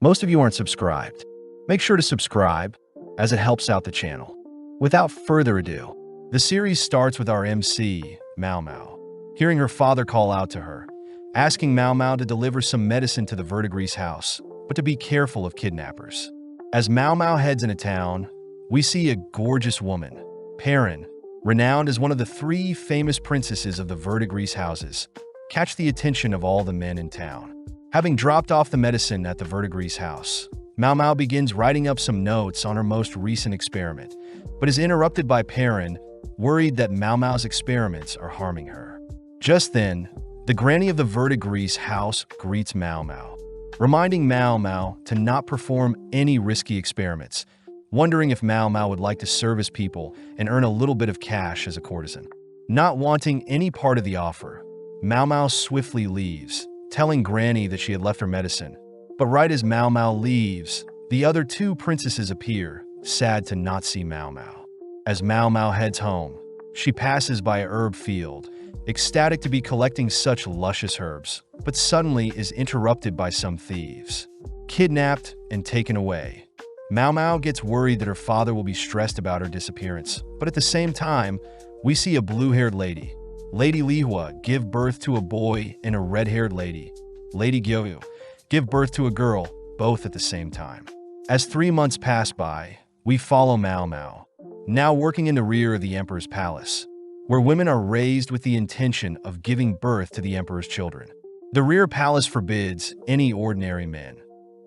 Most of you aren't subscribed. Make sure to subscribe, as it helps out the channel. Without further ado, the series starts with our MC, Mao Mao, hearing her father call out to her, asking Mao Mao to deliver some medicine to the verdigris house, but to be careful of kidnappers. As Mao Mao heads into town, we see a gorgeous woman, Perrin, renowned as one of the 3 famous princesses of the verdigris houses, catch the attention of all the men in town. Having dropped off the medicine at the verdigris house, Mao Mao begins writing up some notes on her most recent experiment, but is interrupted by Perrin, worried that Mao Mao's experiments are harming her. Just then, the granny of the verdigris house greets Mao Mao, reminding Mao Mao to not perform any risky experiments, wondering if Mao Mao would like to service people and earn a little bit of cash as a courtesan. Not wanting any part of the offer, Mao Mao swiftly leaves, telling Granny that she had left her medicine. But right as Mao Mao leaves, the other 2 princesses appear, sad to not see Mao Mao. As Mao Mao heads home, she passes by a herb field, ecstatic to be collecting such luscious herbs, but suddenly is interrupted by some thieves. Kidnapped and taken away. Mao Mao gets worried that her father will be stressed about her disappearance, but at the same time, we see a blue-haired lady, Lady Lihua, give birth to a boy, and a red-haired lady, Lady Gyoyu, give birth to a girl, both at the same time. As 3 months pass by, we follow Mao Mao, now working in the rear of the emperor's palace, where women are raised with the intention of giving birth to the emperor's children. The rear palace forbids any ordinary men,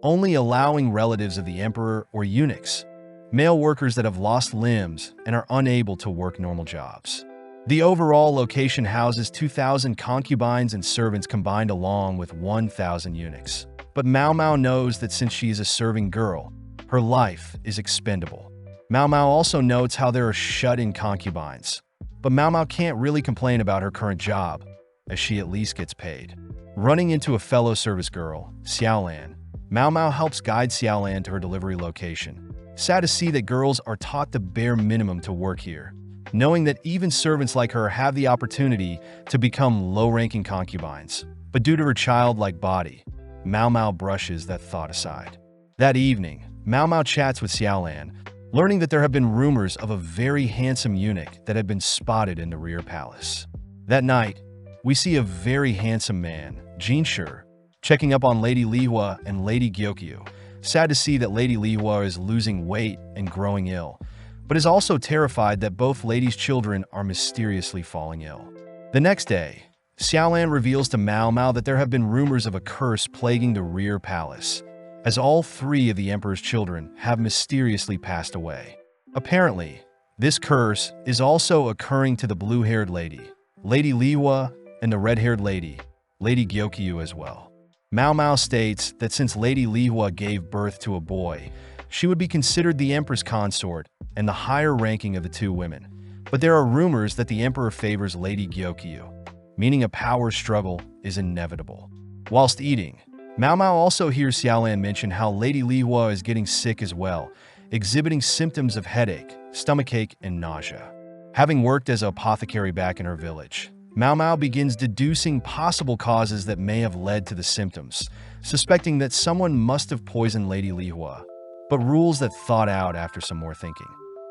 only allowing relatives of the emperor or eunuchs, male workers that have lost limbs and are unable to work normal jobs. The overall location houses 2,000 concubines and servants combined along with 1,000 eunuchs. But Mao Mao knows that since she is a serving girl, her life is expendable. Mao Mao also notes how there are shut-in concubines. But Mao Mao can't really complain about her current job, as she at least gets paid. Running into a fellow service girl, Xiaolan, Mao Mao helps guide Xiaolan to her delivery location. Sad to see that girls are taught the bare minimum to work here, knowing that even servants like her have the opportunity to become low-ranking concubines. But due to her childlike body, Mao Mao brushes that thought aside. That evening, Mao Mao chats with Xiaolan, learning that there have been rumors of a very handsome eunuch that had been spotted in the rear palace. That night, we see a very handsome man, Jinshi, checking up on Lady Lihua and Lady Gyokyu. Sad to see that Lady Lihua is losing weight and growing ill, but is also terrified that both ladies' children are mysteriously falling ill. The next day, Xiaolan reveals to Mao Mao that there have been rumors of a curse plaguing the rear palace, as all 3 of the emperor's children have mysteriously passed away. Apparently, this curse is also occurring to the blue-haired lady, Lady Lihua, and the red-haired lady, Lady Gyokyu as well. Mao Mao states that since Lady Lihua gave birth to a boy, she would be considered the empress consort and the higher ranking of the 2 women. But there are rumors that the emperor favors Lady Gyokyu, meaning a power struggle is inevitable. Whilst eating, Mao Mao also hears Xiaolan mention how Lady Lihua is getting sick as well, exhibiting symptoms of headache, stomachache, and nausea. Having worked as an apothecary back in her village, Mao Mao begins deducing possible causes that may have led to the symptoms, suspecting that someone must have poisoned Lady Lihua, but rules that thought out after some more thinking.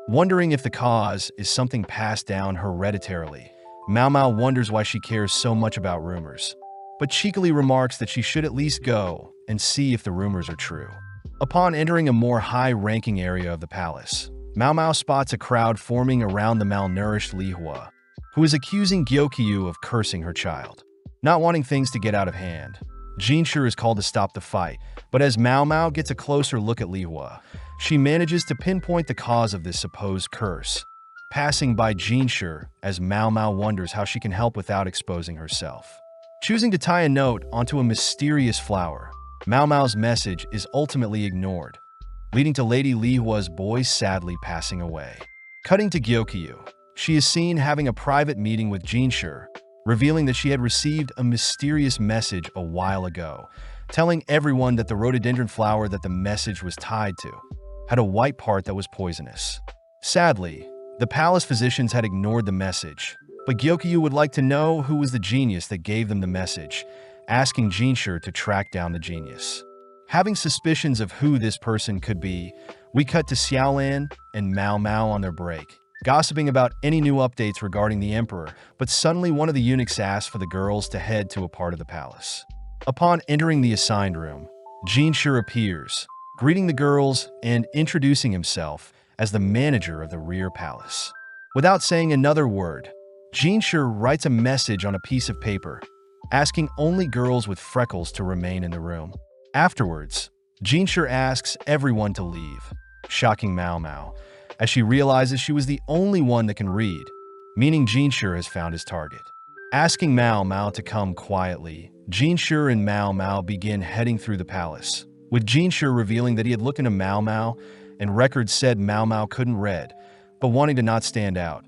Wondering if the cause is something passed down hereditarily, Mao Mao wonders why she cares so much about rumors, but cheekily remarks that she should at least go and see if the rumors are true. Upon entering a more high-ranking area of the palace, Mao Mao spots a crowd forming around the malnourished Lihua, who is accusing Gyokyu of cursing her child. Not wanting things to get out of hand, Jinshi is called to stop the fight, but as Mao Mao gets a closer look at Lihua, she manages to pinpoint the cause of this supposed curse, passing by Jinshi as Mao Mao wonders how she can help without exposing herself. Choosing to tie a note onto a mysterious flower, Mao Mao's message is ultimately ignored, leading to Lady Lihua's boy sadly passing away. Cutting to Gyokyu, she is seen having a private meeting with Jinshi, revealing that she had received a mysterious message a while ago, telling everyone that the rhododendron flower that the message was tied to had a white part that was poisonous. Sadly, the palace physicians had ignored the message, but Gyokyu would like to know who was the genius that gave them the message, asking Jinshi to track down the genius. Having suspicions of who this person could be, we cut to Xiaolan and Mao Mao on their break, gossiping about any new updates regarding the emperor, but suddenly one of the eunuchs asks for the girls to head to a part of the palace. Upon entering the assigned room, Jinshi appears, greeting the girls and introducing himself as the manager of the rear palace. Without saying another word, Jinshi writes a message on a piece of paper, asking only girls with freckles to remain in the room. Afterwards, Jinshi asks everyone to leave, shocking Mao Mao, as she realizes she was the only one that can read, meaning Jinshi has found his target. Asking Mao Mao to come quietly, Jinshi and Mao Mao begin heading through the palace, with Jinshi revealing that he had looked into Mao Mao, and records said Mao Mao couldn't read, but wanting to not stand out,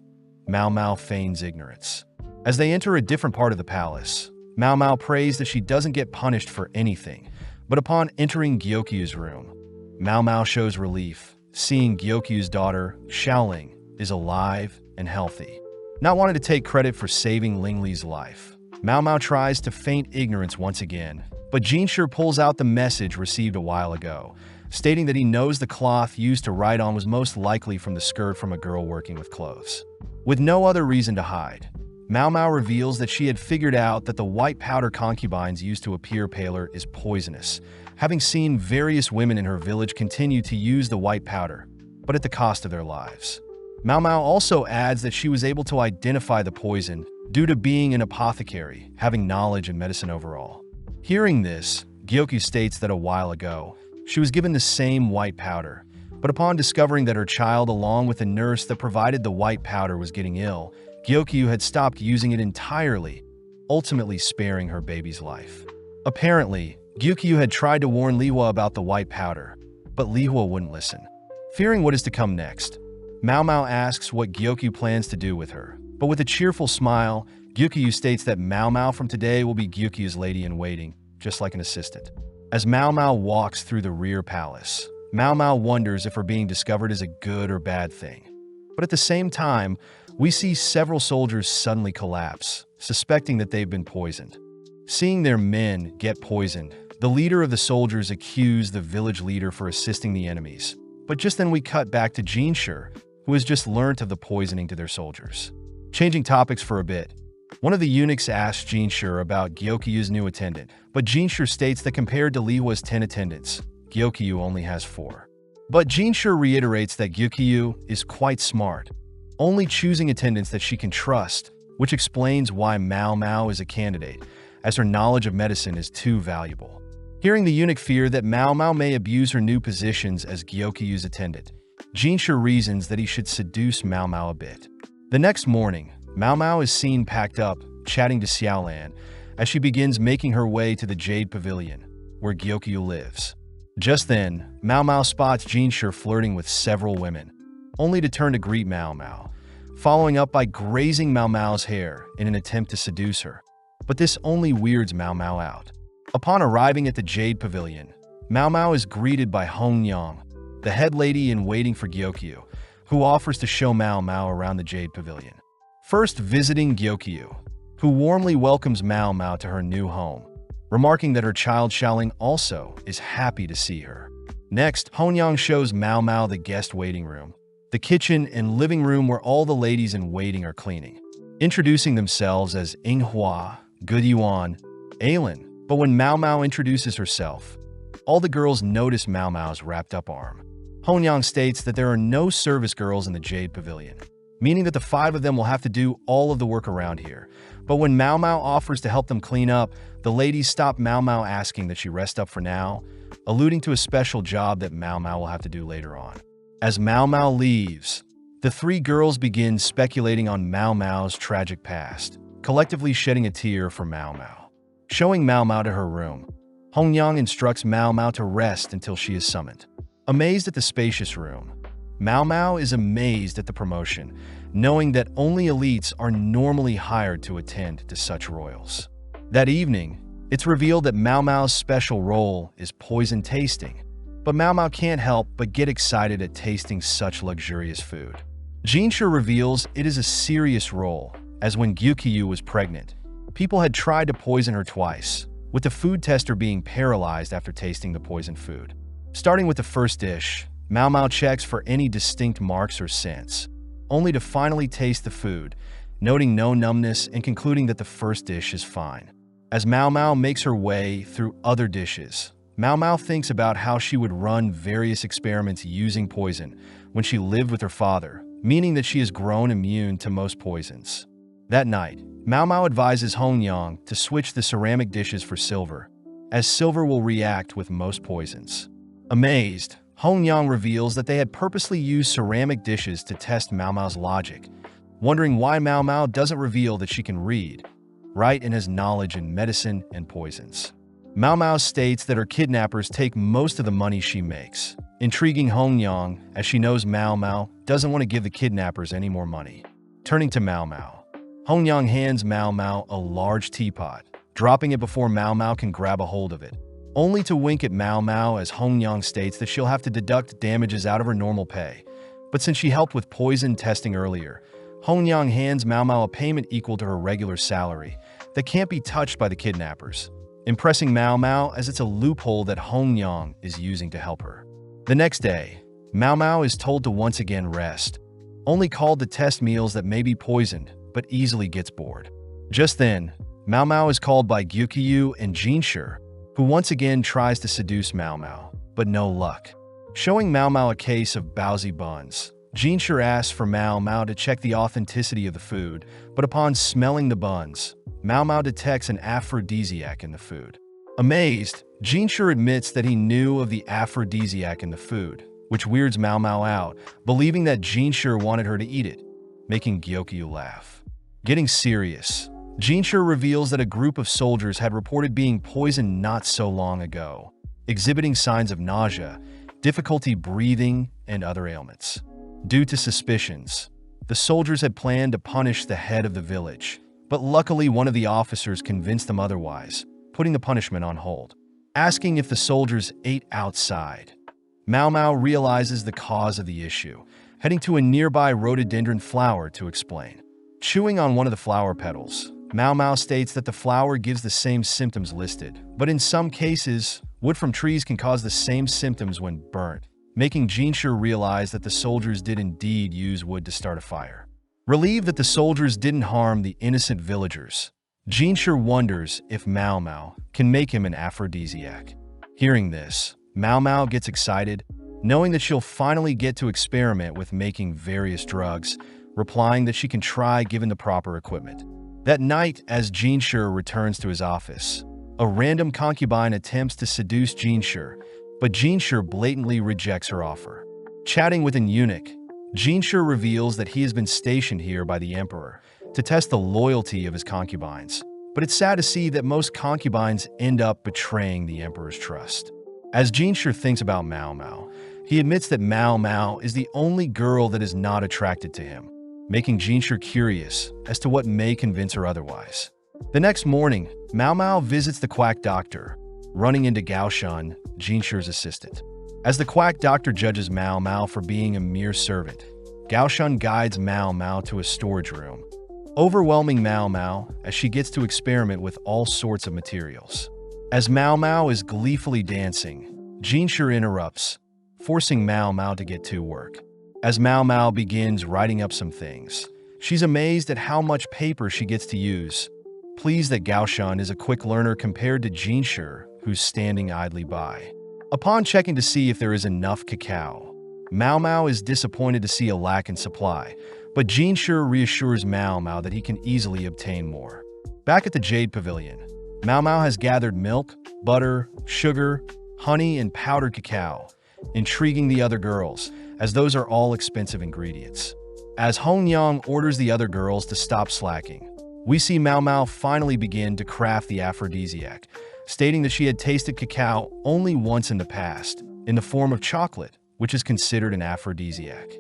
Mao Mao feigns ignorance. As they enter a different part of the palace, Mao Mao prays that she doesn't get punished for anything, but upon entering Gyokyu's room, Mao Mao shows relief, seeing Gyokyu's daughter, Xiaoling, is alive and healthy. Not wanting to take credit for saving Lingli's life, Mao Mao tries to feign ignorance once again, but Jinshi pulls out the message received a while ago, stating that he knows the cloth used to write on was most likely from the skirt from a girl working with clothes. With no other reason to hide, Mao Mao reveals that she had figured out that the white powder concubines used to appear paler is poisonous, having seen various women in her village continue to use the white powder, but at the cost of their lives. Mao Mao also adds that she was able to identify the poison due to being an apothecary, having knowledge in medicine overall. Hearing this, Gyokyu states that a while ago, she was given the same white powder, but upon discovering that her child along with the nurse that provided the white powder was getting ill, Gyokyu had stopped using it entirely, ultimately sparing her baby's life. Apparently, Gyokyu had tried to warn Lihua about the white powder, but Lihua wouldn't listen. Fearing what is to come next, Mao Mao asks what Gyokyu plans to do with her, but with a cheerful smile, Gyokyu states that Mao Mao from today will be Gyokyu's lady-in-waiting, just like an assistant. As Mao Mao walks through the rear palace, Mao Mao wonders if her being discovered is a good or bad thing. But at the same time, we see several soldiers suddenly collapse, suspecting that they've been poisoned. Seeing their men get poisoned, the leader of the soldiers accused the village leader for assisting the enemies. But just then we cut back to Jinshi, who has just learnt of the poisoning to their soldiers. Changing topics for a bit, one of the eunuchs asks Jinshi about Gyokyu's new attendant, but Jinshi states that compared to Lihua's 10 attendants, Gyokyu only has 4. But Jinshi reiterates that Gyokyu is quite smart, only choosing attendants that she can trust, which explains why Mao Mao is a candidate, as her knowledge of medicine is too valuable. Hearing the eunuch fear that Mao Mao may abuse her new positions as Gyokyu's attendant, Jinshi reasons that he should seduce Mao Mao a bit. The next morning, Mao Mao is seen packed up, chatting to Xiaolan, as she begins making her way to the Jade Pavilion, where Gyokyu lives. Just then, Mao Mao spots Jinshi flirting with several women, only to turn to greet Mao Mao, following up by grazing Mao Mao's hair in an attempt to seduce her. But this only weirds Mao Mao out. Upon arriving at the Jade Pavilion, Mao Mao is greeted by Hong Yang, the head lady in waiting for Gyokyu, who offers to show Mao Mao around the Jade Pavilion. First visiting Gyokyu, who warmly welcomes Mao Mao to her new home, remarking that her child Xiaoling also is happy to see her. Next, Hong Yang shows Mao Mao the guest waiting room, the kitchen and living room where all the ladies in waiting are cleaning, introducing themselves as Inghua, Good Yuan, Ailin. But when Mao Mao introduces herself, all the girls notice Mao Mao's wrapped up arm. Hong Yang states that there are no service girls in the Jade Pavilion, meaning that the 5 of them will have to do all of the work around here. But when Mao Mao offers to help them clean up, the ladies stop Mao Mao asking that she rest up for now, alluding to a special job that Mao Mao will have to do later on. As Mao Mao leaves, the 3 girls begin speculating on Mao Mao's tragic past, collectively shedding a tear for Mao Mao. Showing Mao Mao to her room, Hong Yang instructs Mao Mao to rest until she is summoned. Amazed at the spacious room, Mao Mao is amazed at the promotion, knowing that only elites are normally hired to attend to such royals. That evening, it's revealed that Mao Mao's special role is poison tasting, but Mao Mao can't help but get excited at tasting such luxurious food. Jinshi reveals it is a serious role, as when Gyokyu was pregnant, people had tried to poison her twice, with the food tester being paralyzed after tasting the poisoned food. Starting with the first dish, Mao Mao checks for any distinct marks or scents, only to finally taste the food, noting no numbness and concluding that the first dish is fine. As Mao Mao makes her way through other dishes, Mao Mao thinks about how she would run various experiments using poison when she lived with her father, meaning that she has grown immune to most poisons. That night, Mao Mao advises Hongyang to switch the ceramic dishes for silver, as silver will react with most poisons. Amazed, Hongyang reveals that they had purposely used ceramic dishes to test Mao Mao's logic, wondering why Mao Mao doesn't reveal that she can read, write, and has knowledge in medicine and poisons. Mao Mao states that her kidnappers take most of the money she makes, intriguing Hongyang as she knows Mao Mao doesn't want to give the kidnappers any more money. Turning to Mao Mao, Hongyang hands Mao Mao a large teapot, dropping it before Mao Mao can grab a hold of it, only to wink at Mao Mao as Hongyang states that she'll have to deduct damages out of her normal pay. But since she helped with poison testing earlier, Hongyang hands Mao Mao a payment equal to her regular salary that can't be touched by the kidnappers, impressing Mao Mao as it's a loophole that Hongyang is using to help her. The next day, Mao Mao is told to once again rest, only called to test meals that may be poisoned, but easily gets bored. Just then, Mao Mao is called by Gyukyu and Jinshi, who once again tries to seduce Mao Mao, but no luck. Showing Mao Mao a case of baozi buns, Jinshi asks for Mao Mao to check the authenticity of the food, but upon smelling the buns, Mao Mao detects an aphrodisiac in the food. Amazed, Jinshi admits that he knew of the aphrodisiac in the food, which weirds Mao Mao out, believing that Jinshi wanted her to eat it, making Gyokyu laugh. Getting serious, Jinshi reveals that a group of soldiers had reported being poisoned not so long ago, exhibiting signs of nausea, difficulty breathing, and other ailments. Due to suspicions, the soldiers had planned to punish the head of the village, but luckily one of the officers convinced them otherwise, putting the punishment on hold. Asking if the soldiers ate outside, Mao Mao realizes the cause of the issue, heading to a nearby rhododendron flower to explain. Chewing on one of the flower petals, Mao Mao states that the flower gives the same symptoms listed, but in some cases, wood from trees can cause the same symptoms when burnt, making Jinshi realize that the soldiers did indeed use wood to start a fire. Relieved that the soldiers didn't harm the innocent villagers, Jinshi wonders if Mao Mao can make him an aphrodisiac. Hearing this, Mao Mao gets excited, knowing that she'll finally get to experiment with making various drugs, replying that she can try given the proper equipment. That night, as Jinshi returns to his office, a random concubine attempts to seduce Jinshi, but Jinshi blatantly rejects her offer. Chatting with an eunuch, Jinshi reveals that he has been stationed here by the emperor to test the loyalty of his concubines, but it's sad to see that most concubines end up betraying the emperor's trust. As Jinshi thinks about Mao Mao, he admits that Mao Mao is the only girl that is not attracted to him, making Jinshi curious as to what may convince her otherwise. The next morning, Mao Mao visits the quack doctor, running into Gaoshun, Jinshi's assistant. As the quack doctor judges Mao Mao for being a mere servant, Gaoshun guides Mao Mao to a storage room, overwhelming Mao Mao as she gets to experiment with all sorts of materials. As Mao Mao is gleefully dancing, Jinshi interrupts, forcing Mao Mao to get to work. As Mao Mao begins writing up some things, she's amazed at how much paper she gets to use, pleased that Gaoshun is a quick learner compared to Jinshi, who's standing idly by. Upon checking to see if there is enough cacao, Mao Mao is disappointed to see a lack in supply, but Jinshi reassures Mao Mao that he can easily obtain more. Back at the Jade Pavilion, Mao Mao has gathered milk, butter, sugar, honey, and powdered cacao, intriguing the other girls, as those are all expensive ingredients. As Hongyang orders the other girls to stop slacking, we see Mao Mao finally begin to craft the aphrodisiac, stating that she had tasted cacao only once in the past, in the form of chocolate, which is considered an aphrodisiac.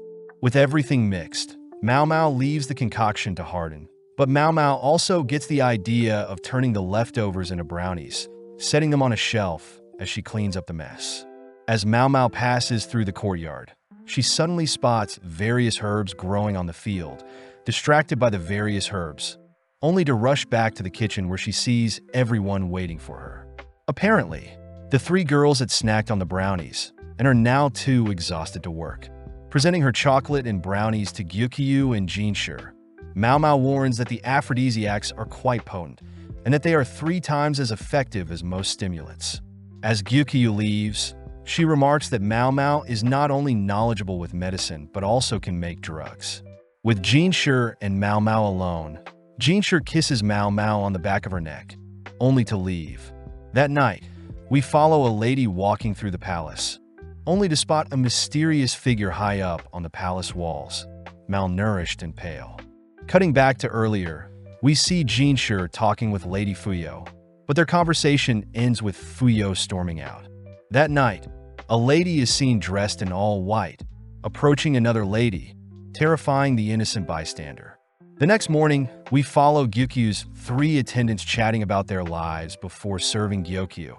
With everything mixed, Mao Mao leaves the concoction to harden, but Mao Mao also gets the idea of turning the leftovers into brownies, setting them on a shelf as she cleans up the mess. As Mao Mao passes through the courtyard, she suddenly spots various herbs growing on the field, distracted by the various herbs, only to rush back to the kitchen where she sees everyone waiting for her. Apparently, the three girls had snacked on the brownies and are now too exhausted to work. Presenting her chocolate and brownies to Gyukyu and Jinshur, Mao Mao warns that the aphrodisiacs are quite potent and that they are 3 times as effective as most stimulants. As Gyukyu leaves, she remarks that Mao Mao is not only knowledgeable with medicine but also can make drugs. With Jinshur and Mao Mao alone, Jinshur kisses Mao Mao on the back of her neck, only to leave. That night, we follow a lady walking through the palace, only to spot a mysterious figure high up on the palace walls, malnourished and pale. Cutting back to earlier, we see Jinshur talking with Lady Fuyo, but their conversation ends with Fuyo storming out. That night, a lady is seen dressed in all white, approaching another lady, terrifying the innocent bystander. The next morning, we follow Gyukyu's 3 attendants chatting about their lives before serving Gyokyu,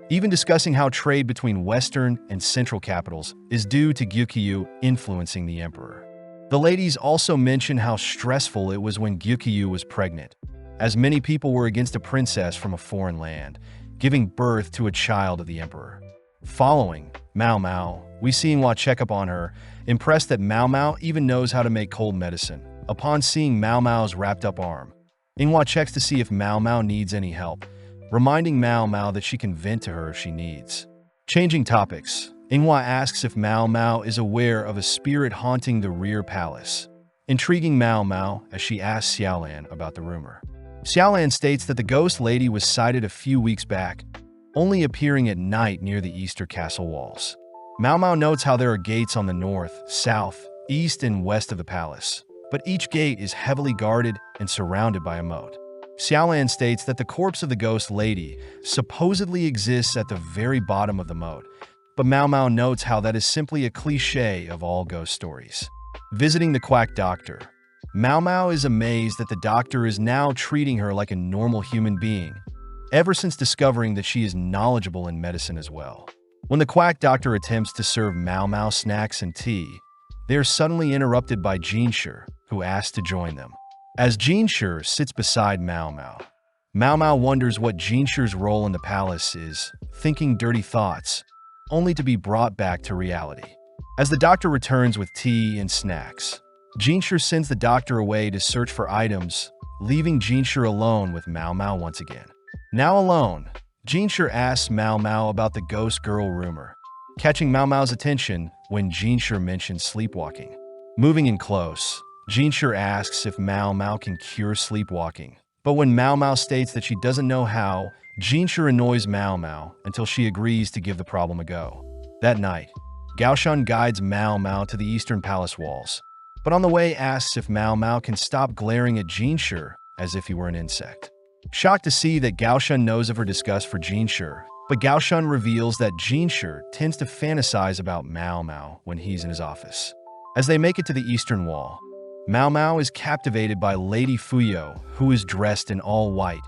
even discussing how trade between Western and Central capitals is due to Gyukyu influencing the emperor. The ladies also mention how stressful it was when Gyukyu was pregnant, as many people were against a princess from a foreign land, giving birth to a child of the emperor. Following Mao Mao, we see Inwa check up on her, impressed that Mao Mao even knows how to make cold medicine. Upon seeing Mao Mao's wrapped up arm, Inwa checks to see if Mao Mao needs any help, reminding Mao Mao that she can vent to her if she needs. Changing topics, Inghua asks if Mao Mao is aware of a spirit haunting the rear palace, intriguing Mao Mao as she asks Xiaolan about the rumor. Xiaolan states that the ghost lady was sighted a few weeks back, only appearing at night near the Easter castle walls. Mao Mao notes how there are gates on the north, south, east, and west of the palace, but each gate is heavily guarded and surrounded by a moat. Xiaolan states that the corpse of the ghost lady supposedly exists at the very bottom of the moat, but Mao Mao notes how that is simply a cliché of all ghost stories. Visiting the quack doctor, Mao Mao is amazed that the doctor is now treating her like a normal human being, ever since discovering that she is knowledgeable in medicine as well. When the quack doctor attempts to serve Mao Mao snacks and tea, they are suddenly interrupted by Jinshur, who asks to join them. As Jinshur sits beside Mao Mao, Mao Mao wonders what Jinshur's role in the palace is, thinking dirty thoughts, only to be brought back to reality. As the doctor returns with tea and snacks, Jinshur sends the doctor away to search for items, leaving Jinshur alone with Mao Mao once again. Now alone, Jinshur asks Mao Mao about the ghost girl rumor, catching Mao Mao's attention when Jinshur mentions sleepwalking. Moving in close, Jinshur asks if Mao Mao can cure sleepwalking, but when Mao Mao states that she doesn't know how, Jinshur annoys Mao Mao until she agrees to give the problem a go. That night, Gaoshan guides Mao Mao to the eastern palace walls, but on the way asks if Mao Mao can stop glaring at Jinshur as if he were an insect. Shocked to see that Gaoshan knows of her disgust for Jinshur, but Gaoshan reveals that Jinshur tends to fantasize about Mao Mao when he's in his office. As they make it to the eastern wall, Mao Mao is captivated by Lady Fuyo, who is dressed in all white,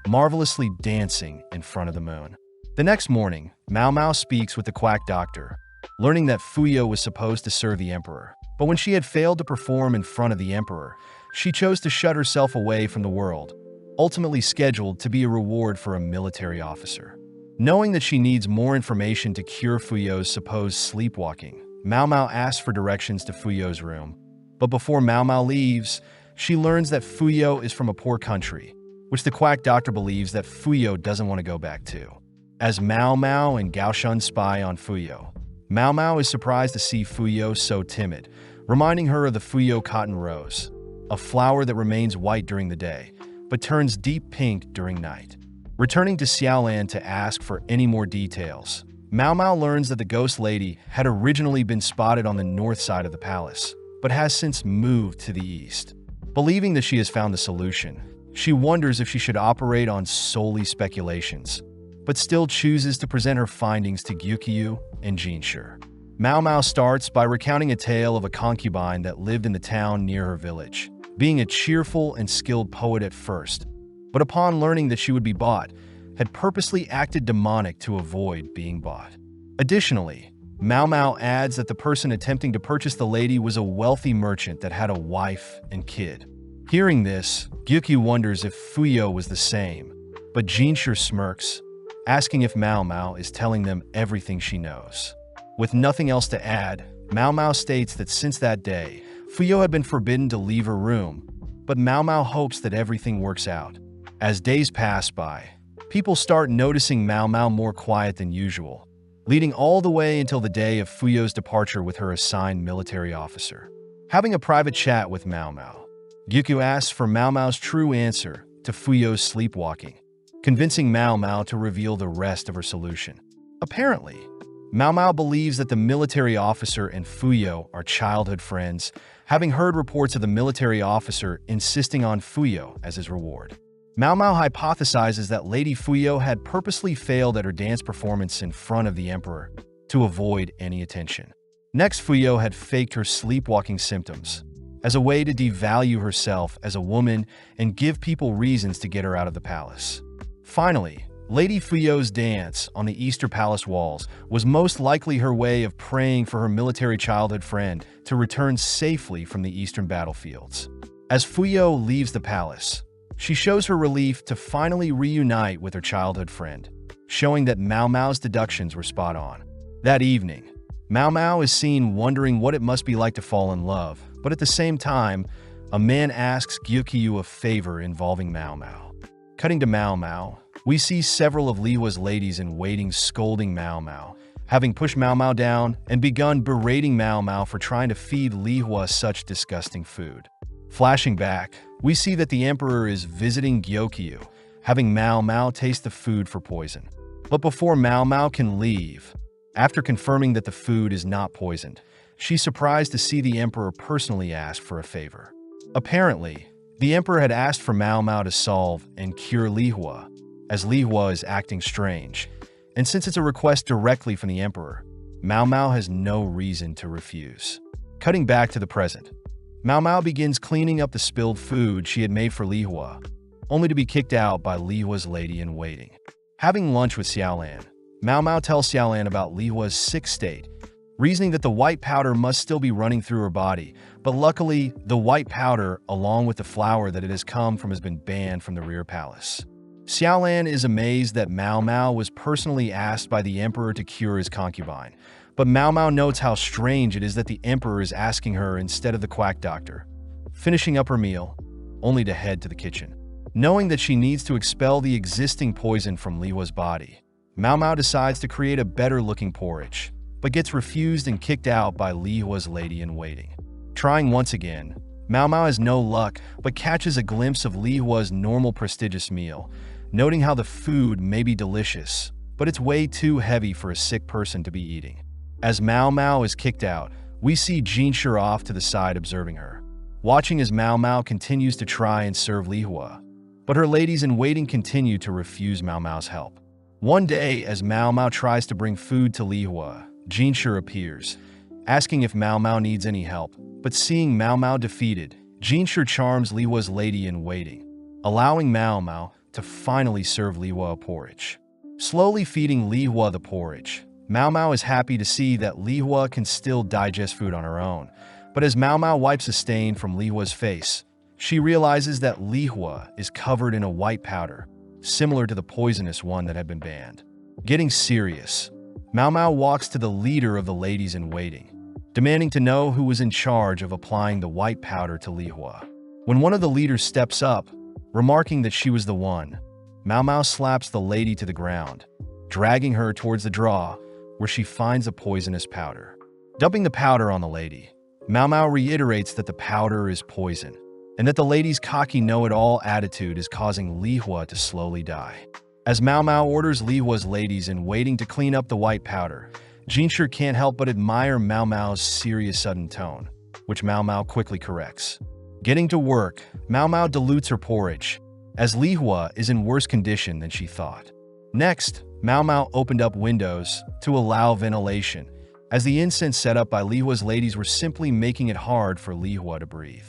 marvelously dancing in front of the moon. The next morning, Mao Mao speaks with the quack doctor, learning that Fuyo was supposed to serve the emperor. But when she had failed to perform in front of the emperor, she chose to shut herself away from the world, ultimately scheduled to be a reward for a military officer. Knowing that she needs more information to cure Fuyo's supposed sleepwalking, Mao Mao asks for directions to Fuyo's room. But before Mao Mao leaves, she learns that Fuyo is from a poor country, which the quack doctor believes that Fuyo doesn't want to go back to. As Mao Mao and Gaoshan spy on Fuyo, Mao Mao is surprised to see Fuyo so timid, reminding her of the Fuyo cotton rose, a flower that remains white during the day, but turns deep pink during night. Returning to Xiaolan to ask for any more details, Mao Mao learns that the ghost lady had originally been spotted on the north side of the palace, but has since moved to the east. Believing that she has found the solution, she wonders if she should operate on solely speculations, but still chooses to present her findings to Gyukyu and Jinshur. Mao Mao starts by recounting a tale of a concubine that lived in the town near her village, being a cheerful and skilled poet at first, but upon learning that she would be bought, had purposely acted demonic to avoid being bought. Additionally, Mao Mao adds that the person attempting to purchase the lady was a wealthy merchant that had a wife and kid. Hearing this, Gyukyu wonders if Fuyo was the same, but Jinshur smirks, asking if Mao Mao is telling them everything she knows. With nothing else to add, Mao Mao states that since that day, Fuyo had been forbidden to leave her room, but Mao Mao hopes that everything works out. As days pass by, people start noticing Mao Mao more quiet than usual, leading all the way until the day of Fuyo's departure with her assigned military officer. Having a private chat with Mao Mao, Gyukyu asks for Mao Mao's true answer to Fuyo's sleepwalking, convincing Mao Mao to reveal the rest of her solution. Apparently, Mao Mao believes that the military officer and Fuyo are childhood friends, having heard reports of the military officer insisting on Fuyo as his reward. Mao Mao hypothesizes that Lady Fuyo had purposely failed at her dance performance in front of the emperor to avoid any attention. Next, Fuyo had faked her sleepwalking symptoms as a way to devalue herself as a woman and give people reasons to get her out of the palace. Finally, Lady Fuyo's dance on the Easter Palace walls was most likely her way of praying for her military childhood friend to return safely from the eastern battlefields. As Fuyo leaves the palace, she shows her relief to finally reunite with her childhood friend, showing that Mao Mao's deductions were spot on. That evening, Mao Mao is seen wondering what it must be like to fall in love, but at the same time, a man asks Gyukyu a favor involving Mao Mao. Cutting to Mao Mao, we see several of Lihua's ladies in waiting scolding Mao Mao, having pushed Mao Mao down and begun berating Mao Mao for trying to feed Lihua such disgusting food. Flashing back, we see that the emperor is visiting Gyokyu, having Mao Mao taste the food for poison. But before Mao Mao can leave, after confirming that the food is not poisoned, she's surprised to see the emperor personally ask for a favor. Apparently, the emperor had asked for Mao Mao to solve and cure Lihua, as Lihua is acting strange, and since it's a request directly from the emperor, Mao Mao has no reason to refuse. Cutting back to the present, Mao Mao begins cleaning up the spilled food she had made for Lihua, only to be kicked out by Lihua's lady-in-waiting. Having lunch with Xiaolan, Mao Mao tells Xiaolan about Lihua's sick state, reasoning that the white powder must still be running through her body, but luckily, the white powder, along with the flour that it has come from, has been banned from the rear palace. Xiaolan is amazed that Mao Mao was personally asked by the emperor to cure his concubine, but Mao Mao notes how strange it is that the emperor is asking her instead of the quack doctor. Finishing up her meal, only to head to the kitchen. Knowing that she needs to expel the existing poison from Lihua's body, Mao Mao decides to create a better-looking porridge, but gets refused and kicked out by Lihua's lady-in-waiting. Trying once again, Mao Mao has no luck, but catches a glimpse of Lihua's normal prestigious meal, noting how the food may be delicious, but it's way too heavy for a sick person to be eating. As Mao Mao is kicked out, we see Jinshi off to the side observing her, watching as Mao Mao continues to try and serve Lihua, but her ladies-in-waiting continue to refuse Mao Mao's help. One day, as Mao Mao tries to bring food to Lihua, Jinshi appears, asking if Mao Mao needs any help, but seeing Mao Mao defeated, Jinshi charms Lihua's lady-in-waiting, allowing Mao Mao to finally serve Lihua a porridge. Slowly feeding Lihua the porridge, Mao Mao is happy to see that Lihua can still digest food on her own, but as Mao Mao wipes a stain from Lihua's face, she realizes that Lihua is covered in a white powder, similar to the poisonous one that had been banned. Getting serious, Mao Mao walks to the leader of the ladies-in-waiting, demanding to know who was in charge of applying the white powder to Lihua. When one of the leaders steps up, remarking that she was the one, Mao Mao slaps the lady to the ground, dragging her towards the draw, where she finds a poisonous powder. Dumping the powder on the lady, Mao Mao reiterates that the powder is poison, and that the lady's cocky know-it-all attitude is causing Lihua to slowly die. As Mao Mao orders Lihua's ladies-in-waiting to clean up the white powder, Jinshi can't help but admire Mao Mao's serious sudden tone, which Mao Mao quickly corrects. Getting to work, Mao Mao dilutes her porridge, as Lihua is in worse condition than she thought. Next, Mao Mao opened up windows to allow ventilation, as the incense set up by Lihua's ladies were simply making it hard for Lihua to breathe.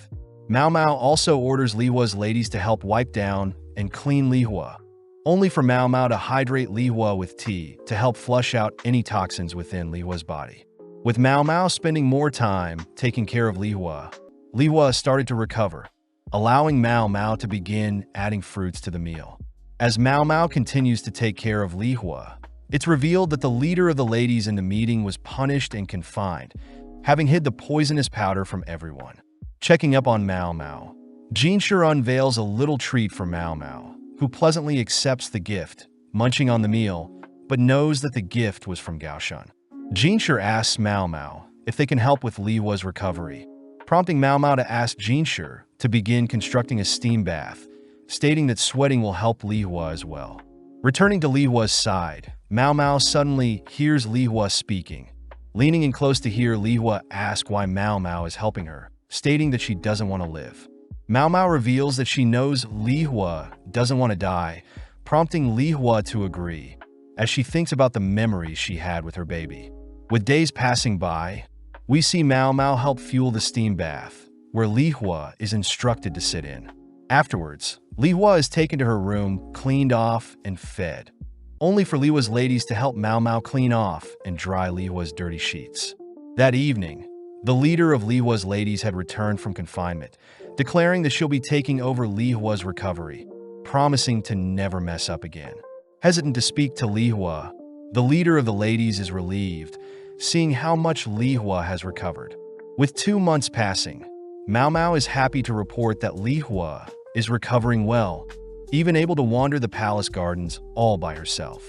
Mao Mao also orders Lihua's ladies to help wipe down and clean Lihua, only for Mao Mao to hydrate Lihua with tea to help flush out any toxins within Lihua's body. With Mao Mao spending more time taking care of Lihua, Lihua started to recover, allowing Mao Mao to begin adding fruits to the meal. As Mao Mao continues to take care of Li Hua, it's revealed that the leader of the ladies in the meeting was punished and confined, having hid the poisonous powder from everyone. Checking up on Mao Mao, Jinshi unveils a little treat for Mao Mao, who pleasantly accepts the gift, munching on the meal, but knows that the gift was from Gaoshan. Jinshi asks Mao Mao if they can help with Li Hua's recovery, prompting Mao Mao to ask Jinshi to begin constructing a steam bath, stating that sweating will help Li Hua as well. Returning to Li Hua's side, Mao Mao suddenly hears Li Hua speaking. Leaning in close to hear Li Hua ask why Mao Mao is helping her, stating that she doesn't want to live. Mao Mao reveals that she knows Li Hua doesn't want to die, prompting Li Hua to agree, as she thinks about the memories she had with her baby. With days passing by, we see Mao Mao help fuel the steam bath, where Li Hua is instructed to sit in. Afterwards, Li Hua is taken to her room, cleaned off, and fed, only for Li Hua's ladies to help Mao Mao clean off and dry Li Hua's dirty sheets. That evening, the leader of Li Hua's ladies had returned from confinement, declaring that she'll be taking over Li Hua's recovery, promising to never mess up again. Hesitant to speak to Li Hua, the leader of the ladies is relieved, seeing how much Li Hua has recovered. With 2 months passing, Mao Mao is happy to report that Li Hua is recovering well, even able to wander the palace gardens all by herself.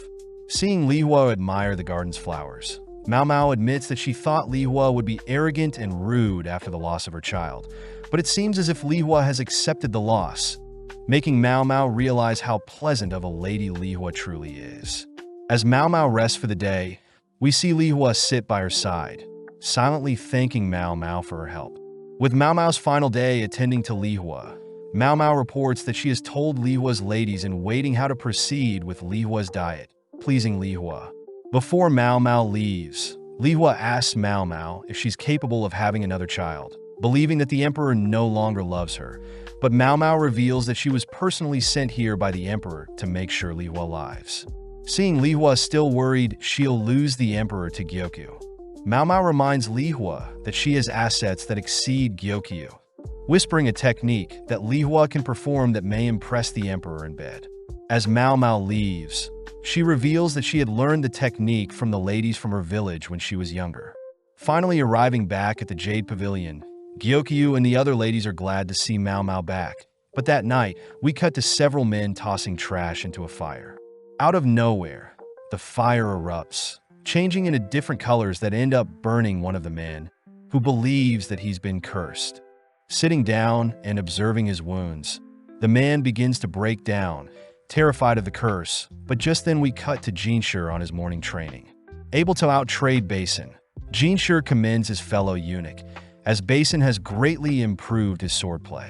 Seeing Li Hua admire the garden's flowers, Mao Mao admits that she thought Li Hua would be arrogant and rude after the loss of her child, but it seems as if Li Hua has accepted the loss, making Mao Mao realize how pleasant of a lady Li Hua truly is. As Mao Mao rests for the day, we see Li Hua sit by her side, silently thanking Mao Mao for her help. With Mao Mao's final day attending to Li Hua, Mao Mao reports that she has told Li Hua's ladies in waiting how to proceed with Li Hua's diet, pleasing Li Hua. Before Mao Mao leaves, Li Hua asks Mao Mao if she's capable of having another child, believing that the emperor no longer loves her, but Mao Mao reveals that she was personally sent here by the emperor to make sure Li Hua lives. Seeing Li Hua still worried she'll lose the emperor to Gyokyu, Mao Mao reminds Li Hua that she has assets that exceed Gyokyu, whispering a technique that Li Hua can perform that may impress the emperor in bed. As Mao Mao leaves, she reveals that she had learned the technique from the ladies from her village when she was younger. Finally arriving back at the Jade Pavilion, Gyokyu and the other ladies are glad to see Mao Mao back, but that night, we cut to several men tossing trash into a fire. Out of nowhere, the fire erupts, changing into different colors that end up burning one of the men, who believes that he's been cursed. Sitting down and observing his wounds, the man begins to break down, terrified of the curse, but just then we cut to Jinshi on his morning training. Able to out-trade Basin, Jinshi commends his fellow eunuch, as Basin has greatly improved his swordplay.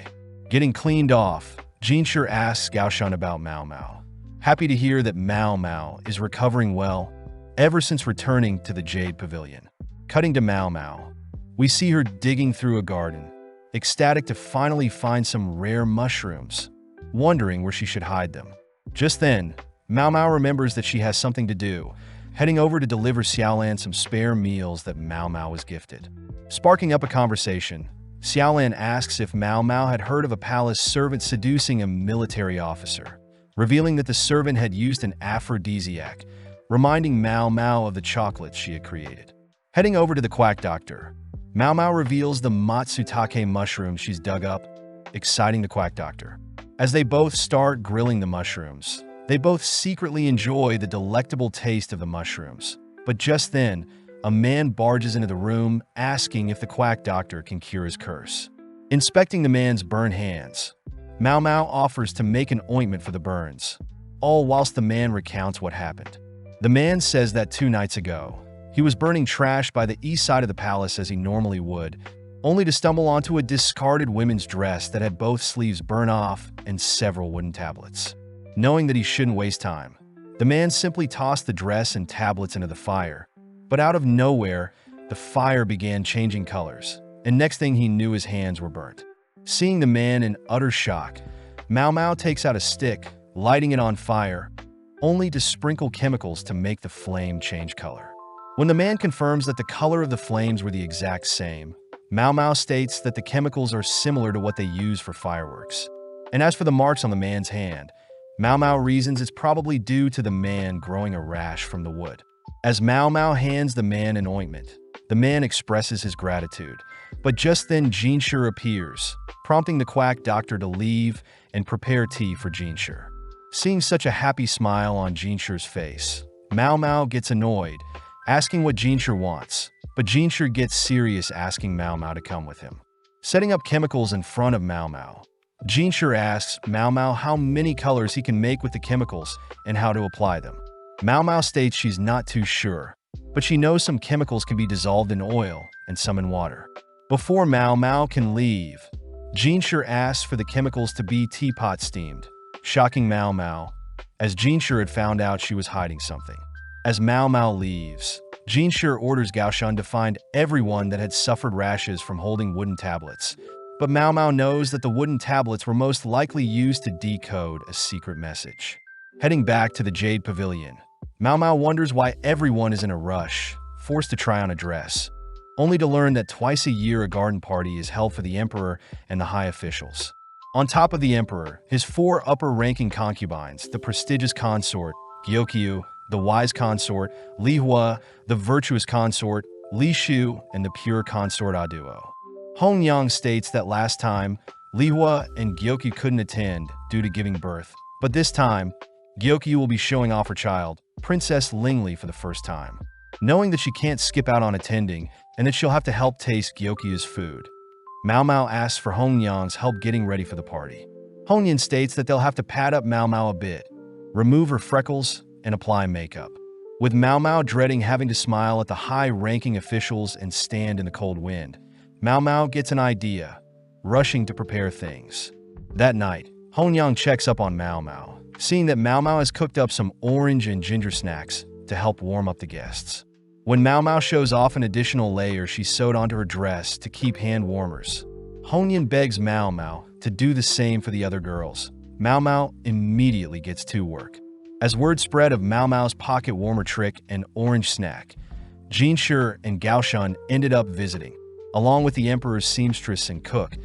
Getting cleaned off, Jinshi asks Gaoshan about Mao Mao. Happy to hear that Mao Mao is recovering well ever since returning to the Jade Pavilion. Cutting to Mao Mao, we see her digging through a garden, ecstatic to finally find some rare mushrooms, wondering where she should hide them. Just then, Mao Mao remembers that she has something to do, heading over to deliver Xiaolan some spare meals that Mao Mao was gifted. Sparking up a conversation, Xiaolan asks if Mao Mao had heard of a palace servant seducing a military officer, revealing that the servant had used an aphrodisiac, reminding Mao Mao of the chocolates she had created. Heading over to the quack doctor, Mao Mao reveals the matsutake mushroom she's dug up, exciting the quack doctor. As they both start grilling the mushrooms, they both secretly enjoy the delectable taste of the mushrooms. But just then, a man barges into the room asking if the quack doctor can cure his curse. Inspecting the man's burned hands, Mao Mao offers to make an ointment for the burns, all whilst the man recounts what happened. The man says that 2 nights ago, he was burning trash by the east side of the palace as he normally would, only to stumble onto a discarded women's dress that had both sleeves burnt off and several wooden tablets. Knowing that he shouldn't waste time, the man simply tossed the dress and tablets into the fire. But out of nowhere, the fire began changing colors, and next thing he knew his hands were burnt. Seeing the man in utter shock, Mao Mao takes out a stick, lighting it on fire, only to sprinkle chemicals to make the flame change color. When the man confirms that the color of the flames were the exact same, Mao Mao states that the chemicals are similar to what they use for fireworks. And as for the marks on the man's hand, Mao Mao reasons it's probably due to the man growing a rash from the wood. As Mao Mao hands the man an ointment, the man expresses his gratitude. But just then Jinshi appears, prompting the quack doctor to leave and prepare tea for Jinshi. Seeing such a happy smile on Jinshi's face, Mao Mao gets annoyed, asking what Jinshi wants. But Jinshi gets serious, asking Mao Mao to come with him. Setting up chemicals in front of Mao Mao, Jinshi asks Mao Mao how many colors he can make with the chemicals and how to apply them. Mao Mao states she's not too sure, but she knows some chemicals can be dissolved in oil and some in water. Before Mao Mao can leave, Jinshi asks for the chemicals to be teapot steamed, shocking Mao Mao, as Jinshi had found out she was hiding something. As Mao Mao leaves, Jinshi orders Gaoshan to find everyone that had suffered rashes from holding wooden tablets. But Mao Mao knows that the wooden tablets were most likely used to decode a secret message. Heading back to the Jade Pavilion, Mao Mao wonders why everyone is in a rush, forced to try on a dress, only to learn that twice a year a garden party is held for the emperor and the high officials. On top of the emperor, his 4 upper-ranking concubines, the prestigious consort, Gyokyu, the wise consort, Li Hua, the virtuous consort, Li Shu, and the pure consort Aduo. Hong Yang states that last time, Li Hua and Gyokyu couldn't attend due to giving birth, but this time, Gyokyu will be showing off her child, Princess Lingli, for the first time. Knowing that she can't skip out on attending and that she'll have to help taste Gyokyu's food, Mao Mao asks for Hong Yang's help getting ready for the party. Hong Yan states that they'll have to pad up Mao Mao a bit, remove her freckles, and apply makeup. With Mao Mao dreading having to smile at the high-ranking officials and stand in the cold wind, Mao Mao gets an idea, rushing to prepare things. That night, Hong Yang checks up on Mao Mao, seeing that Mao Mao has cooked up some orange and ginger snacks to help warm up the guests. When Mao Mao shows off an additional layer she sewed onto her dress to keep hand warmers, Hong Yan begs Mao Mao to do the same for the other girls. Mao Mao immediately gets to work. As word spread of Mao Mao's pocket warmer trick and orange snack, Jinshi and Gaoshan ended up visiting, along with the emperor's seamstress and cook,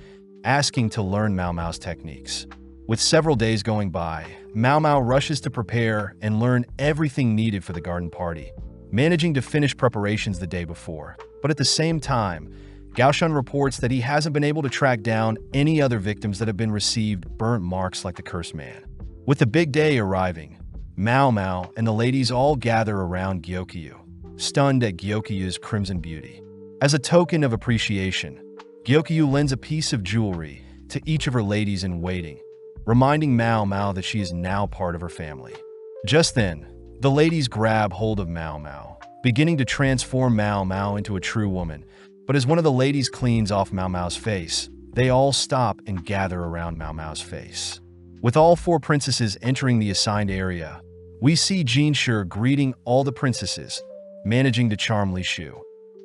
asking to learn Mao Mao's techniques. With several days going by, Mao Mao rushes to prepare and learn everything needed for the garden party, managing to finish preparations the day before. But at the same time, Gaoshan reports that he hasn't been able to track down any other victims that have been received burnt marks like the cursed man. With the big day arriving, Mao Mao and the ladies all gather around Gyokyu, stunned at Gyokyu's crimson beauty. As a token of appreciation, Gyokyu lends a piece of jewelry to each of her ladies in waiting, reminding Mao Mao that she is now part of her family. Just then, the ladies grab hold of Mao Mao, beginning to transform Mao Mao into a true woman. But as one of the ladies cleans off Mao Mao's face, they all stop and gather around Mao Mao's face. With all 4 princesses entering the assigned area, we see Jinshi greeting all the princesses, managing to charm Li Shu,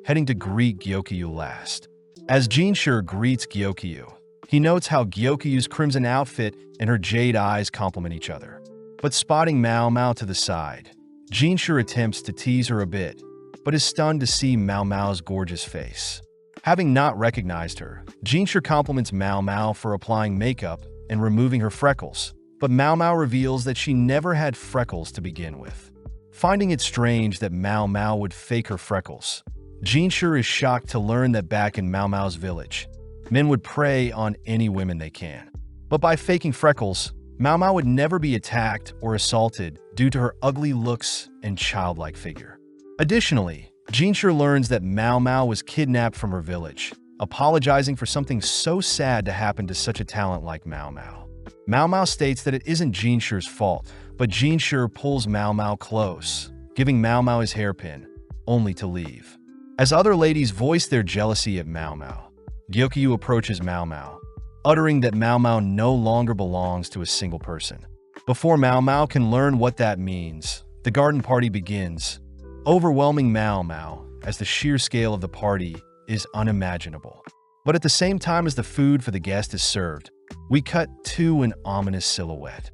heading to greet Gyokyu last. As Jinshi greets Gyokyu, he notes how Gyokyu's crimson outfit and her jade eyes complement each other. But spotting Mao Mao to the side, Jinshi attempts to tease her a bit, but is stunned to see Mao Mao's gorgeous face. Having not recognized her, Jinshi compliments Mao Mao for applying makeup and removing her freckles, but Mao Mao reveals that she never had freckles to begin with. Finding it strange that Mao Mao would fake her freckles, Jinshi is shocked to learn that back in Mao Mao's village, men would prey on any women they can. But by faking freckles, Mao Mao would never be attacked or assaulted due to her ugly looks and childlike figure. Additionally, Jinshi learns that Mao Mao was kidnapped from her village, apologizing for something so sad to happen to such a talent like Mao Mao. Mao Mao states that it isn't Jinshi's fault, but Jinshi pulls Mao Mao close, giving Mao Mao his hairpin, only to leave. As other ladies voice their jealousy at Mao Mao, Gyokyu approaches Mao Mao, uttering that Mao Mao no longer belongs to a single person. Before Mao Mao can learn what that means, the garden party begins, overwhelming Mao Mao as the sheer scale of the party is unimaginable. But at the same time as the food for the guest is served, we cut to an ominous silhouette.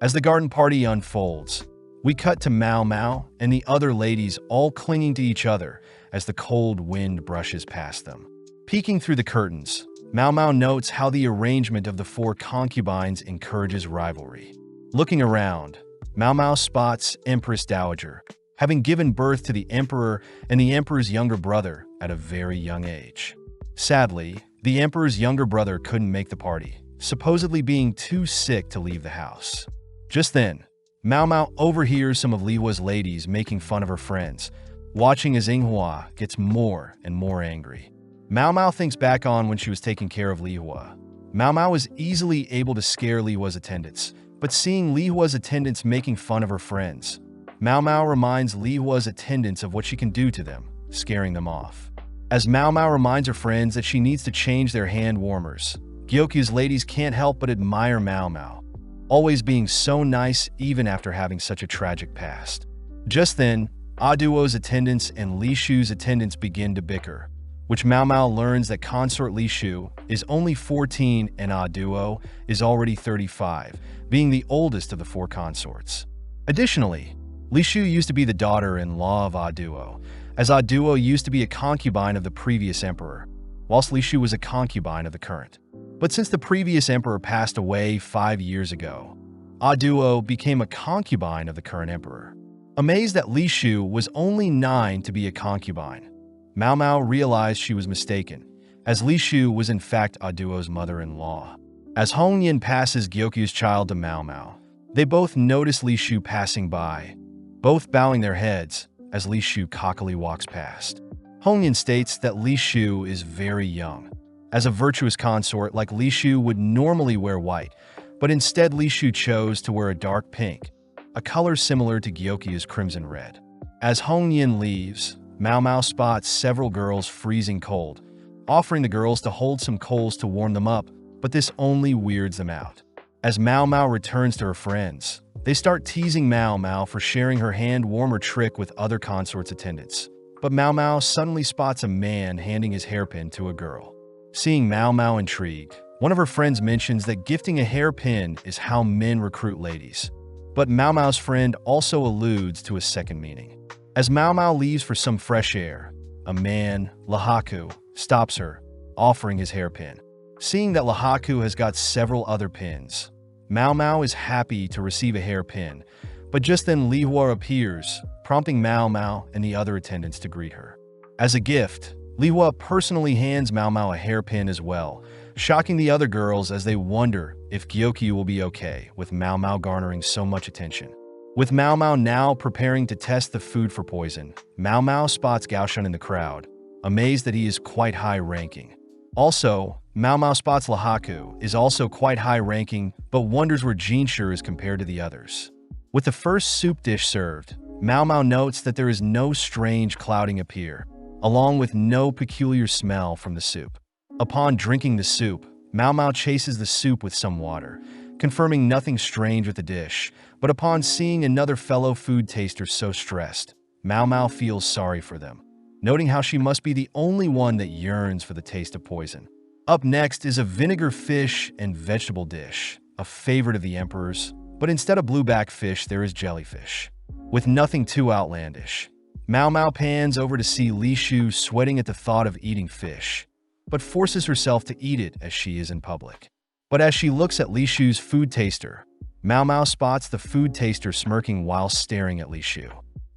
As the garden party unfolds, we cut to Mao Mao and the other ladies all clinging to each other as the cold wind brushes past them. Peeking through the curtains, Mao Mao notes how the arrangement of the 4 concubines encourages rivalry. Looking around, Mao Mao spots Empress Dowager, having given birth to the Emperor and the Emperor's younger brother at a very young age. Sadly, the Emperor's younger brother couldn't make the party, supposedly being too sick to leave the house. Just then, Mao Mao overhears some of Li Hua's ladies making fun of her friends, watching as Yinghua gets more and more angry. Mao Mao thinks back on when she was taking care of Li Hua. Mao Mao was easily able to scare Li Hua's attendants, but seeing Li Hua's attendants making fun of her friends, Mao Mao reminds Li Hua's attendants of what she can do to them, scaring them off. As Mao Mao reminds her friends that she needs to change their hand warmers, Gyoku's ladies can't help but admire Mao Mao, always being so nice even after having such a tragic past. Just then, Aduo's attendants and Li Shu's attendants begin to bicker, which Mao Mao learns that consort Li Shu is only 14 and Aduo is already 35, being the oldest of the 4 consorts. Additionally, Li Shu used to be the daughter-in-law of Aduo, as Aduo used to be a concubine of the previous emperor, whilst Li Shu was a concubine of the current. But since the previous emperor passed away 5 years ago, Aduo became a concubine of the current emperor. Amazed that Li Shu was only 9 to be a concubine, Mao Mao realized she was mistaken, as Li Shu was in fact Aduo's mother-in-law. As Hong Yin passes Gyoku's child to Mao Mao, they both notice Li Shu passing by, both bowing their heads as Li Shu cockily walks past. Hong Yin states that Li Shu is very young, as a virtuous consort like Li Shu would normally wear white, but instead Li Shu chose to wear a dark pink, a color similar to Gyoku's crimson red. As Hong Yin leaves, Mao Mao spots several girls freezing cold, offering the girls to hold some coals to warm them up, but this only weirds them out. As Mao Mao returns to her friends, they start teasing Mao Mao for sharing her hand warmer trick with other consorts' attendants. But Mao Mao suddenly spots a man handing his hairpin to a girl. Seeing Mao Mao intrigued, one of her friends mentions that gifting a hairpin is how men recruit ladies. But Mao Mao's friend also alludes to a second meaning. As Mao Mao leaves for some fresh air, a man, Lahaku, stops her, offering his hairpin. Seeing that Lahaku has got several other pins, Mao Mao is happy to receive a hairpin, but just then Li Hua appears, prompting Mao Mao and the other attendants to greet her. As a gift, Li Hua personally hands Mao Mao a hairpin as well, shocking the other girls as they wonder if Gyoku will be okay with Mao Mao garnering so much attention. With Mao Mao now preparing to test the food for poison, Mao Mao spots Gaoshun in the crowd, amazed that he is quite high-ranking. Also, Mao Mao spots Lahaku is also quite high-ranking, but wonders where Jinshu is compared to the others. With the first soup dish served, Mao Mao notes that there is no strange clouding appear, along with no peculiar smell from the soup. Upon drinking the soup, Mao Mao chases the soup with some water, confirming nothing strange with the dish, but upon seeing another fellow food taster so stressed, Mao Mao feels sorry for them, noting how she must be the only one that yearns for the taste of poison. Up next is a vinegar fish and vegetable dish, a favorite of the Emperor's, but instead of blueback fish there is jellyfish. With nothing too outlandish, Mao Mao pans over to see Li Shu sweating at the thought of eating fish, but forces herself to eat it as she is in public. But as she looks at Li Shu's food taster, Mao Mao spots the food taster smirking while staring at Li Shu.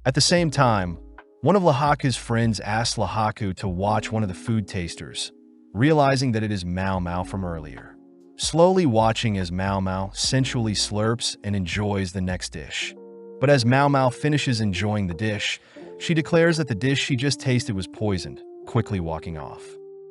At the same time, one of Lahaku's friends asks Lahaku to watch one of the food tasters, realizing that it is Mao Mao from earlier. Slowly watching as Mao Mao sensually slurps and enjoys the next dish. But as Mao Mao finishes enjoying the dish, she declares that the dish she just tasted was poisoned, quickly walking off.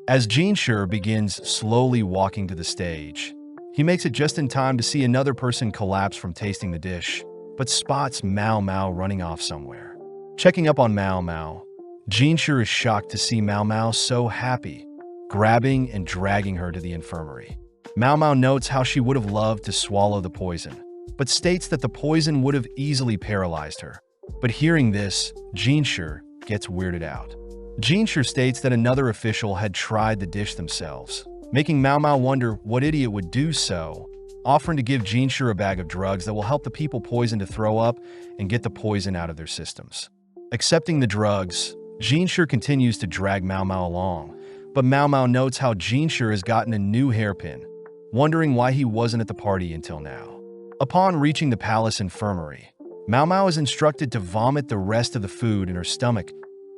As Jinshu begins slowly walking to the stage, he makes it just in time to see another person collapse from tasting the dish, but spots Mao Mao running off somewhere. Checking up on Mao Mao, Jinshu is shocked to see Mao Mao so happy, grabbing and dragging her to the infirmary. Mao Mao notes how she would have loved to swallow the poison, but states that the poison would have easily paralyzed her. But hearing this, Jinshu gets weirded out. Jinshu states that another official had tried the dish themselves, making Mao Mao wonder what idiot would do so, offering to give Jinshu a bag of drugs that will help the people poisoned to throw up and get the poison out of their systems. Accepting the drugs, Jinshu continues to drag Mao Mao along, but Mao Mao notes how Jinshu has gotten a new hairpin, wondering why he wasn't at the party until now. Upon reaching the palace infirmary, Mao Mao is instructed to vomit the rest of the food in her stomach,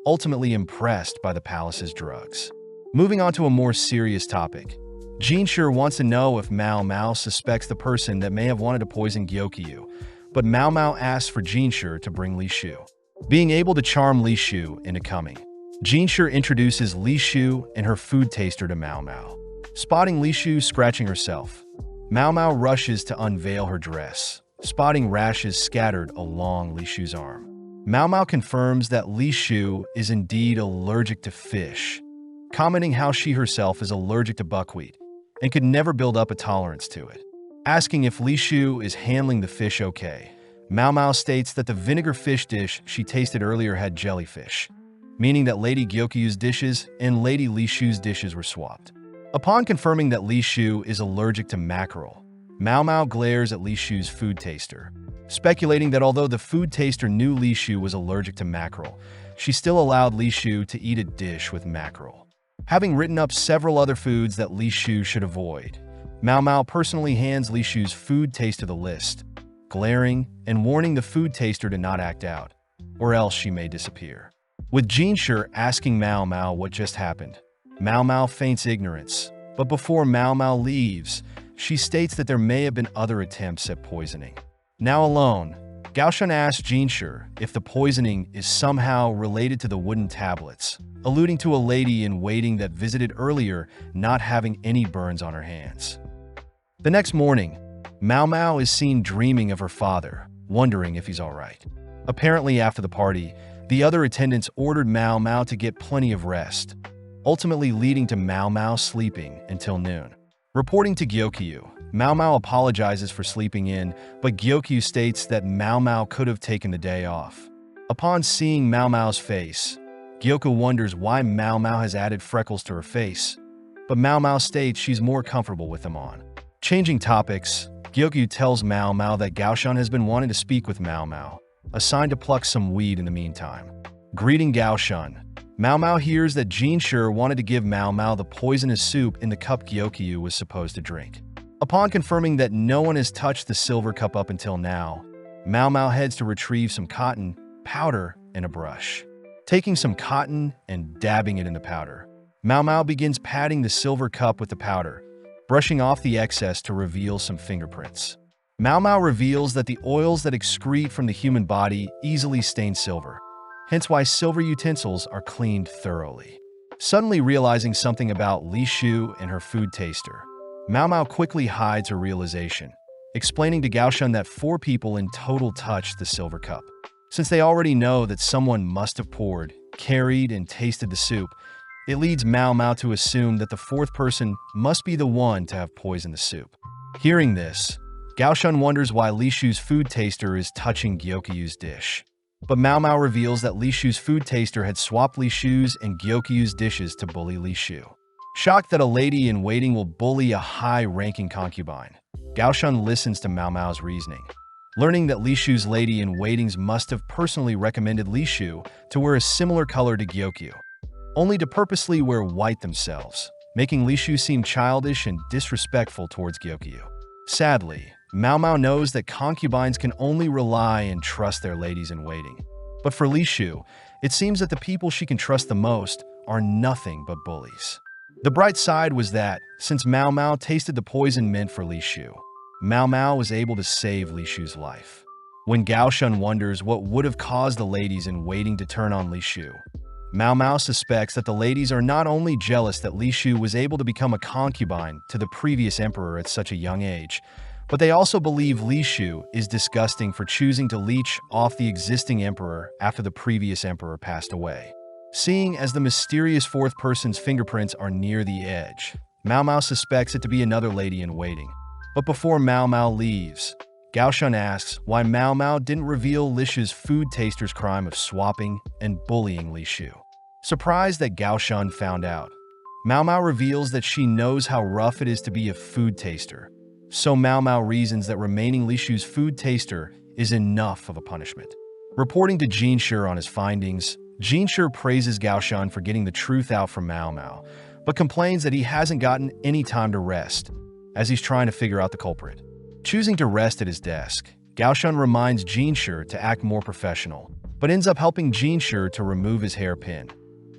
ultimately impressed by the palace's drugs. Moving on to a more serious topic, Jinshi wants to know if Mao Mao suspects the person that may have wanted to poison Gyokyu, but Mao Mao asks for Jinshi to bring Li Shu. Being able to charm Li Shu into coming, Jinshi introduces Li Shu and her food taster to Mao Mao. Spotting Li Shu scratching herself, Mao Mao rushes to unveil her dress, spotting rashes scattered along Li Shu's arm. Mao Mao confirms that Li Shu is indeed allergic to fish, commenting how she herself is allergic to buckwheat and could never build up a tolerance to it. Asking if Li Shu is handling the fish okay, Mao Mao states that the vinegar fish dish she tasted earlier had jellyfish, meaning that Lady Gyokyu's dishes and Lady Li Shu's dishes were swapped. Upon confirming that Li Shu is allergic to mackerel, Mao Mao glares at Li Shu's food taster, speculating that although the food taster knew Li Shu was allergic to mackerel, she still allowed Li Shu to eat a dish with mackerel. Having written up several other foods that Li Shu should avoid, Mao Mao personally hands Li Shu's food taste to the list, glaring and warning the food taster to not act out, or else she may disappear. With Jinshi asking Mao Mao what just happened, Mao Mao feigns ignorance, but before Mao Mao leaves, she states that there may have been other attempts at poisoning. Now alone, Gaoshan asks Jinshi if the poisoning is somehow related to the wooden tablets, alluding to a lady-in-waiting that visited earlier not having any burns on her hands. The next morning, Mao Mao is seen dreaming of her father, wondering if he's alright. Apparently after the party, the other attendants ordered Mao Mao to get plenty of rest, ultimately leading to Mao Mao sleeping until noon. Reporting to Gyokyu, Mao Mao apologizes for sleeping in, but Gyokyu states that Mao Mao could have taken the day off. Upon seeing Mao Mao's face, Gyokyu wonders why Mao Mao has added freckles to her face, but Mao Mao states she's more comfortable with them on. Changing topics, Gyokyu tells Mao Mao that Gaoshan has been wanting to speak with Mao Mao, assigned to pluck some weed in the meantime. Greeting Gaoshan, Mao Mao hears that Jinshi wanted to give Mao Mao the poisonous soup in the cup Gyokyu was supposed to drink. Upon confirming that no one has touched the silver cup up until now, Mao Mao heads to retrieve some cotton, powder, and a brush. Taking some cotton and dabbing it in the powder, Mao Mao begins patting the silver cup with the powder, brushing off the excess to reveal some fingerprints. Mao Mao reveals that the oils that excrete from the human body easily stain silver, hence why silver utensils are cleaned thoroughly. Suddenly realizing something about Li Shu and her food taster, Mao Mao quickly hides her realization, explaining to Gaoshan that 4 people in total touched the silver cup. Since they already know that someone must have poured, carried, and tasted the soup, it leads Mao Mao to assume that the 4th person must be the one to have poisoned the soup. Hearing this, Gaoshan wonders why Li Shu's food taster is touching Gyokyu's dish. But Mao Mao reveals that Li Shu's food taster had swapped Li Shu's and Gyokyu's dishes to bully Li Shu. Shocked that a lady-in-waiting will bully a high-ranking concubine, Gaoshan listens to Mao Mao's reasoning. Learning that Li Shu's lady-in-waitings must have personally recommended Li Shu to wear a similar color to Gyokyu, only to purposely wear white themselves, making Li Shu seem childish and disrespectful towards Gyokyu. Sadly, Mao Mao knows that concubines can only rely and trust their ladies-in-waiting. But for Li Shu, it seems that the people she can trust the most are nothing but bullies. The bright side was that, since Mao Mao tasted the poison meant for Li Shu, Mao Mao was able to save Li Shu's life. When Gaoshan wonders what would have caused the ladies-in-waiting to turn on Li Shu, Mao Mao suspects that the ladies are not only jealous that Li Shu was able to become a concubine to the previous emperor at such a young age, but they also believe Li Shu is disgusting for choosing to leech off the existing emperor after the previous emperor passed away. Seeing as the mysterious 4th person's fingerprints are near the edge, Mao Mao suspects it to be another lady-in-waiting. But before Mao Mao leaves, Gaoshan asks why Mao Mao didn't reveal Li Shu's food taster's crime of swapping and bullying Li Shu. Surprised that Gaoshan found out, Mao Mao reveals that she knows how rough it is to be a food taster, so Mao Mao reasons that remaining Li Shu's food taster is enough of a punishment. Reporting to Jinshi on his findings, Jinshi praises Gaoshan for getting the truth out from Mao Mao, but complains that he hasn't gotten any time to rest, as he's trying to figure out the culprit. Choosing to rest at his desk, Gaoshun reminds Jinshi to act more professional, but ends up helping Jinshi to remove his hairpin,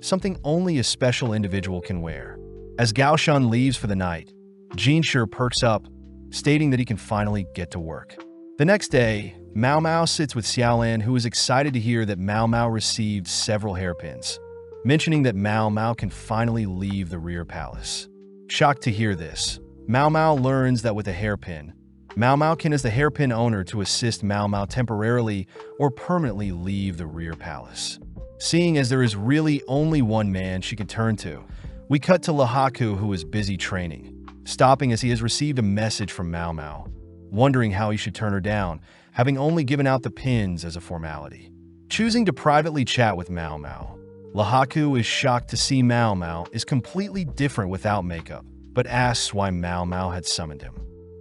something only a special individual can wear. As Gaoshun leaves for the night, Jinshi perks up, stating that he can finally get to work. The next day, Mao Mao sits with Xiaolan, who is excited to hear that Mao Mao received several hairpins, mentioning that Mao Mao can finally leave the rear palace. Shocked to hear this, Mao Mao learns that with a hairpin, Mao Mao can as the hairpin owner to assist Mao Mao temporarily or permanently leave the rear palace. Seeing as there is really only one man she can turn to, we cut to Lahaku, who is busy training, stopping as he has received a message from Mao Mao, wondering how he should turn her down, having only given out the pins as a formality. Choosing to privately chat with Mao Mao, Lahaku is shocked to see Mao Mao is completely different without makeup, but asks why Mao Mao had summoned him.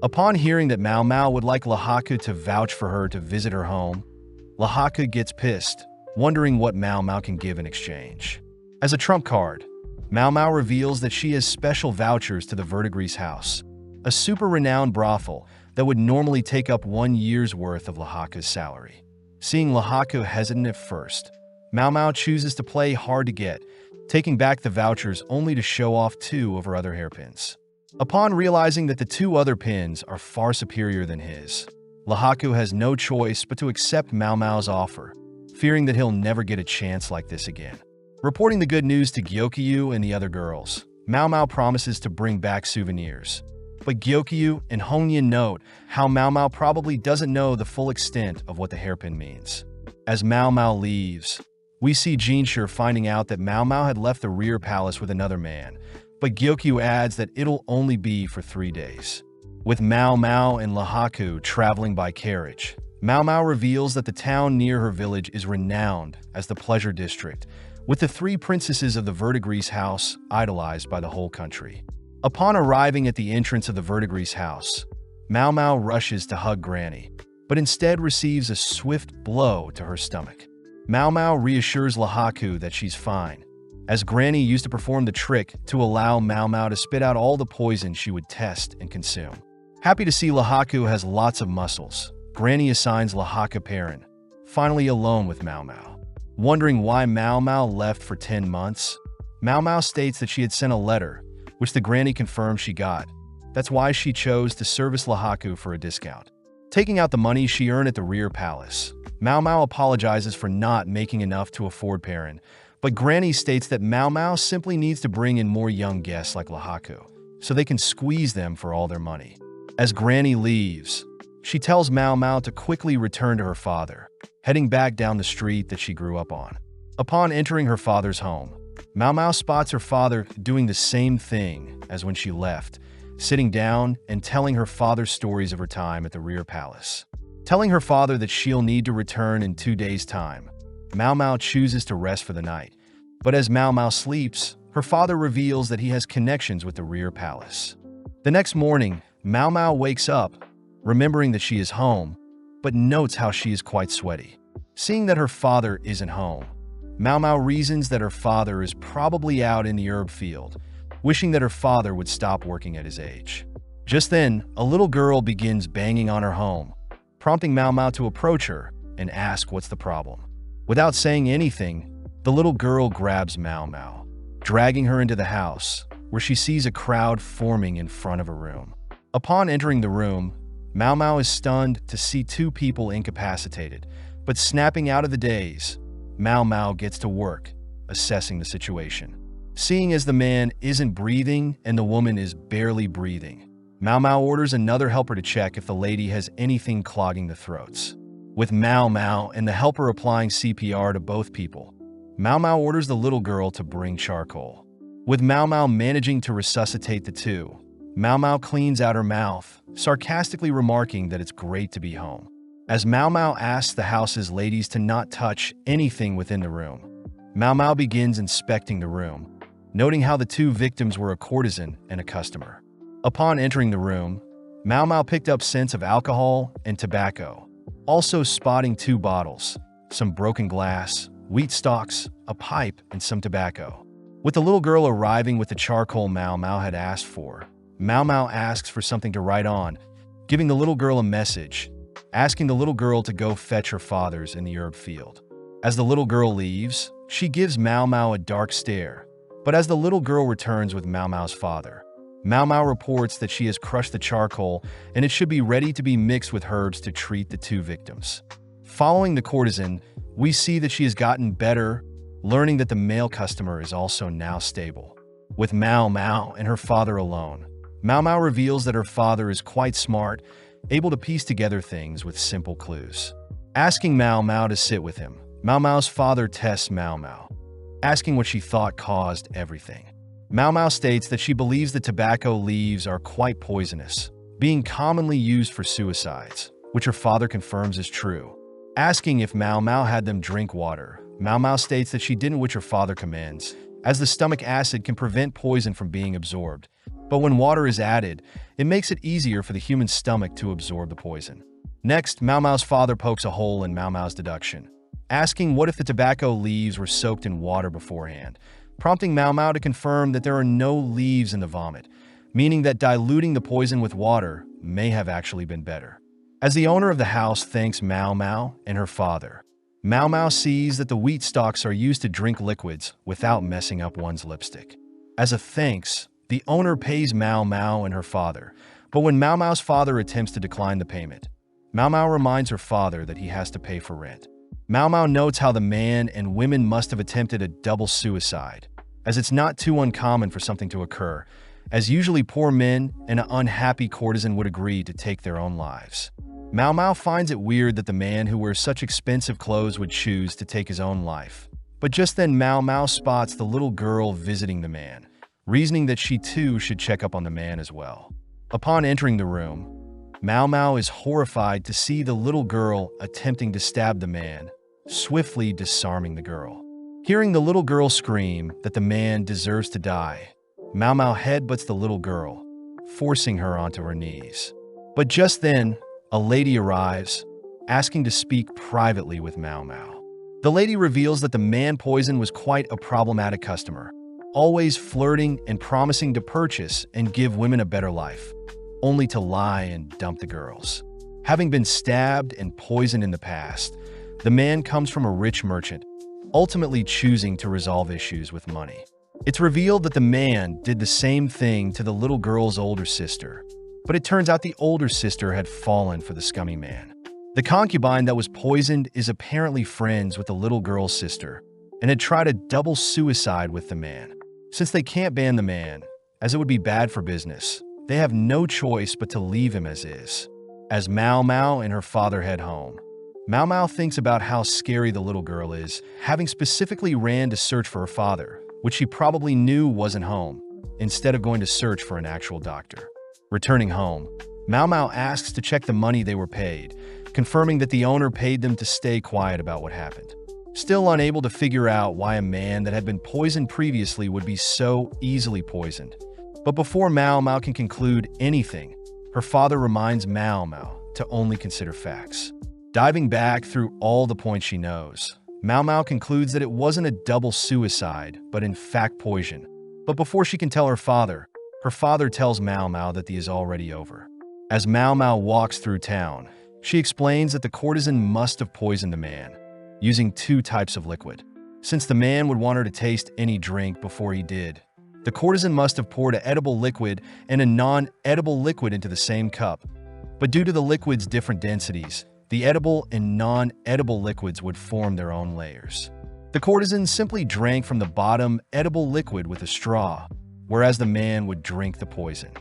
Upon hearing that Mao Mao would like Lahaku to vouch for her to visit her home, Lahaku gets pissed, wondering what Mao Mao can give in exchange. As a trump card, Mao Mao reveals that she has special vouchers to the VIDZ house, a super-renowned brothel that would normally take up 1 year's worth of Lahaku's salary. Seeing Lahaku hesitant at first, Mao Mao chooses to play hard to get, taking back the vouchers only to show off 2 of her other hairpins. Upon realizing that the 2 other pins are far superior than his, Lahaku has no choice but to accept Mao Mao's offer, fearing that he'll never get a chance like this again. Reporting the good news to Gyokyu and the other girls, Mao Mao promises to bring back souvenirs. But Gyokyu and Hongyan note how Mao Mao probably doesn't know the full extent of what the hairpin means. As Mao Mao leaves, we see Jinshi finding out that Mao Mao had left the rear palace with another man, but Gyokyu adds that it'll only be for 3 days. With Mao Mao and Lahaku traveling by carriage, Mao Mao reveals that the town near her village is renowned as the Pleasure District, with the 3 princesses of the VIDZ house idolized by the whole country. Upon arriving at the entrance of the VIDZ house, Mao Mao rushes to hug Granny, but instead receives a swift blow to her stomach. Mao Mao reassures Lahaku that she's fine, as Granny used to perform the trick to allow Mao Mao to spit out all the poison she would test and consume. Happy to see Lahaku has lots of muscles, Granny assigns Lahaku Perrin, finally alone with Mao Mao. Wondering why Mao Mao left for 10 months, Mao Mao states that she had sent a letter, which the Granny confirmed she got. That's why she chose to service Lahaku for a discount. Taking out the money she earned at the rear palace, Mao Mao apologizes for not making enough to afford Perrin, but Granny states that Mao Mao simply needs to bring in more young guests like Lahaku, so they can squeeze them for all their money. As Granny leaves, she tells Mao Mao to quickly return to her father, heading back down the street that she grew up on. Upon entering her father's home, Mao Mao spots her father doing the same thing as when she left, sitting down and telling her father stories of her time at the rear palace. Telling her father that she'll need to return in 2 days' time, Mao Mao chooses to rest for the night. But as Mao Mao sleeps, her father reveals that he has connections with the rear palace. The next morning, Mao Mao wakes up, remembering that she is home, but notes how she is quite sweaty. Seeing that her father isn't home, Mao Mao reasons that her father is probably out in the herb field, wishing that her father would stop working at his age. Just then, a little girl begins banging on her home, prompting Mao Mao to approach her and ask what's the problem. Without saying anything, the little girl grabs Mao Mao, dragging her into the house, where she sees a crowd forming in front of her room. Upon entering the room, Mao Mao is stunned to see 2 people incapacitated, but snapping out of the daze, Mao Mao gets to work, assessing the situation. Seeing as the man isn't breathing and the woman is barely breathing, Mao Mao orders another helper to check if the lady has anything clogging the throats. With Mao Mao and the helper applying CPR to both people, Mao Mao orders the little girl to bring charcoal. With Mao Mao managing to resuscitate the 2, Mao Mao cleans out her mouth, sarcastically remarking that it's great to be home. As Mao Mao asks the house's ladies to not touch anything within the room, Mao Mao begins inspecting the room, noting how the 2 victims were a courtesan and a customer. Upon entering the room, Mao Mao picked up scents of alcohol and tobacco, also spotting 2 bottles, some broken glass, wheat stalks, a pipe, and some tobacco. With the little girl arriving with the charcoal Mao Mao had asked for, Mao Mao asks for something to write on, giving the little girl a message, asking the little girl to go fetch her father's in the herb field. As the little girl leaves, she gives Mao Mao a dark stare. But as the little girl returns with Mao Mao's father, Mao Mao reports that she has crushed the charcoal and it should be ready to be mixed with herbs to treat the two victims. Following the courtesan, we see that she has gotten better, learning that the male customer is also now stable. With Mao Mao and her father alone, Mao Mao reveals that her father is quite smart, able to piece together things with simple clues. Asking Mao Mao to sit with him, Mao Mao's father tests Mao Mao, asking what she thought caused everything. Mao Mao states that she believes the tobacco leaves are quite poisonous, being commonly used for suicides, which her father confirms is true. Asking if Mao Mao had them drink water, Mao Mao states that she didn't, which her father commends, as the stomach acid can prevent poison from being absorbed. But when water is added, it makes it easier for the human stomach to absorb the poison. Next, Mao Mao's father pokes a hole in Mao Mao's deduction, asking what if the tobacco leaves were soaked in water beforehand, prompting Mao Mao to confirm that there are no leaves in the vomit, meaning that diluting the poison with water may have actually been better. As the owner of the house thanks Mao Mao and her father, Mao Mao sees that the wheat stalks are used to drink liquids without messing up one's lipstick. As a thanks, the owner pays Mao Mao and her father, but when Mao Mao's father attempts to decline the payment, Mao Mao reminds her father that he has to pay for rent. Mao Mao notes how the man and women must have attempted a double suicide, as it's not too uncommon for something to occur, as usually poor men and an unhappy courtesan would agree to take their own lives. Mao Mao finds it weird that the man who wears such expensive clothes would choose to take his own life. But just then Mao Mao spots the little girl visiting the man, reasoning that she too should check up on the man as well. Upon entering the room, Mao Mao is horrified to see the little girl attempting to stab the man, swiftly disarming the girl. Hearing the little girl scream that the man deserves to die, Mao Mao headbutts the little girl, forcing her onto her knees. But just then, a lady arrives, asking to speak privately with Mao Mao. The lady reveals that the man poison was quite a problematic customer, always flirting and promising to purchase and give women a better life, only to lie and dump the girls. Having been stabbed and poisoned in the past, the man comes from a rich merchant, ultimately choosing to resolve issues with money. It's revealed that the man did the same thing to the little girl's older sister, but it turns out the older sister had fallen for the scummy man. The concubine that was poisoned is apparently friends with the little girl's sister and had tried a double suicide with the man. Since they can't ban the man, as it would be bad for business, they have no choice but to leave him as is. As Mao Mao and her father head home, Mao Mao thinks about how scary the little girl is, having specifically ran to search for her father, which she probably knew wasn't home, instead of going to search for an actual doctor. Returning home, Mao Mao asks to check the money they were paid, confirming that the owner paid them to stay quiet about what happened. Still unable to figure out why a man that had been poisoned previously would be so easily poisoned. But before Mao Mao can conclude anything, her father reminds Mao Mao to only consider facts. Diving back through all the points she knows, Mao Mao concludes that it wasn't a double suicide, but in fact poison. But before she can tell her father tells Mao Mao that the is already over. As Mao Mao walks through town, she explains that the courtesan must have poisoned the man, using two types of liquid. Since the man would want her to taste any drink before he did, the courtesan must have poured an edible liquid and a non-edible liquid into the same cup. But due to the liquid's different densities, the edible and non-edible liquids would form their own layers. The courtesan simply drank from the bottom edible liquid with a straw, whereas the man would drink the poison.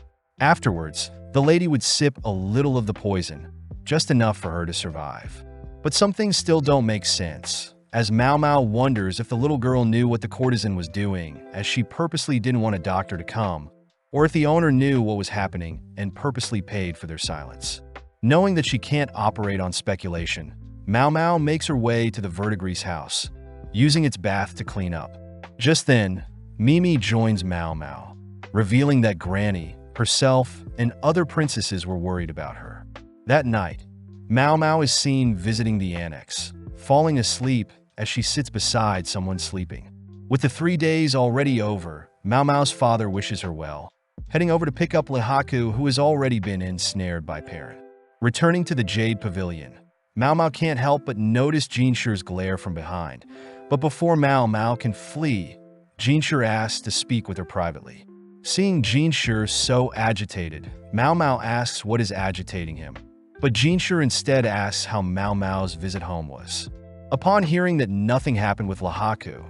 Afterwards, the lady would sip a little of the poison, just enough for her to survive. But some things still don't make sense, as Mao Mao wonders if the little girl knew what the courtesan was doing, as she purposely didn't want a doctor to come, or if the owner knew what was happening and purposely paid for their silence. Knowing that she can't operate on speculation, Mao Mao makes her way to the Verdigris house, using its bath to clean up. Just then, Mimi joins Mao Mao, revealing that Granny, herself, and other princesses were worried about her. That night, Mao Mao is seen visiting the annex, falling asleep as she sits beside someone sleeping. With the 3 days already over, Mao Mao's father wishes her well, heading over to pick up Lihaku, who has already been ensnared by Parent. Returning to the Jade Pavilion, Mao Mao can't help but notice Jinshi's glare from behind. But before Mao Mao can flee, Jinshi asks to speak with her privately. Seeing Jinshi so agitated, Mao Mao asks what is agitating him. But Jinshi instead asks how Mao Mao's visit home was. Upon hearing that nothing happened with Lihaku,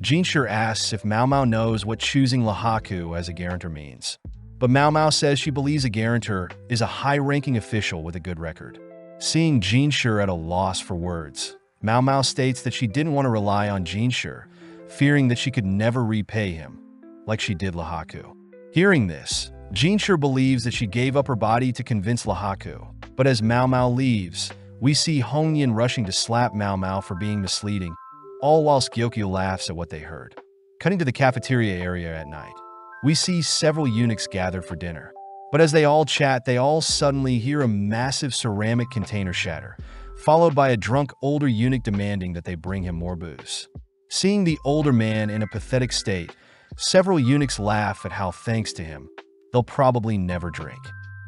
Jinshi asks if Mao Mao knows what choosing Lihaku as a guarantor means. But Mao Mao says she believes a guarantor is a high-ranking official with a good record. Seeing Jinshi at a loss for words, Mao Mao states that she didn't want to rely on Jinshi, fearing that she could never repay him, like she did Lihaku. Hearing this, Jinshi believes that she gave up her body to convince Lihaku. But as Mao Mao leaves, we see Hongyan rushing to slap Mao Mao for being misleading, all whilst Gyokyu laughs at what they heard. Cutting to the cafeteria area at night, we see several eunuchs gathered for dinner. But as they all chat, they all suddenly hear a massive ceramic container shatter, followed by a drunk older eunuch demanding that they bring him more booze. Seeing the older man in a pathetic state, several eunuchs laugh at how, thanks to him, they'll probably never drink.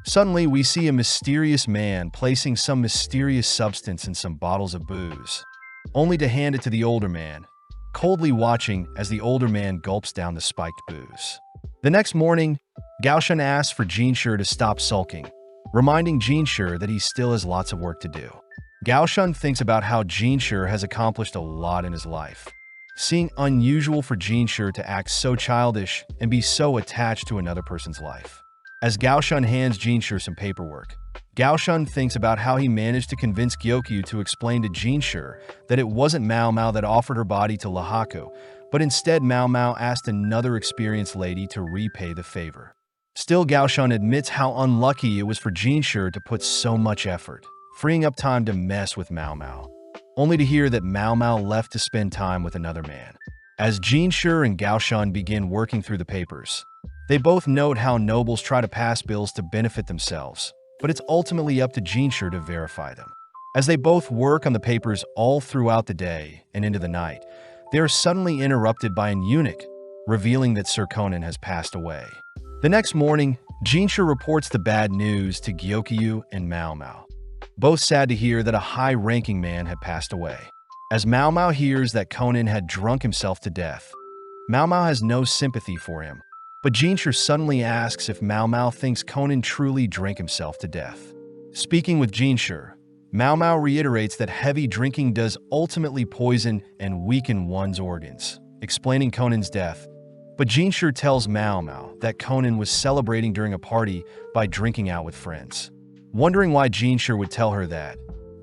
Suddenly, we see a mysterious man placing some mysterious substance in some bottles of booze, only to hand it to the older man, coldly watching as the older man gulps down the spiked booze. The next morning, Gaoshan asks for Jinshi to stop sulking, reminding Jinshi that he still has lots of work to do. Gaoshan thinks about how Jinshi has accomplished a lot in his life, seeing unusual for Jinshi to act so childish and be so attached to another person's life. As Gaoshan hands Jinshi some paperwork, Gaoshan thinks about how he managed to convince Gyokyu to explain to Jinshi that it wasn't Mao Mao that offered her body to Lihaku, but instead Mao Mao asked another experienced lady to repay the favor. Still, Gaoshan admits how unlucky it was for Jinshi to put so much effort, freeing up time to mess with Mao Mao, only to hear that Mao Mao left to spend time with another man. As Jinshi and Gaoshan begin working through the papers, they both note how nobles try to pass bills to benefit themselves, but it's ultimately up to Jinshi to verify them. As they both work on the papers all throughout the day and into the night, they are suddenly interrupted by an eunuch, revealing that Sir Conan has passed away. The next morning, Jinshi reports the bad news to Gyokyu and Mao Mao, both sad to hear that a high-ranking man had passed away. As Mao Mao hears that Conan had drunk himself to death, Mao Mao has no sympathy for him, but Jinshi suddenly asks if Mao Mao thinks Conan truly drank himself to death. Speaking with Jinshi, Mao Mao reiterates that heavy drinking does ultimately poison and weaken one's organs, explaining Conan's death. But Jinshi tells Mao Mao that Conan was celebrating during a party by drinking out with friends. Wondering why Jinshi would tell her that,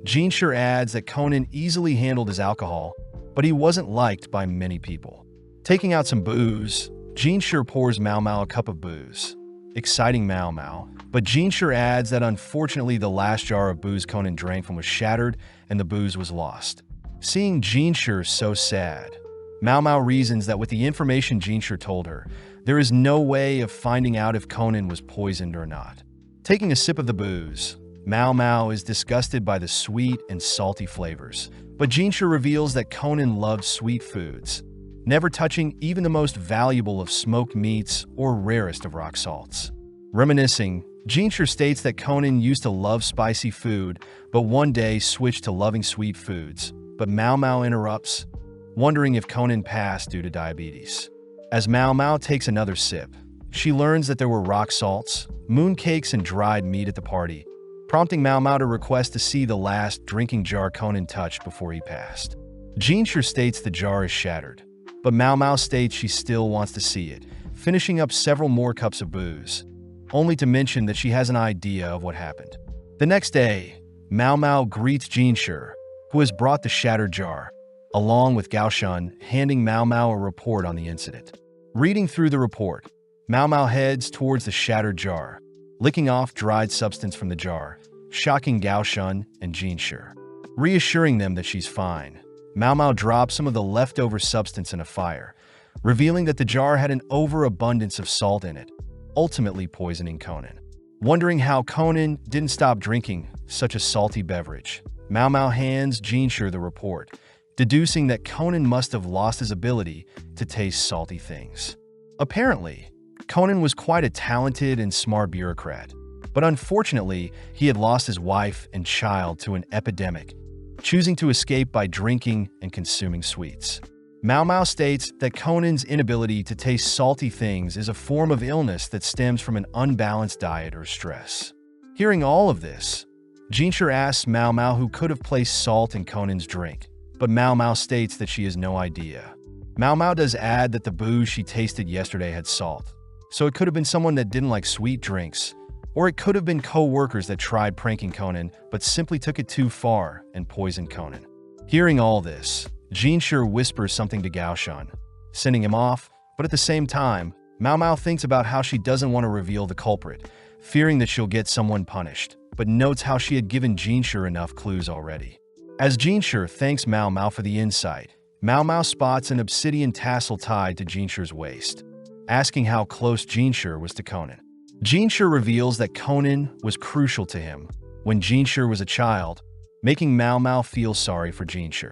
Jinshi adds that Conan easily handled his alcohol, but he wasn't liked by many people. Taking out some booze, Jinshi pours Mao Mao a cup of booze, exciting Mao Mao, but Jinshi adds that unfortunately the last jar of booze Conan drank from was shattered and the booze was lost. Seeing Jinshi so sad, Mao Mao reasons that with the information Jinshi told her, there is no way of finding out if Conan was poisoned or not. Taking a sip of the booze, Mao Mao is disgusted by the sweet and salty flavors, but Jinshi reveals that Conan loved sweet foods, never touching even the most valuable of smoked meats or rarest of rock salts. Reminiscing, Jinshi states that Conan used to love spicy food, but one day switched to loving sweet foods. But Mao Mao interrupts, wondering if Conan passed due to diabetes. As Mao Mao takes another sip, she learns that there were rock salts, mooncakes, and dried meat at the party, prompting Mao Mao to request to see the last drinking jar Conan touched before he passed. Jinshi states the jar is shattered, but Mao Mao states she still wants to see it, finishing up several more cups of booze, only to mention that she has an idea of what happened. The next day, Mao Mao greets Jinshi, who has brought the shattered jar, along with Gaoshan, handing Mao Mao a report on the incident. Reading through the report, Mao Mao heads towards the shattered jar, licking off dried substance from the jar, shocking Gaoshan and Jinshi. Reassuring them that she's fine, Mao Mao drops some of the leftover substance in a fire, revealing that the jar had an overabundance of salt in it, ultimately poisoning Conan. Wondering how Conan didn't stop drinking such a salty beverage, Mao Mao hands Jinshi the report, deducing that Conan must have lost his ability to taste salty things. Apparently, Conan was quite a talented and smart bureaucrat, but unfortunately, he had lost his wife and child to an epidemic, choosing to escape by drinking and consuming sweets. Mao Mao states that Conan's inability to taste salty things is a form of illness that stems from an unbalanced diet or stress. Hearing all of this, Jinshi asks Mao Mao who could have placed salt in Conan's drink, but Mao Mao states that she has no idea. Mao Mao does add that the booze she tasted yesterday had salt, so it could have been someone that didn't like sweet drinks, or it could have been co-workers that tried pranking Conan but simply took it too far and poisoned Conan. Hearing all this, Jinshi whispers something to Gaoshan, sending him off, but at the same time, Mao Mao thinks about how she doesn't want to reveal the culprit, fearing that she'll get someone punished, but notes how she had given Jinshi enough clues already. As Jinshi thanks Mao Mao for the insight, Mao Mao spots an obsidian tassel tied to Jinshi's waist, asking how close Jinshi was to Conan. Jinshi reveals that Conan was crucial to him when Jinshi was a child, making Mao Mao feel sorry for Jinshi.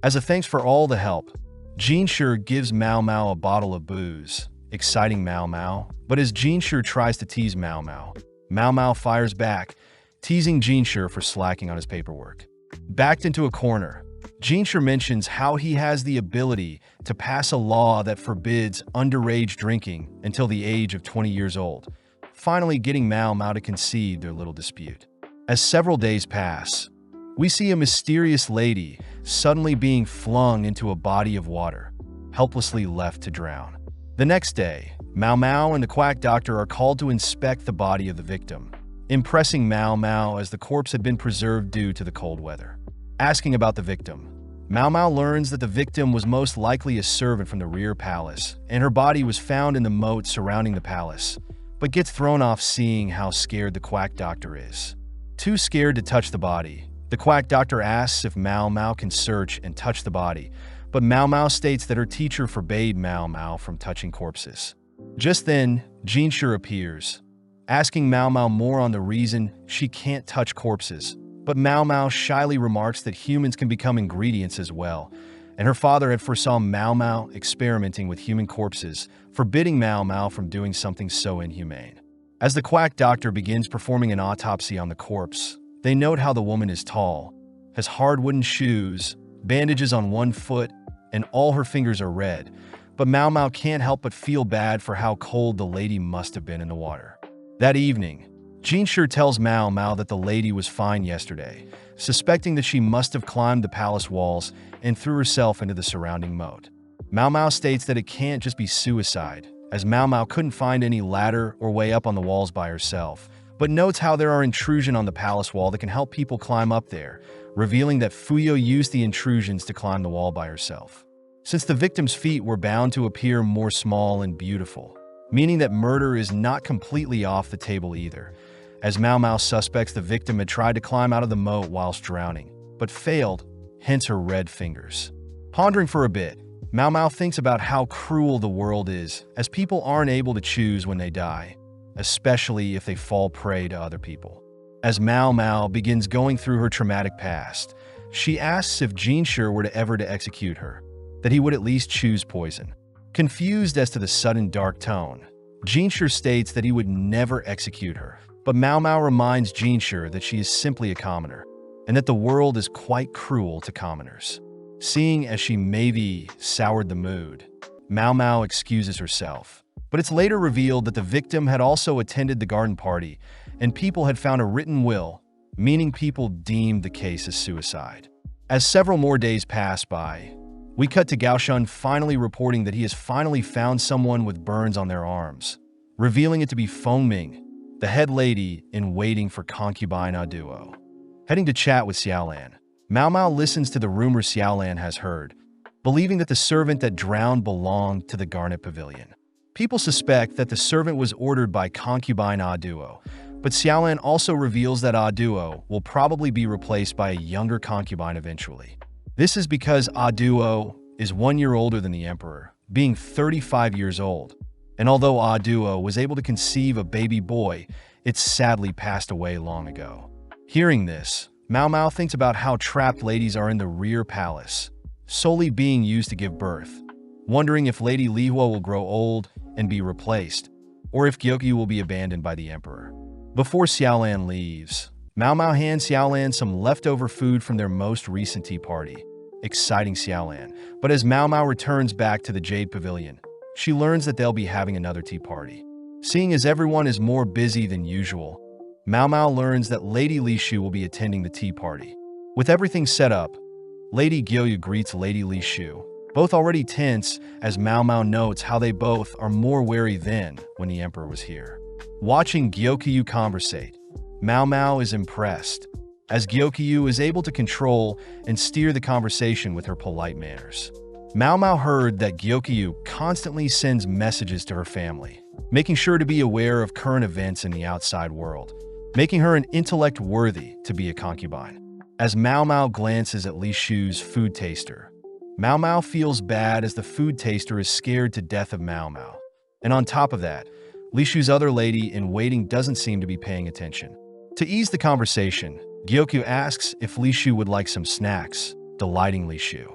As a thanks for all the help, Jinshi gives Mao Mao a bottle of booze, exciting Mao Mao, but as Jinshi tries to tease Mao Mao, Mao Mao fires back, teasing Jinshi for slacking on his paperwork. Backed into a corner, Jinshi mentions how he has the ability to pass a law that forbids underage drinking until the age of 20 years old, finally getting Mao Mao to concede their little dispute. As several days pass, we see a mysterious lady suddenly being flung into a body of water, helplessly left to drown. The next day, Mao Mao and the quack doctor are called to inspect the body of the victim, impressing Mao Mao as the corpse had been preserved due to the cold weather. Asking about the victim, Mao Mao learns that the victim was most likely a servant from the rear palace, and her body was found in the moat surrounding the palace, but gets thrown off seeing how scared the quack doctor is. Too scared to touch the body, the quack doctor asks if Mao Mao can search and touch the body, but Mao Mao states that her teacher forbade Mao Mao from touching corpses. Just then, Jinshi appears, asking Mao Mao more on the reason she can't touch corpses, but Mao Mao shyly remarks that humans can become ingredients as well, and her father had foresaw Mao Mao experimenting with human corpses, forbidding Mao Mao from doing something so inhumane. As the quack doctor begins performing an autopsy on the corpse, they note how the woman is tall, has hard wooden shoes, bandages on one foot, and all her fingers are red, but Mao Mao can't help but feel bad for how cold the lady must have been in the water. That evening, Jinshi tells Mao Mao that the lady was fine yesterday, suspecting that she must have climbed the palace walls and threw herself into the surrounding moat. Mao Mao states that it can't just be suicide, as Mao Mao couldn't find any ladder or way up on the walls by herself, but notes how there are intrusions on the palace wall that can help people climb up there, revealing that Fuyo used the intrusions to climb the wall by herself. Since the victim's feet were bound to appear more small and beautiful, meaning that murder is not completely off the table either, as Mao Mao suspects the victim had tried to climb out of the moat whilst drowning, but failed, hence her red fingers. Pondering for a bit, Mao Mao thinks about how cruel the world is, as people aren't able to choose when they die, especially if they fall prey to other people. As Mao Mao begins going through her traumatic past, she asks if Jinshi were to ever to execute her, that he would at least choose poison. Confused as to the sudden dark tone, Jinshi states that he would never execute her, but Mao Mao reminds Jinshi that she is simply a commoner, and that the world is quite cruel to commoners. Seeing as she maybe soured the mood, Mao Mao excuses herself, but it's later revealed that the victim had also attended the garden party, and people had found a written will, meaning people deemed the case as suicide. As several more days pass by, we cut to Gaoshan finally reporting that he has finally found someone with burns on their arms, revealing it to be Feng Ming, the head lady in waiting for concubine Aduo. Heading to chat with Xiaolan, Mao Mao listens to the rumor Xiaolan has heard, believing that the servant that drowned belonged to the Garnet Pavilion. People suspect that the servant was ordered by concubine Aduo, but Xiaolan also reveals that Aduo will probably be replaced by a younger concubine eventually. This is because Aduo is 1 year older than the emperor, being 35 years old, and although Aduo was able to conceive a baby boy, it sadly passed away long ago. Hearing this, Mao Mao thinks about how trapped ladies are in the rear palace, solely being used to give birth, wondering if Lady Lihua will grow old and be replaced, or if Gyokyu will be abandoned by the emperor. Before Xiaolan leaves, Mao Mao hands Xiaolan some leftover food from their most recent tea party, exciting Xiaolan. But as Mao Mao returns back to the Jade Pavilion, she learns that they'll be having another tea party. Seeing as everyone is more busy than usual, Mao Mao learns that Lady Li Shu will be attending the tea party. With everything set up, Lady Gyokyu greets Lady Li Shu, both already tense as Mao Mao notes how they both are more wary than when the emperor was here. Watching Gyokyu conversate, Mao Mao is impressed, as Gyokyu is able to control and steer the conversation with her polite manners. Mao Mao heard that Gyokyu constantly sends messages to her family, making sure to be aware of current events in the outside world, making her an intellect worthy to be a concubine. As Mao Mao glances at Li Shu's food taster, Mao Mao feels bad as the food taster is scared to death of Mao Mao. And on top of that, Li Shu's other lady in waiting doesn't seem to be paying attention. To ease the conversation, Gyokyu asks if Li Shu would like some snacks, delighting Li Shu.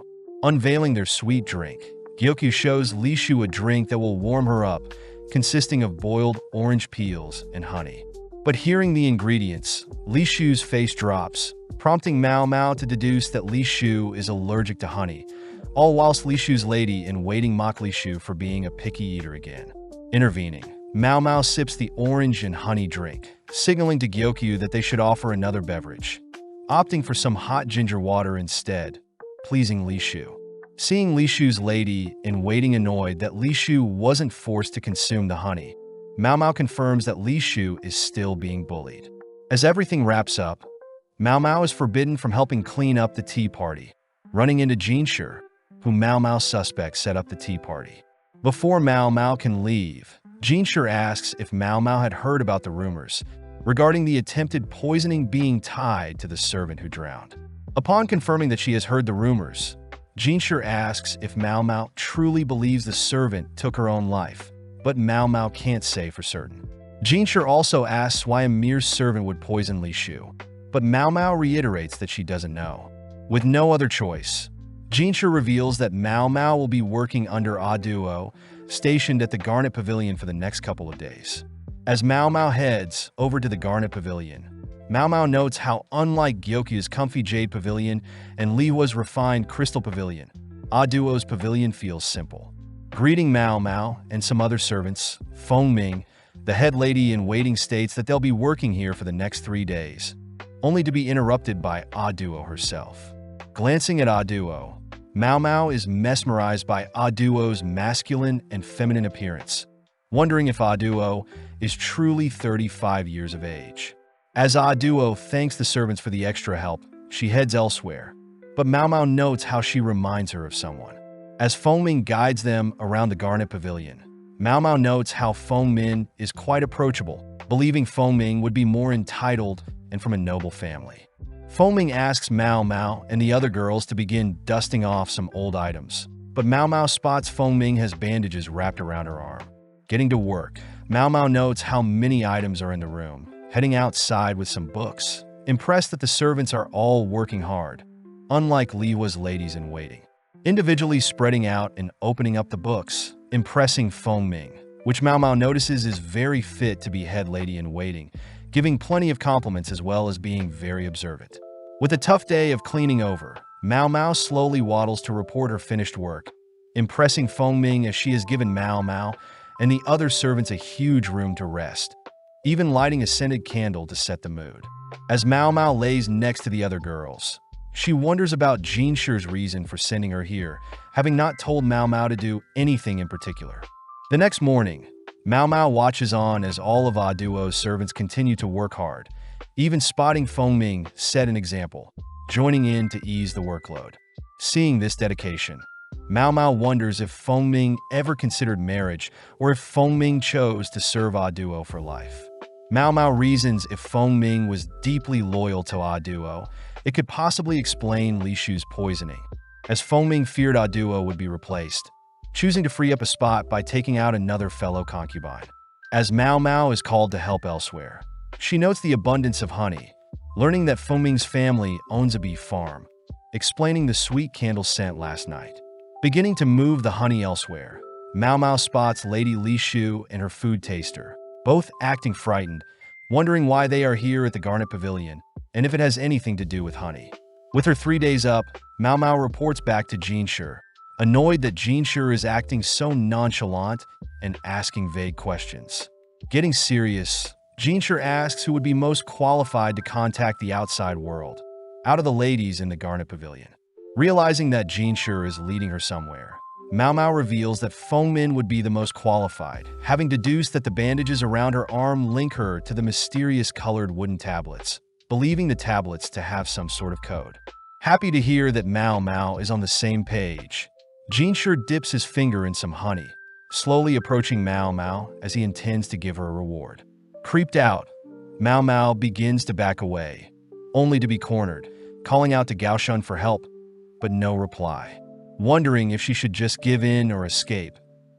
Unveiling their sweet drink, Gyokyu shows Li Shu a drink that will warm her up, consisting of boiled orange peels and honey. But hearing the ingredients, Li Shu's face drops, prompting Mao Mao to deduce that Li Shu is allergic to honey, all whilst Li Shu's lady in waiting mock Li Shu for being a picky eater again. Intervening, Mao Mao sips the orange and honey drink, signaling to Gyokyu that they should offer another beverage, opting for some hot ginger water instead, pleasing Li Shu. Seeing Li Shu's lady in waiting annoyed that Li Shu wasn't forced to consume the honey, Mao Mao confirms that Li Shu is still being bullied. As everything wraps up, Mao Mao is forbidden from helping clean up the tea party, running into Jinshi, whom Mao Mao suspects set up the tea party. Before Mao Mao can leave, Jinshi asks if Mao Mao had heard about the rumors regarding the attempted poisoning being tied to the servant who drowned. Upon confirming that she has heard the rumors, Jinshi asks if Mao Mao truly believes the servant took her own life, but Mao Mao can't say for certain. Jinshi also asks why a mere servant would poison Li Shu, but Mao Mao reiterates that she doesn't know. With no other choice, Jinshi reveals that Mao Mao will be working under A Duo, stationed at the Garnet Pavilion for the next couple of days. As Mao Mao heads over to the Garnet Pavilion, Mao Mao notes how unlike Gyokyu's comfy Jade Pavilion and Lihua's refined Crystal Pavilion, A Duo's pavilion feels simple. Greeting Mao Mao and some other servants, Feng Ming, the head lady in waiting, states that they'll be working here for the next 3 days, only to be interrupted by A Duo herself. Glancing at A Duo, Mao Mao is mesmerized by A Duo's masculine and feminine appearance, wondering if A Duo is truly 35 years of age. As A Duo thanks the servants for the extra help, she heads elsewhere, but Mao Mao notes how she reminds her of someone. As Feng Ming guides them around the Garnet Pavilion, Mao Mao notes how Feng Min is quite approachable, believing Feng Ming would be more entitled and from a noble family. Feng Ming asks Mao Mao and the other girls to begin dusting off some old items, but Mao Mao spots Feng Ming has bandages wrapped around her arm. Getting to work, Mao Mao notes how many items are in the room, heading outside with some books, impressed that the servants are all working hard, unlike Lihua's ladies-in-waiting. Individually spreading out and opening up the books, impressing Feng Ming, which Mao Mao notices is very fit to be head lady-in-waiting, giving plenty of compliments as well as being very observant. With a tough day of cleaning over, Mao Mao slowly waddles to report her finished work, impressing Feng Ming as she has given Mao Mao and the other servants a huge room to rest, even lighting a scented candle to set the mood. As Mao Mao lays next to the other girls, she wonders about Jinshi's reason for sending her here, having not told Mao Mao to do anything in particular. The next morning, Mao Mao watches on as all of A Duo's servants continue to work hard, even spotting Feng Ming set an example, joining in to ease the workload. Seeing this dedication, Mao Mao wonders if Feng Ming ever considered marriage or if Feng Ming chose to serve A Duo for life. Mao Mao reasons if Feng Ming was deeply loyal to A Duo, it could possibly explain Li Shu's poisoning, as Feng Ming feared A Duo would be replaced, choosing to free up a spot by taking out another fellow concubine. As Mao Mao is called to help elsewhere, she notes the abundance of honey, learning that Feng Ming's family owns a bee farm, explaining the sweet candle scent last night. Beginning to move the honey elsewhere, Mao Mao spots Lady Li Shu and her food taster, both acting frightened, wondering why they are here at the Garnet Pavilion and if it has anything to do with honey. With her 3 days up, Mao Mao reports back to Jinshi, annoyed that Jinshi is acting so nonchalant and asking vague questions. Getting serious, Jinshi asks who would be most qualified to contact the outside world, out of the ladies in the Garnet Pavilion. Realizing that Jinshi is leading her somewhere, Mao Mao reveals that Fengmin would be the most qualified, having deduced that the bandages around her arm link her to the mysterious colored wooden tablets, believing the tablets to have some sort of code. Happy to hear that Mao Mao is on the same page, Jinshi dips his finger in some honey, slowly approaching Mao Mao as he intends to give her a reward. Creeped out, Mao Mao begins to back away, only to be cornered, calling out to Gaoshun for help, but no reply. Wondering if she should just give in or escape.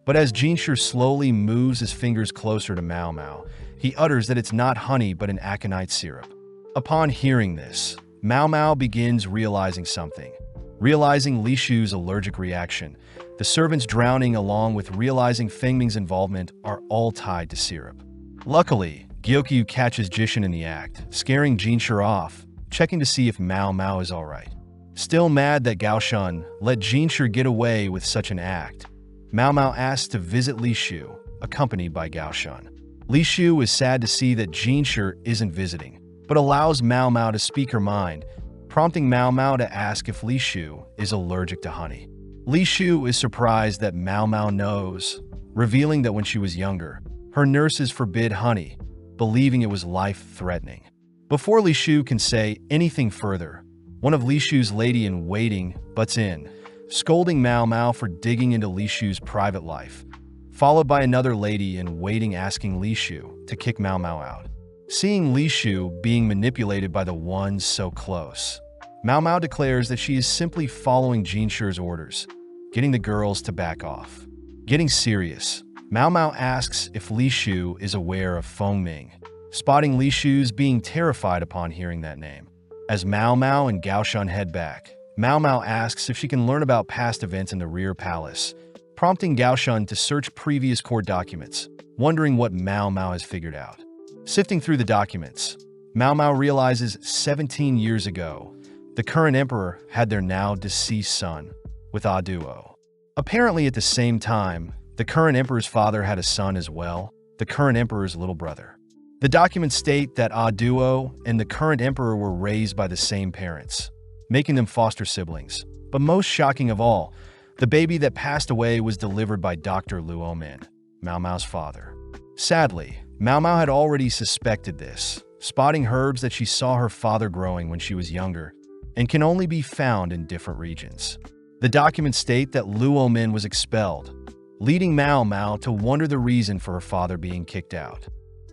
But as Jinshi slowly moves his fingers closer to Mao Mao, he utters that it's not honey but an aconite syrup. Upon hearing this, Mao Mao begins realizing something. Realizing Li Shu's allergic reaction, the servants drowning along with realizing Fengming's involvement are all tied to syrup. Luckily, Gyokyu catches Jishin in the act, scaring Jinshi off, checking to see if Mao Mao is alright. Still mad that Gaoshun let Jinshi get away with such an act, Mao Mao asks to visit Li Shu, accompanied by Gaoshun. Li Shu is sad to see that Jinshi isn't visiting, but allows Mao Mao to speak her mind, prompting Mao Mao to ask if Li Shu is allergic to honey. Li Shu is surprised that Mao Mao knows, revealing that when she was younger, her nurses forbid honey, believing it was life-threatening. Before Li Shu can say anything further, one of Li Shu's lady-in-waiting butts in, scolding Mao Mao for digging into Li Shu's private life, followed by another lady-in-waiting asking Li Shu to kick Mao Mao out. Seeing Li Shu being manipulated by the ones so close, Mao Mao declares that she is simply following Jinshi's orders, getting the girls to back off. Getting serious, Mao Mao asks if Li Shu is aware of Fengming, spotting Li Shu's being terrified upon hearing that name. As Mao Mao and Gaoshun head back, Mao Mao asks if she can learn about past events in the rear palace, prompting Gaoshun to search previous court documents, wondering what Mao Mao has figured out. Sifting through the documents, Mao Mao realizes 17 years ago, the current emperor had their now deceased son with Aduo. Apparently at the same time, the current emperor's father had a son as well, the current emperor's little brother. The documents state that Aduo and the current emperor were raised by the same parents, making them foster siblings. But most shocking of all, the baby that passed away was delivered by Dr. Luomin, Mao Mao's father. Sadly, Mao Mao had already suspected this, spotting herbs that she saw her father growing when she was younger and can only be found in different regions. The documents state that Luomin was expelled, leading Mao Mao to wonder the reason for her father being kicked out.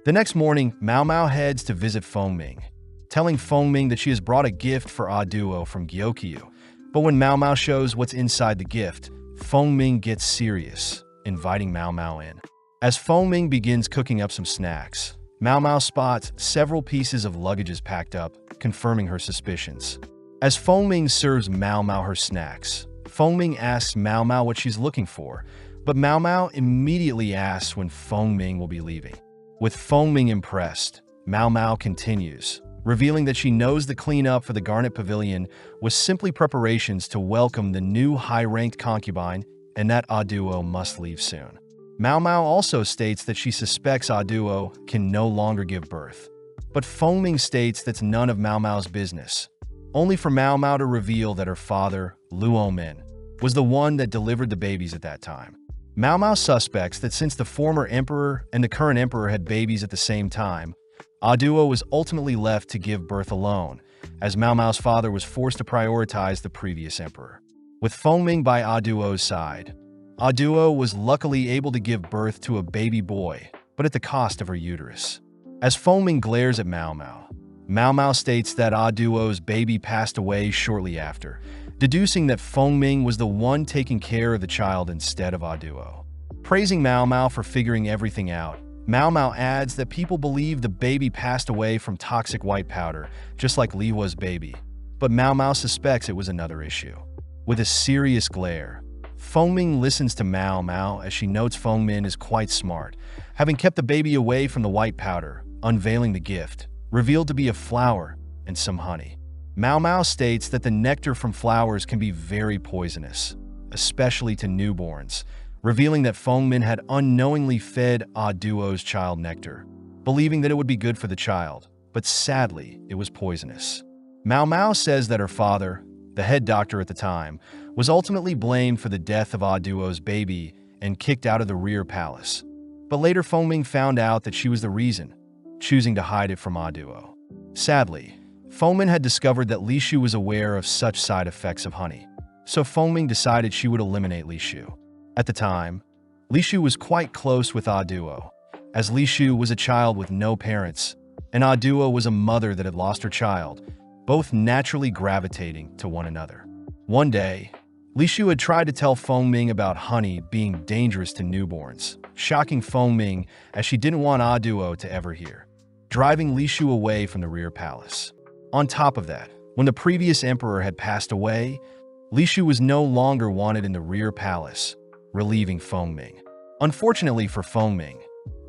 The next morning, Mao Mao heads to visit Fengming, telling Fengming that she has brought a gift for Aduo from Gyokyu. But when Mao Mao shows what's inside the gift, Fengming gets serious, inviting Mao Mao in. As Fengming begins cooking up some snacks, Mao Mao spots several pieces of luggages packed up, confirming her suspicions. As Fengming serves Mao Mao her snacks, Fengming asks Mao Mao what she's looking for, but Mao Mao immediately asks when Fengming will be leaving. With Fengming impressed, Mao Mao continues, revealing that she knows the cleanup for the Garnet Pavilion was simply preparations to welcome the new high-ranked concubine and that Aduo must leave soon. Mao Mao also states that she suspects Aduo can no longer give birth. But Fengming states that's none of Mao Mao's business, only for Mao Mao to reveal that her father, Luomin, was the one that delivered the babies at that time. Mao Mao suspects that since the former emperor and the current emperor had babies at the same time, Aduo was ultimately left to give birth alone, as Mao Mao's father was forced to prioritize the previous emperor. With Fengming by Aduo's side, Aduo was luckily able to give birth to a baby boy, but at the cost of her uterus. As Fengming glares at Mao Mao, Mao Mao states that Aduo's baby passed away shortly after, deducing that Fengming was the one taking care of the child instead of Aduo. Praising Mao Mao for figuring everything out, Mao Mao adds that people believe the baby passed away from toxic white powder, just like Li Hua's baby, but Mao Mao suspects it was another issue. With a serious glare, Fengming listens to Mao Mao as she notes Fengmin is quite smart, having kept the baby away from the white powder, unveiling the gift, revealed to be a flower and some honey. Mao Mao states that the nectar from flowers can be very poisonous, especially to newborns, revealing that Fengmin had unknowingly fed Duo's child nectar, believing that it would be good for the child, but sadly, it was poisonous. Mao Mao says that her father, the head doctor at the time, was ultimately blamed for the death of Duo's baby and kicked out of the rear palace. But later Fengming found out that she was the reason, choosing to hide it from Duo. Sadly, Fengmin had discovered that Li Shu was aware of such side effects of honey, so Fengming decided she would eliminate Li Shu. At the time, Li Shu was quite close with Duo, as Li Shu was a child with no parents, and Duo was a mother that had lost her child, both naturally gravitating to one another. One day, Li Shu had tried to tell Fengming about honey being dangerous to newborns, shocking Fengming as she didn't want Duo to ever hear, driving Li Shu away from the rear palace. On top of that, when the previous emperor had passed away, Li Shu was no longer wanted in the rear palace, relieving Fengming. Unfortunately for Fengming,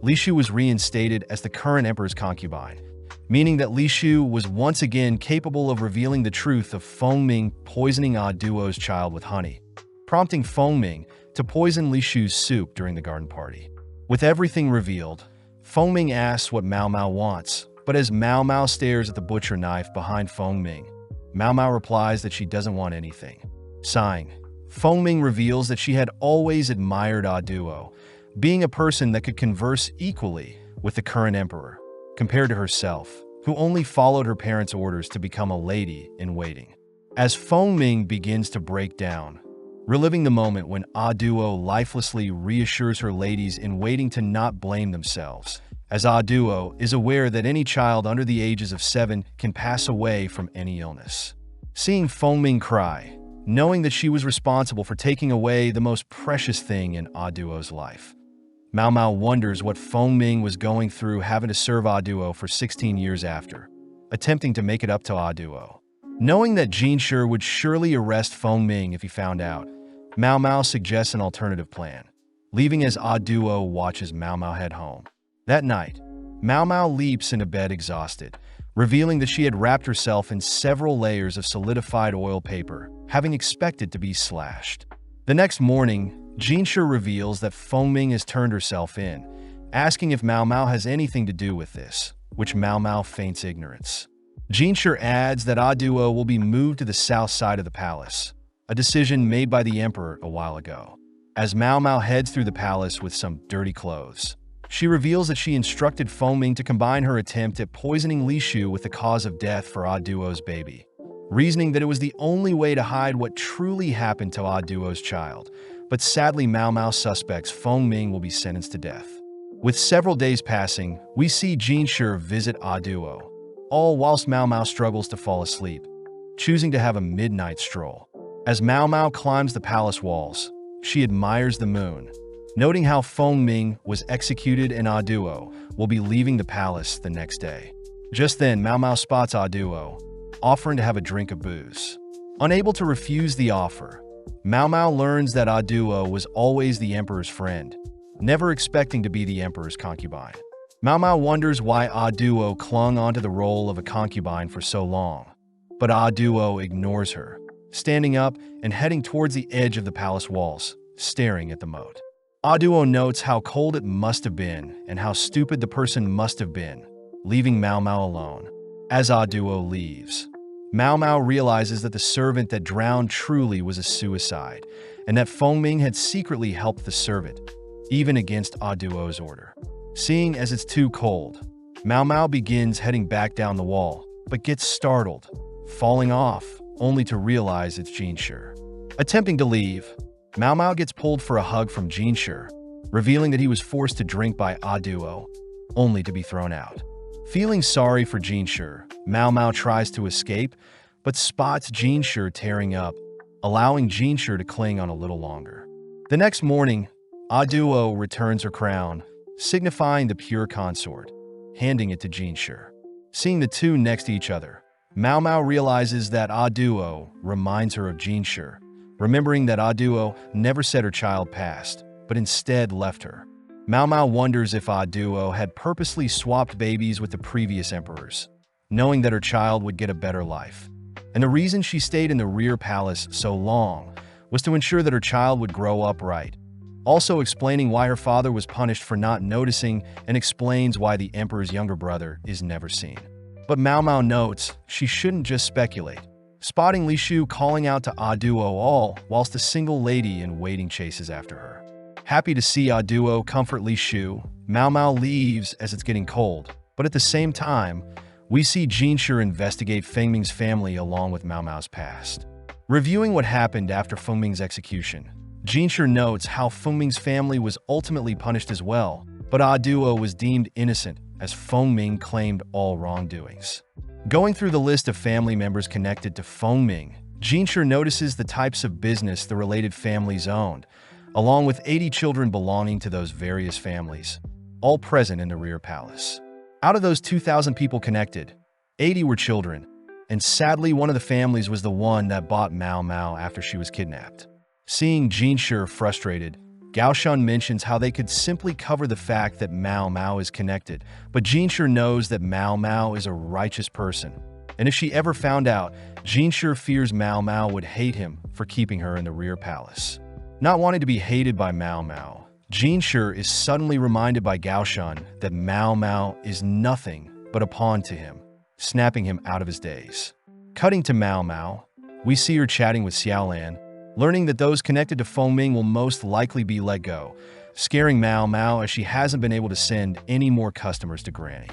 Li Shu was reinstated as the current emperor's concubine, meaning that Li Shu was once again capable of revealing the truth of Fengming poisoning Duo's child with honey, prompting Fengming to poison Li Shu's soup during the garden party. With everything revealed, Fengming asks what Mao Mao wants, but as Mao Mao stares at the butcher knife behind Fengming, Mao Mao replies that she doesn't want anything. Sighing, Fengming reveals that she had always admired Duo, being a person that could converse equally with the current emperor, compared to herself, who only followed her parents' orders to become a lady in waiting. As Fengming begins to break down, reliving the moment when Duo lifelessly reassures her ladies in waiting to not blame themselves, as Duo is aware that any child under the ages of 7 can pass away from any illness. Seeing Fengming cry, knowing that she was responsible for taking away the most precious thing in Duo's life, Mao Mao wonders what Fengming was going through having to serve Duo for 16 years after, attempting to make it up to Duo. Knowing that Jinshi would surely arrest Fengming if he found out, Mao Mao suggests an alternative plan, leaving as Duo watches Mao Mao head home. That night, Mao Mao leaps into bed exhausted, revealing that she had wrapped herself in several layers of solidified oil paper, having expected to be slashed. The next morning, Jinshi reveals that Fengming has turned herself in, asking if Mao Mao has anything to do with this, which Mao Mao feints ignorance. Jinshi adds that Duo will be moved to the south side of the palace, a decision made by the emperor a while ago. As Mao Mao heads through the palace with some dirty clothes, she reveals that she instructed Fengming to combine her attempt at poisoning Li Shu with the cause of death for Duo's baby, reasoning that it was the only way to hide what truly happened to Duo's child. But sadly, Mao Mao suspects Fengming will be sentenced to death. With several days passing, we see Jinshi visit Duo, all whilst Mao Mao struggles to fall asleep, choosing to have a midnight stroll. As Mao Mao climbs the palace walls, she admires the moon, noting how Fengming was executed and Duo will be leaving the palace the next day. Just then, Mao Mao spots Duo, offering to have a drink of booze. Unable to refuse the offer, Mao Mao learns that Duo was always the emperor's friend, never expecting to be the emperor's concubine. Mao Mao wonders why Duo clung onto the role of a concubine for so long, but Duo ignores her, standing up and heading towards the edge of the palace walls, staring at the moat. Duo notes how cold it must have been and how stupid the person must have been, leaving Mao Mao alone. As Duo leaves, Mao Mao realizes that the servant that drowned truly was a suicide, and that Fengming had secretly helped the servant, even against Duo's order. Seeing as it's too cold, Mao Mao begins heading back down the wall, but gets startled, falling off, only to realize it's Jinshi. Attempting to leave, Mao Mao gets pulled for a hug from Jinshi, revealing that he was forced to drink by Duo, only to be thrown out. Feeling sorry for Jinshi, Mao Mao tries to escape, but spots Jinshi tearing up, allowing Jinshi to cling on a little longer. The next morning, Duo returns her crown, signifying the pure consort, handing it to Jinshi. Seeing the two next to each other, Mao Mao realizes that Duo reminds her of Jinshi, remembering that Aduo never said her child passed, but instead left her. Mao Mao wonders if Aduo had purposely swapped babies with the previous emperors, knowing that her child would get a better life. And the reason she stayed in the rear palace so long was to ensure that her child would grow up right, also explaining why her father was punished for not noticing, and explains why the emperor's younger brother is never seen. But Mao Mao notes she shouldn't just speculate, spotting Li Shu calling out to Aduo all whilst a single lady in waiting chases after her. Happy to see Aduo comfort Li Shu, Mao Mao leaves as it's getting cold, but at the same time, we see Jinshi investigate Fengming's family along with Mao Mao's past. Reviewing what happened after Fengming's execution, Jinshi notes how Fengming's family was ultimately punished as well, but Aduo was deemed innocent as Fengming claimed all wrongdoings. Going through the list of family members connected to Fengming, Jinshi notices the types of business the related families owned, along with 80 children belonging to those various families, all present in the rear palace. Out of those 2,000 people connected, 80 were children, and sadly one of the families was the one that bought Mao Mao after she was kidnapped. Seeing Jinshi frustrated, Gao Shun mentions how they could simply cover the fact that Mao Mao is connected, but Jinshi knows that Mao Mao is a righteous person, and if she ever found out, Jinshi fears Mao Mao would hate him for keeping her in the rear palace. Not wanting to be hated by Mao Mao, Jinshi is suddenly reminded by Gao Shun that Mao Mao is nothing but a pawn to him, snapping him out of his days. Cutting to Mao Mao, we see her chatting with Xiaolan, learning that those connected to Fengming will most likely be let go, scaring Mao Mao as she hasn't been able to send any more customers to Granny.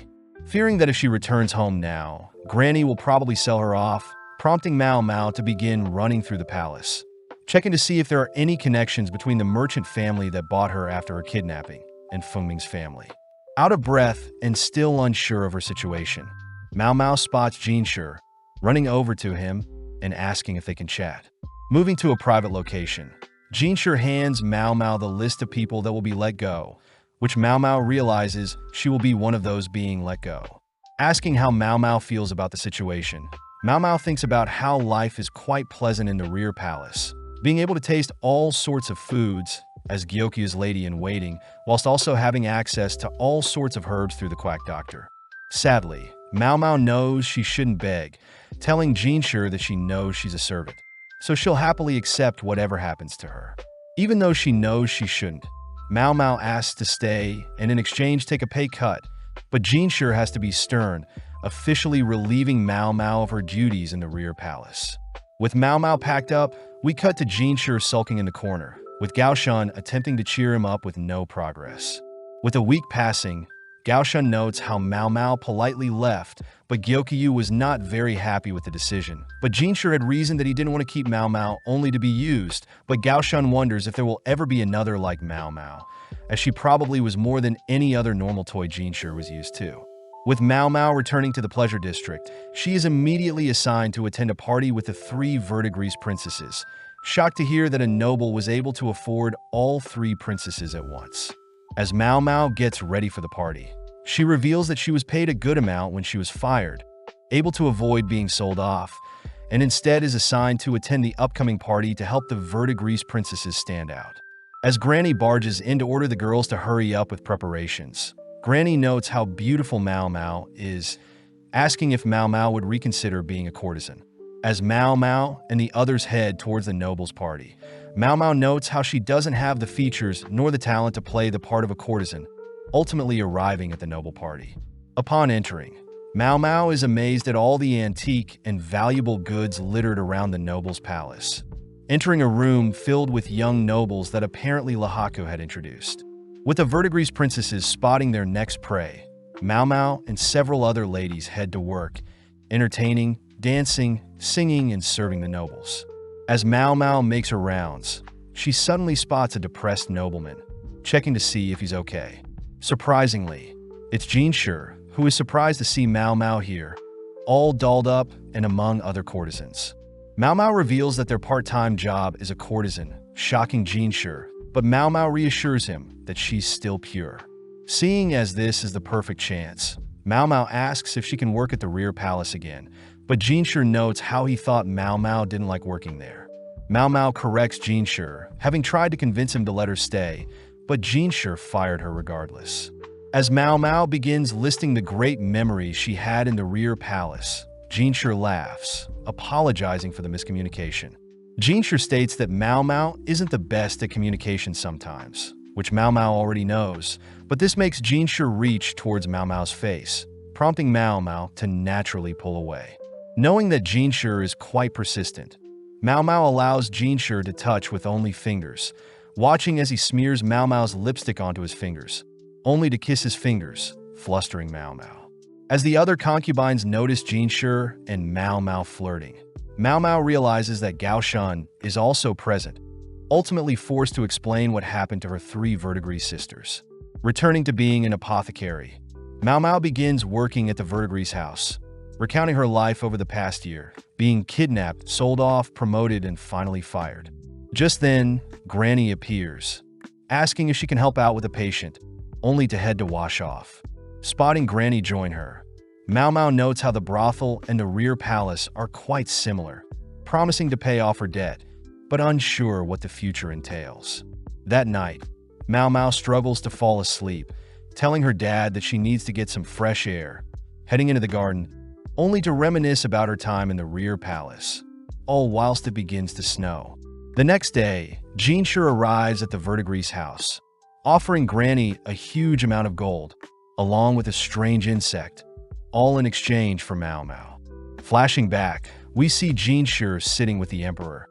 Fearing that if she returns home now, Granny will probably sell her off, prompting Mao Mao to begin running through the palace, checking to see if there are any connections between the merchant family that bought her after her kidnapping and Fengming's family. Out of breath and still unsure of her situation, Mao Mao spots Jinshi, running over to him and asking if they can chat. Moving to a private location, Jinshi hands Mao Mao the list of people that will be let go, which Mao Mao realizes she will be one of those being let go. Asking how Mao Mao feels about the situation, Mao Mao thinks about how life is quite pleasant in the rear palace, being able to taste all sorts of foods as Gyokya's lady-in-waiting, whilst also having access to all sorts of herbs through the quack doctor. Sadly, Mao Mao knows she shouldn't beg, telling Jinshi that she knows she's a servant, so she'll happily accept whatever happens to her. Even though she knows she shouldn't, Mao Mao asks to stay and in exchange take a pay cut, but Jinshi has to be stern, officially relieving Mao Mao of her duties in the rear palace. With Mao Mao packed up, we cut to Jinshi sulking in the corner, with Gao Shun attempting to cheer him up with no progress. With a week passing, Gao Shun notes how Mao Mao politely left, but Gyokyu was not very happy with the decision. But Jinshi had reasoned that he didn't want to keep Mao Mao only to be used, but Gao Shun wonders if there will ever be another like Mao Mao, as she probably was more than any other normal toy Jinshi was used to. With Mao Mao returning to the Pleasure District, she is immediately assigned to attend a party with the 3 Verdigris princesses, shocked to hear that a noble was able to afford all 3 princesses at once. As Mao Mao gets ready for the party, she reveals that she was paid a good amount when she was fired, able to avoid being sold off, and instead is assigned to attend the upcoming party to help the Verdigris princesses stand out. As Granny barges in to order the girls to hurry up with preparations, Granny notes how beautiful Mao Mao is, asking if Mao Mao would reconsider being a courtesan. As Mao Mao and the others head towards the nobles' party, Mao Mao notes how she doesn't have the features nor the talent to play the part of a courtesan, ultimately arriving at the noble party. Upon entering, Mao Mao is amazed at all the antique and valuable goods littered around the noble's palace, entering a room filled with young nobles that apparently Lahaku had introduced. With the Verdigris princesses spotting their next prey, Mao Mao and several other ladies head to work, entertaining, dancing, singing, and serving the nobles. As Mao Mao makes her rounds, she suddenly spots a depressed nobleman, checking to see if he's okay. Surprisingly, it's Jinshi, who is surprised to see Mao Mao here, all dolled up and among other courtesans. Mao Mao reveals that their part-time job is a courtesan, shocking Jinshi, but Mao Mao reassures him that she's still pure. Seeing as this is the perfect chance, Mao Mao asks if she can work at the rear palace again, but Jinshi notes how he thought Mao Mao didn't like working there. Mao Mao corrects Jinshi, having tried to convince him to let her stay, but Jinshi fired her regardless. As Mao Mao begins listing the great memories she had in the rear palace, Jinshi laughs, apologizing for the miscommunication. Jinshi states that Mao Mao isn't the best at communication sometimes, which Mao Mao already knows, but this makes Jinshi reach towards Mao Mao's face, prompting Mao Mao to naturally pull away. Knowing that Jinshi is quite persistent, Mao Mao allows Jinshi to touch with only fingers, watching as he smears Mao Mao's lipstick onto his fingers, only to kiss his fingers, flustering Mao Mao. As the other concubines notice Jinshi and Mao Mao flirting, Mao Mao realizes that Gao Shun is also present, ultimately forced to explain what happened to her 3 verdigris sisters. Returning to being an apothecary, Mao Mao begins working at the verdigris house, recounting her life over the past year, being kidnapped, sold off, promoted, and finally fired. Just then, Granny appears, asking if she can help out with a patient, only to head to wash off. Spotting Granny join her, Mao Mao notes how the brothel and the rear palace are quite similar, promising to pay off her debt, but unsure what the future entails. That night, Mao Mao struggles to fall asleep, telling her dad that she needs to get some fresh air, heading into the garden, only to reminisce about her time in the rear palace, all whilst it begins to snow. The next day, Jinshi arrives at the verdigris house, offering Granny a huge amount of gold, along with a strange insect, all in exchange for Mao Mao. Flashing back, we see Jinshi sitting with the emperor,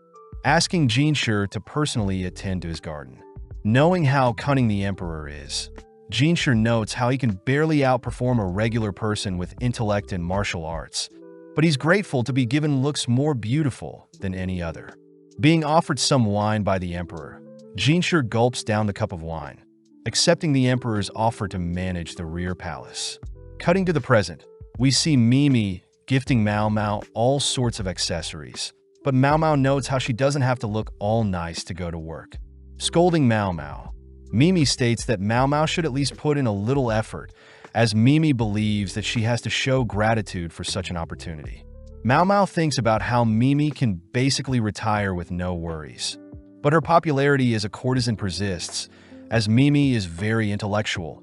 asking Jinshi to personally attend to his garden. Knowing how cunning the emperor is, Jinshi notes how he can barely outperform a regular person with intellect and martial arts, but he's grateful to be given looks more beautiful than any other. Being offered some wine by the emperor, Jinshi gulps down the cup of wine, accepting the emperor's offer to manage the rear palace. Cutting to the present, we see Mimi gifting Mao Mao all sorts of accessories, but Mao Mao notes how she doesn't have to look all nice to go to work. Scolding Mao Mao, Mimi states that Mao Mao should at least put in a little effort, as Mimi believes that she has to show gratitude for such an opportunity. Mao Mao thinks about how Mimi can basically retire with no worries, but her popularity as a courtesan persists, as Mimi is very intellectual,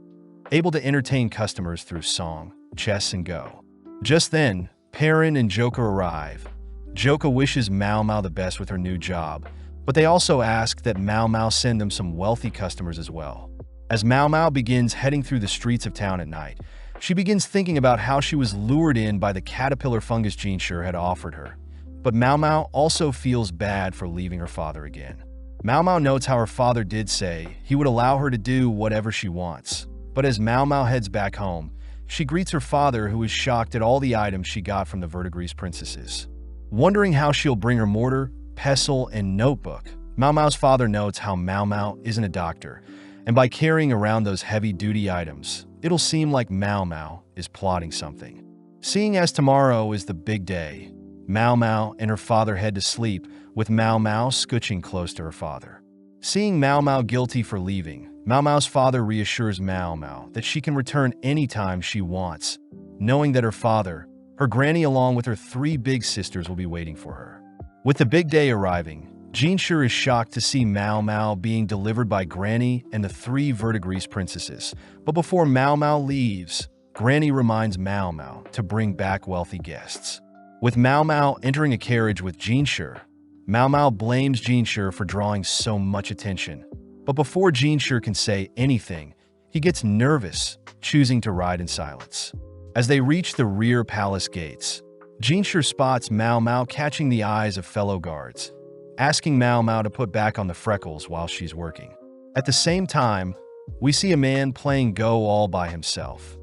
able to entertain customers through song, chess, and go. Just then, Perrin and Joka arrive. Joka wishes Mao Mao the best with her new job, but they also ask that Mao Mao send them some wealthy customers as well. As Mao Mao begins heading through the streets of town at night, she begins thinking about how she was lured in by the caterpillar fungus Jinshi had offered her. But Mao Mao also feels bad for leaving her father again. Mao Mao notes how her father did say he would allow her to do whatever she wants. But as Mao Mao heads back home, she greets her father, who is shocked at all the items she got from the verdigris princesses. Wondering how she'll bring her mortar, pestle, and notebook, Mao Mao's father notes how Mao Mao isn't a doctor, and by carrying around those heavy-duty items, it'll seem like Mao Mao is plotting something. Seeing as tomorrow is the big day, Mao Mao and her father head to sleep, with Mao Mao scooching close to her father. Seeing Mao Mao guilty for leaving, Mao Mao's father reassures Mao Mao that she can return anytime she wants, knowing that her father, her granny along with her 3 big sisters will be waiting for her. With the big day arriving, Jinshi is shocked to see Mao Mao being delivered by Granny and the 3 verdigris princesses, but before Mao Mao leaves, Granny reminds Mao Mao to bring back wealthy guests. With Mao Mao entering a carriage with Jinshi, Mao Mao blames Jinshi for drawing so much attention, but before Jinshi can say anything, he gets nervous, choosing to ride in silence. As they reach the rear palace gates, Jinshi spots Mao Mao catching the eyes of fellow guards, asking Mao Mao to put back on the freckles while she's working. At the same time, we see a man playing Go all by himself.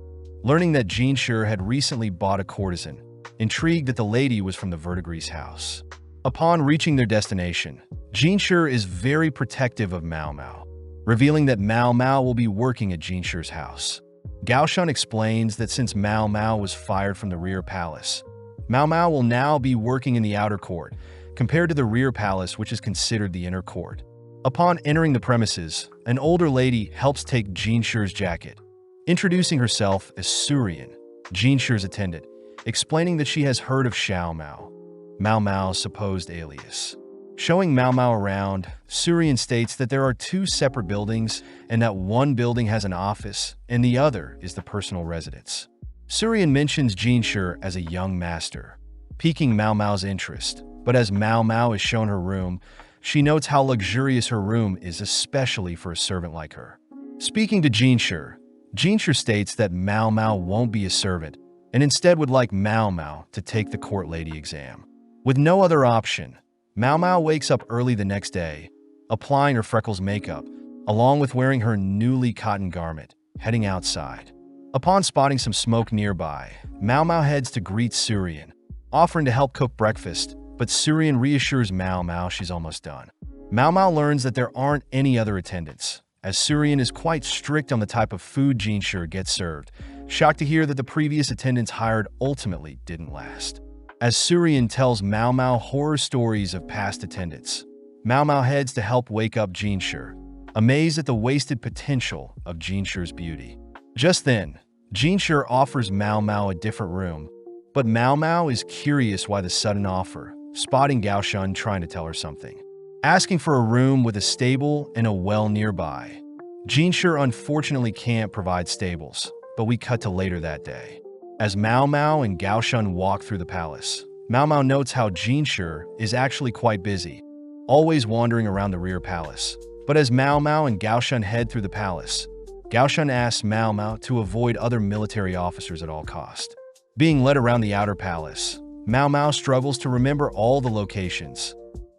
Learning that Jinshi had recently bought a courtesan, intrigued that the lady was from the verdigris house. Upon reaching their destination, Jinshi is very protective of Mao Mao, revealing that Mao Mao will be working at Jinshi's house. Gao Shun explains that since Mao Mao was fired from the rear palace, Mao Mao will now be working in the outer court, compared to the rear palace, which is considered the inner court. Upon entering the premises, an older lady helps take Jinshi's jacket, introducing herself as Surian, Jinshi's attendant, explaining that she has heard of Xiao Mao, Mao Mao's supposed alias. Showing Mao Mao around, Surian states that there are two separate buildings and that one building has an office and the other is the personal residence. Surian mentions Jinshi as a young master, piquing Mao Mao's interest, but as Mao Mao is shown her room, she notes how luxurious her room is, especially for a servant like her. Speaking to Jinshi, Jinshi states that Mao Mao won't be a servant and instead would like Mao Mao to take the court lady exam. With no other option, Mao Mao wakes up early the next day, applying her freckles makeup, along with wearing her newly cotton garment, heading outside. Upon spotting some smoke nearby, Mao Mao heads to greet Surian, offering to help cook breakfast, but Surian reassures Mao Mao she's almost done. Mao Mao learns that there aren't any other attendants, as Surian is quite strict on the type of food Jinshi gets served, shocked to hear that the previous attendants hired ultimately didn't last. As Surian tells Mao Mao horror stories of past attendants, Mao Mao heads to help wake up Jinshi, amazed at the wasted potential of Jinshi's beauty. Just then, Jinshi offers Mao Mao a different room, but Mao Mao is curious why the sudden offer, spotting Gaoshun trying to tell her something. Asking for a room with a stable and a well nearby. Jinshi unfortunately can't provide stables, but we cut to later that day. As Mao Mao and Gaoshun walk through the palace, Mao Mao notes how Jinshi is actually quite busy, always wandering around the rear palace. But as Mao Mao and Gaoshun head through the palace, Gaoshun asks Mao Mao to avoid other military officers at all cost. Being led around the outer palace, Mao Mao struggles to remember all the locations,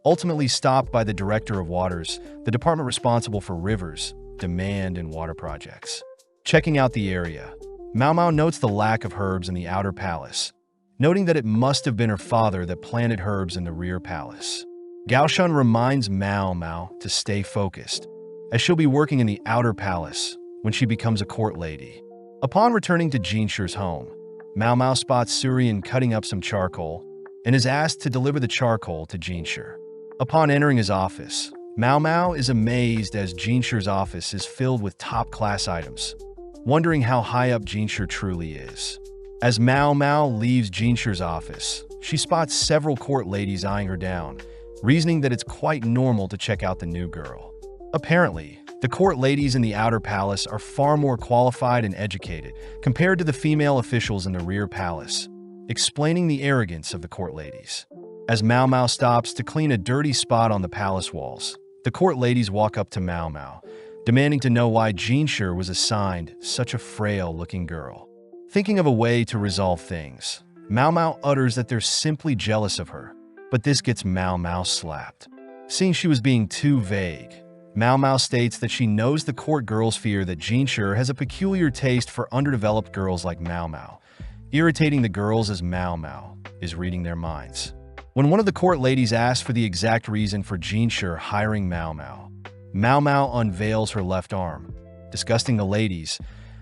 ultimately stopped by the Director of Waters, the department responsible for rivers, demand, and water projects. Checking out the area, Mao Mao notes the lack of herbs in the outer palace, noting that it must have been her father that planted herbs in the rear palace. Gaoshun reminds Mao Mao to stay focused, as she'll be working in the outer palace when she becomes a court lady. Upon returning to Jinshi's home, Mao Mao spots Surian cutting up some charcoal and is asked to deliver the charcoal to Jinshi. Upon entering his office, Mao Mao is amazed as Jinshi's office is filled with top-class items, wondering how high up Jinshi truly is. As Mao Mao leaves Jinshi's office, she spots several court ladies eyeing her down, reasoning that it's quite normal to check out the new girl. Apparently, the court ladies in the outer palace are far more qualified and educated compared to the female officials in the rear palace, explaining the arrogance of the court ladies. As Mao Mao stops to clean a dirty spot on the palace walls, the court ladies walk up to Mao Mao, demanding to know why Jinshi was assigned such a frail-looking girl. Thinking of a way to resolve things, Mao Mao utters that they're simply jealous of her, but this gets Mao Mao slapped. Seeing she was being too vague, Mao Mao states that she knows the court girls fear that Jinshi has a peculiar taste for underdeveloped girls like Mao Mao, irritating the girls as Mao Mao is reading their minds. When one of the court ladies asks for the exact reason for Jinshi hiring Mao Mao, Mao Mao unveils her left arm, disgusting the ladies,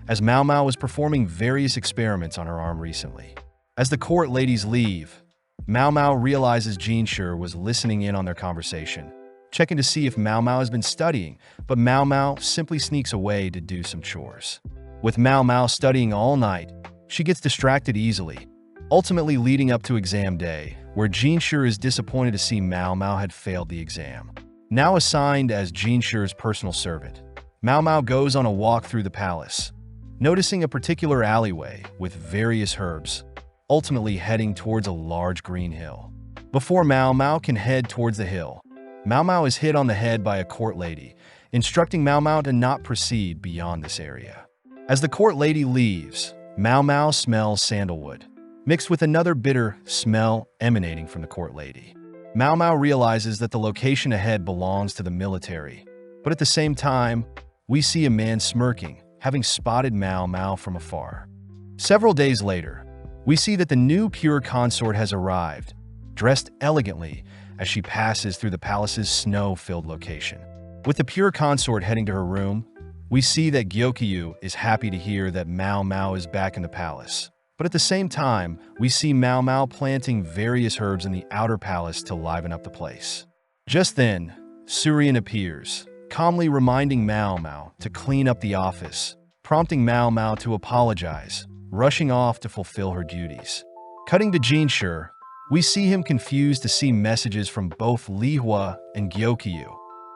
as Mao Mao was performing various experiments on her arm recently. As the court ladies leave, Mao Mao realizes Jinshi was listening in on their conversation, checking to see if Mao Mao has been studying, but Mao Mao simply sneaks away to do some chores. With Mao Mao studying all night, she gets distracted easily, ultimately leading up to exam day, where Jinshi is disappointed to see Mao Mao had failed the exam. Now assigned as Jinshi's personal servant, Mao Mao goes on a walk through the palace, noticing a particular alleyway with various herbs, ultimately heading towards a large green hill. Before Mao Mao can head towards the hill, Mao Mao is hit on the head by a court lady, instructing Mao Mao to not proceed beyond this area. As the court lady leaves, Mao Mao smells sandalwood, mixed with another bitter smell emanating from the court lady. Mao Mao realizes that the location ahead belongs to the military, but at the same time, we see a man smirking, having spotted Mao Mao from afar. Several days later, we see that the new pure consort has arrived, dressed elegantly as she passes through the palace's snow-filled location. With the pure consort heading to her room, we see that Gyokyu is happy to hear that Mao Mao is back in the palace. But at the same time, we see Mao Mao planting various herbs in the outer palace to liven up the place. Just then, Surian appears, calmly reminding Mao Mao to clean up the office, prompting Mao Mao to apologize, rushing off to fulfill her duties. Cutting to Jinshi, We see him confused to see messages from both Lihua and Gyokyu,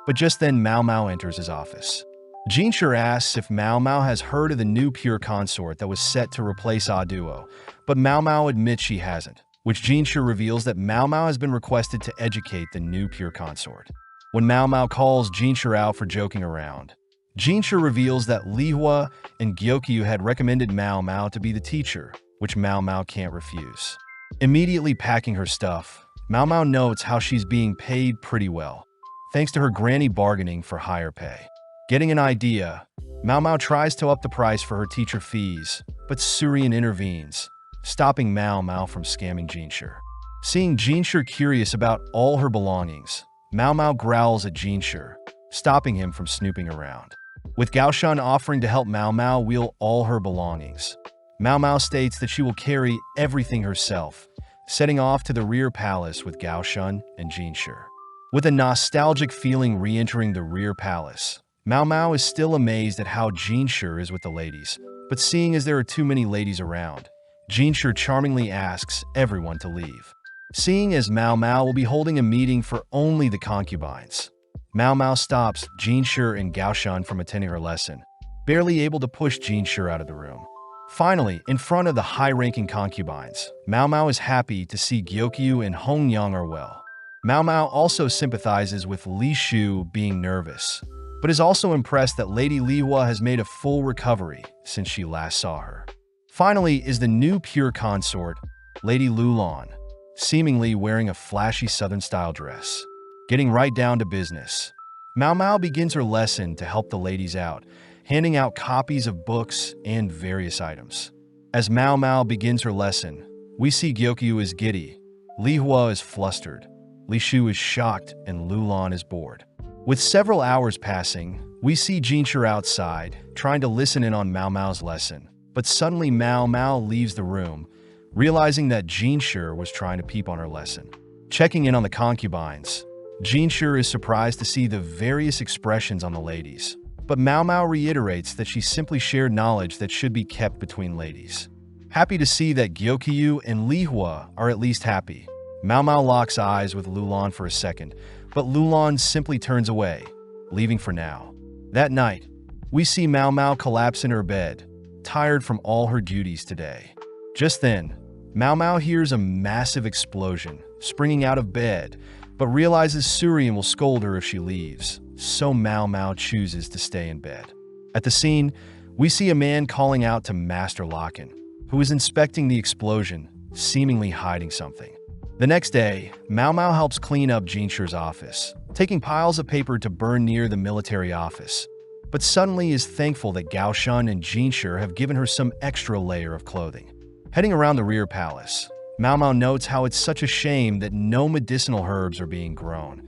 but just then Mao Mao enters his office. Jinshur asks if Mao Mao has heard of the new pure consort that was set to replace Aduo, but Mao Mao admits she hasn't, which Jinshur reveals that Mao Mao has been requested to educate the new pure consort. When Mao Mao calls Jinshur out for joking around, Jinshur reveals that Lihua and Gyokyu had recommended Mao Mao to be the teacher, which Mao Mao can't refuse. Immediately packing her stuff, Mao Mao notes how she's being paid pretty well, thanks to her granny bargaining for higher pay. Getting an idea, Mao Mao tries to up the price for her teacher fees, but Surian intervenes, stopping Mao Mao from scamming Jinshur. Seeing Jinshur curious about all her belongings, Mao Mao growls at Jinshur, stopping him from snooping around. With Gaoshan offering to help Mao Mao wheel all her belongings, Mao Mao states that she will carry everything herself, setting off to the rear palace with Gaoshan and Jinshur. With a nostalgic feeling re-entering the rear palace, Mao Mao is still amazed at how Jinshur is with the ladies, but seeing as there are too many ladies around, Jinshur charmingly asks everyone to leave. Seeing as Mao Mao will be holding a meeting for only the concubines, Mao Mao stops Jinshur and Gaoshan from attending her lesson, barely able to push Jinshur out of the room. Finally, in front of the high-ranking concubines, Mao Mao is happy to see Gyokyu and Hongyang are well. Mao Mao also sympathizes with Li Shu being nervous, but is also impressed that Lady Lihua has made a full recovery since she last saw her. Finally is the new pure consort, Lady Lulan, seemingly wearing a flashy southern-style dress. Getting right down to business, Mao Mao begins her lesson to help the ladies out, handing out copies of books and various items. As Mao Mao begins her lesson, we see Gyokyu is giddy, Lihua is flustered, Li Shu is shocked, and Lulan is bored. With several hours passing, we see Jinshur outside, trying to listen in on Mao Mao's lesson, but suddenly Mao Mao leaves the room, realizing that Jinshur was trying to peep on her lesson. Checking in on the concubines, Jinshur is surprised to see the various expressions on the ladies, but Mao Mao reiterates that she simply shared knowledge that should be kept between ladies. Happy to see that Gyokyu and Lihua are at least happy, Mao Mao locks eyes with Lulan for a second, but Lulan simply turns away, leaving for now. That night, we see Mao Mao collapse in her bed, tired from all her duties today. Just then, Mao Mao hears a massive explosion, springing out of bed, but realizes Surian will scold her if she leaves, so Mao Mao chooses to stay in bed. At the scene, we see a man calling out to Master Locken, who is inspecting the explosion, seemingly hiding something. The next day, Mao Mao helps clean up Jinshur's office, taking piles of paper to burn near the military office, but suddenly is thankful that Gaoshan and Jinshur have given her some extra layer of clothing. Heading around the rear palace, Mao Mao notes how it's such a shame that no medicinal herbs are being grown,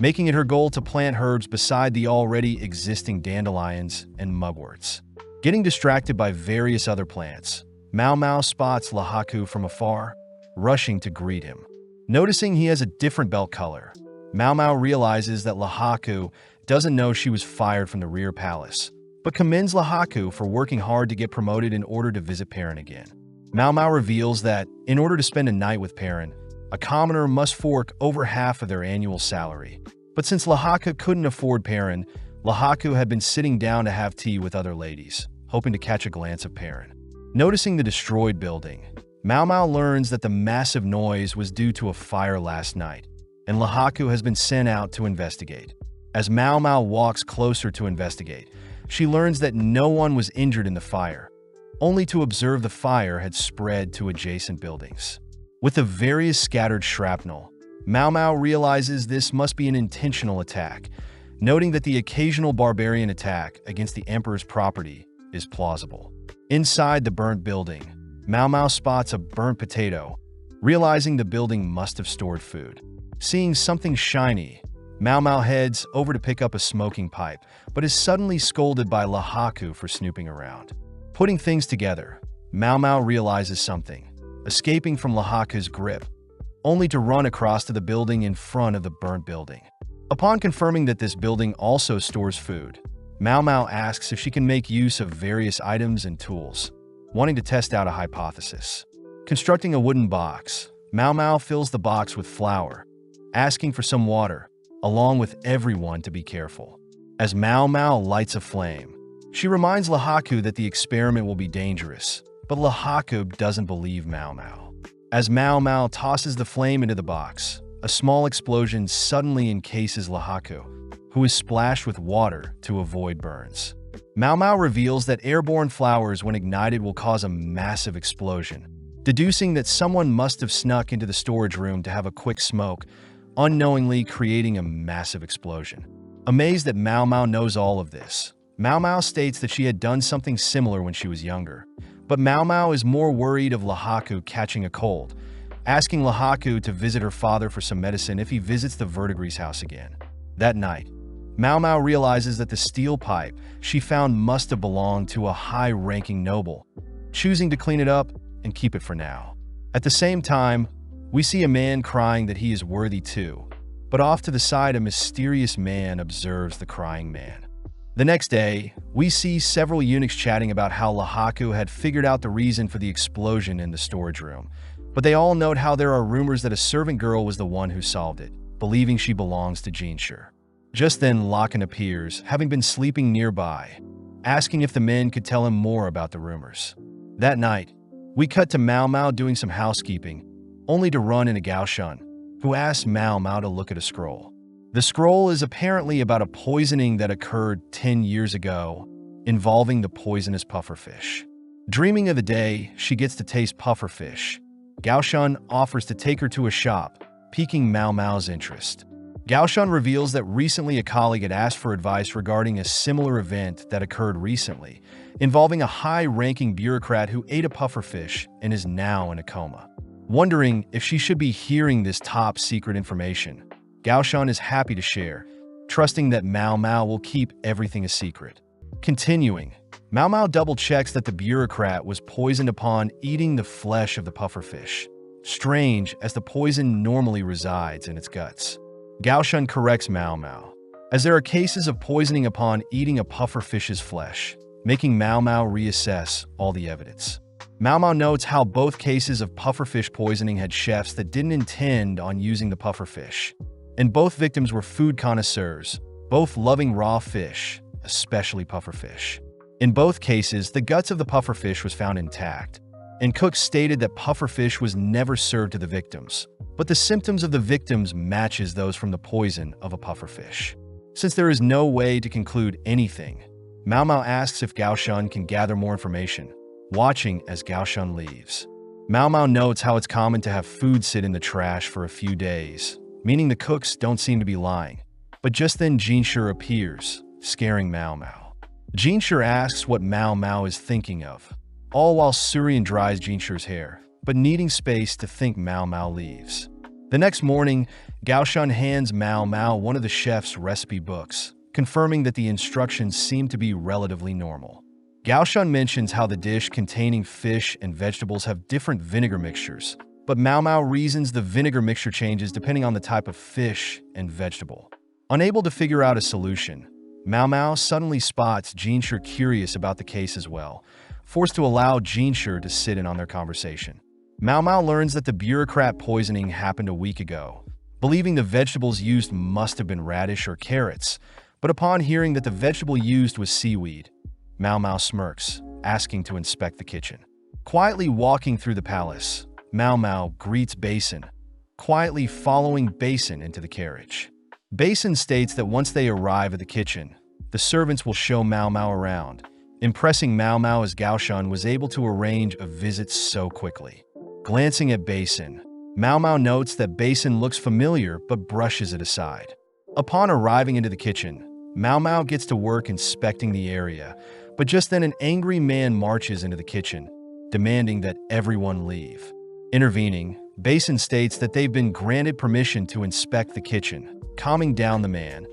making it her goal to plant herbs beside the already existing dandelions and mugworts. Getting distracted by various other plants, Mao Mao spots Lahaku from afar, rushing to greet him. Noticing he has a different belt color, Mao Mao realizes that Lahaku doesn't know she was fired from the rear palace, but commends Lahaku for working hard to get promoted in order to visit Perrin again. Mao Mao reveals that, in order to spend a night with Perrin, a commoner must fork over half of their annual salary. But since Lahaku couldn't afford Perrin, Lahaku had been sitting down to have tea with other ladies, hoping to catch a glance of Perrin. Noticing the destroyed building, Mao Mao learns that the massive noise was due to a fire last night, and Lahaku has been sent out to investigate. As Mao Mao walks closer to investigate, she learns that no one was injured in the fire, only to observe the fire had spread to adjacent buildings. With the various scattered shrapnel, Mao Mao realizes this must be an intentional attack, noting that the occasional barbarian attack against the Emperor's property is plausible. Inside the burnt building, Mao Mao spots a burnt potato, realizing the building must have stored food. Seeing something shiny, Mao Mao heads over to pick up a smoking pipe, but is suddenly scolded by Lahaku for snooping around. Putting things together, Mao Mao realizes something, escaping from Lahaku's grip, only to run across to the building in front of the burnt building. Upon confirming that this building also stores food, Mao Mao asks if she can make use of various items and tools, wanting to test out a hypothesis. Constructing a wooden box, Mao Mao fills the box with flour, asking for some water, along with everyone to be careful. As Mao Mao lights a flame, she reminds Lahaku that the experiment will be dangerous, but Lahaku doesn't believe Mao Mao. As Mao Mao tosses the flame into the box, a small explosion suddenly encases Lahaku, who is splashed with water to avoid burns. Mao Mao reveals that airborne flowers, when ignited, will cause a massive explosion, deducing that someone must have snuck into the storage room to have a quick smoke, unknowingly creating a massive explosion. Amazed that Mao Mao knows all of this, Mao Mao states that she had done something similar when she was younger, but Mao Mao is more worried of Lahaku catching a cold, asking Lahaku to visit her father for some medicine if he visits the Verdigris house again. That night, Mao Mao realizes that the steel pipe she found must have belonged to a high-ranking noble, choosing to clean it up and keep it for now. At the same time, we see a man crying that he is worthy too, but off to the side a mysterious man observes the crying man. The next day, we see several eunuchs chatting about how Lahaku had figured out the reason for the explosion in the storage room, but they all note how there are rumors that a servant girl was the one who solved it, believing she belongs to Jinshur. Just then, Lakan appears, having been sleeping nearby, asking if the men could tell him more about the rumors. That night, we cut to Mao Mao doing some housekeeping, only to run into Gaoshun, who asks Mao Mao to look at a scroll. The scroll is apparently about a poisoning that occurred 10 years ago, involving the poisonous pufferfish. Dreaming of the day she gets to taste pufferfish, Gaoshun offers to take her to a shop, piquing Mao Mao's interest. Gaoshun reveals that recently a colleague had asked for advice regarding a similar event that occurred recently, involving a high-ranking bureaucrat who ate a pufferfish and is now in a coma. Wondering if she should be hearing this top-secret information, Gaoshun is happy to share, trusting that Mao Mao will keep everything a secret. Continuing, Mao Mao double-checks that the bureaucrat was poisoned upon eating the flesh of the pufferfish, strange as the poison normally resides in its guts. Gaoshun corrects Mao Mao, as there are cases of poisoning upon eating a pufferfish's flesh, making Mao Mao reassess all the evidence. Mao Mao notes how both cases of pufferfish poisoning had chefs that didn't intend on using the pufferfish, and both victims were food connoisseurs, both loving raw fish, especially pufferfish. In both cases, the guts of the pufferfish was found intact, and cooks stated that pufferfish was never served to the victims, but the symptoms of the victims matches those from the poison of a pufferfish. Since there is no way to conclude anything, Mao Mao asks if Gaoshun can gather more information, watching as Gaoshun leaves. Mao Mao notes how it's common to have food sit in the trash for a few days, meaning the cooks don't seem to be lying. But just then Jinshur appears, scaring Mao Mao. Jinshur asks what Mao Mao is thinking of, all while Surian dries Jinshur's hair, but needing space to think, Mao Mao leaves. The next morning, Gaoshun hands Mao Mao one of the chef's recipe books, confirming that the instructions seem to be relatively normal. Gaoshun mentions how the dish containing fish and vegetables have different vinegar mixtures, but Mao Mao reasons the vinegar mixture changes depending on the type of fish and vegetable. Unable to figure out a solution, Mao Mao suddenly spots Jinshur curious about the case as well, forced to allow Jinshur to sit in on their conversation. Mao Mao learns that the bureaucrat poisoning happened a week ago, believing the vegetables used must have been radish or carrots, but upon hearing that the vegetable used was seaweed, Mao Mao smirks, asking to inspect the kitchen. Quietly walking through the palace, Mao Mao greets Basin, quietly following Basin into the carriage. Basin states that once they arrive at the kitchen, the servants will show Mao Mao around, impressing Mao Mao as Gaoshun was able to arrange a visit so quickly. Glancing at Basin, Mao Mao notes that Basin looks familiar but brushes it aside. Upon arriving into the kitchen, Mao Mao gets to work inspecting the area, but just then an angry man marches into the kitchen, demanding that everyone leave. Intervening, Basin states that they've been granted permission to inspect the kitchen, calming down the man,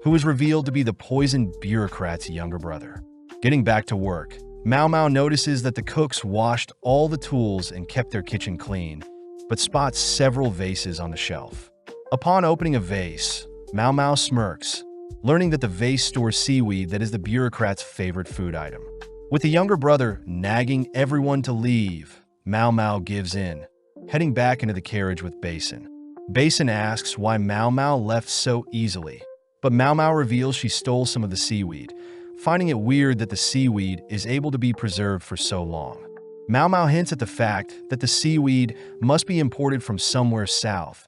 who is revealed to be the poisoned bureaucrat's younger brother. Getting back to work, Mao Mao notices that the cooks washed all the tools and kept their kitchen clean, but spots several vases on the shelf. Upon opening a vase, Mao Mao smirks, learning that the vase stores seaweed that is the bureaucrat's favorite food item. With the younger brother nagging everyone to leave, Mao Mao gives in, heading back into the carriage with Basin. Basin asks why Mao Mao left so easily, but Mao Mao reveals she stole some of the seaweed, finding it weird that the seaweed is able to be preserved for so long. Mao Mao hints at the fact that the seaweed must be imported from somewhere south,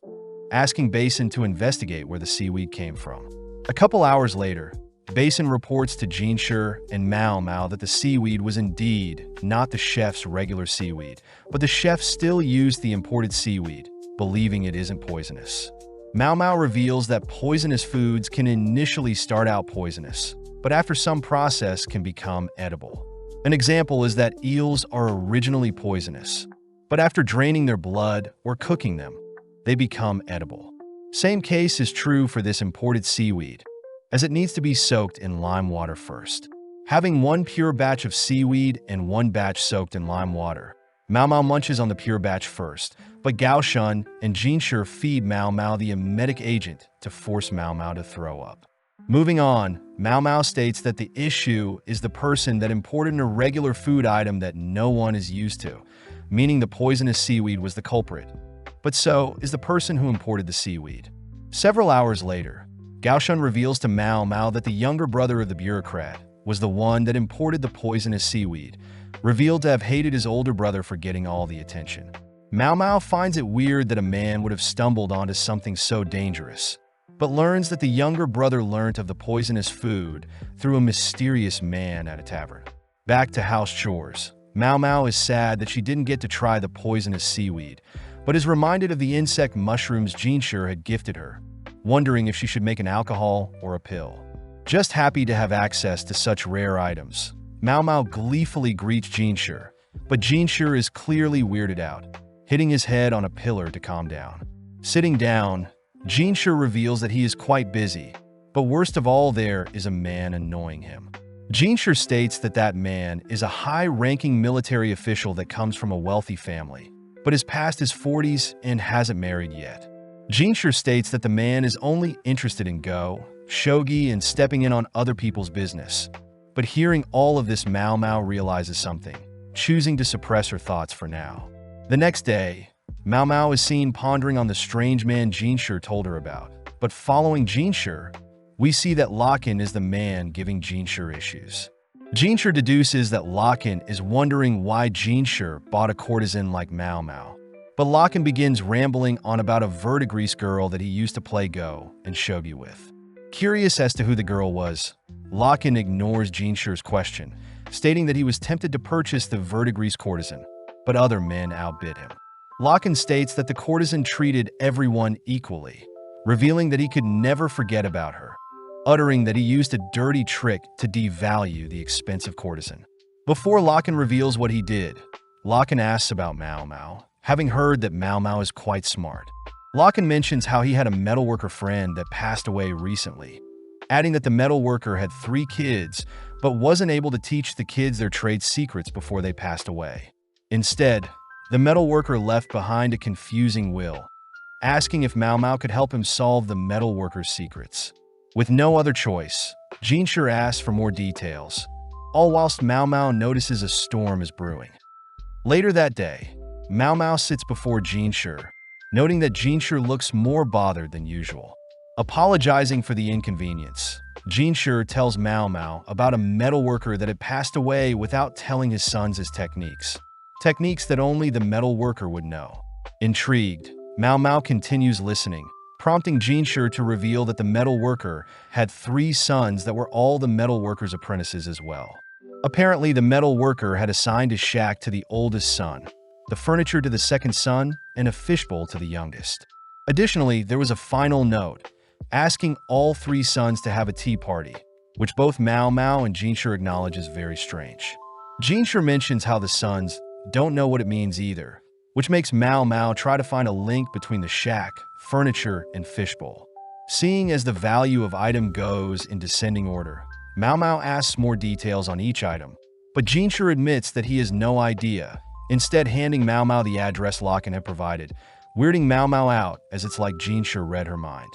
asking Basin to investigate where the seaweed came from. A couple hours later, Basin reports to Jinshi and Mao Mao that the seaweed was indeed not the chef's regular seaweed, but the chef still used the imported seaweed, believing it isn't poisonous. Mao Mao reveals that poisonous foods can initially start out poisonous, but after some process can become edible. An example is that eels are originally poisonous, but after draining their blood or cooking them, they become edible. Same case is true for this imported seaweed, as it needs to be soaked in lime water first. Having one pure batch of seaweed and one batch soaked in lime water, Mao Mao munches on the pure batch first, but Gao Shun and Jinshi feed Mao Mao the emetic agent to force Mao Mao to throw up. Moving on, Mao Mao states that the issue is the person that imported an irregular food item that no one is used to, meaning the poisonous seaweed was the culprit. But so is the person who imported the seaweed. Several hours later, Gao Shun reveals to Mao Mao that the younger brother of the bureaucrat was the one that imported the poisonous seaweed, revealed to have hated his older brother for getting all the attention. Mao Mao finds it weird that a man would have stumbled onto something so dangerous, but learns that the younger brother learnt of the poisonous food through a mysterious man at a tavern. Back to house chores, Mao Mao is sad that she didn't get to try the poisonous seaweed, but is reminded of the insect mushrooms Jinshi had gifted her, wondering if she should make an alcohol or a pill. Just happy to have access to such rare items, Mao Mao gleefully greets Jinshi, but Jinshi is clearly weirded out, hitting his head on a pillar to calm down. Sitting down, Jinshi reveals that he is quite busy, but worst of all there is a man annoying him. Jinshi states that that man is a high-ranking military official that comes from a wealthy family, but is past his 40s and hasn't married yet. Jinshi states that the man is only interested in go, shogi, and stepping in on other people's business. But hearing all of this, Mao Mao realizes something, choosing to suppress her thoughts for now. The next day, Mao Mao is seen pondering on the strange man Jinshi told her about. But following Jinshi, we see that Locken is the man giving Jinshi issues. Jinshi deduces that Locken is wondering why Jinshi bought a courtesan like Mao Mao. But Locken begins rambling on about a verdigris girl that he used to play go and shogi with. Curious as to who the girl was, Locken ignores Jinshi's question, stating that he was tempted to purchase the verdigris courtesan, but other men outbid him. Locken states that the courtesan treated everyone equally, revealing that he could never forget about her, uttering that he used a dirty trick to devalue the expensive courtesan. Before Locken reveals what he did, Locken asks about Mao Mao, having heard that Mao Mao is quite smart. Locken mentions how he had a metalworker friend that passed away recently, adding that the metalworker had 3 kids, but wasn't able to teach the kids their trade secrets before they passed away. Instead, the metalworker left behind a confusing will, asking if Mao Mao could help him solve the metalworker's secrets. With no other choice, Jinshi asks for more details, all whilst Mao Mao notices a storm is brewing. Later that day, Mao Mao sits before Jinshi, noting that Jinshi looks more bothered than usual. Apologizing for the inconvenience, Jinshi tells Mao Mao about a metalworker that had passed away without telling his sons his techniques. Techniques that only the metalworker would know. Intrigued, Mao Mao continues listening, prompting Jinshi to reveal that the metalworker had 3 sons that were all the metalworker's apprentices as well. Apparently, the metalworker had assigned his shack to the oldest son, the furniture to the second son, and a fishbowl to the youngest. Additionally, there was a final note, asking all 3 sons to have a tea party, which both Mao Mao and Jinshi acknowledge is very strange. Jinshi mentions how the sons don't know what it means either, which makes Mao Mao try to find a link between the shack, furniture, and fishbowl. Seeing as the value of item goes in descending order, Mao Mao asks more details on each item, but Jinshi admits that he has no idea, instead handing Mao Mao the address Locken had provided, weirding Mao Mao out as it's like Jinshi read her mind.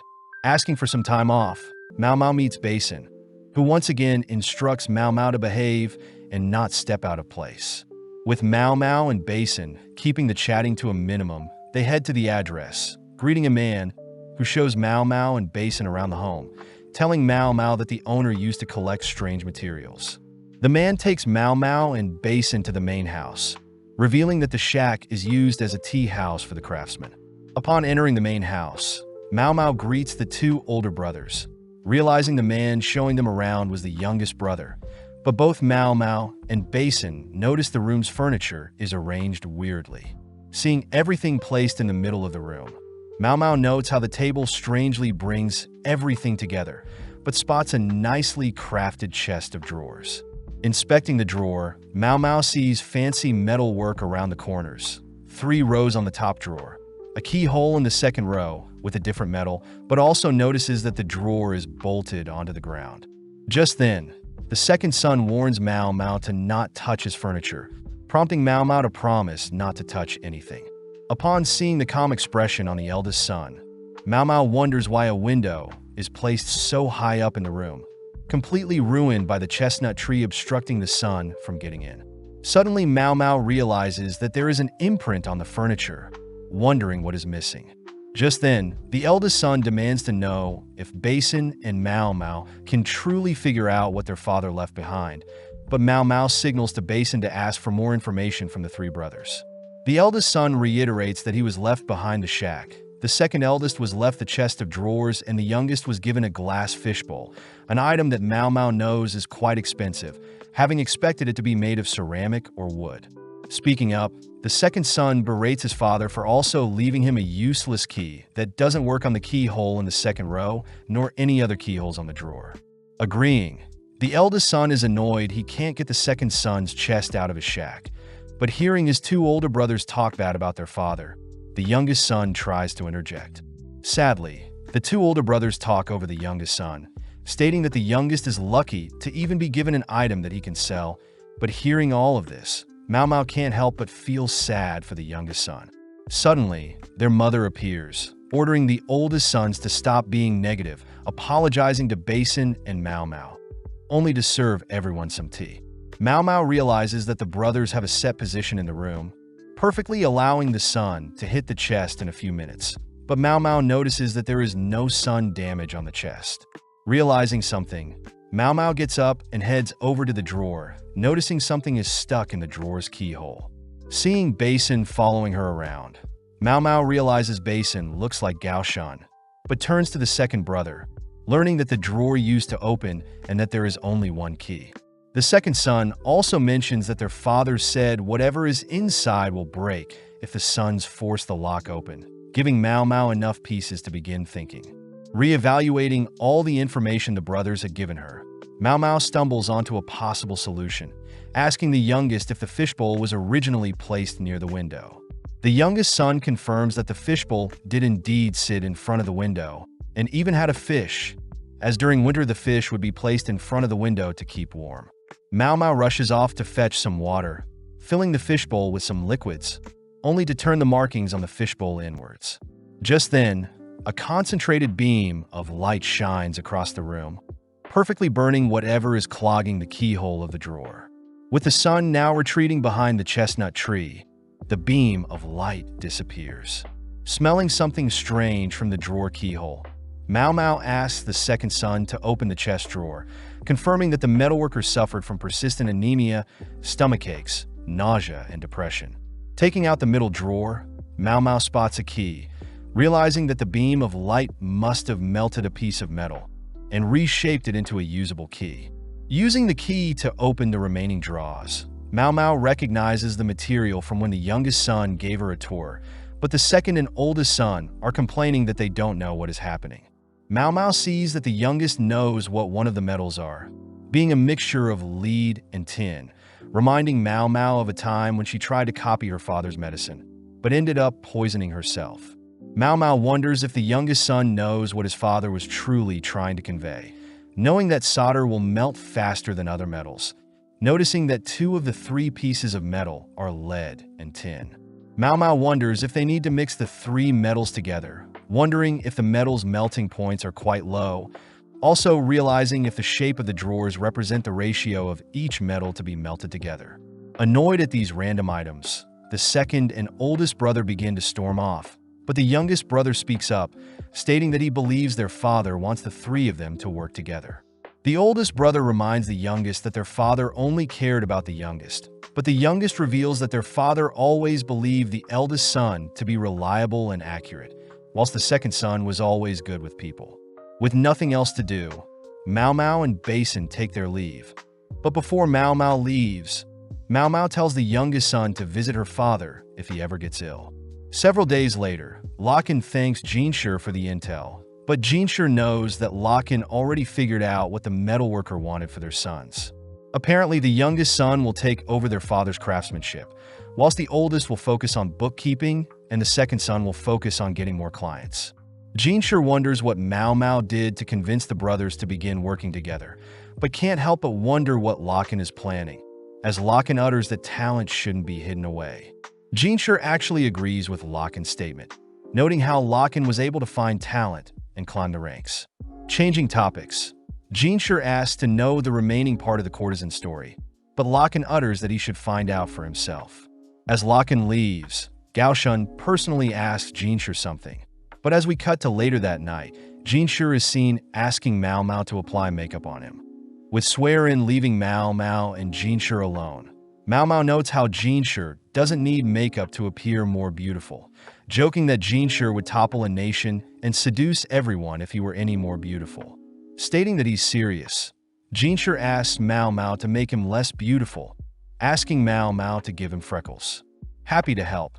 Asking for some time off, Mao Mao meets Basin, who once again instructs Mao Mao to behave and not step out of place. With Mao Mao and Basin keeping the chatting to a minimum, they head to the address, greeting a man who shows Mao Mao and Basin around the home, telling Mao Mao that the owner used to collect strange materials. The man takes Mao Mao and Basin to the main house, revealing that the shack is used as a tea house for the craftsmen. Upon entering the main house, Mao Mao greets the two older brothers, realizing the man showing them around was the youngest brother. But both Mao Mao and Basin notice the room's furniture is arranged weirdly. Seeing everything placed in the middle of the room, Mao Mao notes how the table strangely brings everything together, but spots a nicely crafted chest of drawers. Inspecting the drawer, Mao Mao sees fancy metal work around the corners, 3 rows on the top drawer, a keyhole in the second row with a different metal, but also notices that the drawer is bolted onto the ground. Just then, the second son warns Mao Mao to not touch his furniture, prompting Mao Mao to promise not to touch anything. Upon seeing the calm expression on the eldest son, Mao Mao wonders why a window is placed so high up in the room, completely ruined by the chestnut tree obstructing the sun from getting in. Suddenly, Mao Mao realizes that there is an imprint on the furniture, wondering what is missing. Just then, the eldest son demands to know if Basin and Mao Mao can truly figure out what their father left behind, but Mao Mao signals to Basin to ask for more information from the 3 brothers. The eldest son reiterates that he was left behind the shack. The second eldest was left the chest of drawers, and the youngest was given a glass fishbowl, an item that Mao Mao knows is quite expensive, having expected it to be made of ceramic or wood. Speaking up, the second son berates his father for also leaving him a useless key that doesn't work on the keyhole in the second row, nor any other keyholes on the drawer. Agreeing, the eldest son is annoyed he can't get the second son's chest out of his shack, but hearing his 2 older brothers talk bad about their father, the youngest son tries to interject. Sadly, the 2 older brothers talk over the youngest son, stating that the youngest is lucky to even be given an item that he can sell, but hearing all of this, Mao Mao can't help but feel sad for the youngest son. Suddenly, their mother appears, ordering the oldest sons to stop being negative, apologizing to Basin and Mao Mao, only to serve everyone some tea. Mao Mao realizes that the brothers have a set position in the room, perfectly allowing the sun to hit the chest in a few minutes. But Mao Mao notices that there is no sun damage on the chest. Realizing something, Mao Mao gets up and heads over to the drawer, noticing something is stuck in the drawer's keyhole. Seeing Basin following her around, Mao Mao realizes Basin looks like Gao Shan, but turns to the second brother, learning that the drawer used to open and that there is only one key. The second son also mentions that their father said whatever is inside will break if the sons force the lock open, giving Mao Mao enough pieces to begin thinking. Re-evaluating all the information the brothers had given her, Mao Mao stumbles onto a possible solution, asking the youngest if the fishbowl was originally placed near the window. The youngest son confirms that the fishbowl did indeed sit in front of the window, and even had a fish, as during winter the fish would be placed in front of the window to keep warm. Mao Mao rushes off to fetch some water, filling the fishbowl with some liquids, only to turn the markings on the fishbowl inwards. Just then, a concentrated beam of light shines across the room, perfectly burning whatever is clogging the keyhole of the drawer. With the sun now retreating behind the chestnut tree, the beam of light disappears. Smelling something strange from the drawer keyhole, Mao Mao asks the second son to open the chest drawer, confirming that the metalworker suffered from persistent anemia, stomach aches, nausea, and depression. Taking out the middle drawer, Mao Mao spots a key, realizing that the beam of light must have melted a piece of metal and reshaped it into a usable key. Using the key to open the remaining drawers, Mao Mao recognizes the material from when the youngest son gave her a tour, but the second and oldest son are complaining that they don't know what is happening. Mao Mao sees that the youngest knows what one of the metals are, being a mixture of lead and tin, reminding Mao Mao of a time when she tried to copy her father's medicine, but ended up poisoning herself. Mao Mao wonders if the youngest son knows what his father was truly trying to convey, knowing that solder will melt faster than other metals, noticing that 2 of the 3 pieces of metal are lead and tin. Mao Mao wonders if they need to mix the 3 metals together, wondering if the metal's melting points are quite low, also realizing if the shape of the drawers represent the ratio of each metal to be melted together. Annoyed at these random items, the second and oldest brother begin to storm off, but the youngest brother speaks up, stating that he believes their father wants the three of them to work together. The oldest brother reminds the youngest that their father only cared about the youngest, but the youngest reveals that their father always believed the eldest son to be reliable and accurate, whilst the second son was always good with people. With nothing else to do, Mao Mao and Basin take their leave. But before Mao Mao leaves, Mao Mao tells the youngest son to visit her father if he ever gets ill. Several days later, Locken thanks Jinshi for the intel, but Jinshi knows that Locken already figured out what the metalworker wanted for their sons. Apparently, the youngest son will take over their father's craftsmanship, whilst the oldest will focus on bookkeeping and the second son will focus on getting more clients. Jinshi wonders what Mao Mao did to convince the brothers to begin working together, but can't help but wonder what Locken is planning, as Locken utters that talent shouldn't be hidden away. Jinshi actually agrees with Locken's statement, noting how Locken was able to find talent and climb the ranks. Changing topics, Jinshi asks to know the remaining part of the courtesan story, but Locken utters that he should find out for himself. As Locken leaves, Gaoshun personally asks Jinshi something, but as we cut to later that night, Jinshi is seen asking Mao Mao to apply makeup on him. With Swearin leaving Mao Mao and Jinshi alone, Mao Mao notes how Jinshi doesn't need makeup to appear more beautiful, joking that Jinshi would topple a nation and seduce everyone if he were any more beautiful. Stating that he's serious, Jinshi asks Mao Mao to make him less beautiful, asking Mao Mao to give him freckles. Happy to help,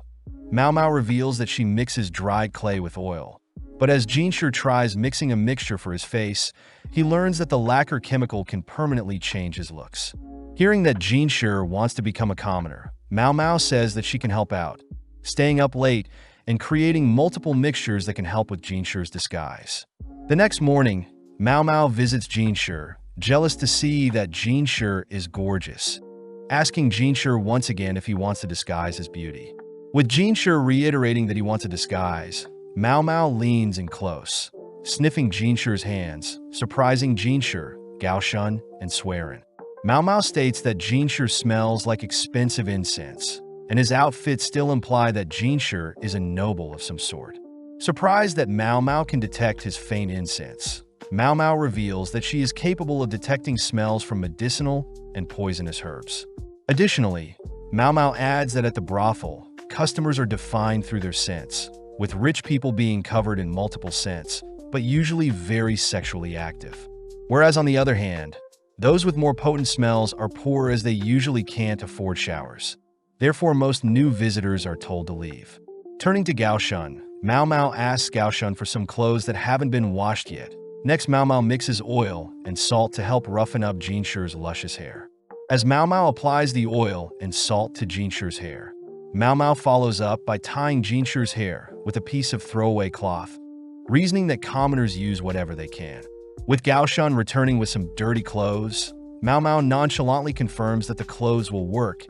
Mao Mao reveals that she mixes dried clay with oil. But as Jinshi tries mixing a mixture for his face, he learns that the lacquer chemical can permanently change his looks. Hearing that Jinshi wants to become a commoner, Mao Mao says that she can help out, staying up late and creating multiple mixtures that can help with Jinshi's disguise. The next morning, Mao Mao visits Jinshi, jealous to see that Jinshi is gorgeous, asking Jinshi once again if he wants to disguise his beauty. With Jinshi reiterating that he wants a disguise, Mao Mao leans in close, sniffing Jinshi's hands, surprising Jinshi, Gaoshun, and Swearin. Mao Mao states that Jinshi smells like expensive incense, and his outfit still imply that Jinshi is a noble of some sort. Surprised that Mao Mao can detect his faint incense, Mao Mao reveals that she is capable of detecting smells from medicinal and poisonous herbs. Additionally, Mao Mao adds that at the brothel, customers are defined through their scents, with rich people being covered in multiple scents, but usually very sexually active. Whereas on the other hand, those with more potent smells are poor as they usually can't afford showers. Therefore, most new visitors are told to leave. Turning to Gaoshun, Mao Mao asks Gaoshun for some clothes that haven't been washed yet. Next, Mao Mao mixes oil and salt to help roughen up Jinshi's luscious hair. As Mao Mao applies the oil and salt to Jinshi's hair, Mao Mao follows up by tying Jinshi's hair with a piece of throwaway cloth, reasoning that commoners use whatever they can. With Gaoshun returning with some dirty clothes, Mao Mao nonchalantly confirms that the clothes will work,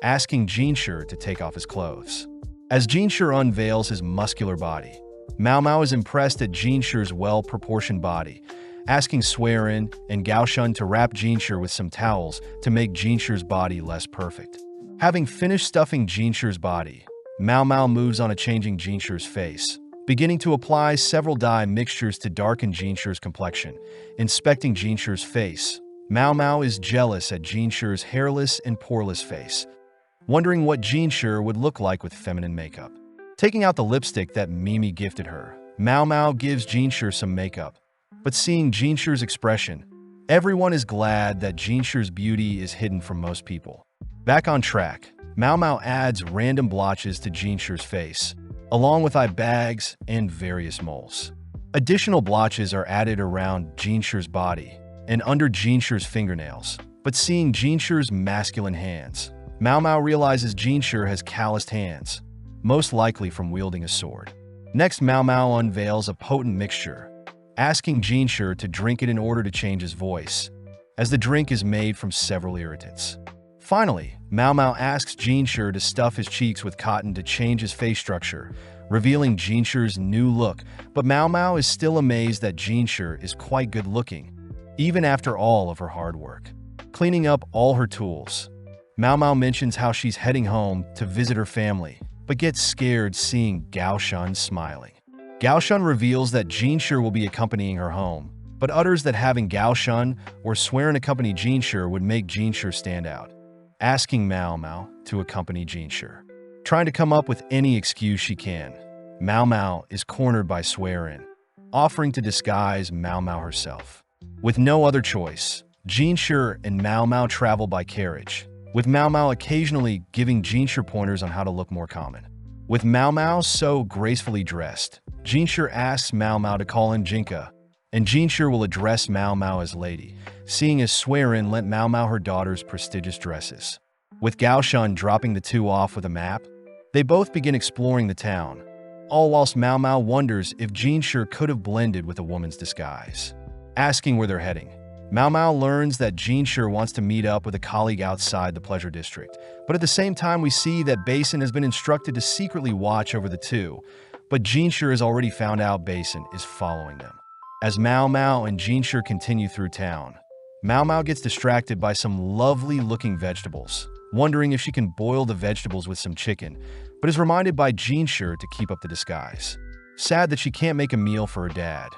asking Jinshi to take off his clothes. As Jinshi unveils his muscular body, Mao Mao is impressed at Jinshi's well-proportioned body, asking Swearin and Gaoshun to wrap Jinshi with some towels to make Jinshi's body less perfect. Having finished stuffing Jinshi's body, Mao Mao moves on to changing Jinshi's face, beginning to apply several dye mixtures to darken Jinshi's complexion. Inspecting Jinshi's face, Mao Mao is jealous at Jinshi's hairless and poreless face, wondering what Jinshi would look like with feminine makeup. Taking out the lipstick that Mimi gifted her, Mao Mao gives Jinshi some makeup, but seeing Jinshi's expression, everyone is glad that Jinshi's beauty is hidden from most people. Back on track, Mao Mao adds random blotches to Jinshi's face, along with eye bags and various moles. Additional blotches are added around Jinshi's body and under Jinshi's fingernails, but seeing Jinshi's masculine hands, Mao Mao realizes Jinshi has calloused hands, most likely from wielding a sword. Next, Mao Mao unveils a potent mixture, asking Jinshi to drink it in order to change his voice, as the drink is made from several irritants. Finally, Mao Mao asks Jinshi to stuff his cheeks with cotton to change his face structure, revealing Jinshi's new look, but Mao Mao is still amazed that Jinshi is quite good-looking, even after all of her hard work. Cleaning up all her tools, Mao Mao mentions how she's heading home to visit her family, but gets scared seeing Gao Shun smiling. Gao Shun reveals that Jinshi will be accompanying her home, but utters that having Gao Shun or Swearin accompany Jinshi would make Jinshi stand out, asking Mao Mao to accompany Jinshi. Trying to come up with any excuse she can, Mao Mao is cornered by Swearin, offering to disguise Mao Mao herself. With no other choice, Jinshi and Mao Mao travel by carriage, with Mao Mao occasionally giving Jinshi pointers on how to look more common. With Mao Mao so gracefully dressed, Jinshi asks Mao Mao to call him Jinka, and Jinshi will address Mao Mao as lady, seeing as Swearin lent Mao Mao her daughter's prestigious dresses. With Gao Shun dropping the two off with a map, they both begin exploring the town, all whilst Mao Mao wonders if Jinshi could have blended with a woman's disguise. Asking where they're heading, Mao Mao learns that Jinshi wants to meet up with a colleague outside the pleasure district, but at the same time we see that Basin has been instructed to secretly watch over the two, but Jinshi has already found out Basin is following them. As Mao Mao and Jinshi continue through town, Mao Mao gets distracted by some lovely-looking vegetables, wondering if she can boil the vegetables with some chicken, but is reminded by Jinshi to keep up the disguise. Sad that she can't make a meal for her dad,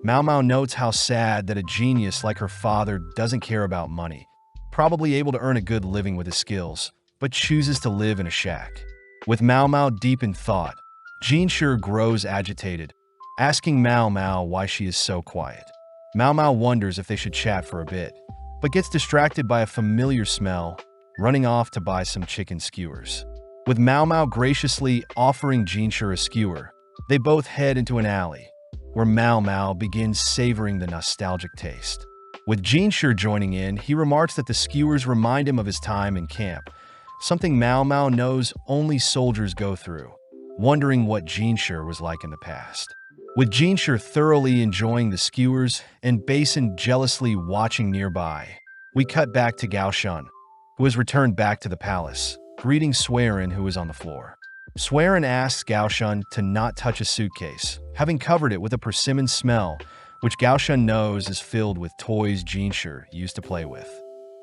Mao Mao notes how sad that a genius like her father doesn't care about money, probably able to earn a good living with his skills, but chooses to live in a shack. With Mao Mao deep in thought, Jinshi grows agitated, asking Mao Mao why she is so quiet. Mao Mao wonders if they should chat for a bit, but gets distracted by a familiar smell, running off to buy some chicken skewers. With Mao Mao graciously offering Jinshi a skewer, they both head into an alley, where Mao Mao begins savoring the nostalgic taste. With Jinshi joining in, he remarks that the skewers remind him of his time in camp, something Mao Mao knows only soldiers go through, wondering what Jinshi was like in the past. With Jinshi thoroughly enjoying the skewers and Basin jealously watching nearby, we cut back to Gao Shun, who has returned back to the palace, greeting Swearin, who is on the floor. Swearin asks Gao Shun to not touch a suitcase, having covered it with a persimmon smell, which Gao Shun knows is filled with toys Jinshi used to play with.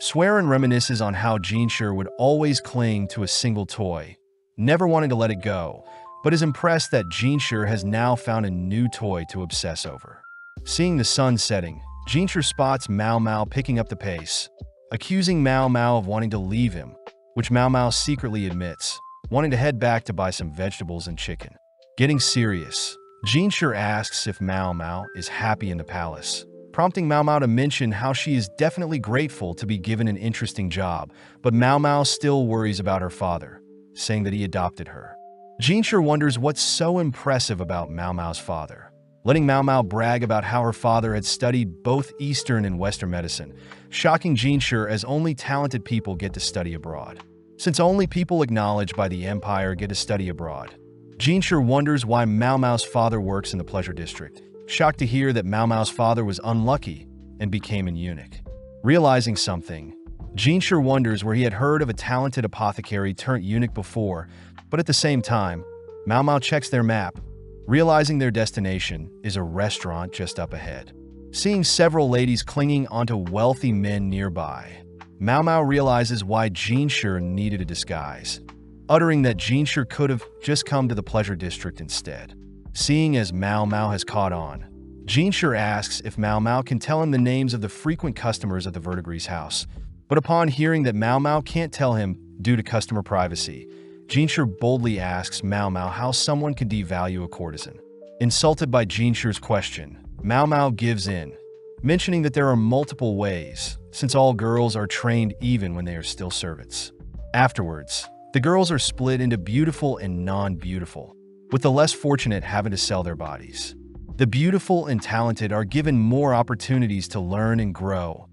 Swearin reminisces on how Jinshi would always cling to a single toy, never wanting to let it go, but is impressed that Jinshi has now found a new toy to obsess over. Seeing the sun setting, Jinshi spots Mao Mao picking up the pace, accusing Mao Mao of wanting to leave him, which Mao Mao secretly admits, wanting to head back to buy some vegetables and chicken. Getting serious, Jinshi asks if Mao Mao is happy in the palace, prompting Mao Mao to mention how she is definitely grateful to be given an interesting job, but Mao Mao still worries about her father, saying that he adopted her. Jinshi wonders what's so impressive about Mao Mao's father, letting Mao Mao brag about how her father had studied both Eastern and Western medicine, shocking Jinshi as only talented people get to study abroad. Since only people acknowledged by the empire get to study abroad, Jinshi wonders why Mao Mao's father works in the pleasure district, shocked to hear that Mao Mao's father was unlucky and became an eunuch. Realizing something, Jinshi wonders where he had heard of a talented apothecary turned eunuch before, but at the same time, Mao Mao checks their map, realizing their destination is a restaurant just up ahead. Seeing several ladies clinging onto wealthy men nearby, Mao Mao realizes why Jinshi needed a disguise, uttering that Jinshi could have just come to the pleasure district instead. Seeing as Mao Mao has caught on, Jinshi asks if Mao Mao can tell him the names of the frequent customers at the VIDZ's house, but upon hearing that Mao Mao can't tell him due to customer privacy, Jinshi boldly asks Mao Mao how someone could devalue a courtesan. Insulted by Jinshi's question, Mao Mao gives in, mentioning that there are multiple ways, since all girls are trained even when they are still servants. Afterwards, the girls are split into beautiful and non-beautiful, with the less fortunate having to sell their bodies. The beautiful and talented are given more opportunities to learn and grow,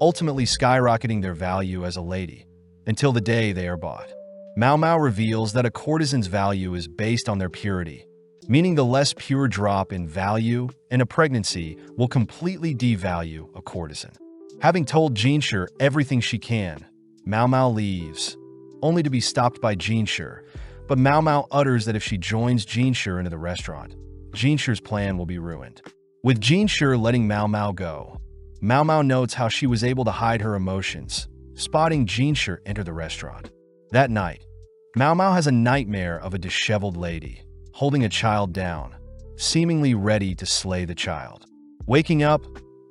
ultimately skyrocketing their value as a lady, until the day they are bought. Mao Mao reveals that a courtesan's value is based on their purity, meaning the less pure drop in value in a pregnancy will completely devalue a courtesan. Having told Jinshi everything she can, Mao Mao leaves, only to be stopped by Jinshi, but Mao Mao utters that if she joins Jinshi into the restaurant, Jinshi's plan will be ruined. With Jinshi letting Mao Mao go, Mao Mao notes how she was able to hide her emotions, spotting Jinshi enter the restaurant. That night, Mao Mao has a nightmare of a disheveled lady, holding a child down, seemingly ready to slay the child. Waking up,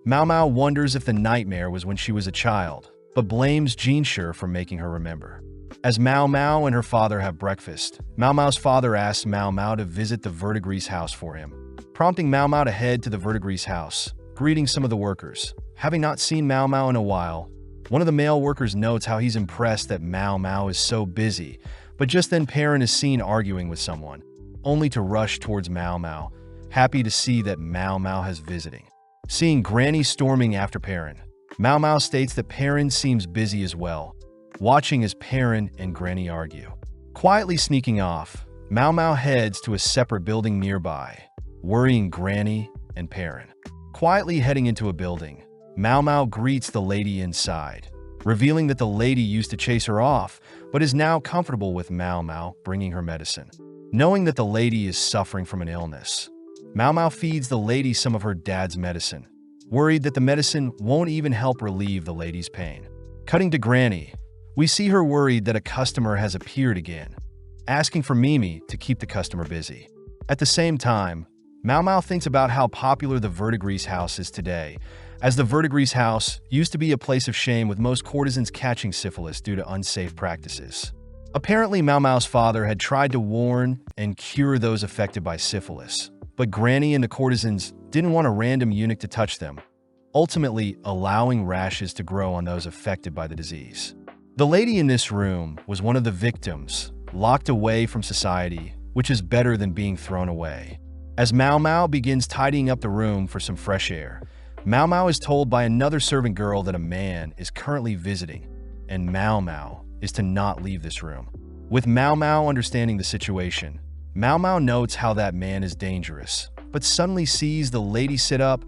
Mao Mao wonders if the nightmare was when she was a child, but blames Jinshi for making her remember. As Mao Mao and her father have breakfast, Mao Mao's father asks Mao Mao to visit the VIDZ house for him, prompting Mao Mao to head to the VIDZ house, greeting some of the workers. Having not seen Mao Mao in a while, one of the male workers notes how he's impressed that Mao Mao is so busy, but just then Perrin is seen arguing with someone, only to rush towards Mao Mao, happy to see that Mao Mao has visiting. Seeing Granny storming after Perrin, Mao Mao states that Perrin seems busy as well, watching as Perrin and Granny argue. Quietly sneaking off, Mao Mao heads to a separate building nearby, worrying Granny and Perrin. Quietly heading into a building, Mao Mao greets the lady inside, revealing that the lady used to chase her off, but is now comfortable with Mao Mao bringing her medicine. Knowing that the lady is suffering from an illness, Mao Mao feeds the lady some of her dad's medicine, worried that the medicine won't even help relieve the lady's pain. Cutting to Granny, we see her worried that a customer has appeared again, asking for Mimi to keep the customer busy. At the same time, Mao Mao thinks about how popular the VIDZ house is today, as the VIDZ house used to be a place of shame with most courtesans catching syphilis due to unsafe practices. Apparently, Mao Mao's father had tried to warn and cure those affected by syphilis, but Granny and the courtesans didn't want a random eunuch to touch them, ultimately allowing rashes to grow on those affected by the disease. The lady in this room was one of the victims, locked away from society, which is better than being thrown away. As Mao Mao begins tidying up the room for some fresh air, Mao Mao is told by another servant girl that a man is currently visiting, and Mao Mao is to not leave this room. With Mao Mao understanding the situation, Mao Mao notes how that man is dangerous, but suddenly sees the lady sit up,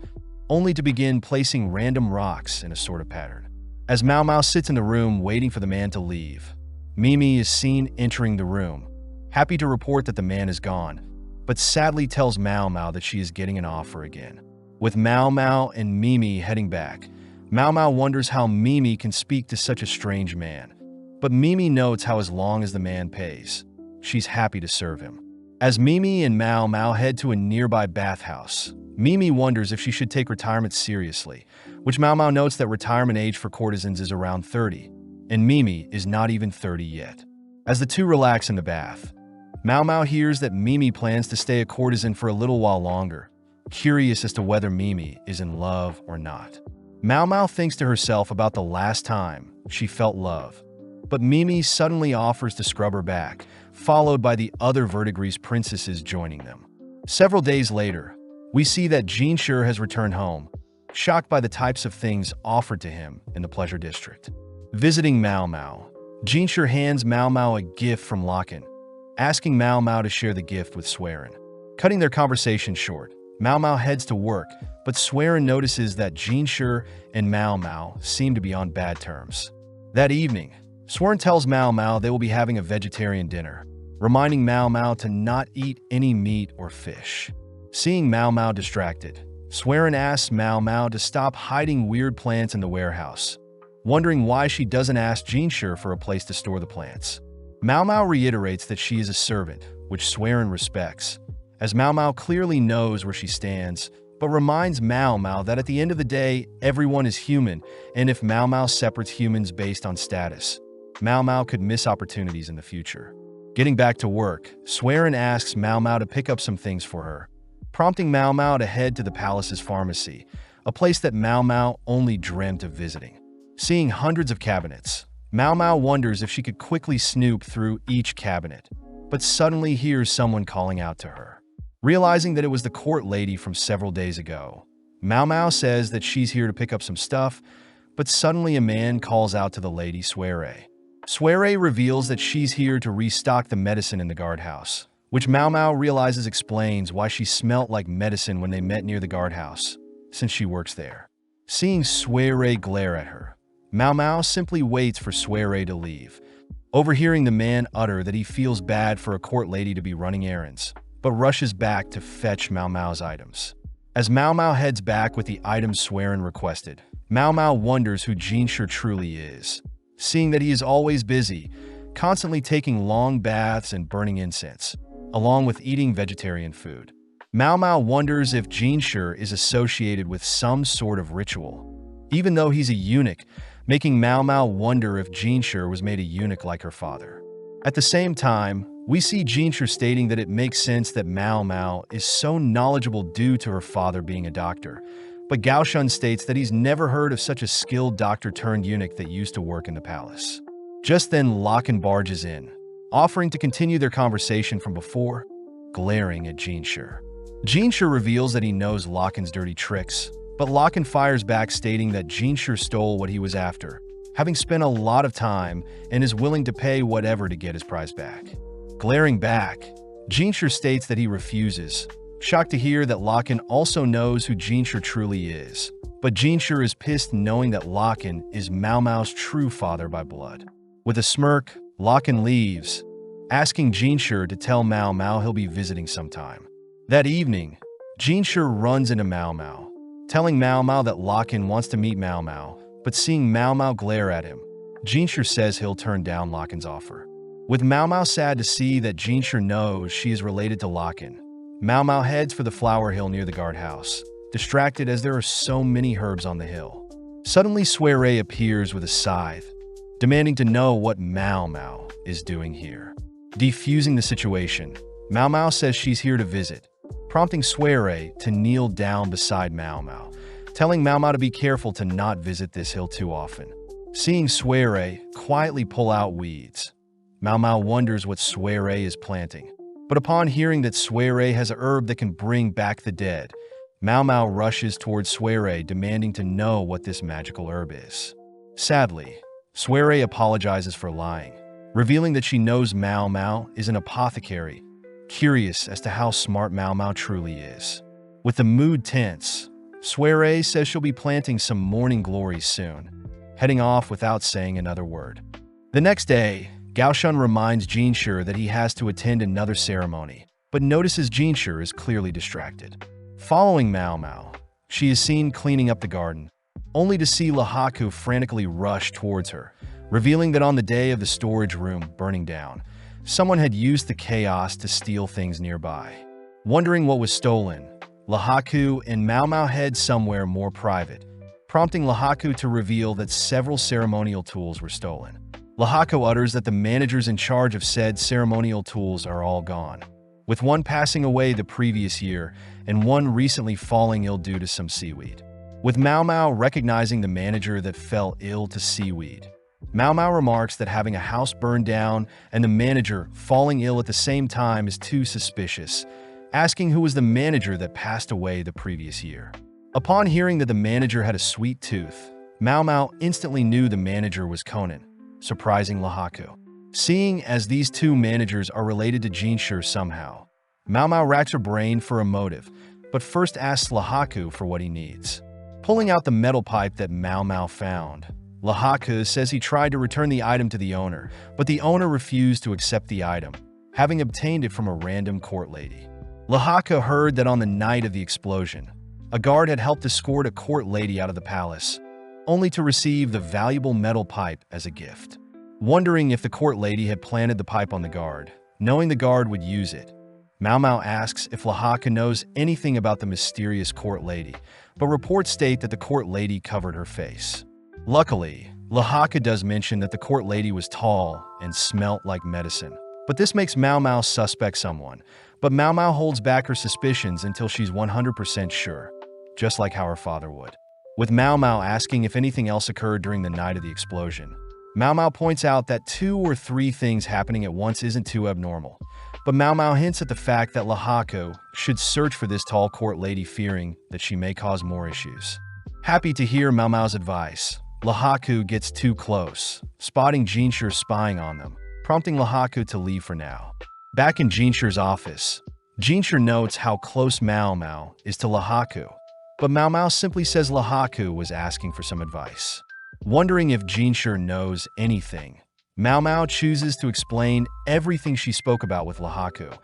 only to begin placing random rocks in a sort of pattern. As Mao Mao sits in the room waiting for the man to leave, Mimi is seen entering the room, happy to report that the man is gone, but sadly tells Mao Mao that she is getting an offer again. With Mao Mao and Mimi heading back, Mao Mao wonders how Mimi can speak to such a strange man. But Mimi notes how as long as the man pays, she's happy to serve him. As Mimi and Mao Mao head to a nearby bathhouse, Mimi wonders if she should take retirement seriously, which Mao Mao notes that retirement age for courtesans is around 30, and Mimi is not even 30 yet. As the two relax in the bath, Mao Mao hears that Mimi plans to stay a courtesan for a little while longer, curious as to whether Mimi is in love or not. Mao Mao thinks to herself about the last time she felt love, but Mimi suddenly offers to scrub her back, followed by the other VIDZ princesses joining them. Several days later, we see that Jinshi has returned home, shocked by the types of things offered to him in the pleasure district. Visiting Mao Mao, Jinshi hands Mao Mao a gift from Locken, asking Mao Mao to share the gift with Swerin. Cutting their conversation short, Mao Mao heads to work, but Swerin notices that Jinshi and Mao Mao seem to be on bad terms. That evening, Swerin tells Mao Mao they will be having a vegetarian dinner, reminding Mao Mao to not eat any meat or fish. Seeing Mao Mao distracted, Swerin asks Mao Mao to stop hiding weird plants in the warehouse, wondering why she doesn't ask Jinshi for a place to store the plants. Mao Mao reiterates that she is a servant, which Swerin respects, as Mao Mao clearly knows where she stands, but reminds Mao Mao that at the end of the day, everyone is human, and if Mao Mao separates humans based on status, Mao Mao could miss opportunities in the future. Getting back to work, Swerin asks Mao Mao to pick up some things for her, prompting Mao Mao to head to the palace's pharmacy, a place that Mao Mao only dreamt of visiting. Seeing hundreds of cabinets, Mao Mao wonders if she could quickly snoop through each cabinet, but suddenly hears someone calling out to her. Realizing that it was the court lady from several days ago, Mao Mao says that she's here to pick up some stuff, but suddenly a man calls out to the lady Swerin. Swerin reveals that she's here to restock the medicine in the guardhouse, which Mao Mao realizes explains why she smelt like medicine when they met near the guardhouse, since she works there. Seeing Swerin glare at her, Mao Mao simply waits for Swerin to leave, overhearing the man utter that he feels bad for a court lady to be running errands, but rushes back to fetch Mao Mao's items. As Mao Mao heads back with the items Swerin requested, Mao Mao wonders who Jinshi truly is. seeing that he is always busy, constantly taking long baths and burning incense, along with eating vegetarian food. Mao Mao wonders if Jinshi is associated with some sort of ritual, even though he's a eunuch, making Mao Mao wonder if Jinshi was made a eunuch like her father. At the same time, we see Jinshi stating that it makes sense that Mao Mao is so knowledgeable due to her father being a doctor, but Gaoshun states that he's never heard of such a skilled doctor-turned-eunuch that used to work in the palace. Just then, Locken barges in, offering to continue their conversation from before, glaring at Jinshi. Jinshi reveals that he knows Locken's dirty tricks, but Locken fires back stating that Jinshi stole what he was after, having spent a lot of time and is willing to pay whatever to get his prize back. Glaring back, Jinshi states that he refuses, shocked to hear that Locken also knows who Jinshi truly is. But Jinshi is pissed knowing that Locken is Mao Mao's true father by blood. With a smirk, Locken leaves, asking Jinshi to tell Mao Mao he'll be visiting sometime. That evening, Jinshi runs into Mao Mao, telling Mao Mao that Locken wants to meet Mao Mao, but seeing Mao Mao glare at him, Jinshi says he'll turn down Locken's offer. With Mao Mao sad to see that Jinshi knows she is related to Locken, Mao Mao heads for the flower hill near the guardhouse, distracted as there are so many herbs on the hill. Suddenly, Soiree appears with a scythe, demanding to know what Mao Mao is doing here. Defusing the situation, Mao Mao says she's here to visit, prompting Soiree to kneel down beside Mao Mao, telling Mao Mao to be careful to not visit this hill too often. Seeing Soiree quietly pull out weeds, Mao Mao wonders what Soiree is planting. But upon hearing that Soiree has a herb that can bring back the dead, Mao Mao rushes towards Soiree, demanding to know what this magical herb is. Sadly, Soiree apologizes for lying, revealing that she knows Mao Mao is an apothecary, curious as to how smart Mao Mao truly is. With the mood tense, Soiree says she'll be planting some morning glories soon, heading off without saying another word. The next day, Gaoshun reminds Jinshi that he has to attend another ceremony, but notices Jinshi is clearly distracted. Following Mao Mao, she is seen cleaning up the garden, only to see Lahaku frantically rush towards her, revealing that on the day of the storage room burning down, someone had used the chaos to steal things nearby. Wondering what was stolen, Lahaku and Mao Mao head somewhere more private, prompting Lahaku to reveal that several ceremonial tools were stolen. Lahaku utters that the managers in charge of said ceremonial tools are all gone, with one passing away the previous year and one recently falling ill due to some seaweed. With Mao Mao recognizing the manager that fell ill to seaweed, Mao Mao remarks that having a house burned down and the manager falling ill at the same time is too suspicious, asking who was the manager that passed away the previous year. Upon hearing that the manager had a sweet tooth, Mao Mao instantly knew the manager was Conan, surprising Lahaku. Seeing as these two managers are related to Jinshi somehow, Mao Mao racks her brain for a motive, but first asks Lahaku for what he needs. Pulling out the metal pipe that Mao Mao found, Lahaku says he tried to return the item to the owner, but the owner refused to accept the item, having obtained it from a random court lady. Lahaku heard that on the night of the explosion, a guard had helped escort a court lady out of the palace, only to receive the valuable metal pipe as a gift. Wondering if the court lady had planted the pipe on the guard, knowing the guard would use it, Mao Mao asks if Lahaku knows anything about the mysterious court lady, but reports state that the court lady covered her face. Luckily, Lahaku does mention that the court lady was tall and smelt like medicine, but this makes Mao Mao suspect someone, but Mao Mao holds back her suspicions until she's 100% sure, just like how her father would. With Mao Mao asking if anything else occurred during the night of the explosion, Mao Mao points out that 2 or 3 things happening at once isn't too abnormal, but Mao Mao hints at the fact that Lahaku should search for this tall court lady, fearing that she may cause more issues. Happy to hear Mao Mao's advice, Lahaku gets too close, spotting Jinshi spying on them, prompting Lahaku to leave for now. Back in Jinshi's office, Jinshi notes how close Mao Mao is to Lahaku, but Mao Mao simply says Lahaku was asking for some advice. Wondering if Jinshi knows anything, Mao Mao chooses to explain everything she spoke about with Lahaku,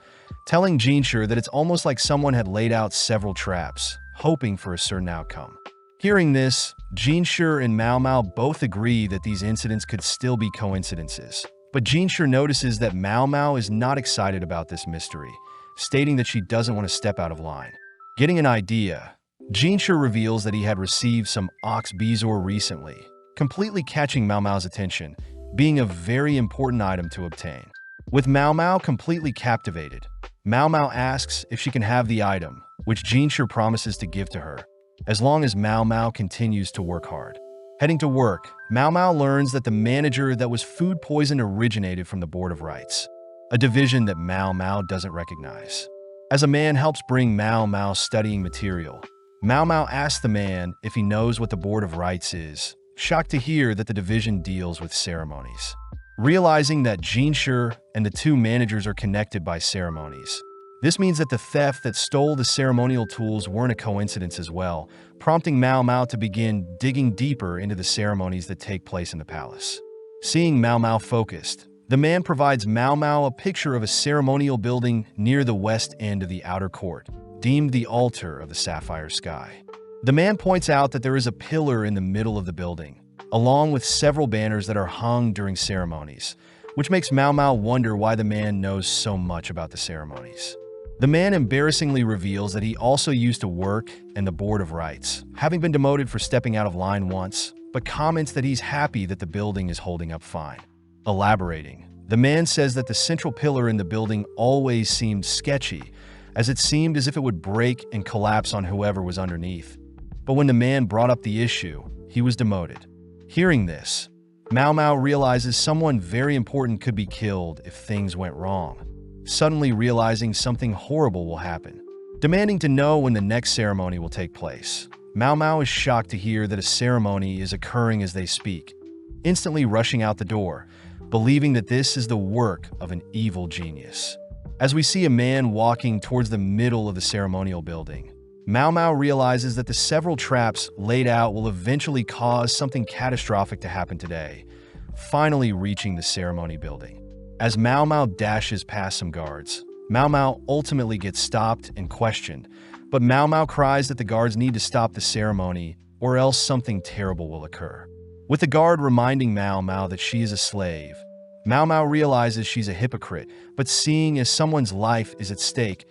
telling Jinshi that it's almost like someone had laid out several traps, hoping for a certain outcome. Hearing this, Jinshi and Mao Mao both agree that these incidents could still be coincidences. But Jinshi notices that Mao Mao is not excited about this mystery, stating that she doesn't want to step out of line. Getting an idea, Jinshi reveals that he had received some ox bezoar recently, completely catching Mao Mao's attention, being a very important item to obtain. With Mao Mao completely captivated, Mao Mao asks if she can have the item, which Jinshi promises to give to her, as long as Mao Mao continues to work hard. Heading to work, Mao Mao learns that the manager that was food poisoned originated from the Board of Rights, a division that Mao Mao doesn't recognize. As a man helps bring Mao Mao studying material, Mao Mao asks the man if he knows what the Board of Rights is, shocked to hear that the division deals with ceremonies. Realizing that Jinshi and the two managers are connected by ceremonies, this means that the theft that stole the ceremonial tools weren't a coincidence as well, prompting Mao Mao to begin digging deeper into the ceremonies that take place in the palace. Seeing Mao Mao focused, the man provides Mao Mao a picture of a ceremonial building near the west end of the outer court, deemed the altar of the sapphire sky. The man points out that there is a pillar in the middle of the building, along with several banners that are hung during ceremonies, which makes Mao Mao wonder why the man knows so much about the ceremonies. The man embarrassingly reveals that he also used to work in the Board of Rights, having been demoted for stepping out of line once, but comments that he's happy that the building is holding up fine. Elaborating, the man says that the central pillar in the building always seemed sketchy, as it seemed as if it would break and collapse on whoever was underneath. But when the man brought up the issue, he was demoted. Hearing this, Mao Mao realizes someone very important could be killed if things went wrong, suddenly realizing something horrible will happen. Demanding to know when the next ceremony will take place, Mao Mao is shocked to hear that a ceremony is occurring as they speak, instantly rushing out the door, believing that this is the work of an evil genius. As we see a man walking towards the middle of the ceremonial building, Mao Mao realizes that the several traps laid out will eventually cause something catastrophic to happen today, finally reaching the ceremony building. As Mao Mao dashes past some guards, Mao Mao ultimately gets stopped and questioned, but Mao Mao cries that the guards need to stop the ceremony or else something terrible will occur. With the guard reminding Mao Mao that she is a slave, Mao Mao realizes she's a hypocrite, but seeing as someone's life is at stake,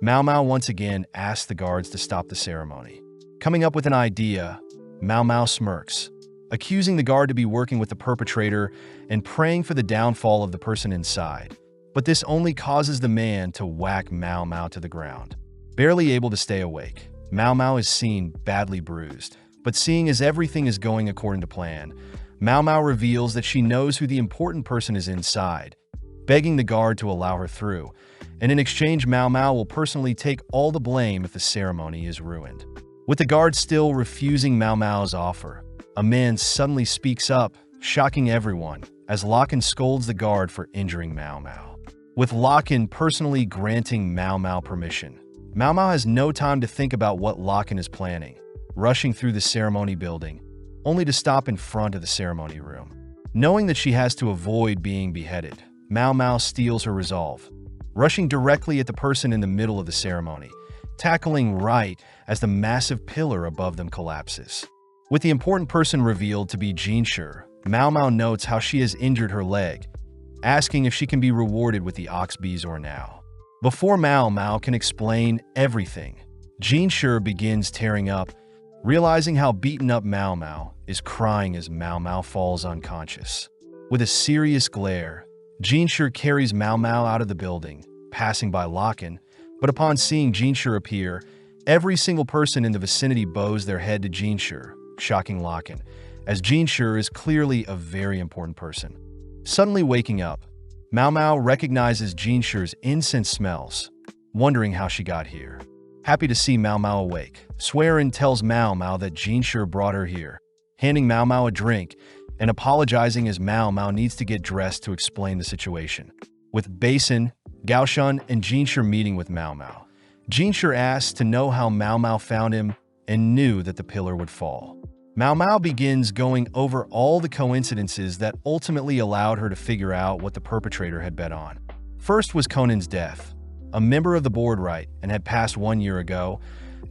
Mao Mao once again asks the guards to stop the ceremony. Coming up with an idea, Mao Mao smirks, accusing the guard to be working with the perpetrator and praying for the downfall of the person inside. But this only causes the man to whack Mao Mao to the ground. Barely able to stay awake, Mao Mao is seen badly bruised. But seeing as everything is going according to plan, Mao Mao reveals that she knows who the important person is inside, begging the guard to allow her through, and in exchange Mao Mao will personally take all the blame if the ceremony is ruined. With the guard still refusing Mao Mao's offer, a man suddenly speaks up, shocking everyone, as Locken scolds the guard for injuring Mao Mao. With Locken personally granting Mao Mao permission, Mao Mao has no time to think about what Locken is planning, rushing through the ceremony building, only to stop in front of the ceremony room. Knowing that she has to avoid being beheaded, Mao Mao steals her resolve, rushing directly at the person in the middle of the ceremony, tackling right as the massive pillar above them collapses. With the important person revealed to be Jinshi, Mao Mao notes how she has injured her leg, asking if she can be rewarded with the ox bezoar now. Before Mao Mao can explain everything, Jinshi begins tearing up, realizing how beaten up Mao Mao is, crying as Mao Mao falls unconscious. With a serious glare, Jinshi carries Mao Mao out of the building, passing by Locken, but upon seeing Jinshi appear, every single person in the vicinity bows their head to Jinshi, shocking Locken, as Jinshi is clearly a very important person. Suddenly waking up, Mao Mao recognizes Jinshi's incense smells, wondering how she got here. Happy to see Mao Mao awake, Swearin tells Mao Mao that Jinshi brought her here, handing Mao Mao a drink and apologizing as Mao Mao needs to get dressed to explain the situation. With Basin, Gaoshun, and Jinshi meeting with Mao Mao, Jinshi asks to know how Mao Mao found him and knew that the pillar would fall. Mao Mao begins going over all the coincidences that ultimately allowed her to figure out what the perpetrator had bet on. First was Conan's death, a member of the board right and had passed 1 year ago,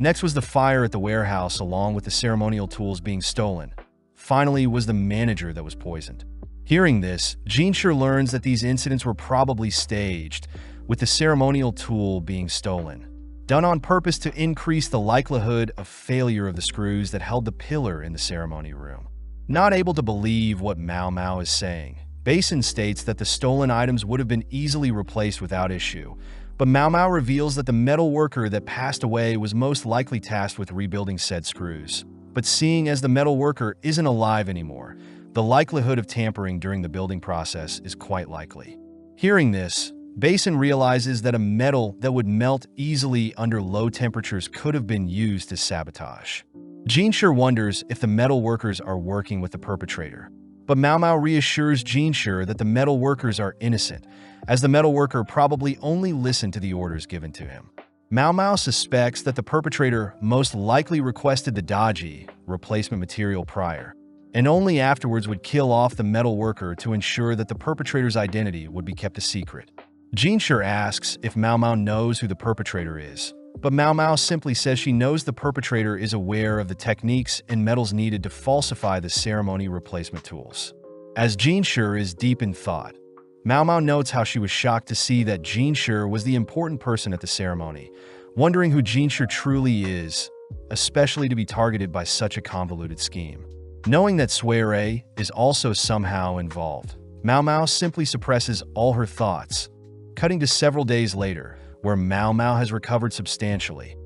Next was the fire at the warehouse along with the ceremonial tools being stolen. Finally was the manager that was poisoned. Hearing this, Jinshur learns that these incidents were probably staged, with the ceremonial tool being stolen, done on purpose to increase the likelihood of failure of the screws that held the pillar in the ceremony room. Not able to believe what Mao Mao is saying, Basin states that the stolen items would have been easily replaced without issue, but Mao Mao reveals that the metal worker that passed away was most likely tasked with rebuilding said screws. But seeing as the metal worker isn't alive anymore, the likelihood of tampering during the building process is quite likely. Hearing this, Basin realizes that a metal that would melt easily under low temperatures could have been used as sabotage. Jinshur wonders if the metal workers are working with the perpetrator, but Mao Mao reassures Jinshur that the metal workers are innocent, as the metal worker probably only listened to the orders given to him. Mao Mao suspects that the perpetrator most likely requested the dodgy replacement material prior, and only afterwards would kill off the metal worker to ensure that the perpetrator's identity would be kept a secret. Jinshur asks if Mao Mao knows who the perpetrator is, but Mao Mao simply says she knows the perpetrator is aware of the techniques and metals needed to falsify the ceremony replacement tools. As Jinshur is deep in thought, Mao Mao notes how she was shocked to see that Jinshur was the important person at the ceremony, wondering who Jinshur truly is, especially to be targeted by such a convoluted scheme. Knowing that Suere is also somehow involved, Mao Mao simply suppresses all her thoughts, cutting to several days later, where Mao Mao has recovered substantially,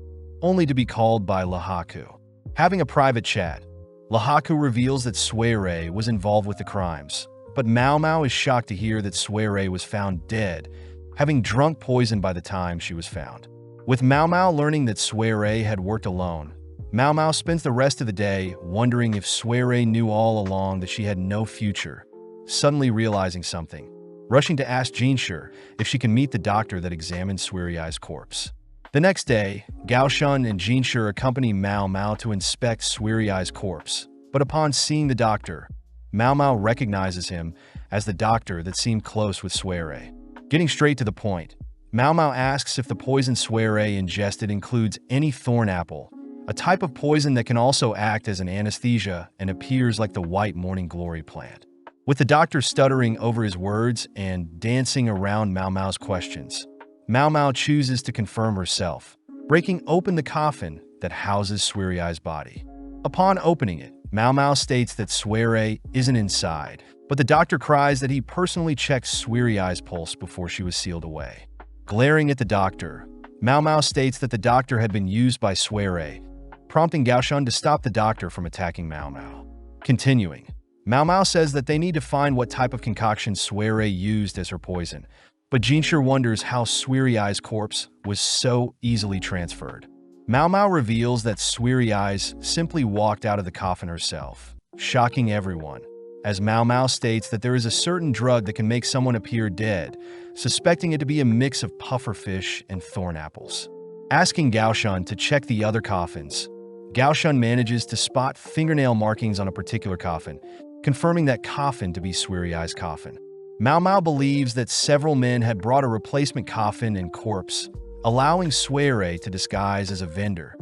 only to be called by Lahaku. Having a private chat, Lahaku reveals that Suere was involved with the crimes, but Mao Mao is shocked to hear that Suere was found dead, having drunk poison by the time she was found. With Mao Mao learning that Suere had worked alone, Mao Mao spends the rest of the day wondering if Suere knew all along that she had no future, suddenly realizing something, rushing to ask Jinshur if she can meet the doctor that examined Suerai's corpse. The next day, Gaoshun and Jinshur accompany Mao Mao to inspect Suerai's corpse, but upon seeing the doctor, Mao Mao recognizes him as the doctor that seemed close with Suere. Getting straight to the point, Mao Mao asks if the poison Suere ingested includes any thorn apple, a type of poison that can also act as an anesthesia and appears like the white morning glory plant. With the doctor stuttering over his words and dancing around Mao Mao's questions, Mao Mao chooses to confirm herself, breaking open the coffin that houses Suerai's body. Upon opening it, Mao Mao states that Suere isn't inside, but the doctor cries that he personally checked Suerai's pulse before she was sealed away. Glaring at the doctor, Mao Mao states that the doctor had been used by Suere, prompting Gaoshun to stop the doctor from attacking Mao Mao. Continuing, Mao Mao says that they need to find what type of concoction Suere used as her poison, but Jinshur wonders how Suerai's corpse was so easily transferred. Mao Mao reveals that Suerai's simply walked out of the coffin herself, shocking everyone, as Mao Mao states that there is a certain drug that can make someone appear dead, suspecting it to be a mix of pufferfish and thorn apples. Asking Gaoshun to check the other coffins, Gaoshun manages to spot fingernail markings on a particular coffin, confirming that coffin to be Suerai's coffin. Mao Mao believes that several men had brought a replacement coffin and corpse, allowing Suere to disguise as a vendor,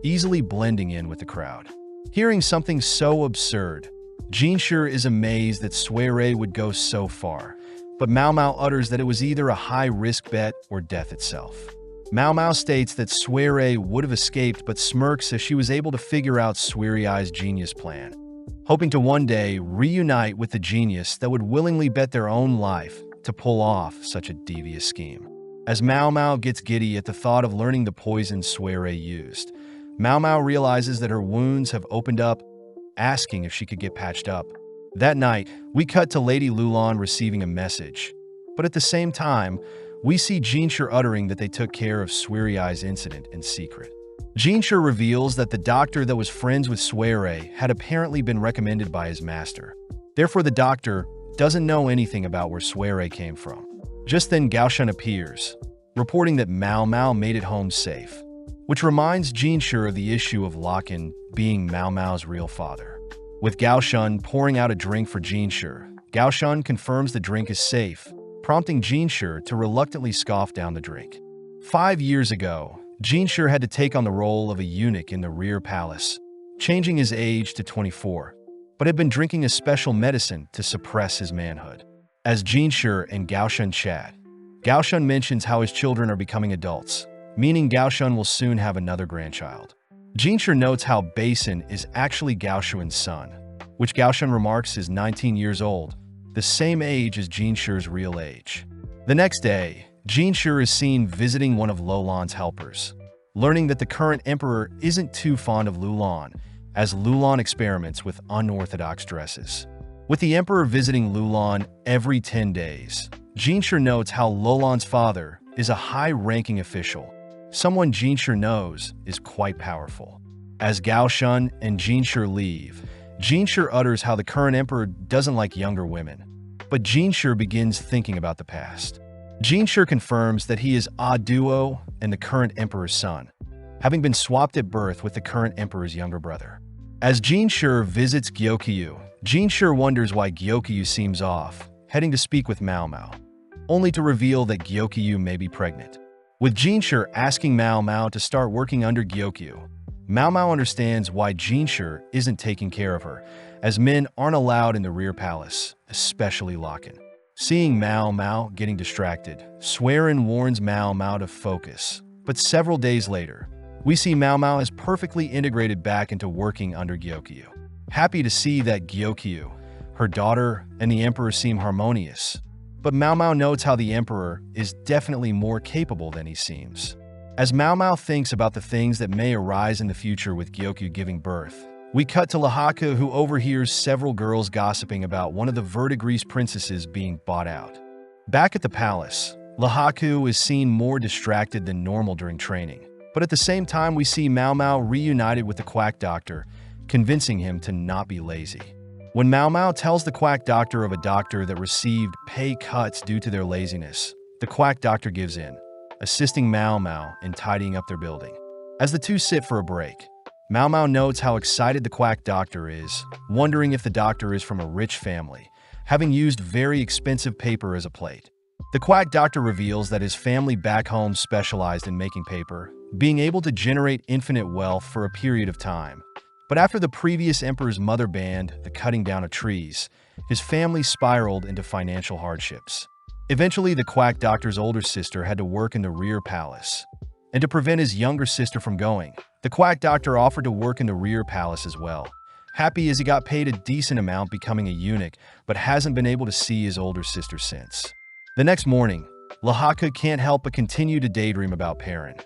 easily blending in with the crowd. Hearing something so absurd, Jinshur is amazed that Suere would go so far, but Mao Mao utters that it was either a high-risk bet or death itself. Mao Mao states that Suere would have escaped but smirks as she was able to figure out Suerai's genius plan, hoping to one day reunite with the genius that would willingly bet their own life to pull off such a devious scheme. As Mao Mao gets giddy at the thought of learning the poison Suere used, Mao Mao realizes that her wounds have opened up, asking if she could get patched up. That night, we cut to Lady Lulan receiving a message, but at the same time, we see Jinshur uttering that they took care of Suerai's incident in secret. Jinshur reveals that the doctor that was friends with Suere had apparently been recommended by his master. Therefore, the doctor doesn't know anything about where Suere came from. Just then, Gaoshun appears, reporting that Mao Mao made it home safe, which reminds Jinshur of the issue of Locken being Mao Mao's real father. With Gaoshun pouring out a drink for Jinshur, Gaoshun confirms the drink is safe, prompting Jinshur to reluctantly scoff down the drink. 5 years ago, Jinshur had to take on the role of a eunuch in the rear palace, changing his age to 24, but had been drinking a special medicine to suppress his manhood. As Jinshur and Gaoshun chat, Gaoshun mentions how his children are becoming adults, meaning Gaoshun will soon have another grandchild. Jinshur notes how Basin is actually Gaoshun's son, which Gaoshun remarks is 19 years old, the same age as Jinshur's real age. The next day, Jinshur is seen visiting one of Lulan's helpers, learning that the current emperor isn't too fond of Lulan, as Lulan experiments with unorthodox dresses. With the emperor visiting Lulan every 10 days, Jinshur notes how Lulan's father is a high-ranking official, someone Jinshur knows is quite powerful. As Gaoshun and Jinshur leave, Jinshur utters how the current emperor doesn't like younger women, but Jinshur begins thinking about the past. Jinshur confirms that he is a duo and the current emperor's son, having been swapped at birth with the current emperor's younger brother. As Jinshur visits Gyokyu, Jinshur wonders why Gyokyu seems off, heading to speak with Mao Mao, only to reveal that Gyokyu may be pregnant. With Jinshur asking Mao Mao to start working under Gyokyu, Mao Mao understands why Jinshur isn't taking care of her, as men aren't allowed in the rear palace, especially Locken. Seeing Mao Mao getting distracted, Swearin warns Mao Mao to focus, but several days later, we see Mao Mao as perfectly integrated back into working under Gyokyu. Happy to see that Gyokyu, her daughter, and the emperor seem harmonious, but Mao Mao notes how the emperor is definitely more capable than he seems. As Mao Mao thinks about the things that may arise in the future with Gyokyu giving birth, we cut to Lahaka, who overhears several girls gossiping about one of the verdigris princesses being bought out. Back at the palace, Lahaku is seen more distracted than normal during training, but at the same time we see Mao Mao reunited with the quack doctor, convincing him to not be lazy. When Mao Mao tells the quack doctor of a doctor that received pay cuts due to their laziness, the quack doctor gives in, assisting Mao Mao in tidying up their building. As the two sit for a break, Mao Mao notes how excited the quack doctor is, wondering if the doctor is from a rich family, having used very expensive paper as a plate. The quack doctor reveals that his family back home specialized in making paper, being able to generate infinite wealth for a period of time. But after the previous emperor's mother banned the cutting down of trees, his family spiraled into financial hardships. Eventually, the quack doctor's older sister had to work in the rear palace. And to prevent his younger sister from going, the quack doctor offered to work in the rear palace as well. Happy as he got paid a decent amount becoming a eunuch, but hasn't been able to see his older sister since. The next morning, Lahaka can't help but continue to daydream about Perrin.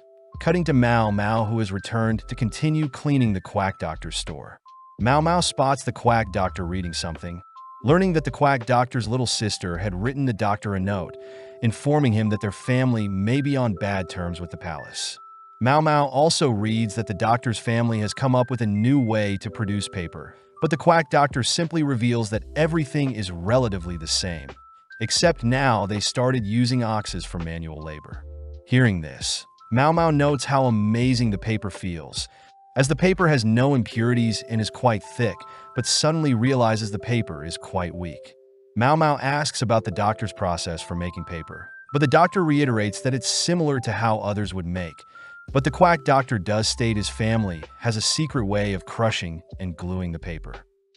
Cutting to Mao Mao, who has returned to continue cleaning the quack doctor's store. Mao Mao spots the quack doctor reading something, learning that the quack doctor's little sister had written the doctor a note, informing him that their family may be on bad terms with the palace. Mao Mao also reads that the doctor's family has come up with a new way to produce paper, but the quack doctor simply reveals that everything is relatively the same, except now they started using oxes for manual labor. Hearing this, Mao Mao notes how amazing the paper feels, as the paper has no impurities and is quite thick, but suddenly realizes the paper is quite weak. Mao Mao asks about the doctor's process for making paper, but the doctor reiterates that it's similar to how others would make. But the quack doctor does state his family has a secret way of crushing and gluing the paper.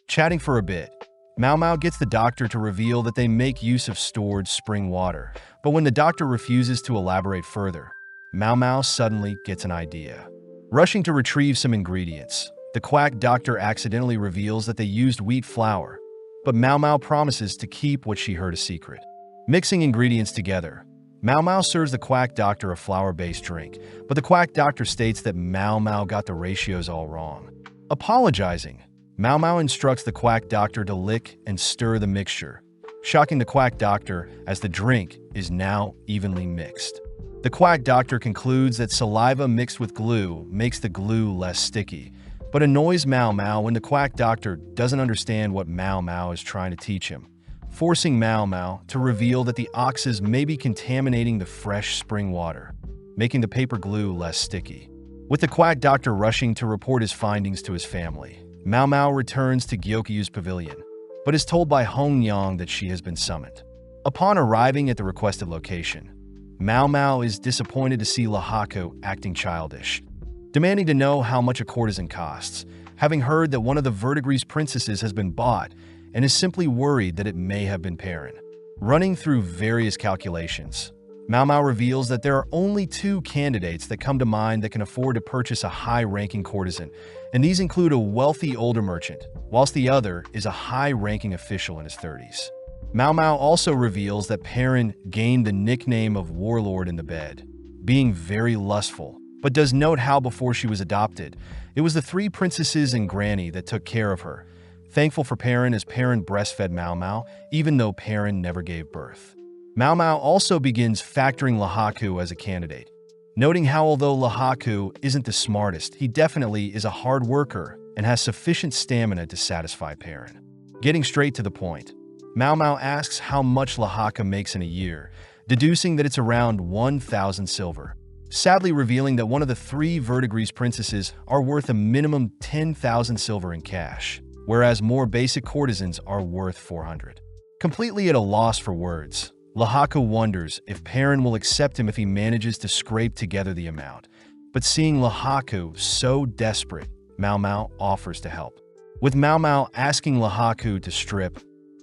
Chatting for a bit, Mao Mao gets the doctor to reveal that they make use of stored spring water, but when the doctor refuses to elaborate further, Mao Mao suddenly gets an idea. Rushing to retrieve some ingredients, the quack doctor accidentally reveals that they used wheat flour, but Mao Mao promises to keep what she heard a secret. Mixing ingredients together, Mao Mao serves the quack doctor a flour-based drink, but the quack doctor states that Mao Mao got the ratios all wrong. Apologizing, Mao Mao instructs the quack doctor to lick and stir the mixture, shocking the quack doctor as the drink is now evenly mixed. The quack doctor concludes that saliva mixed with glue makes the glue less sticky, but annoys Mao Mao when the quack doctor doesn't understand what Mao Mao is trying to teach him, forcing Mao Mao to reveal that the oxes may be contaminating the fresh spring water, making the paper glue less sticky. With the quack doctor rushing to report his findings to his family, Mao Mao returns to Gyokyu's pavilion, but is told by Hong Yang that she has been summoned. Upon arriving at the requested location, Mao Mao is disappointed to see Lahaku acting childish, demanding to know how much a courtesan costs, having heard that one of the Verdigris princesses has been bought, and is simply worried that it may have been Perrin. Running through various calculations, Mao Mao reveals that there are only two candidates that come to mind that can afford to purchase a high-ranking courtesan, and these include a wealthy older merchant, whilst the other is a high-ranking official in his 30s. Mao Mao also reveals that Perrin gained the nickname of Warlord in the bed, being very lustful, but does note how before she was adopted, it was the three princesses and Granny that took care of her, thankful for Perrin as Perrin breastfed Mao Mao, even though Perrin never gave birth. Mao Mao also begins factoring Lahaku as a candidate, noting how although Lahaku isn't the smartest, he definitely is a hard worker and has sufficient stamina to satisfy Perrin. Getting straight to the point, Mao Mao asks how much Lahaku makes in a year, deducing that it's around 1,000 silver, sadly revealing that one of the three Verdigris princesses are worth a minimum 10,000 silver in cash, whereas more basic courtesans are worth 400. Completely at a loss for words, Lahaku wonders if Perrin will accept him if he manages to scrape together the amount, but seeing Lahaku so desperate, Mao Mao offers to help. With Mao Mao asking Lahaku to strip,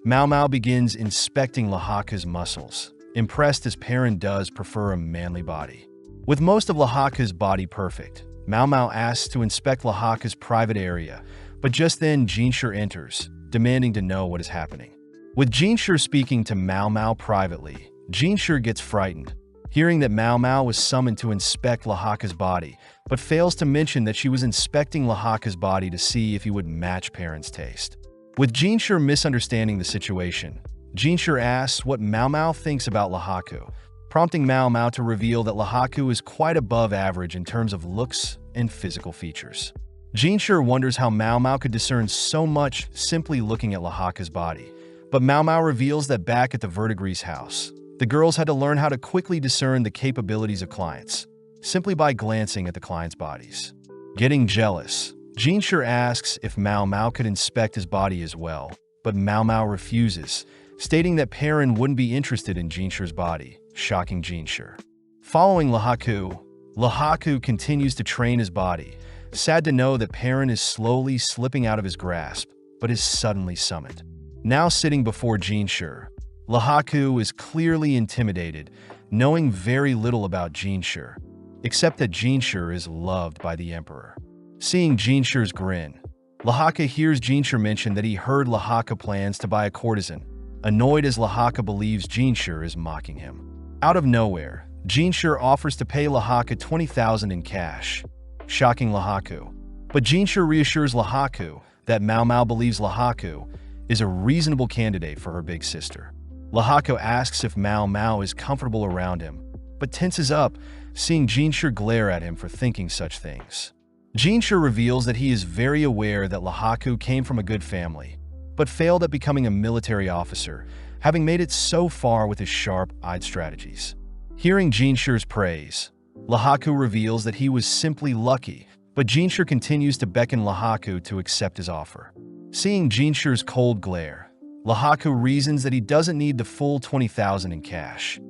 Mao Mao begins inspecting Lahaku's muscles, impressed as Perrin does prefer a manly body. With most of Lahaku's body perfect, Mao Mao asks to inspect Lahaku's private area, but just then Jinshur enters, demanding to know what is happening. With Jinshur speaking to Mao Mao privately, Jinshur gets frightened, hearing that Mao Mao was summoned to inspect Lahaku's body, but fails to mention that she was inspecting Lahaku's body to see if he would match Perrin's taste. With Jinshur misunderstanding the situation, Jinshur asks what Mao Mao thinks about Lahaku, prompting Mao Mao to reveal that Lahaku is quite above average in terms of looks and physical features. Jinshur wonders how Mao Mao could discern so much simply looking at Lahaku's body, but Mao Mao reveals that back at the Verdigris house, the girls had to learn how to quickly discern the capabilities of clients, simply by glancing at the clients' bodies. Getting jealous, Jinshur asks if Mao Mao could inspect his body as well, but Mao Mao refuses, stating that Perrin wouldn't be interested in Jinshur's body, shocking Jinshur. Following Lahaku, Lahaku continues to train his body, sad to know that Perrin is slowly slipping out of his grasp, but is suddenly summoned. Now sitting before Jinshur, Lahaku is clearly intimidated, knowing very little about Jinshur, except that Jinshur is loved by the Emperor. Seeing Jinshur's grin, Lahaku hears Jinshur mention that he heard Lahaku plans to buy a courtesan, annoyed as Lahaku believes Jinshur is mocking him. Out of nowhere, Jinshur offers to pay Lahaku 20,000 in cash, shocking Lahaku. But Jinshur reassures Lahaku that Mao Mao believes Lahaku is a reasonable candidate for her big sister. Lahaku asks if Mao Mao is comfortable around him, but tenses up, seeing Jinshur glare at him for thinking such things. Jinshur reveals that he is very aware that Lahaku came from a good family, but failed at becoming a military officer, having made it so far with his sharp-eyed strategies. Hearing Jinshur's praise, Lahaku reveals that he was simply lucky, but Jinshur continues to beckon Lahaku to accept his offer. Seeing Jinshur's cold glare, Lahaku reasons that he doesn't need the full 20,000 in cash,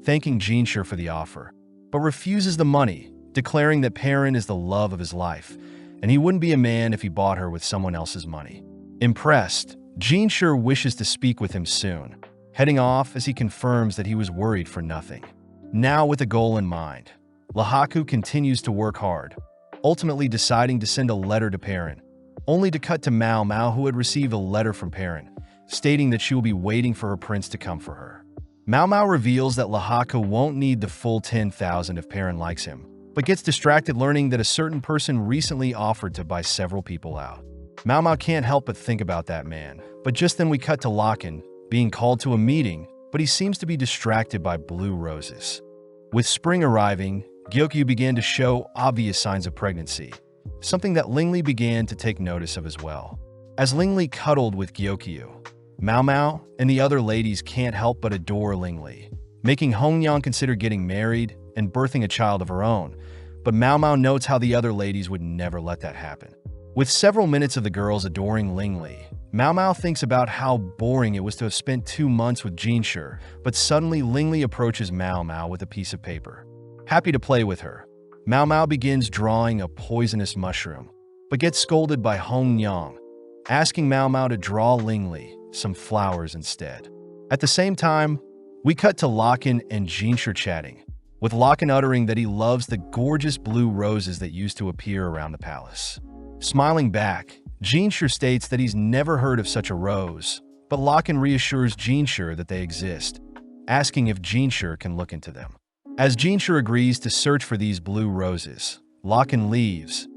thanking Jinshur for the offer, but refuses the money, declaring that Perrin is the love of his life, and he wouldn't be a man if he bought her with someone else's money. Impressed, Jinshur wishes to speak with him soon, heading off as he confirms that he was worried for nothing. Now with a goal in mind, Lahaku continues to work hard, ultimately deciding to send a letter to Perrin, only to cut to Mao Mao, who had received a letter from Perrin, stating that she will be waiting for her prince to come for her. Mao Mao reveals that Lahaku won't need the full 10,000 if Perrin likes him, but gets distracted learning that a certain person recently offered to buy several people out. Mao Mao can't help but think about that man, but just then we cut to Lakan, being called to a meeting, but he seems to be distracted by blue roses. With spring arriving, Gyokyu began to show obvious signs of pregnancy, something that Lingli began to take notice of as well. As Lingli cuddled with Gyokyu, Mao Mao and the other ladies can't help but adore Lingli, making Hongyang consider getting married and birthing a child of her own, but Mao Mao notes how the other ladies would never let that happen. With several minutes of the girls adoring Lingli, Mao Mao thinks about how boring it was to have spent 2 months with Jinshi, but suddenly Lingli approaches Mao Mao with a piece of paper. Happy to play with her, Mao Mao begins drawing a poisonous mushroom, but gets scolded by Hong Yang, asking Mao Mao to draw Lingli some flowers instead. At the same time, we cut to Locken and Jinshi chatting, with Locken uttering that he loves the gorgeous blue roses that used to appear around the palace. Smiling back, Jinshi states that he's never heard of such a rose, but Locken reassures Jinshi that they exist, asking if Jinshi can look into them. As Jinshi agrees to search for these blue roses, Locken leaves,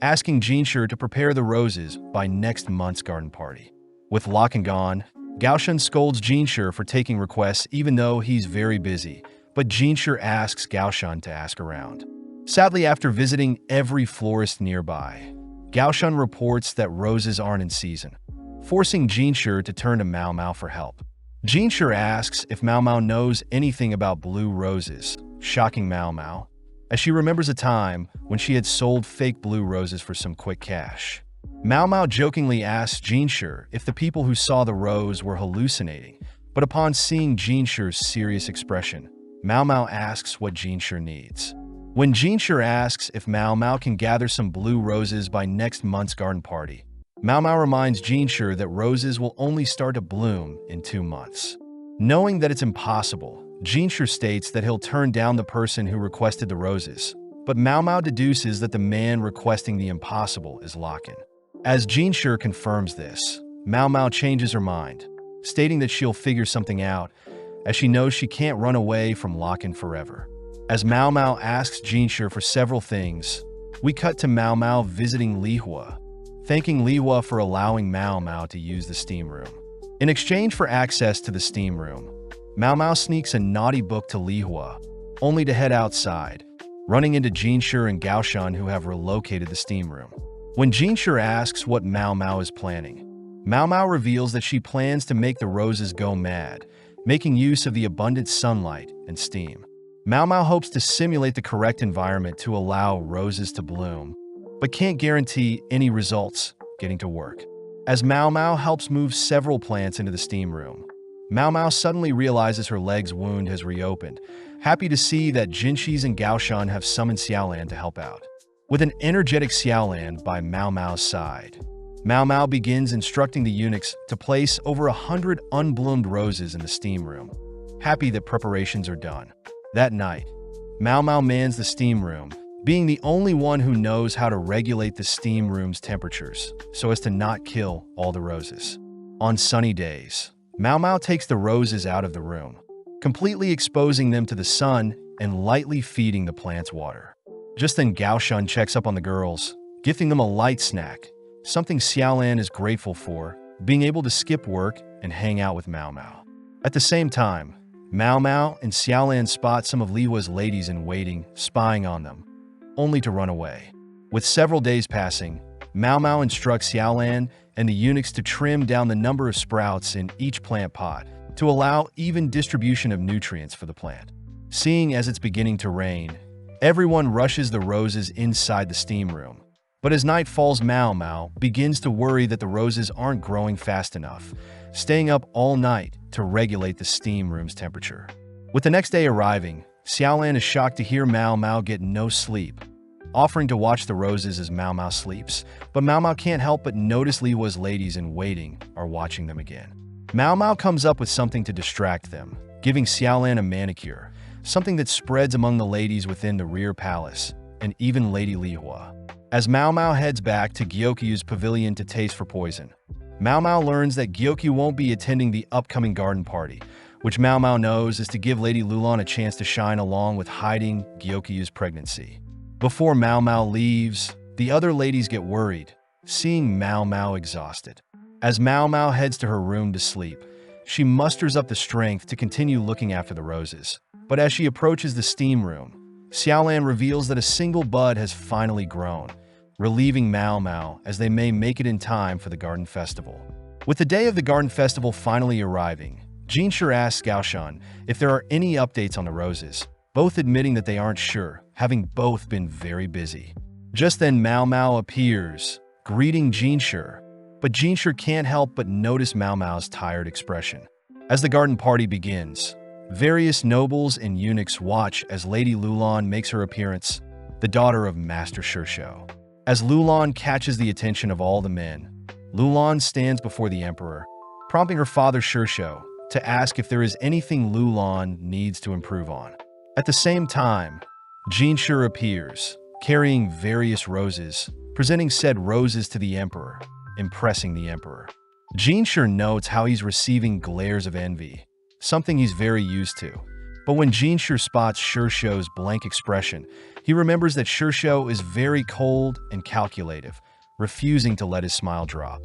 asking Jinshi to prepare the roses by next month's garden party. With Locken gone, Gaoshan scolds Jinshi for taking requests even though he's very busy, but Jinshi asks Gaoshan to ask around. Sadly, after visiting every florist nearby, Gaoshan reports that roses aren't in season, forcing Jinshi to turn to Mao Mao for help. Jinshi asks if Mao Mao knows anything about blue roses, shocking Mao Mao, as she remembers a time when she had sold fake blue roses for some quick cash. Mao Mao jokingly asks Jinshi if the people who saw the rose were hallucinating, but upon seeing Jinshi's serious expression, Mao Mao asks what Jinshi needs. When Jinshi asks if Mao Mao can gather some blue roses by next month's garden party, Mao Mao reminds Jinshi that roses will only start to bloom in 2 months. Knowing that it's impossible, Jinshi states that he'll turn down the person who requested the roses, but Mao Mao deduces that the man requesting the impossible is Locken. As Jinshi confirms this, Mao Mao changes her mind, stating that she'll figure something out, as she knows she can't run away from Locken forever. As Mao Mao asks Jinshi for several things, we cut to Mao Mao visiting Li Hua, thanking Li Hua for allowing Mao Mao to use the steam room. In exchange for access to the steam room, Mao Mao sneaks a naughty book to Li Hua, only to head outside, running into Jinshi and Gaoshan who have relocated the steam room. When Jinshi asks what Mao Mao is planning, Mao Mao reveals that she plans to make the roses go mad, making use of the abundant sunlight and steam. Mao Mao hopes to simulate the correct environment to allow roses to bloom, but can't guarantee any results getting to work. As Mao Mao helps move several plants into the steam room, Mao Mao suddenly realizes her leg's wound has reopened, happy to see that Jinshi and Gaoshan have summoned Xiaolan to help out. With an energetic Xiaolan by Mao Mao's side, Mao Mao begins instructing the eunuchs to place over 100 unbloomed roses in the steam room, happy that preparations are done. That night, Mao Mao mans the steam room, being the only one who knows how to regulate the steam room's temperatures so as to not kill all the roses. On sunny days, Mao Mao takes the roses out of the room, completely exposing them to the sun and lightly feeding the plants water. Just then Gaoshan checks up on the girls, gifting them a light snack, something Xiaolan is grateful for, being able to skip work and hang out with Mao Mao. At the same time, Mao Mao and Xiaolan spot some of Li Hua's ladies in waiting, spying on them, only to run away. With several days passing, Mao Mao instructs Xiaolan and the eunuchs to trim down the number of sprouts in each plant pot to allow even distribution of nutrients for the plant. Seeing as it's beginning to rain, everyone rushes the roses inside the steam room. But as night falls, Mao Mao begins to worry that the roses aren't growing fast enough, staying up all night to regulate the steam room's temperature. With the next day arriving, Xiaolan is shocked to hear Mao Mao get no sleep, offering to watch the roses as Mao Mao sleeps, but Mao Mao can't help but notice Li Hua's ladies in waiting are watching them again. Mao Mao comes up with something to distract them, giving Xiaolan a manicure, something that spreads among the ladies within the rear palace, and even Lady Li Hua. As Mao Mao heads back to Gyokyu's pavilion to taste for poison, Mao Mao learns that Gyokyu won't be attending the upcoming garden party, which Mao Mao knows is to give Lady Lulan a chance to shine along with hiding Gyokyu's pregnancy. Before Mao Mao leaves, the other ladies get worried, seeing Mao Mao exhausted. As Mao Mao heads to her room to sleep, she musters up the strength to continue looking after the roses. But as she approaches the steam room, Xiaolan reveals that a single bud has finally grown, relieving Mao Mao as they may make it in time for the garden festival. With the day of the garden festival finally arriving, Jinshi asks Gaoshan if there are any updates on the roses, both admitting that they aren't sure, having both been very busy. Just then Mao Mao appears, greeting Jinshi, but Jinshi can't help but notice Mao Mao's tired expression. As the garden party begins, various nobles and eunuchs watch as Lady Lulan makes her appearance, the daughter of Master Shursho. As Lulan catches the attention of all the men, Lulan stands before the emperor, prompting her father Shursho to ask if there is anything Lulan needs to improve on. At the same time, Jinshi appears, carrying various roses, presenting said roses to the emperor, impressing the emperor. Jinshi notes how he's receiving glares of envy, something he's very used to. But when Jinshi spots Shursho's blank expression, he remembers that Shursho is very cold and calculative, refusing to let his smile drop.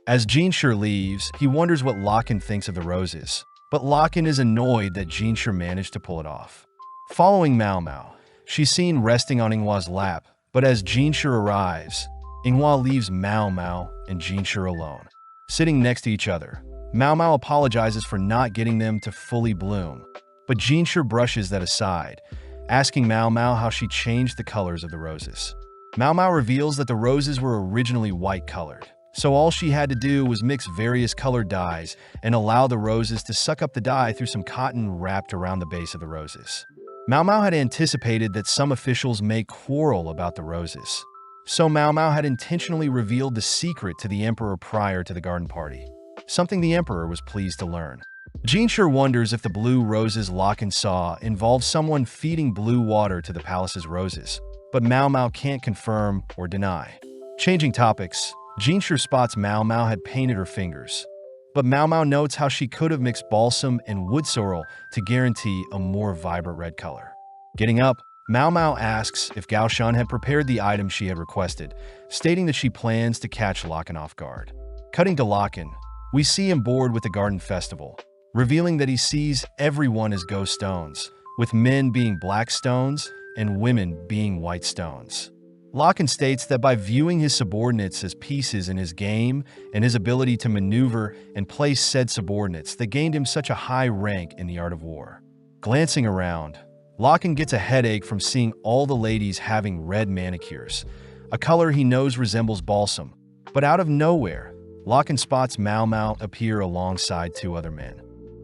As Jinshi leaves, he wonders what Lakan thinks of the roses, but Lakan is annoyed that Jinshi managed to pull it off. Following Mao Mao, she's seen resting on Inghua's lap, but as Jinshi arrives, Inghua leaves Mao Mao and Jinshi alone. Sitting next to each other, Mao Mao apologizes for not getting them to fully bloom, but Jinshi brushes that aside, asking Mao Mao how she changed the colors of the roses. Mao Mao reveals that the roses were originally white-colored, so all she had to do was mix various colored dyes and allow the roses to suck up the dye through some cotton wrapped around the base of the roses. Mao Mao had anticipated that some officials may quarrel about the roses, so Mao Mao had intentionally revealed the secret to the emperor prior to the garden party, something the emperor was pleased to learn. Jinshi wonders if the blue roses Lakan saw involved someone feeding blue water to the palace's roses, but Mao Mao can't confirm or deny. Changing topics, Jinshi spots Mao Mao had painted her fingers, but Mao Mao notes how she could have mixed balsam and wood sorrel to guarantee a more vibrant red color. Getting up, Mao Mao asks if Gao Shan had prepared the item she had requested, stating that she plans to catch Lakan off guard. Cutting to Lakan, we see him bored with the garden festival, revealing that he sees everyone as ghost stones, with men being black stones and women being white stones. Lakan states that by viewing his subordinates as pieces in his game and his ability to maneuver and place said subordinates that gained him such a high rank in the art of war. Glancing around, Lakan gets a headache from seeing all the ladies having red manicures, a color he knows resembles balsam, but out of nowhere, Lakan spots Mao Mao appear alongside two other men.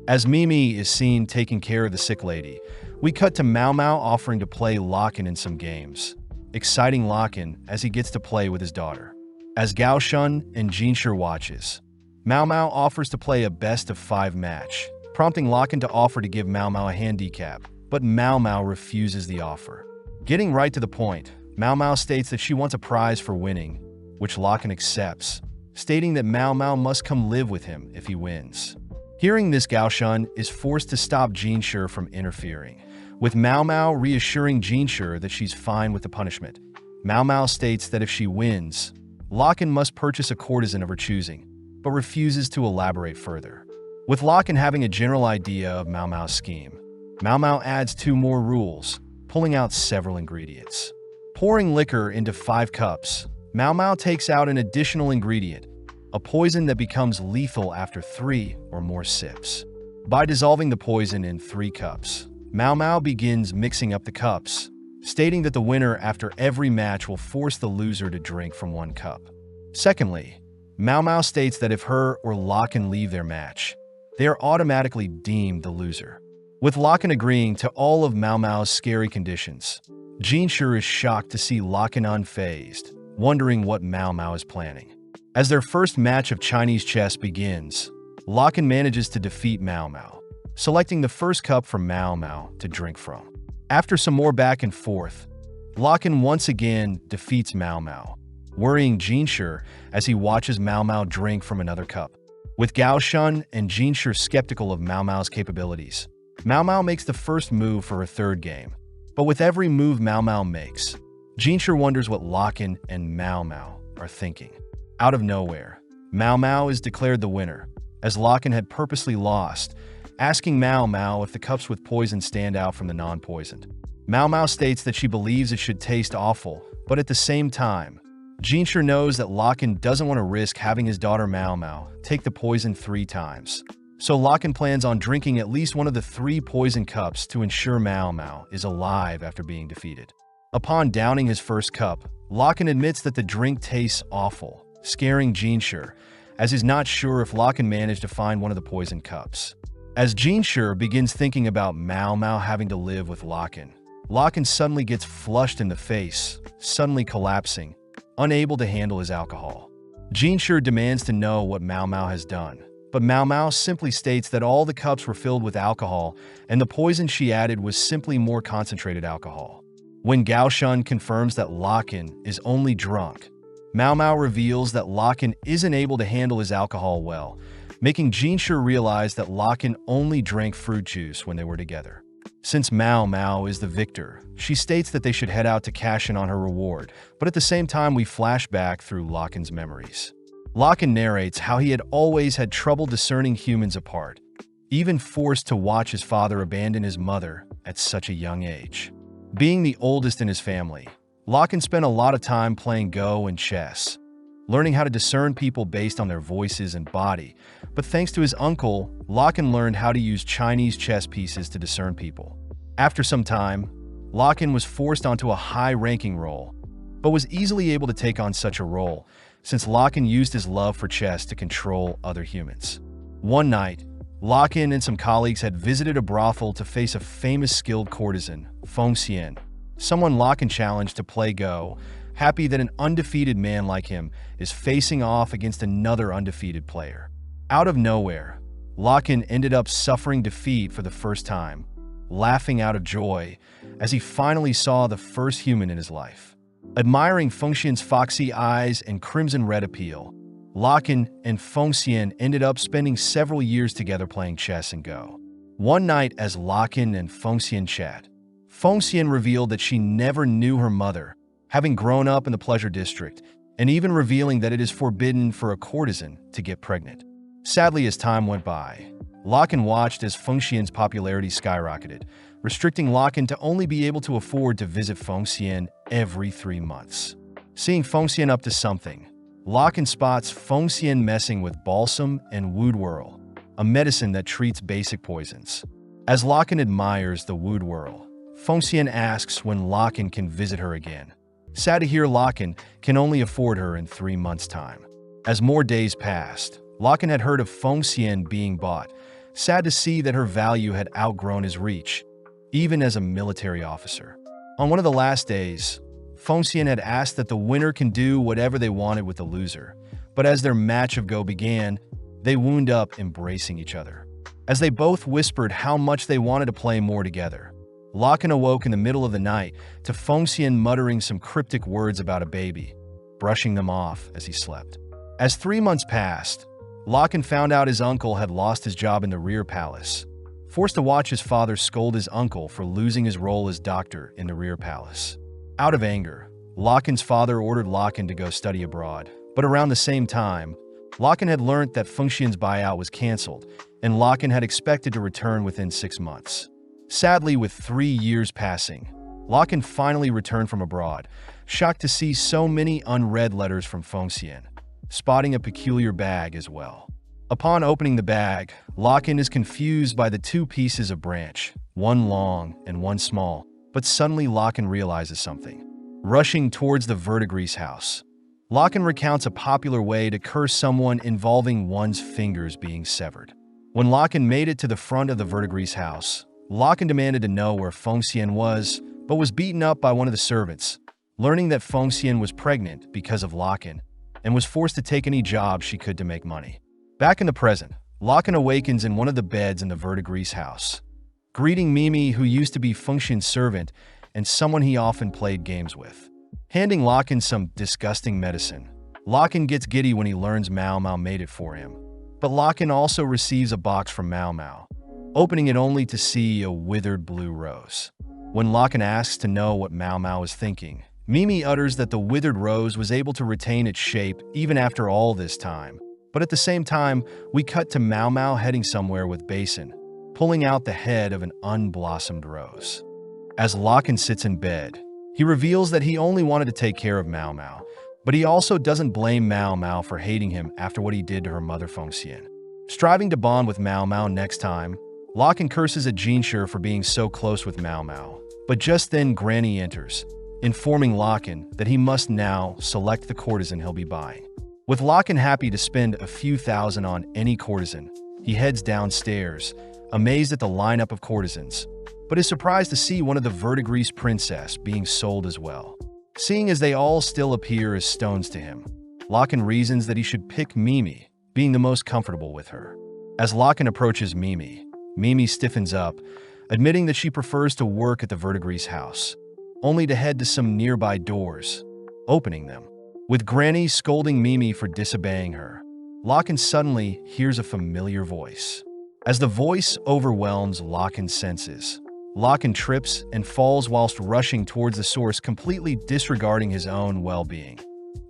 As Mimi is seen taking care of the sick lady, we cut to Mao Mao offering to play Lakan in some games, exciting Lakan as he gets to play with his daughter. As Gao Shun and Jinshi watches, Mao Mao offers to play a best-of-5 match, prompting Lakan to offer to give Mao Mao a handicap, but Mao Mao refuses the offer. Getting right to the point, Mao Mao states that she wants a prize for winning, which Lakan accepts, stating that Mao Mao must come live with him if he wins. Hearing this, Gao Shun is forced to stop Jinshi from interfering, with Mao Mao reassuring Jinshi that she's fine with the punishment. Mao Mao states that if she wins, Lakan must purchase a courtesan of her choosing, but refuses to elaborate further. With Lakan having a general idea of Mao Mao's scheme, Mao Mao adds 2 more rules, pulling out several ingredients. Pouring liquor into 5 cups, Mao Mao takes out an additional ingredient, a poison that becomes lethal after 3 or more sips. By dissolving the poison in 3 cups, Mao Mao begins mixing up the cups, stating that the winner after every match will force the loser to drink from 1 cup. Secondly, Mao Mao states that if her or Lakan leave their match, they are automatically deemed the loser. With Lakan agreeing to all of Mao Mao's scary conditions, Jinshi is shocked to see Lakan unfazed, wondering what Mao Mao is planning. As their first match of Chinese chess begins, Lakan manages to defeat Mao Mao, selecting the first cup for Mao Mao to drink from. After some more back and forth, Lakan once again defeats Mao Mao, worrying Jinshi as he watches Mao Mao drink from another cup. With Gao Shun and Jinshi skeptical of Mao Mao's capabilities, Mao Mao makes the first move for her third game, but with every move Mao Mao makes, Jinshi wonders what Lakan and Mao Mao are thinking. Out of nowhere, Mao Mao is declared the winner, as Lakan had purposely lost, asking Mao Mao if the cups with poison stand out from the non-poisoned. Mao Mao states that she believes it should taste awful, but at the same time, Jinshi knows that Lakan doesn't want to risk having his daughter Mao Mao take the poison 3 times. So Lakan plans on drinking at least one of the 3 poison cups to ensure Mao Mao is alive after being defeated. Upon downing his first cup, Lakan admits that the drink tastes awful, scaring Jinshi, as he's not sure if Locken managed to find one of the poison cups. As Jinshi begins thinking about Mao Mao having to live with Locken, Locken suddenly gets flushed in the face, suddenly collapsing, unable to handle his alcohol. Jinshi demands to know what Mao Mao has done, but Mao Mao simply states that all the cups were filled with alcohol and the poison she added was simply more concentrated alcohol. When Gao Shun confirms that Locken is only drunk, Mao Mao reveals that Locken isn't able to handle his alcohol well, making Jinshi realize that Locken only drank fruit juice when they were together. Since Mao Mao is the victor, she states that they should head out to cash in on her reward, but at the same time we flash back through Locken's memories. Locken narrates how he had always had trouble discerning humans apart, even forced to watch his father abandon his mother at such a young age. Being the oldest in his family, Locken spent a lot of time playing Go and chess, learning how to discern people based on their voices and body, but thanks to his uncle, Locken learned how to use Chinese chess pieces to discern people. After some time, Locken was forced onto a high-ranking role, but was easily able to take on such a role, since Locken used his love for chess to control other humans. One night, Locken and some colleagues had visited a brothel to face a famous skilled courtesan, Feng Xian, someone Locken challenged to play Go, happy that an undefeated man like him is facing off against another undefeated player. Out of nowhere, Locken ended up suffering defeat for the first time, laughing out of joy as he finally saw the first human in his life. Admiring Feng Xian's foxy eyes and crimson red appeal, Locken and Feng Xian ended up spending several years together playing chess and Go. One night as Locken and Feng Xian chat, Feng Xian revealed that she never knew her mother, having grown up in the pleasure district, and even revealing that it is forbidden for a courtesan to get pregnant. Sadly, as time went by, Locken watched as Feng Xian's popularity skyrocketed, restricting Locken to only be able to afford to visit Feng Xian every 3 months. Seeing Feng Xian up to something, Locken spots Feng Xian messing with balsam and woodwhirl, a medicine that treats basic poisons. As Locken admires the woodwhirl, Feng Xian asks when Locken can visit her again. Sad to hear Locken can only afford her in 3 months' time. As more days passed, Locken had heard of Feng Xian being bought, sad to see that her value had outgrown his reach, even as a military officer. On one of the last days, Feng Xian had asked that the winner can do whatever they wanted with the loser, but as their match of Go began, they wound up embracing each other. As they both whispered how much they wanted to play more together, Locken awoke in the middle of the night to Feng Xian muttering some cryptic words about a baby, brushing them off as he slept. As 3 months passed, Locken found out his uncle had lost his job in the rear palace, forced to watch his father scold his uncle for losing his role as doctor in the rear palace. Out of anger, Locken's father ordered Locken to go study abroad, but around the same time, Locken had learned that Feng Xian's buyout was cancelled, and Locken had expected to return within 6 months. Sadly, with 3 years passing, Locken finally returned from abroad, shocked to see so many unread letters from Feng Xian, spotting a peculiar bag as well. Upon opening the bag, Locken is confused by the 2 pieces of branch, one long and one small, but suddenly Locken realizes something. Rushing towards the VIDZ house, Locken recounts a popular way to curse someone involving one's fingers being severed. When Locken made it to the front of the VIDZ house, Locken demanded to know where Feng Xian was, but was beaten up by one of the servants, learning that Feng Xian was pregnant because of Locken, and was forced to take any job she could to make money. Back in the present, Locken awakens in one of the beds in the VIDZ house, greeting Mimi, who used to be Feng Xian's servant and someone he often played games with. Handing Locken some disgusting medicine, Locken gets giddy when he learns Mao Mao made it for him. But Locken also receives a box from Mao Mao, opening it only to see a withered blue rose. When Locken asks to know what Mao Mao is thinking, Mimi utters that the withered rose was able to retain its shape even after all this time. But at the same time, we cut to Mao Mao heading somewhere with Basin, pulling out the head of an unblossomed rose. As Locken sits in bed, he reveals that he only wanted to take care of Mao Mao, but he also doesn't blame Mao Mao for hating him after what he did to her mother Feng Xian. Striving to bond with Mao Mao next time, Locken curses at Jinshi for being so close with Mao Mao, but just then Granny enters, informing Locken that he must now select the courtesan he'll be buying. With Locken happy to spend a few thousand on any courtesan, he heads downstairs, amazed at the lineup of courtesans, but is surprised to see one of the verdigris princess being sold as well. Seeing as they all still appear as stones to him, Locken reasons that he should pick Mimi, being the most comfortable with her. As Locken approaches Mimi, Mimi stiffens up, admitting that she prefers to work at the verdigris house, only to head to some nearby doors, opening them. With Granny scolding Mimi for disobeying her, Locken suddenly hears a familiar voice. As the voice overwhelms Locken's senses, Locken trips and falls whilst rushing towards the source, completely disregarding his own well-being,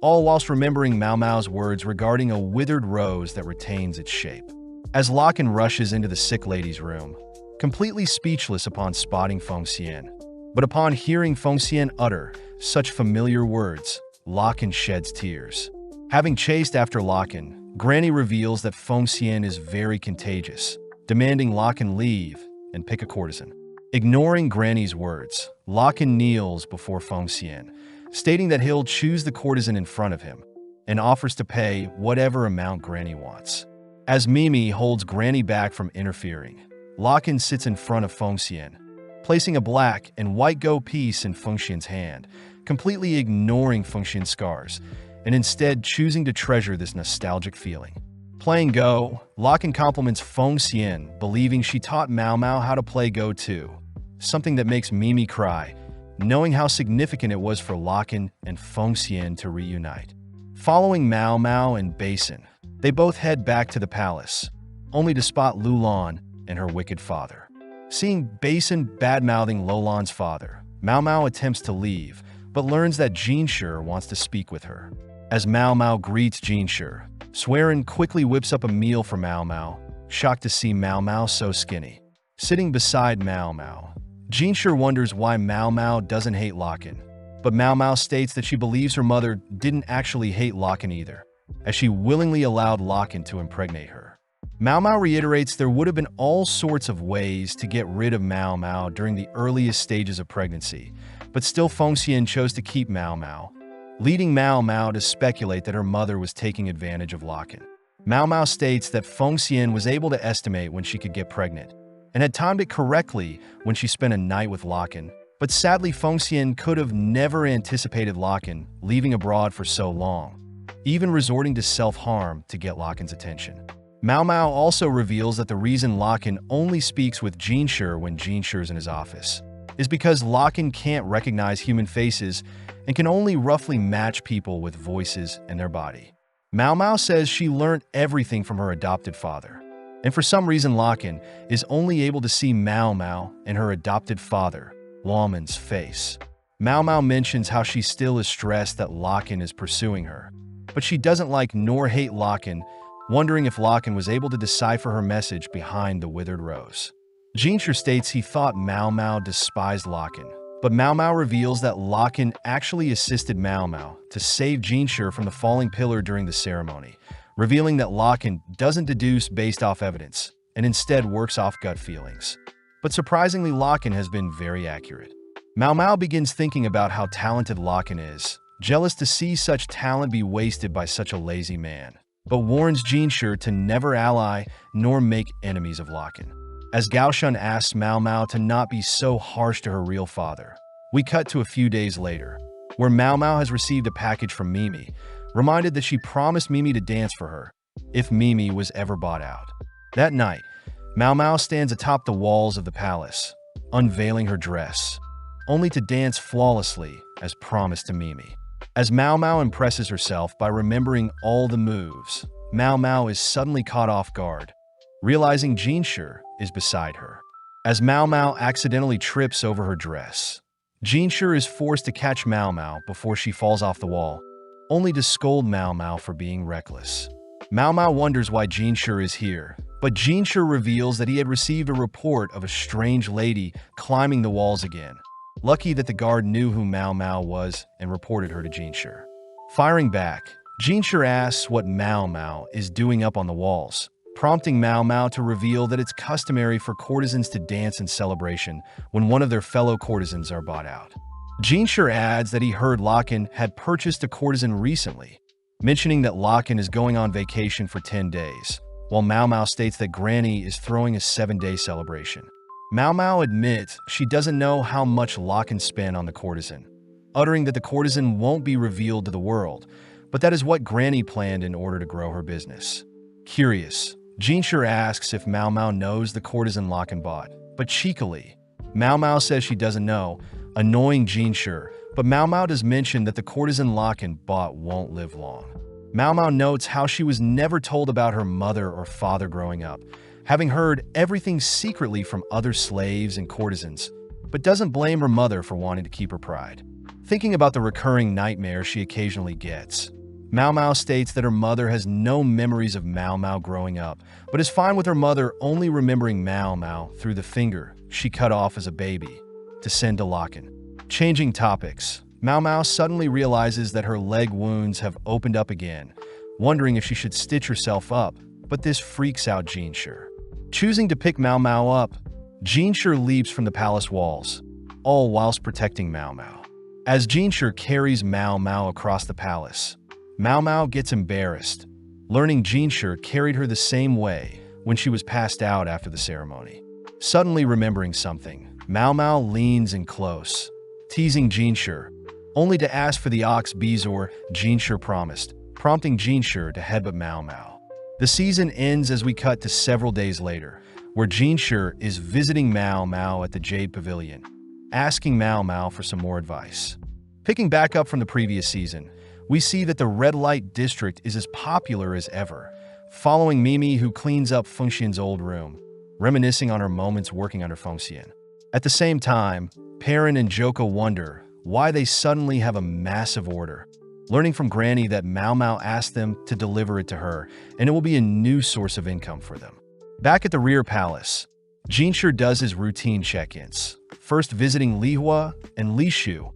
all whilst remembering Mau Mau's words regarding a withered rose that retains its shape. As Locken rushes into the sick lady's room, completely speechless upon spotting Feng Xian, but upon hearing Feng Xian utter such familiar words, Locken sheds tears. Having chased after Locken, Granny reveals that Feng Xian is very contagious, demanding Locken leave and pick a courtesan. Ignoring Granny's words, Locken kneels before Feng Xian, stating that he'll choose the courtesan in front of him and offers to pay whatever amount Granny wants. As Mimi holds Granny back from interfering, Locken sits in front of Feng Xian, placing a black and white go piece in Feng Xian's hand, completely ignoring Feng Xian's scars, and instead choosing to treasure this nostalgic feeling. Playing Go, Locken compliments Feng Xian, believing she taught Mau Mau how to play Go too, something that makes Mimi cry, knowing how significant it was for Locken and Feng Xian to reunite. Following Mau Mau and Basin, they both head back to the palace, only to spot Lulan and her wicked father. Seeing Basin bad-mouthing Lulan's father, Mau Mau attempts to leave, but learns that Jinshi wants to speak with her. As Mau Mau greets Jinshi, Swearin quickly whips up a meal for Mau Mau, shocked to see Mau Mau so skinny. Sitting beside Mau Mau, Jinshi wonders why Mau Mau doesn't hate Locken, but Mau Mau states that she believes her mother didn't actually hate Locken either, as she willingly allowed Locken to impregnate her. Mau Mau reiterates there would have been all sorts of ways to get rid of Mau Mau during the earliest stages of pregnancy, but still Feng Xian chose to keep Mau Mau, leading Mau Mau to speculate that her mother was taking advantage of Locken. Mau Mau states that Feng Xian was able to estimate when she could get pregnant, and had timed it correctly when she spent a night with Locken, but sadly Feng Xian could have never anticipated Locken leaving abroad for so long, even resorting to self-harm to get Locken's attention. Mau Mau also reveals that the reason Locken only speaks with Jinshi when Jinshi is in his office is because Locken can't recognize human faces and can only roughly match people with voices and their body. Mau Mau says she learned everything from her adopted father, and for some reason Locken is only able to see Mau Mau and her adopted father, Lawman's face. Mau Mau mentions how she still is stressed that Locken is pursuing her, but she doesn't like nor hate Locken, wondering if Locken was able to decipher her message behind the withered rose. Jinshi states he thought Mau Mau despised Locken, but Mau Mau reveals that Locken actually assisted Mau Mau to save Jinshi from the falling pillar during the ceremony, revealing that Locken doesn't deduce based off evidence, and instead works off gut feelings. But surprisingly, Locken has been very accurate. Mau Mau begins thinking about how talented Locken is, jealous to see such talent be wasted by such a lazy man, but warns Jinshi to never ally nor make enemies of Locken. As Gaoshun asks Mau Mau to not be so harsh to her real father, we cut to a few days later, where Mau Mau has received a package from Mimi, reminded that she promised Mimi to dance for her if Mimi was ever bought out. That night, Mau Mau stands atop the walls of the palace, unveiling her dress, only to dance flawlessly as promised to Mimi. As Mau Mau impresses herself by remembering all the moves, Mau Mau is suddenly caught off guard, realizing Jinshi is beside her. As Mau Mau accidentally trips over her dress, Jinshi is forced to catch Mau Mau before she falls off the wall, only to scold Mau Mau for being reckless. Mau Mau wonders why Jinshi is here, but Jinshi reveals that he had received a report of a strange lady climbing the walls again. Lucky that the guard knew who Mau Mau was and reported her to Jinshi. Firing back, Jinshi asks what Mau Mau is doing up on the walls, prompting Mau Mau to reveal that it's customary for courtesans to dance in celebration when one of their fellow courtesans are bought out. Jinshi adds that he heard Locken had purchased a courtesan recently, mentioning that Locken is going on vacation for 10 days, while Mao Mao states that Granny is throwing a 7-day celebration. Mao Mao admits she doesn't know how much Locken spent on the courtesan, uttering that the courtesan won't be revealed to the world, but that is what Granny planned in order to grow her business. Curious, Jinshur asks if Mao Mao knows the courtesan Locken bought, but cheekily, Mao Mao says she doesn't know, annoying Jinshur, but Mao Mao does mention that the courtesan Locken bought won't live long. Mao Mao notes how she was never told about her mother or father growing up, having heard everything secretly from other slaves and courtesans, but doesn't blame her mother for wanting to keep her pride. Thinking about the recurring nightmares she occasionally gets, Mao Mao states that her mother has no memories of Mao Mao growing up, but is fine with her mother only remembering Mao Mao through the finger she cut off as a baby to send to Locken. Changing topics, Mao Mao suddenly realizes that her leg wounds have opened up again, wondering if she should stitch herself up, but this freaks out Jinshur. Choosing to pick Mao Mao up, Jinshur leaps from the palace walls, all whilst protecting Mao Mao. As Jinshur carries Mao Mao across the palace, Mao Mao gets embarrassed, learning Jinshur carried her the same way when she was passed out after the ceremony. Suddenly remembering something, Mao Mao leans in close, teasing Jinshur, only to ask for the ox Bezor Jinshur promised, prompting Jinshur to headbutt Mao Mao. The season ends as we cut to several days later, where Jinshur is visiting Mao Mao at the Jade Pavilion, asking Mao Mao for some more advice. Picking back up from the previous season, we see that the red light district is as popular as ever, following Mimi who cleans up Fengxian's old room, reminiscing on her moments working under Fengxian. At the same time, Perrin and Joko wonder why they suddenly have a massive order, learning from Granny that Mao Mao asked them to deliver it to her, and it will be a new source of income for them. Back at the rear palace, Jinshur does his routine check-ins, first visiting Li Hua and Li Shu,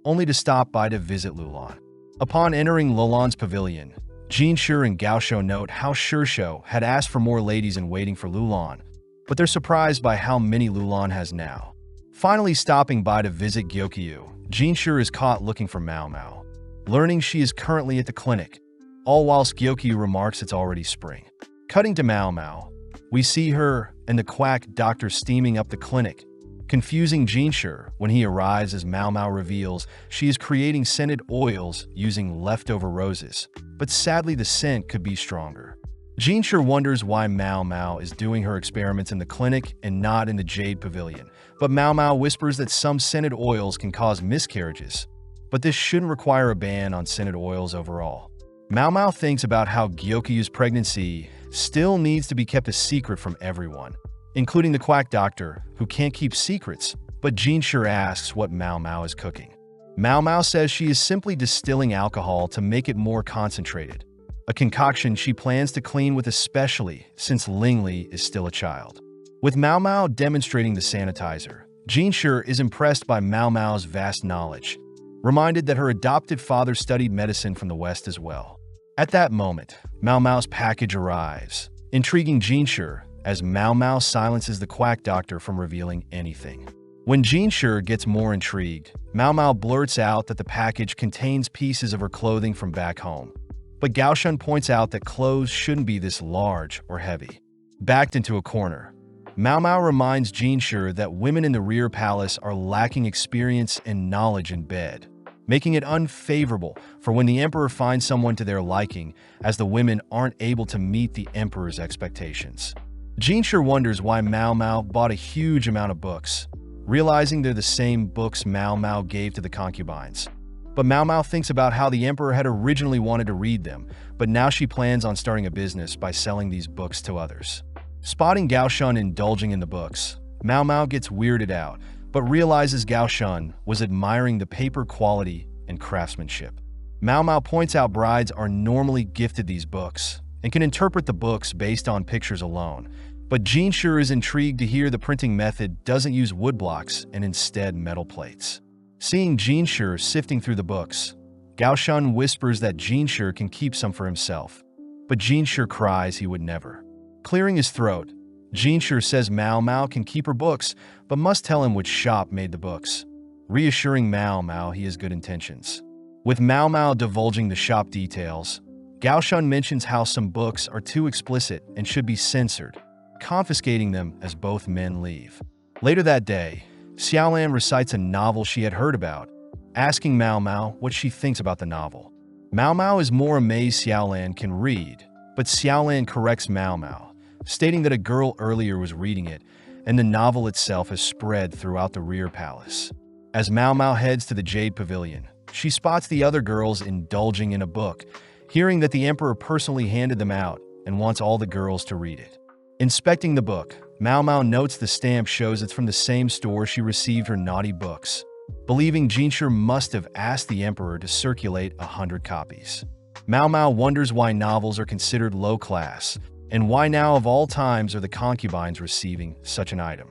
only to stop by to visit Lulan. Upon entering Lulan's pavilion, Jinshur and Gaoshou note how Shishou had asked for more ladies in waiting for Lulan, but they're surprised by how many Lulan has now. Finally stopping by to visit Gyokyu, Jinshur is caught looking for Mao Mao, learning she is currently at the clinic, all whilst Gyokyu remarks it's already spring. Cutting to Mao Mao, we see her and the quack doctor steaming up the clinic, confusing Jinshur when he arrives as Mao Mao reveals she is creating scented oils using leftover roses, but sadly the scent could be stronger. Jinshur wonders why Mao Mao is doing her experiments in the clinic and not in the Jade Pavilion, but Mao Mao whispers that some scented oils can cause miscarriages, but this shouldn't require a ban on scented oils overall. Mao Mao thinks about how Gyokyu's pregnancy still needs to be kept a secret from everyone, including the quack doctor, who can't keep secrets, but Jinshur asks what Mao Mao is cooking. Mao Mao says she is simply distilling alcohol to make it more concentrated, a concoction she plans to clean with especially since Lingli is still a child. With Mao Mao demonstrating the sanitizer, Jinshur is impressed by Mao Mao's vast knowledge, reminded that her adopted father studied medicine from the West as well. At that moment, Mao Mao's package arrives, intriguing Jinshur as Mao Mao silences the quack doctor from revealing anything. When Jinshur gets more intrigued, Mao Mao blurts out that the package contains pieces of her clothing from back home, but Gaoshun points out that clothes shouldn't be this large or heavy. Backed into a corner, Mao Mao reminds Jinshur that women in the rear palace are lacking experience and knowledge in bed, making it unfavorable for when the emperor finds someone to their liking, as the women aren't able to meet the emperor's expectations. Jinshur wonders why Mao Mao bought a huge amount of books, realizing they're the same books Mao Mao gave to the concubines. But Mao Mao thinks about how the emperor had originally wanted to read them, but now she plans on starting a business by selling these books to others. Spotting Gaoshun indulging in the books, Mao Mao gets weirded out, but realizes Gaoshun was admiring the paper quality and craftsmanship. Mao Mao points out brides are normally gifted these books and can interpret the books based on pictures alone, but Jinshur is intrigued to hear the printing method doesn't use woodblocks and instead metal plates. Seeing Jinshur sifting through the books, Gaoshun whispers that Jinshur can keep some for himself, but Jinshur cries he would never. Clearing his throat, Jinshur says Mao Mao can keep her books, but must tell him which shop made the books, reassuring Mao Mao he has good intentions. With Mao Mao divulging the shop details, Gao Shun mentions how some books are too explicit and should be censored, confiscating them as both men leave. Later that day, Xiaolan recites a novel she had heard about, asking Mao Mao what she thinks about the novel. Mao Mao is more amazed Xiaolan can read, but Xiaolan corrects Mao Mao, stating that a girl earlier was reading it, and the novel itself has spread throughout the rear palace. As Mao Mao heads to the Jade Pavilion, she spots the other girls indulging in a book, hearing that the emperor personally handed them out and wants all the girls to read it. Inspecting the book, Mao Mao notes the stamp shows it's from the same store she received her naughty books, believing Jinshi must have asked the emperor to circulate 100 copies. Mao Mao wonders why novels are considered low class, and why now of all times are the concubines receiving such an item.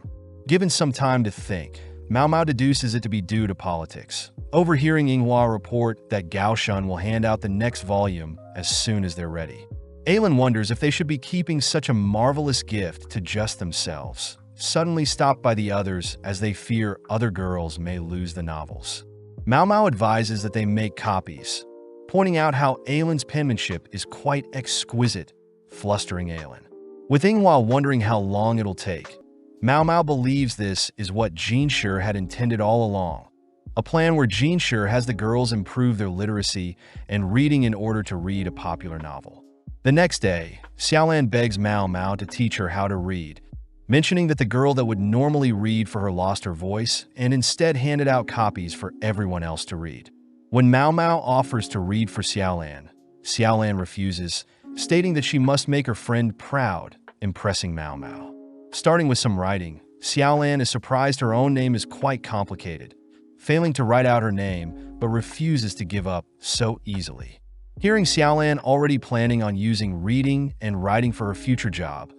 Given some time to think, Mao Mao deduces it to be due to politics, overhearing Yinghua report that Gao Shun will hand out the next volume as soon as they're ready. Ailin wonders if they should be keeping such a marvelous gift to just themselves, suddenly stopped by the others as they fear other girls may lose the novels. Mao Mao advises that they make copies, pointing out how Ailin's penmanship is quite exquisite, flustering Ailin. With Yinghua wondering how long it'll take, Mao Mao believes this is what Jinshi had intended all along, a plan where Jinshi has the girls improve their literacy and reading in order to read a popular novel. The next day, Xiaolan begs Mao Mao to teach her how to read, mentioning that the girl that would normally read for her lost her voice and instead handed out copies for everyone else to read. When Mao Mao offers to read for Xiaolan, Xiaolan refuses, stating that she must make her friend proud, impressing Mao Mao. Starting with some writing, Xiaolan is surprised her own name is quite complicated, failing to write out her name but refuses to give up so easily. Hearing Xiaolan already planning on using reading and writing for her future job,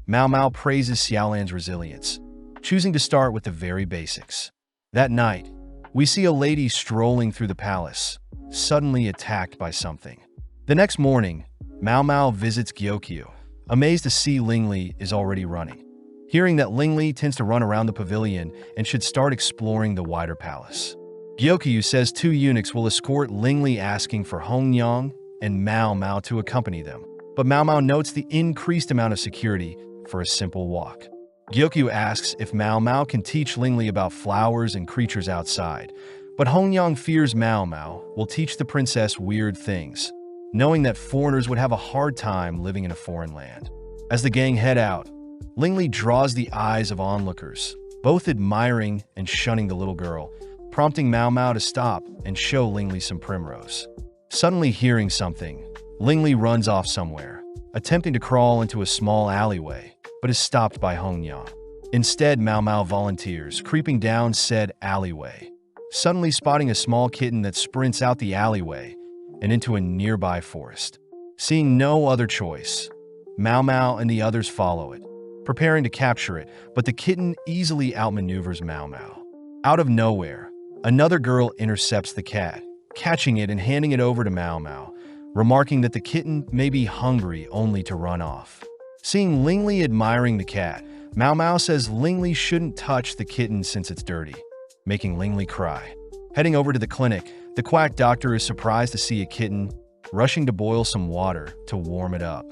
Mao Mao praises Xiaolan's resilience, choosing to start with the very basics. That night, we see a lady strolling through the palace, suddenly attacked by something. The next morning, Mao Mao visits Gyokyu, amazed to see Lingli is already running, hearing that Lingli tends to run around the pavilion and should start exploring the wider palace. Gyokyu says 2 eunuchs will escort Lingli, asking for Hongyang and Mao Mao to accompany them, but Mao Mao notes the increased amount of security for a simple walk. Gyokyu asks if Mao Mao can teach Lingli about flowers and creatures outside, but Hongyang fears Mao Mao will teach the princess weird things, knowing that foreigners would have a hard time living in a foreign land. As the gang head out, Lingli draws the eyes of onlookers, both admiring and shunning the little girl, prompting Mao Mao to stop and show Lingli some primrose. Suddenly hearing something, Lingli runs off somewhere, attempting to crawl into a small alleyway, but is stopped by Hongyang. Instead, Mao Mao volunteers, creeping down said alleyway, suddenly spotting a small kitten that sprints out the alleyway and into a nearby forest. Seeing no other choice, Mao Mao and the others follow it, preparing to capture it, but the kitten easily outmaneuvers Mao Mao. Out of nowhere, another girl intercepts the cat, catching it and handing it over to Mao Mao, remarking that the kitten may be hungry only to run off. Seeing Lingli admiring the cat, Mao Mao says Lingli shouldn't touch the kitten since it's dirty, making Lingli cry. Heading over to the clinic, the quack doctor is surprised to see a kitten, rushing to boil some water to warm it up.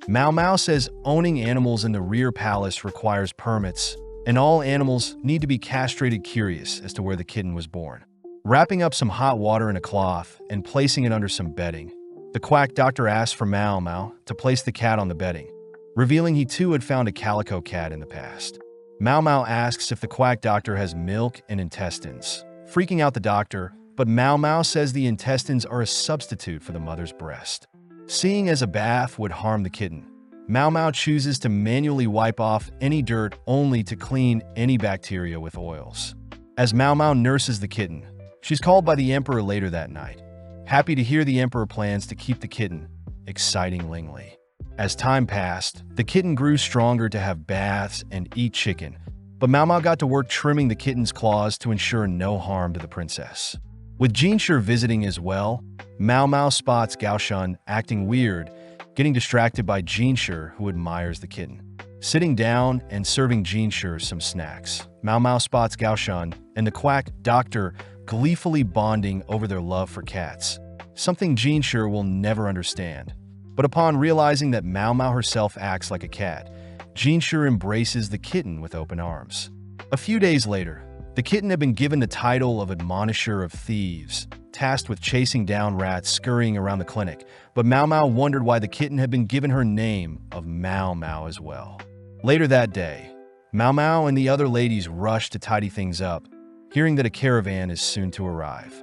Mao Mao says owning animals in the rear palace requires permits, and all animals need to be castrated, curious as to where the kitten was born. Wrapping up some hot water in a cloth and placing it under some bedding, the quack doctor asks for Mao Mao to place the cat on the bedding, revealing he too had found a calico cat in the past. Mao Mao asks if the quack doctor has milk and intestines, freaking out the doctor, but Mao Mao says the intestines are a substitute for the mother's breast. Seeing as a bath would harm the kitten, Mao Mao chooses to manually wipe off any dirt only to clean any bacteria with oils. As Mao Mao nurses the kitten, she's called by the emperor later that night, happy to hear the emperor plans to keep the kitten, exciting Lingli. As time passed, the kitten grew stronger to have baths and eat chicken, but Mao Mao got to work trimming the kitten's claws to ensure no harm to the princess. With Jinshi visiting as well, Mao Mao spots Gao Shun acting weird, getting distracted by Jinshi, who admires the kitten. Sitting down and serving Jinshi some snacks, Mao Mao spots Gao Shun and the quack doctor gleefully bonding over their love for cats, something Jinshi will never understand, But upon realizing that Mao Mao herself acts like a cat, Jinshi embraces the kitten with open arms. A few days later, the kitten had been given the title of Admonisher of Thieves, tasked with chasing down rats scurrying around the clinic, but Mao Mao wondered why the kitten had been given her name of Mao Mao as well. Later that day, Mao Mao and the other ladies rush to tidy things up, hearing that a caravan is soon to arrive.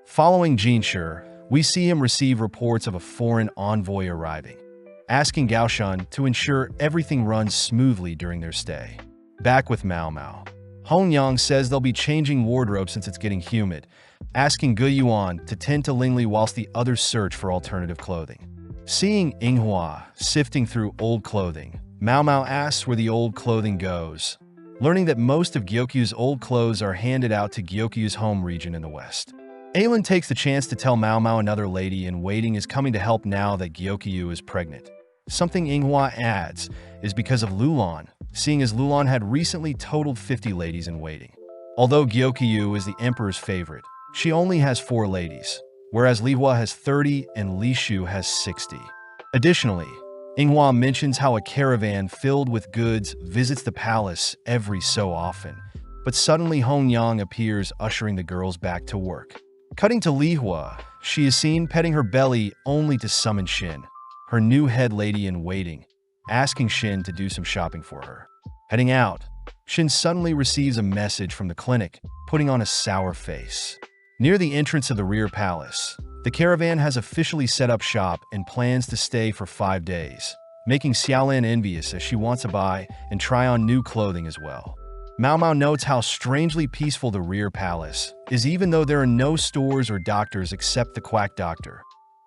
Following Jinshi, we see him receive reports of a foreign envoy arriving, asking Gaoshan to ensure everything runs smoothly during their stay. Back with Mao Mao, Hongyang says they'll be changing wardrobe since it's getting humid, asking Ge Yuan to tend to Lingli whilst the others search for alternative clothing. Seeing Yinghua sifting through old clothing, Mao Mao asks where the old clothing goes, learning that most of Gyokyu's old clothes are handed out to Gyokyu's home region in the west. Aelin takes the chance to tell Mao Mao another lady in waiting is coming to help now that Gyokyu is pregnant. Something Yinghua adds is because of Lulan, seeing as Lulan had recently totaled 50 ladies in waiting. Although Gyokyu is the emperor's favorite, she only has 4 ladies, whereas Lihua has 30 and Lishu has 60. Additionally, Yinghua mentions how a caravan filled with goods visits the palace every so often, but suddenly Hongyang appears ushering the girls back to work. Cutting to Lihua, she is seen petting her belly only to summon Shin, her new head lady in waiting, asking Shin to do some shopping for her. Heading out, Shin suddenly receives a message from the clinic, putting on a sour face. Near the entrance of the rear palace, the caravan has officially set up shop and plans to stay for 5 days, making Xiaolan envious as she wants to buy and try on new clothing as well. Mao Mao notes how strangely peaceful the rear palace is even though there are no stores or doctors except the quack doctor,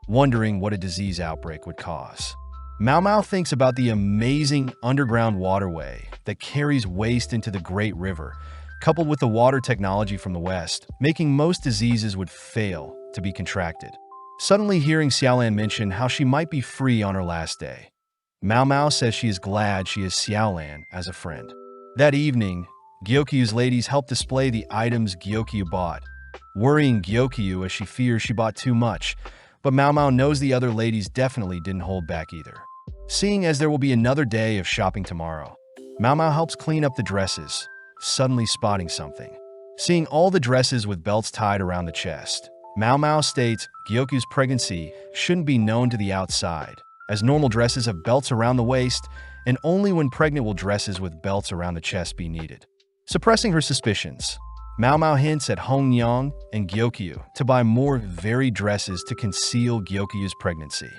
wondering what a disease outbreak would cause. Mao Mao thinks about the amazing underground waterway that carries waste into the Great River, coupled with the water technology from the west, making most diseases would fail to be contracted. Suddenly hearing Xiaolan mention how she might be free on her last day, Mao Mao says she is glad she has Xiaolan as a friend. That evening, Gyokyu's ladies help display the items Gyokyu bought, worrying Gyokyu as she fears she bought too much, but Mao Mao knows the other ladies definitely didn't hold back either. Seeing as there will be another day of shopping tomorrow, Mao Mao helps clean up the dresses, suddenly spotting something. Seeing all the dresses with belts tied around the chest, Mao Mao states Gyokyu's pregnancy shouldn't be known to the outside, as normal dresses have belts around the waist, and only when pregnant will dresses with belts around the chest be needed. Suppressing her suspicions, Mao Mao hints at Hongyang and Gyokyu to buy more varied dresses to conceal Gyokyu's pregnancy.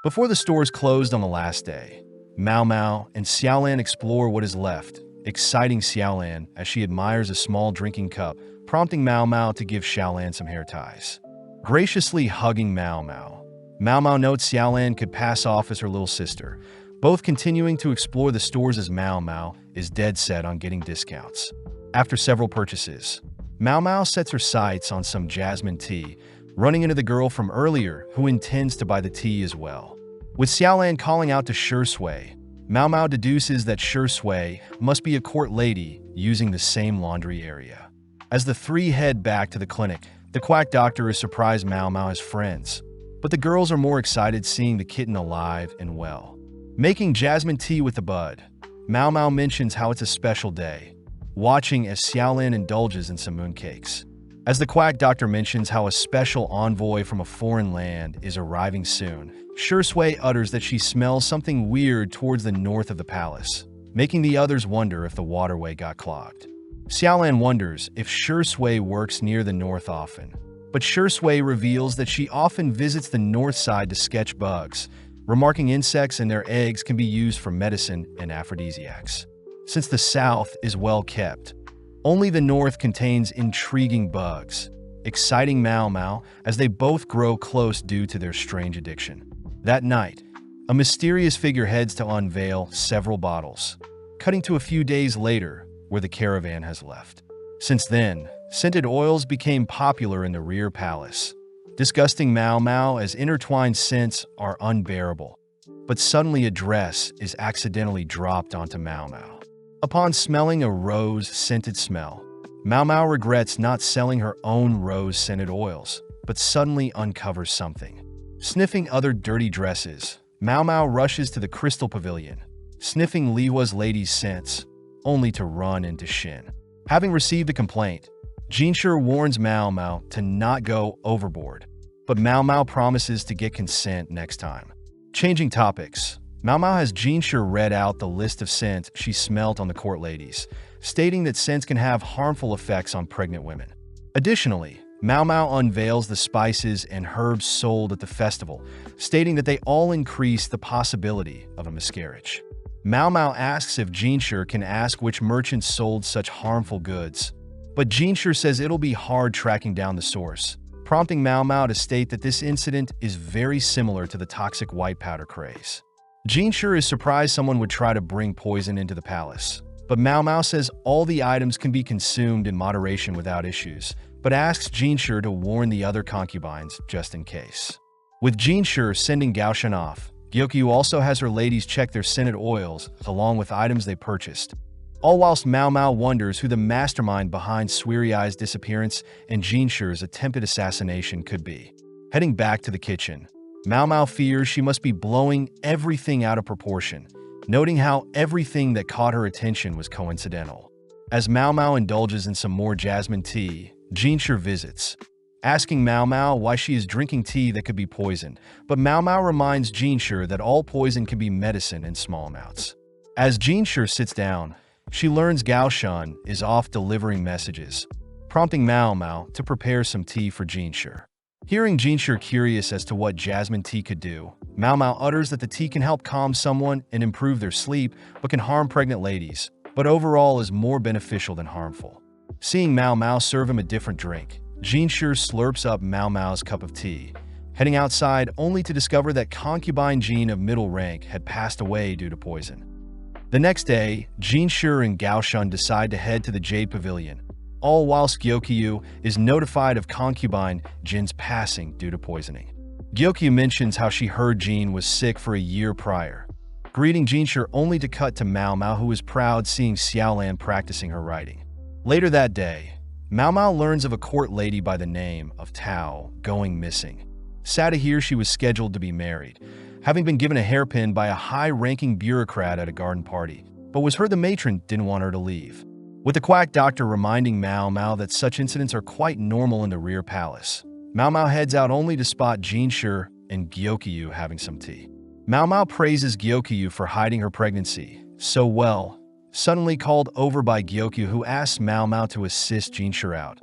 Before the stores closed on the last day, Mao Mao and Xiaolan explore what is left, exciting Xiaolan as she admires a small drinking cup, prompting Mao Mao to give Xiaolan some hair ties. Graciously hugging Mao Mao, Mao Mao notes Xiaolan could pass off as her little sister, both continuing to explore the stores as Mao Mao is dead set on getting discounts. After several purchases, Mao Mao sets her sights on some jasmine tea, running into the girl from earlier who intends to buy the tea as well. With Xiaolan calling out to Shui, Mao Mao deduces that Shui must be a court lady using the same laundry area. As the three head back to the clinic, the quack doctor is surprised Mao Mao has friends, but the girls are more excited seeing the kitten alive and well. Making jasmine tea with the bud, Mao Mao mentions how it's a special day, watching as Xiaolan indulges in some mooncakes. As the quack doctor mentions how a special envoy from a foreign land is arriving soon, Shui utters that she smells something weird towards the north of the palace, making the others wonder if the waterway got clogged. Xiaolan wonders if Shui works near the north often, but Shui reveals that she often visits the north side to sketch bugs, remarking insects and their eggs can be used for medicine and aphrodisiacs. Since the south is well kept, only the north contains intriguing bugs, exciting Mao Mao as they both grow close due to their strange addiction. That night, a mysterious figure heads to unveil several bottles, cutting to a few days later where the caravan has left. Since then, scented oils became popular in the rear palace, disgusting Mao Mao as intertwined scents are unbearable. But suddenly a dress is accidentally dropped onto Mao Mao. Upon smelling a rose-scented smell, Mao Mao regrets not selling her own rose-scented oils, but suddenly uncovers something. Sniffing other dirty dresses, Mao Mao rushes to the Crystal Pavilion, sniffing Lihua's lady's scents, only to run into Shin. Having received a complaint, Jinshi warns Mao Mao to not go overboard, but Mao Mao promises to get consent next time. Changing topics, Mao Mao has Jinshi read out the list of scents she smelt on the court ladies, stating that scents can have harmful effects on pregnant women. Additionally, Mao Mao unveils the spices and herbs sold at the festival, stating that they all increase the possibility of a miscarriage. Mao Mao asks if Jinshi can ask which merchants sold such harmful goods, but Jinshi says it'll be hard tracking down the source, prompting Mao Mao to state that this incident is very similar to the toxic white powder craze. Jinshi is surprised someone would try to bring poison into the palace, but Mao Mao says all the items can be consumed in moderation without issues, but asks Jinshi to warn the other concubines just in case. With Jinshi sending Gaoshan off, Gyokyu also has her ladies check their scented oils along with items they purchased, all whilst Mao Mao wonders who the mastermind behind Suirai's disappearance and Jinshi's attempted assassination could be. Heading back to the kitchen, Mao Mao fears she must be blowing everything out of proportion, noting how everything that caught her attention was coincidental. As Mao Mao indulges in some more jasmine tea, Jinshi visits, asking Mao Mao why she is drinking tea that could be poisoned, but Mao Mao reminds Jinshi that all poison can be medicine in small amounts. As Jinshi sits down, she learns Gaoshan is off delivering messages, prompting Mao Mao to prepare some tea for Jinshi. Hearing Jinshi curious as to what jasmine tea could do, Mao Mao utters that the tea can help calm someone and improve their sleep, but can harm pregnant ladies, but overall is more beneficial than harmful. Seeing Mao Mao serve him a different drink, Jinshi slurps up Mao Mao's cup of tea, heading outside only to discover that concubine Jin of middle rank had passed away due to poison. The next day, Jinshi and Gaoshan decide to head to the Jade Pavilion, all whilst Gyokyu is notified of concubine Jin's passing due to poisoning. Gyokyu mentions how she heard Jin was sick for a year prior, greeting Jinshi only to cut to Mao Mao, who is proud seeing Xiaolan practicing her writing. Later that day, Mao Mao learns of a court lady by the name of Tao going missing. Sad to hear she was scheduled to be married, having been given a hairpin by a high-ranking bureaucrat at a garden party, but was heard the matron didn't want her to leave. With the quack doctor reminding Mao Mao that such incidents are quite normal in the rear palace, Mao Mao heads out only to spot Jinshi and Gyokyu having some tea. Mao Mao praises Gyokyu for hiding her pregnancy so well, suddenly called over by Gyokyu, who asks Mao Mao to assist Jinshi out,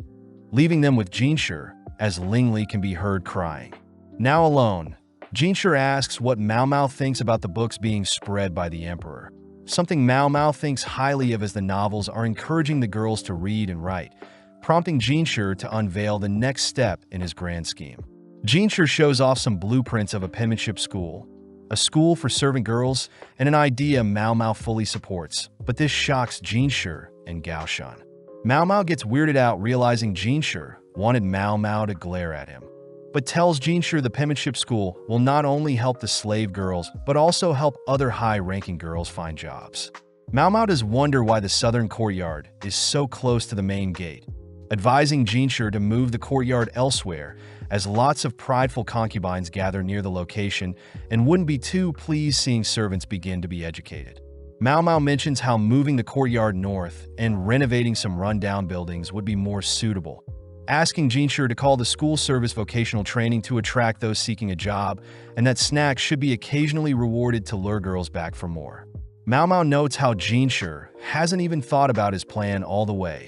leaving them with Jinshi as Lingli can be heard crying. Now alone, Jinshi asks what Mao Mao thinks about the books being spread by the emperor, something Mao Mao thinks highly of as the novels are encouraging the girls to read and write, prompting Jinshi to unveil the next step in his grand scheme. Jinshi shows off some blueprints of a penmanship school, a school for servant girls, and an idea Mao Mao fully supports, but this shocks Jinshi and Gaoshan. Mao Mao gets weirded out realizing Jinshi wanted Mao Mao to glare at him, but tells Jinshi the penmanship school will not only help the slave girls, but also help other high-ranking girls find jobs. Mao Mao does wonder why the southern courtyard is so close to the main gate, advising Jinshi to move the courtyard elsewhere, as lots of prideful concubines gather near the location and wouldn't be too pleased seeing servants begin to be educated. Mao Mao mentions how moving the courtyard north and renovating some rundown buildings would be more suitable, asking Jinshi to call the school service vocational training to attract those seeking a job, and that snacks should be occasionally rewarded to lure girls back for more. Mao Mao notes how Jinshi hasn't even thought about his plan all the way,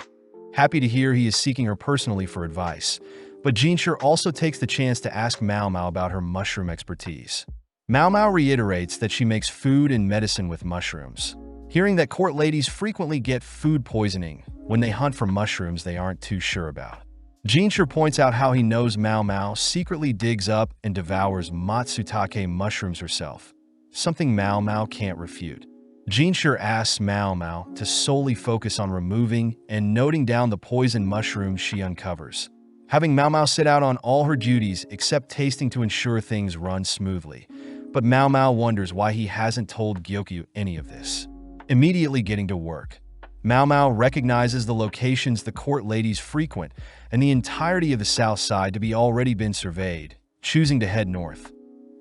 happy to hear he is seeking her personally for advice, but Jinshi also takes the chance to ask Mao Mao about her mushroom expertise. Mao Mao reiterates that she makes food and medicine with mushrooms, hearing that court ladies frequently get food poisoning when they hunt for mushrooms they aren't too sure about. Jinshi points out how he knows Mao Mao secretly digs up and devours matsutake mushrooms herself, something Mao Mao can't refute. Jinshi asks Mao Mao to solely focus on removing and noting down the poison mushrooms she uncovers, having Mao Mao sit out on all her duties except tasting to ensure things run smoothly. But Mao Mao wonders why he hasn't told Gyokyu any of this. Immediately getting to work, Mao Mao recognizes the locations the court ladies frequent and the entirety of the south side to be already been surveyed, choosing to head north,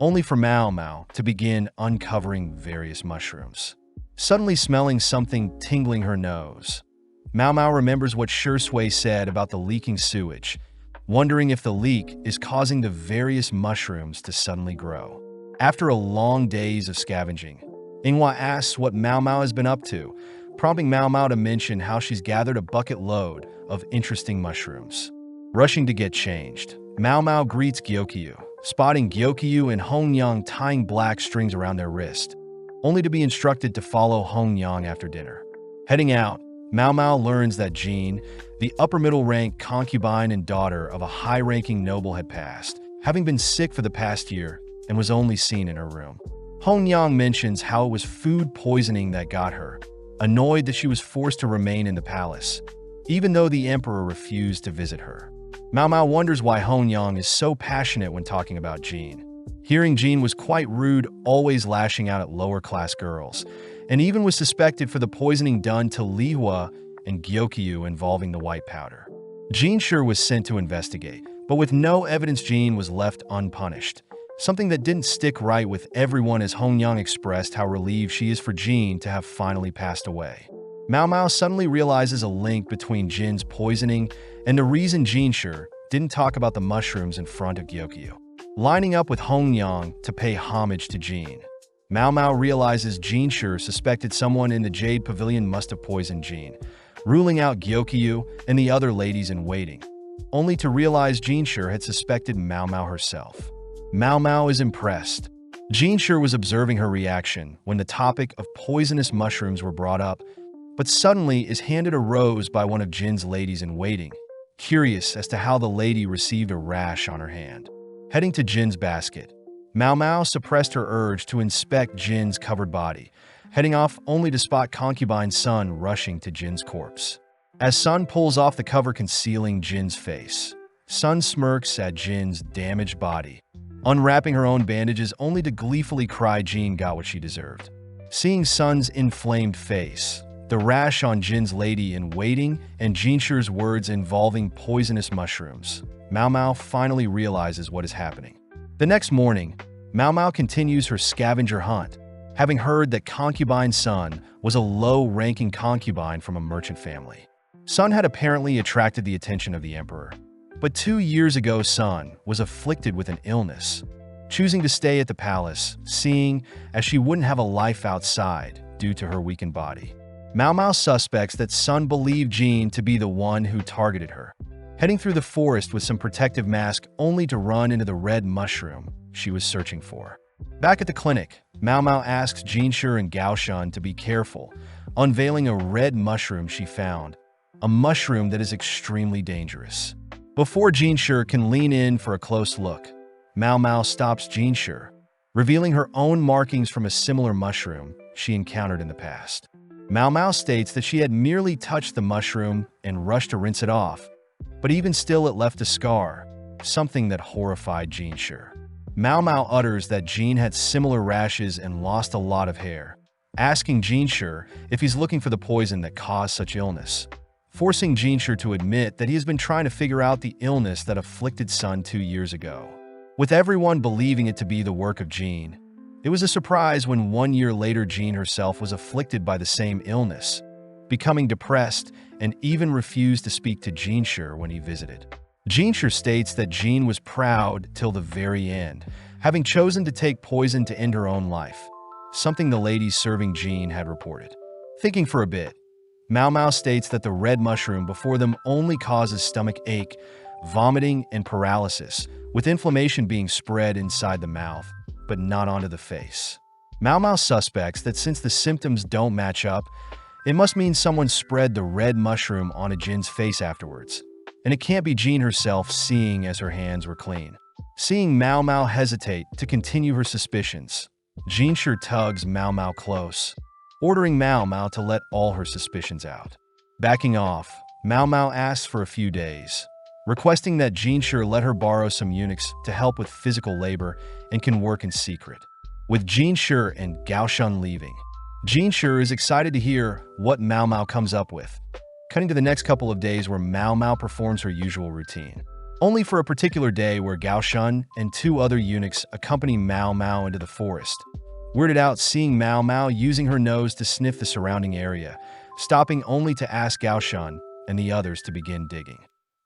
only for Mao Mao to begin uncovering various mushrooms. Suddenly smelling something tingling her nose, Mao Mao remembers what Shui said about the leaking sewage, wondering if the leak is causing the various mushrooms to suddenly grow. After a long days of scavenging, Inghua asks what Mao Mao has been up to, prompting Mao Mao to mention how she's gathered a bucket load of interesting mushrooms. Rushing to get changed, Mao Mao greets Gyokyu, spotting Gyokyu and Hongyang tying black strings around their wrist, only to be instructed to follow Hongyang after dinner. Heading out, Mao Mao learns that Jean, the upper-middle rank concubine and daughter of a high-ranking noble, had passed, having been sick for the past year and was only seen in her room. Hongyang mentions how it was food poisoning that got her, annoyed that she was forced to remain in the palace, even though the emperor refused to visit her. Mao Mao wonders why Hongyang is so passionate when talking about Jean. Hearing Jean was quite rude, always lashing out at lower-class girls, and even was suspected for the poisoning done to Lihua and Gyokyu involving the white powder. Jean Sure was sent to investigate, but with no evidence Jean was left unpunished, something that didn't stick right with everyone as Hongyang expressed how relieved she is for Jean to have finally passed away. Mao Mao suddenly realizes a link between Jin's poisoning and the reason Jean Sure didn't talk about the mushrooms in front of Gyokyu. Lining up with Hongyang to pay homage to Jean, Mao Mao realizes Jean Sure suspected someone in the Jade Pavilion must have poisoned Jean, ruling out Gyokyu and the other ladies in waiting, only to realize Jean Sure had suspected Mao Mao herself. Mao Mao is impressed. Jean Sure was observing her reaction when the topic of poisonous mushrooms were brought up, but suddenly is handed a rose by one of Jin's ladies in waiting, curious as to how the lady received a rash on her hand. Heading to Jin's basket, Mao Mao suppressed her urge to inspect Jin's covered body, heading off only to spot concubine Sun rushing to Jin's corpse. As Sun pulls off the cover concealing Jin's face, Sun smirks at Jin's damaged body, unwrapping her own bandages only to gleefully cry Jean got what she deserved. Seeing Sun's inflamed face, the rash on Jin's lady in waiting, and Jean Sure's words involving poisonous mushrooms, Mao Mao finally realizes what is happening. The next morning, Mao Mao continues her scavenger hunt, having heard that concubine Sun was a low-ranking concubine from a merchant family. Sun had apparently attracted the attention of the emperor, but 2 years ago Sun was afflicted with an illness, choosing to stay at the palace, seeing as she wouldn't have a life outside due to her weakened body. Mao Mao suspects that Sun believed Jean to be the one who targeted her, heading through the forest with some protective mask only to run into the red mushroom she was searching for. Back at the clinic, Mao Mao asks Jean Sure and Gao Shun to be careful, unveiling a red mushroom she found, a mushroom that is extremely dangerous. Before Jean Sure can lean in for a close look, Mao Mao stops Jean Sure, revealing her own markings from a similar mushroom she encountered in the past. Mao Mao states that she had merely touched the mushroom and rushed to rinse it off, but even still it left a scar, something that horrified Jean Sure. Mao Mao utters that Jean had similar rashes and lost a lot of hair, asking Jean Sure if he's looking for the poison that caused such illness, forcing Jean Sure to admit that he has been trying to figure out the illness that afflicted Sun 2 years ago. With everyone believing it to be the work of Jean, it was a surprise when 1 year later Jean herself was afflicted by the same illness, becoming depressed and even refused to speak to Jean Sure when he visited. Jean Sure states that Jean was proud till the very end, having chosen to take poison to end her own life, something the ladies serving Jean had reported. Thinking for a bit, Mao Mao states that the red mushroom before them only causes stomach ache, vomiting, and paralysis, with inflammation being spread inside the mouth, but not onto the face. Mao Mao suspects that since the symptoms don't match up, it must mean someone spread the red mushroom onto Jin's face afterwards, and it can't be Jean herself, seeing as her hands were clean. Seeing Mao Mao hesitate to continue her suspicions, Jean Sure tugs Mao Mao close, ordering Mao Mao to let all her suspicions out. Backing off, Mao Mao asks for a few days, requesting that Jean Sure let her borrow some eunuchs to help with physical labor and can work in secret. With Jean Sure and Gao Shun leaving, Jean Sure is excited to hear what Mao Mao comes up with, cutting to the next couple of days where Mao Mao performs her usual routine, only for a particular day where Gao Shun and two other eunuchs accompany Mao Mao into the forest. Weirded out seeing Mao Mao using her nose to sniff the surrounding area, stopping only to ask Gao Shun and the others to begin digging.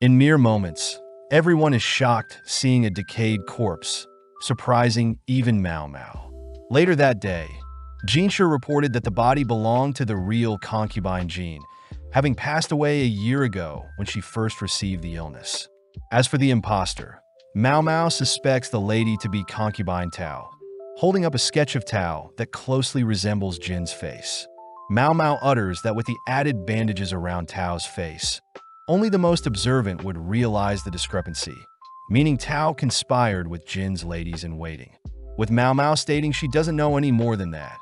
In mere moments, everyone is shocked seeing a decayed corpse, surprising even Mao Mao. Later that day, Jinshi reported that the body belonged to the real concubine Jin, having passed away a year ago when she first received the illness. As for the imposter, Mao Mao suspects the lady to be concubine Tao, holding up a sketch of Tao that closely resembles Jin's face. Mao Mao utters that with the added bandages around Tao's face, only the most observant would realize the discrepancy, meaning Tao conspired with Jin's ladies-in-waiting. With Mao Mao stating she doesn't know any more than that,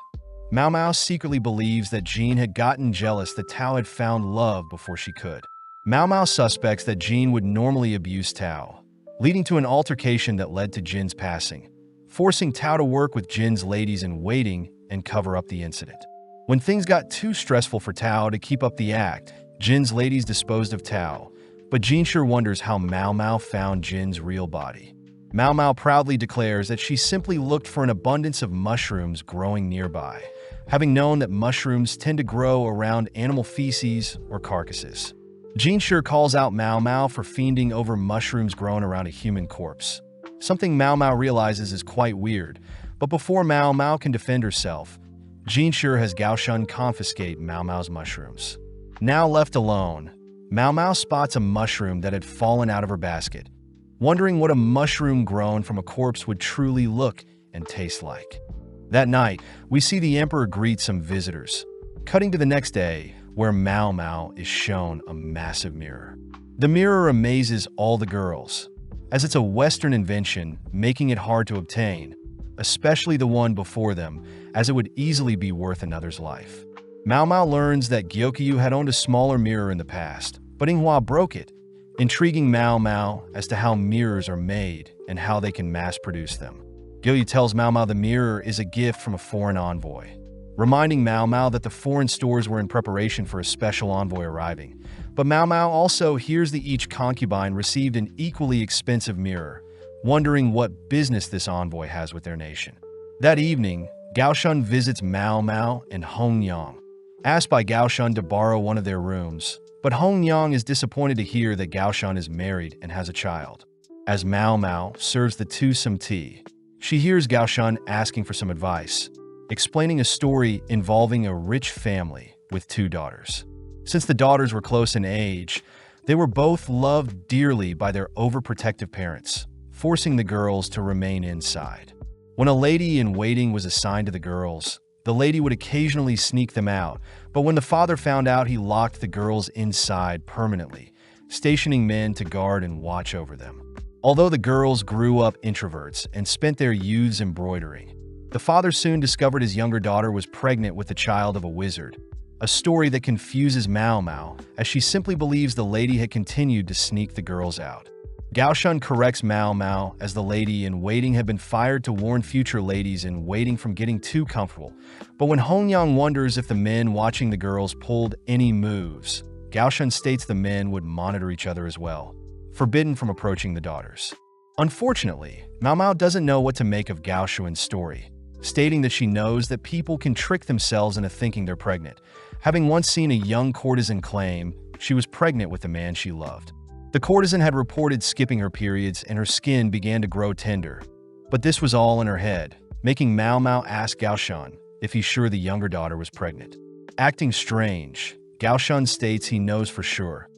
Mao Mao secretly believes that Jin had gotten jealous that Tao had found love before she could. Mao Mao suspects that Jin would normally abuse Tao, leading to an altercation that led to Jin's passing, forcing Tao to work with Jin's ladies-in-waiting and cover up the incident. When things got too stressful for Tao to keep up the act, Jin's ladies disposed of Tao, but Jinshi wonders how Mao Mao found Jin's real body. Mao Mao proudly declares that she simply looked for an abundance of mushrooms growing nearby, having known that mushrooms tend to grow around animal feces or carcasses. Jinshi calls out Mao Mao for fiending over mushrooms grown around a human corpse, something Mao Mao realizes is quite weird, but before Mao Mao can defend herself, Jinshi has Gao Shun confiscate Mao Mao's mushrooms. Now left alone, Mao Mao spots a mushroom that had fallen out of her basket, wondering what a mushroom grown from a corpse would truly look and taste like. That night, we see the emperor greet some visitors, cutting to the next day, where Mao Mao is shown a massive mirror. The mirror amazes all the girls, as it's a Western invention, making it hard to obtain, especially the one before them, as it would easily be worth another's life. Mao Mao learns that Gyokyu had owned a smaller mirror in the past, but Inghua broke it, intriguing Mao Mao as to how mirrors are made and how they can mass-produce them. Gyokyu tells Mao Mao the mirror is a gift from a foreign envoy, reminding Mao Mao that the foreign stores were in preparation for a special envoy arriving. But Mao Mao also hears that each concubine received an equally expensive mirror, wondering what business this envoy has with their nation. That evening, Gao Shun visits Mao Mao and Hong Yang, asked by Gao Shun to borrow one of their rooms, but Hong Yang is disappointed to hear that Gao Shun is married and has a child. As Mao Mao serves the two some tea, she hears Gao Shun asking for some advice, explaining a story involving a rich family with two daughters. Since the daughters were close in age, they were both loved dearly by their overprotective parents, forcing the girls to remain inside. When a lady-in-waiting was assigned to the girls, the lady would occasionally sneak them out, but when the father found out, he locked the girls inside permanently, stationing men to guard and watch over them. Although the girls grew up introverts and spent their youths embroidering, the father soon discovered his younger daughter was pregnant with the child of a wizard, a story that confuses Mao Mao, as she simply believes the lady had continued to sneak the girls out. Gao Shun corrects Mao Mao as the lady-in-waiting had been fired to warn future ladies-in-waiting from getting too comfortable, but when Hong Yang wonders if the men watching the girls pulled any moves, Gao Shun states the men would monitor each other as well, forbidden from approaching the daughters. Unfortunately, Mao Mao doesn't know what to make of Gao Shun's story, stating that she knows that people can trick themselves into thinking they're pregnant, having once seen a young courtesan claim she was pregnant with the man she loved. The courtesan had reported skipping her periods and her skin began to grow tender, but this was all in her head, making Mao Mao ask Gao Shun if he's sure the younger daughter was pregnant. Acting strange, Gao Shun states he knows for sure,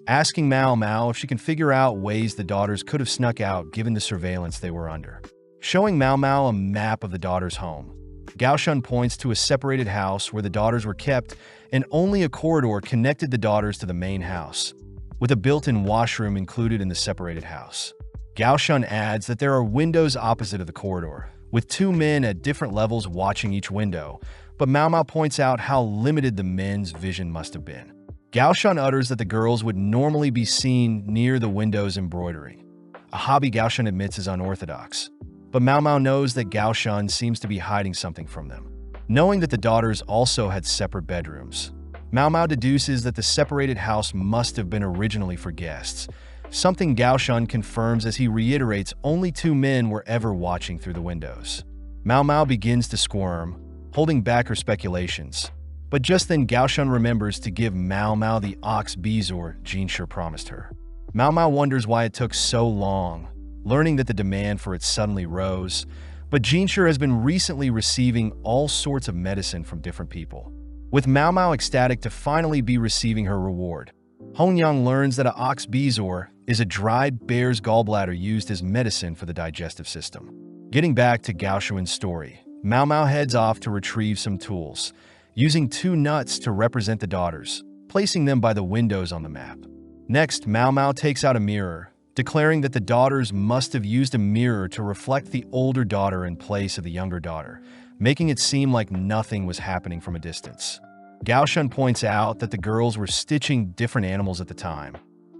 asking Mao Mao if she can figure out ways the daughters could have snuck out given the surveillance they were under. Showing Mao Mao a map of the daughter's home, Gao Shun points to a separated house where the daughters were kept, and only a corridor connected the daughters to the main house, with a built-in washroom included in the separated house. Gao Shun adds that there are windows opposite of the corridor, with two men at different levels watching each window, but Mao Mao points out how limited the men's vision must have been. Gao Shun utters that the girls would normally be seen near the windows embroidering, a hobby Gao Shun admits is unorthodox. But Mao Mao knows that Gao Shun seems to be hiding something from them. Knowing that the daughters also had separate bedrooms, Mao Mao deduces that the separated house must have been originally for guests, something Gao Shun confirms as he reiterates only 2 men were ever watching through the windows. Mao Mao begins to squirm, holding back her speculations. But just then Gao Shun remembers to give Mao Mao the ox bezoar Jinshi promised her. Mao Mao wonders why it took so long, learning that the demand for it suddenly rose. But Jinshi has been recently receiving all sorts of medicine from different people, with Mao Mao ecstatic to finally be receiving her reward. Hongyang learns that a ox bezoar is a dried bear's gallbladder used as medicine for the digestive system. Getting back to Gao Shun's story, Mao Mao heads off to retrieve some tools, using 2 nuts to represent the daughters, placing them by the windows on the map. Next, Mao Mao takes out a mirror, declaring that the daughters must have used a mirror to reflect the older daughter in place of the younger daughter, making it seem like nothing was happening from a distance. Gao Shun points out that the girls were stitching different animals at the time,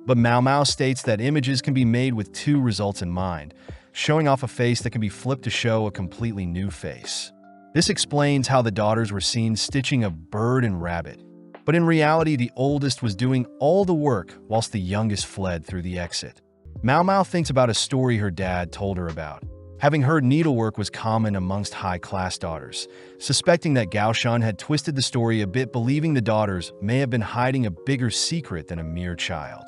but Mao Mao states that images can be made with 2 results in mind, showing off a face that can be flipped to show a completely new face. This explains how the daughters were seen stitching a bird and rabbit, but in reality the oldest was doing all the work whilst the youngest fled through the exit. Mao Mao thinks about a story her dad told her about, having heard needlework was common amongst high-class daughters, suspecting that Gao Shun had twisted the story a bit, believing the daughters may have been hiding a bigger secret than a mere child.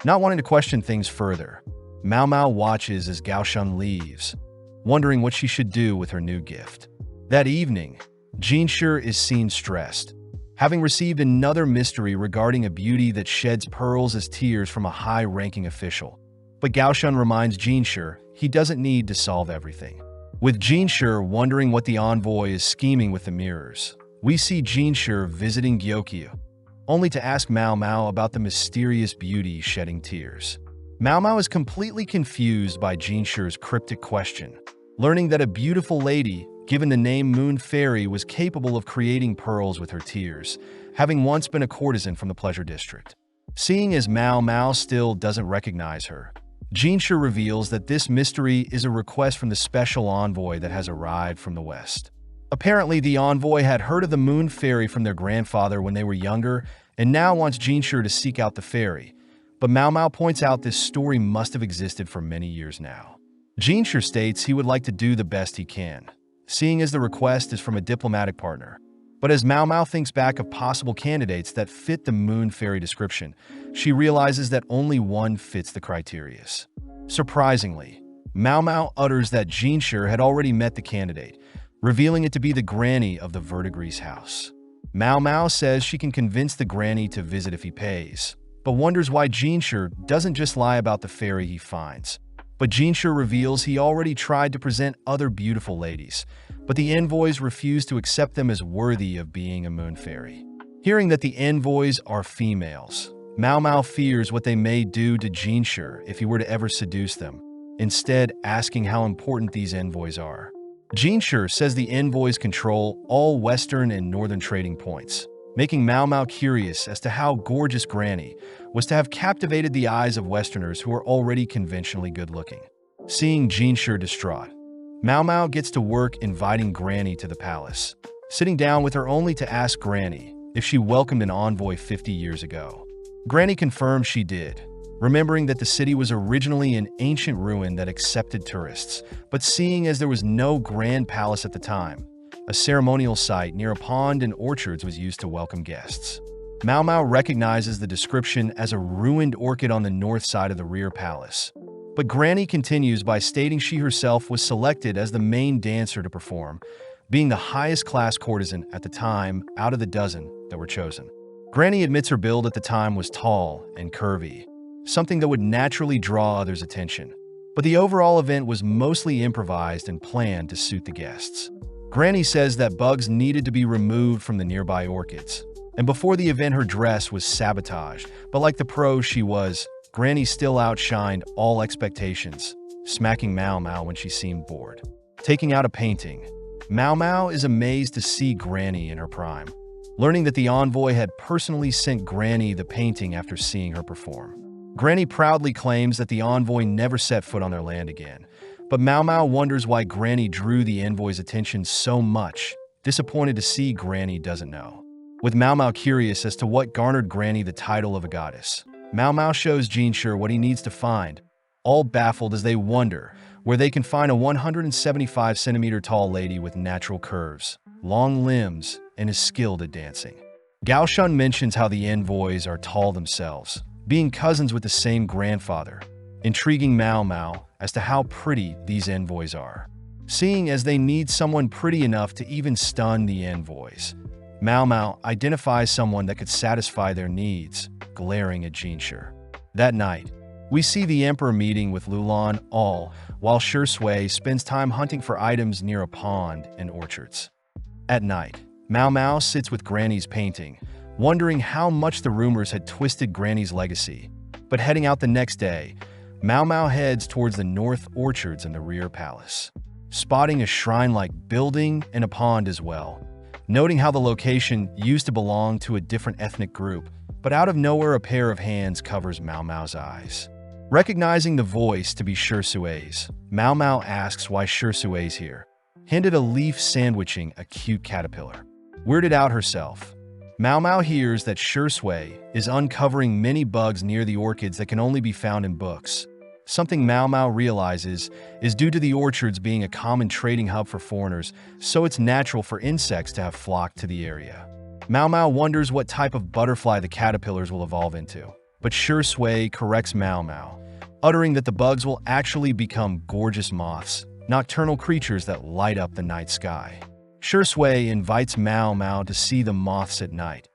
Not wanting to question things further, Mao Mao watches as Gao Shun leaves, wondering what she should do with her new gift. That evening, Jinshi is seen stressed, having received another mystery regarding a beauty that sheds pearls as tears from a high-ranking official. But Gao Shun reminds Jinshi he doesn't need to solve everything. With Jinshi wondering what the envoy is scheming with the mirrors, we see Jinshi visiting Gyokyu, only to ask Mao Mao about the mysterious beauty shedding tears. Mao Mao is completely confused by Jinshi's cryptic question, learning that a beautiful lady given the name Moon Fairy was capable of creating pearls with her tears, having once been a courtesan from the Pleasure District. Seeing as Mao Mao still doesn't recognize her, Jinshi reveals that this mystery is a request from the special envoy that has arrived from the West. Apparently, the envoy had heard of the Moon Fairy from their grandfather when they were younger and now wants Jinshi to seek out the fairy. But Mao Mao points out this story must have existed for many years now. Jinshi states he would like to do the best he can, seeing as the request is from a diplomatic partner. But as Mao Mao thinks back of possible candidates that fit the Moon Fairy description, she realizes that only one fits the criteria. Surprisingly, Mao Mao utters that Jinshi had already met the candidate, revealing it to be the granny of the Verdigris house. Mao Mao says she can convince the granny to visit if he pays, but wonders why Jinshi doesn't just lie about the fairy he finds. But Jinshi reveals he already tried to present other beautiful ladies, but the envoys refuse to accept them as worthy of being a moon fairy. Hearing that the envoys are females, Mao Mao fears what they may do to Jinshi if he were to ever seduce them, instead asking how important these envoys are. Jinshi says the envoys control all western and northern trading points, making Mao Mao curious as to how gorgeous Granny was to have captivated the eyes of Westerners who are already conventionally good-looking. Seeing Jinshi distraught, Mao Mao gets to work inviting Granny to the palace, sitting down with her only to ask Granny if she welcomed an envoy 50 years ago. Granny confirms she did, remembering that the city was originally an ancient ruin that accepted tourists, but seeing as there was no grand palace at the time, a ceremonial site near a pond and orchards was used to welcome guests. Mao Mao recognizes the description as a ruined orchid on the north side of the rear palace. But Granny continues by stating she herself was selected as the main dancer to perform, being the highest class courtesan at the time out of the dozen that were chosen. Granny admits her build at the time was tall and curvy, something that would naturally draw others' attention. But the overall event was mostly improvised and planned to suit the guests. Granny says that bugs needed to be removed from the nearby orchids, and before the event her dress was sabotaged, but like the pros she was, Granny still outshined all expectations, smacking Mao Mao when she seemed bored. Taking out a painting, Mao Mao is amazed to see Granny in her prime, learning that the envoy had personally sent Granny the painting after seeing her perform. Granny proudly claims that the envoy never set foot on their land again, but Mao Mao wonders why Granny drew the envoy's attention so much, disappointed to see Granny doesn't know. With Mao Mao curious as to what garnered Granny the title of a goddess, Mao Mao shows Jinshi what he needs to find, all baffled as they wonder where they can find a 175-centimeter tall lady with natural curves, long limbs, and is skilled at dancing. Gao Shun mentions how the envoys are tall themselves, being cousins with the same grandfather, intriguing Mao Mao as to how pretty these envoys are. Seeing as they need someone pretty enough to even stun the envoys, Mao Mao identifies someone that could satisfy their needs, glaring at Jinshi. That night, we see the Emperor meeting with Lulan all while Shi Sui spends time hunting for items near a pond and orchards. At night, Mao Mao sits with Granny's painting, wondering how much the rumors had twisted Granny's legacy. But heading out the next day, Mao Mao heads towards the north orchards and the rear palace, spotting a shrine-like building and a pond as well. Noting how the location used to belong to a different ethnic group, but out of nowhere a pair of hands covers Mao Mao's eyes. Recognizing the voice to be Shi Sui's, Mao Mao asks why Shi Sui's here, handed a leaf sandwiching a cute caterpillar. Weirded out herself, Mao Mao hears that Shi Sui is uncovering many bugs near the orchids that can only be found in books. Something Mao Mao realizes is due to the orchards being a common trading hub for foreigners, so it's natural for insects to have flocked to the area. Mao Mao wonders what type of butterfly the caterpillars will evolve into, but Shi Sui corrects Mao Mao, uttering that the bugs will actually become gorgeous moths, nocturnal creatures that light up the night sky. Shi Sui invites Mao Mao to see the moths at night,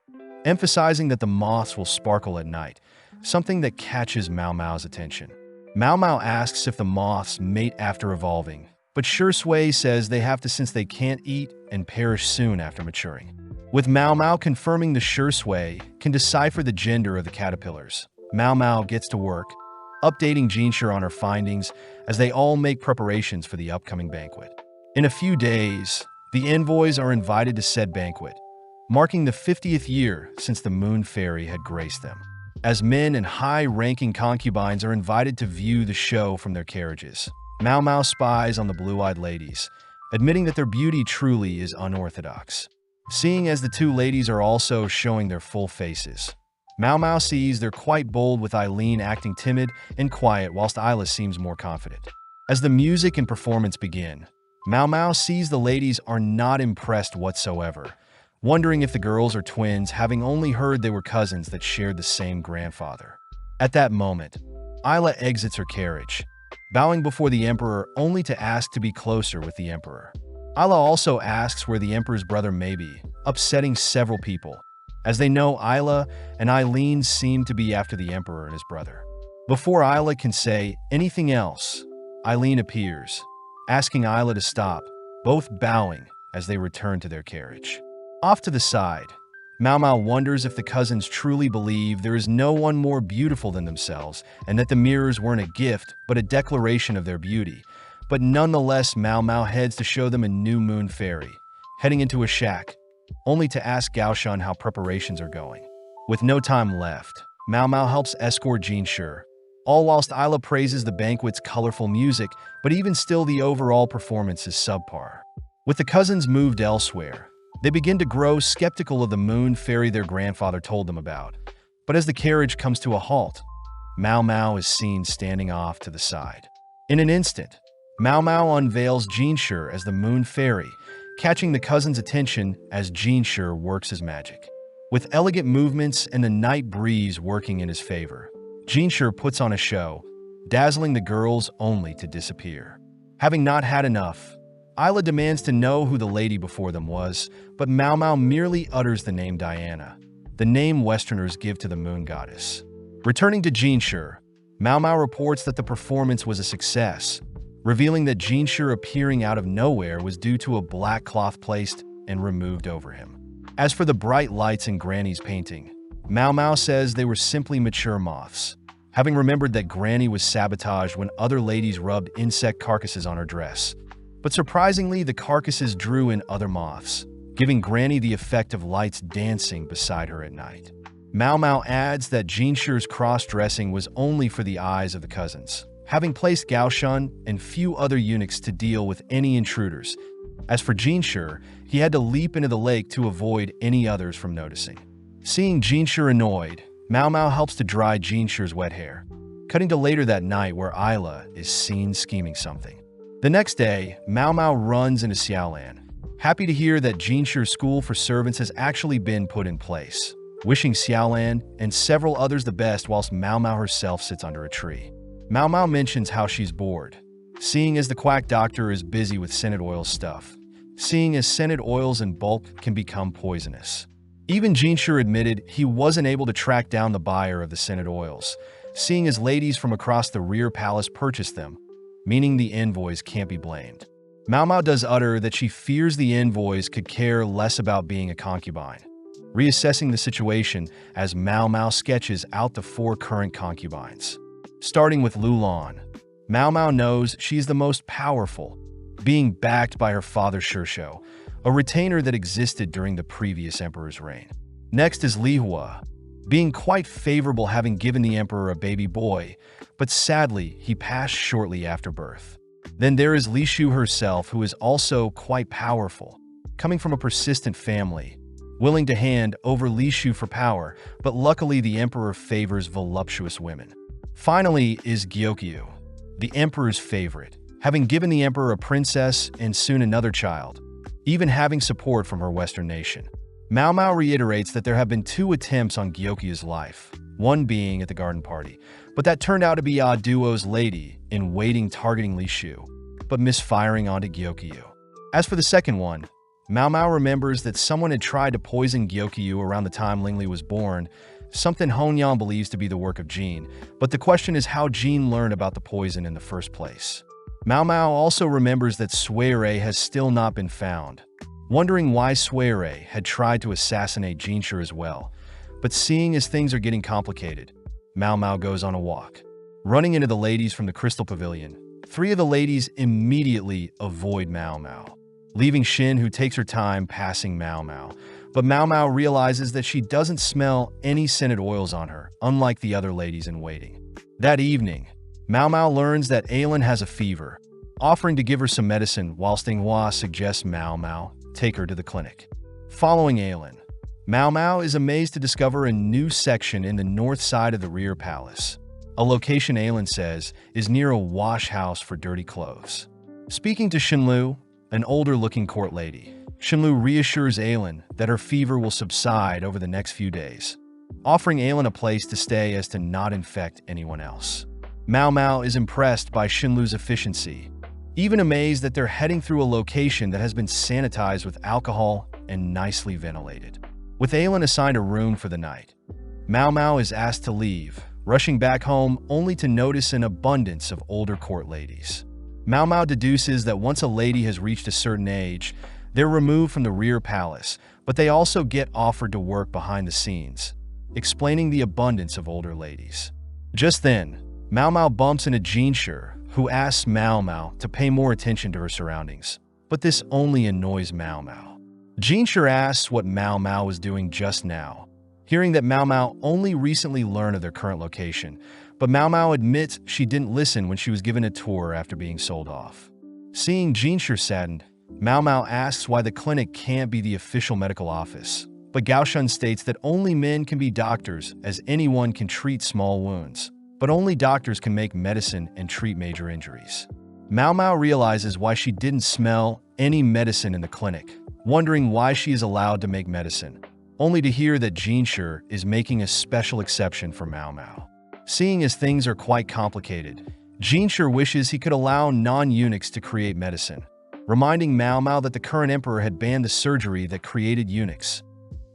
emphasizing that the moths will sparkle at night, something that catches Mao Mao's attention. Mao Mao asks if the moths mate after evolving, but Shi Sui says they have to since they can't eat and perish soon after maturing. With Mao Mao confirming the Shi Sui can decipher the gender of the caterpillars, Mao Mao gets to work, updating Jinshi on her findings as they all make preparations for the upcoming banquet. In a few days, the envoys are invited to said banquet, marking the 50th year since the Moon Fairy had graced them. As men and high-ranking concubines are invited to view the show from their carriages, Mao Mao spies on the blue-eyed ladies, admitting that their beauty truly is unorthodox. Seeing as the two ladies are also showing their full faces, Mao Mao sees they're quite bold, with Eileen acting timid and quiet whilst Isla seems more confident. As the music and performance begin, Mao Mao sees the ladies are not impressed whatsoever, wondering if the girls are twins, having only heard they were cousins that shared the same grandfather. At that moment, Isla exits her carriage, bowing before the Emperor only to ask to be closer with the Emperor. Isla also asks where the Emperor's brother may be, upsetting several people, as they know Isla and Eileen seem to be after the Emperor and his brother. Before Isla can say anything else, Eileen appears, asking Isla to stop, both bowing as they return to their carriage. Off to the side, Mao Mao wonders if the cousins truly believe there is no one more beautiful than themselves and that the mirrors weren't a gift but a declaration of their beauty. But nonetheless, Mao Mao heads to show them a new Moon Fairy, heading into a shack, only to ask Gao Shun how preparations are going. With no time left, Mao Mao helps escort Jinshi, all whilst Isla praises the banquet's colorful music, but even still the overall performance is subpar. With the cousins moved elsewhere, they begin to grow skeptical of the Moon Fairy their grandfather told them about. But as the carriage comes to a halt, Mao Mao is seen standing off to the side. In an instant, Mao Mao unveils Jinshi as the Moon Fairy, catching the cousins' attention as Jinshi works his magic. With elegant movements and the night breeze working in his favor, Jinshi puts on a show, dazzling the girls only to disappear. Having not had enough, Isla demands to know who the lady before them was, but Mao Mao merely utters the name Diana, the name Westerners give to the moon goddess. Returning to Jinshi, Mao Mao reports that the performance was a success, revealing that Jinshi appearing out of nowhere was due to a black cloth placed and removed over him. As for the bright lights in Granny's painting, Mao Mao says they were simply mature moths, having remembered that Granny was sabotaged when other ladies rubbed insect carcasses on her dress. But surprisingly, the carcasses drew in other moths, giving Granny the effect of lights dancing beside her at night. Mao Mao adds that Jinshi's cross-dressing was only for the eyes of the cousins, having placed Gao Shun and few other eunuchs to deal with any intruders. As for Jinshi, he had to leap into the lake to avoid any others from noticing. Seeing Jinshi annoyed, Mao Mao helps to dry Jinshi's wet hair, cutting to later that night where Ayla is seen scheming something. The next day, Mao Mao runs into Xiaolan, happy to hear that Jinshi's school for servants has actually been put in place, wishing Xiaolan and several others the best whilst Mao Mao herself sits under a tree. Mao Mao mentions how she's bored, seeing as the quack doctor is busy with scented oil stuff, seeing as scented oils in bulk can become poisonous. Even Jinshi admitted he wasn't able to track down the buyer of the scented oils, seeing as ladies from across the rear palace purchased them, meaning the envoys can't be blamed. Mao Mao does utter that she fears the envoys could care less about being a concubine, reassessing the situation as Mao Mao sketches out the 4 current concubines. Starting with Lulan, Mao Mao knows she's the most powerful, being backed by her father Shishou, a retainer that existed during the previous emperor's reign. Next is Li Hua, being quite favorable having given the emperor a baby boy, but sadly he passed shortly after birth. Then there is Li Shu herself, who is also quite powerful, coming from a persistent family, willing to hand over Li Shu for power, but luckily the emperor favors voluptuous women. Finally is Gyokyu, the emperor's favorite, having given the emperor a princess and soon another child, even having support from her western nation. Mao Mao reiterates that there have been 2 attempts on Gyokyu's life, one being at the garden party, but that turned out to be Duo's lady in waiting targeting Li Shu, but misfiring onto Gyokyu. As for the second one, Mao Mao remembers that someone had tried to poison Gyokyu around the time Lingli was born, something Hongyang believes to be the work of Jin, but the question is how Jin learned about the poison in the first place. Mao Mao also remembers that Suirei has still not been found, wondering why Suirei had tried to assassinate Jinshi as well, but seeing as things are getting complicated, Mao Mao goes on a walk. Running into the ladies from the Crystal Pavilion, 3 of the ladies immediately avoid Mao Mao, leaving Xin, who takes her time passing Mao Mao, but Mao Mao realizes that she doesn't smell any scented oils on her, unlike the other ladies in waiting. That evening, Mao Mao learns that Ailin has a fever, offering to give her some medicine whilst Inghua suggests Mao Mao take her to the clinic. Following Ailin, Mao Mao is amazed to discover a new section in the north side of the rear palace, a location Ailin says is near a wash house for dirty clothes. Speaking to Xinlu, an older-looking court lady, Xinlu reassures Ailin that her fever will subside over the next few days, offering Ailin a place to stay as to not infect anyone else. Mao Mao is impressed by Xinlu's efficiency, even amazed that they're heading through a location that has been sanitized with alcohol and nicely ventilated. With Ailin assigned a room for the night, Mao Mao is asked to leave, rushing back home only to notice an abundance of older court ladies. Mao Mao deduces that once a lady has reached a certain age, they're removed from the rear palace, but they also get offered to work behind the scenes, explaining the abundance of older ladies. Just then, Mao Mao bumps into Jinshi, who asks Mao Mao to pay more attention to her surroundings, but this only annoys Mao Mao. Jinshi asks what Mao Mao was doing just now, hearing that Mao Mao only recently learned of their current location, but Mao Mao admits she didn't listen when she was given a tour after being sold off. Seeing Jinshi saddened, Mao Mao asks why the clinic can't be the official medical office, but Gaoshun states that only men can be doctors as anyone can treat small wounds, but only doctors can make medicine and treat major injuries. Mao Mao realizes why she didn't smell any medicine in the clinic, wondering why she is allowed to make medicine, only to hear that Jinshi is making a special exception for Mao Mao. Seeing as things are quite complicated, Jinshi wishes he could allow non-eunuchs to create medicine, reminding Mao Mao that the current emperor had banned the surgery that created eunuchs,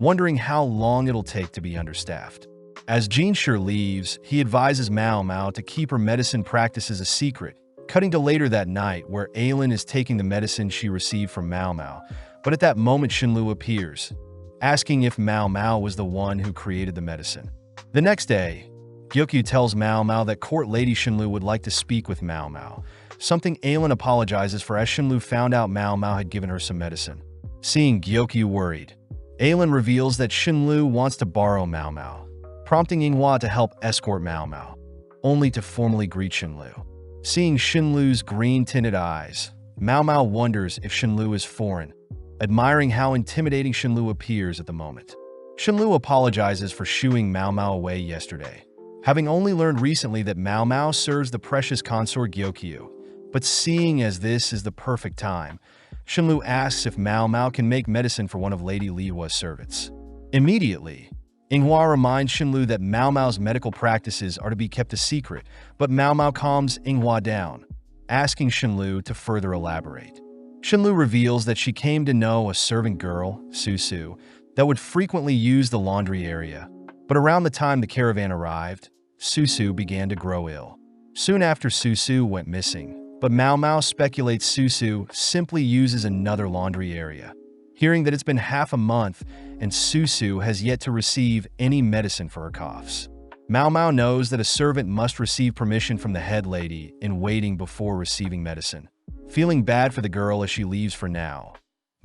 wondering how long it'll take to be understaffed. As Jinshi leaves, he advises Mao Mao to keep her medicine practices a secret, cutting to later that night where Ailin is taking the medicine she received from Mao Mao, but at that moment Xinlu appears, asking if Mao Mao was the one who created the medicine. The next day, Gyokyu tells Mao Mao that court lady Xinlu would like to speak with Mao Mao, something Ailin apologizes for as Xinlu found out Mao Mao had given her some medicine. Seeing Gyokyu worried, Ailin reveals that Xinlu wants to borrow Mao Mao, prompting Inghua to help escort Mao Mao, only to formally greet Xinlu. Seeing Xinlu's green-tinted eyes, Mao Mao wonders if Xinlu is foreign, admiring how intimidating Xinlu appears at the moment. Shenlu apologizes for shooing Mao Mao away yesterday, having only learned recently that Mao Mao serves the precious consort Gyokyu. But seeing as this is the perfect time, Shenlu asks if Mao Mao can make medicine for one of Lady Lihua's servants. Immediately, Yinghua reminds Shenlu that Mao Mao's medical practices are to be kept a secret, but Mao Mao calms Yinghua down, asking Shenlu to further elaborate. Shenlu reveals that she came to know a servant girl, Susu, that would frequently use the laundry area, but around the time the caravan arrived, Susu began to grow ill. Soon after, Susu went missing, but Mao Mao speculates Susu simply uses another laundry area. Hearing that it's been half a month and Susu has yet to receive any medicine for her coughs, Mao Mao knows that a servant must receive permission from the head lady in waiting before receiving medicine. Feeling bad for the girl as she leaves for now,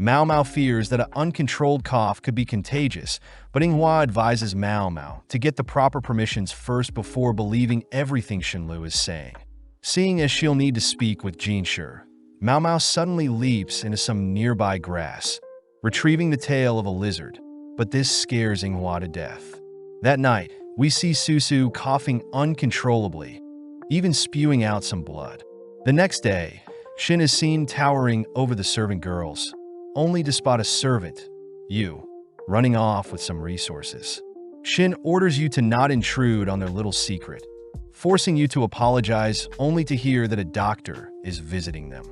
Mao Mao fears that an uncontrolled cough could be contagious, but Yinghua advises Mao Mao to get the proper permissions first before believing everything Shenlu is saying. Seeing as she'll need to speak with Jinshi, Mao Mao suddenly leaps into some nearby grass, retrieving the tail of a lizard, but this scares Yinghua to death. That night, we see Susu coughing uncontrollably, even spewing out some blood. The next day, Shin is seen towering over the servant girls, only to spot a servant, Yu, running off with some resources. Shin orders Yu to not intrude on their little secret, forcing Yu to apologize only to hear that a doctor is visiting them.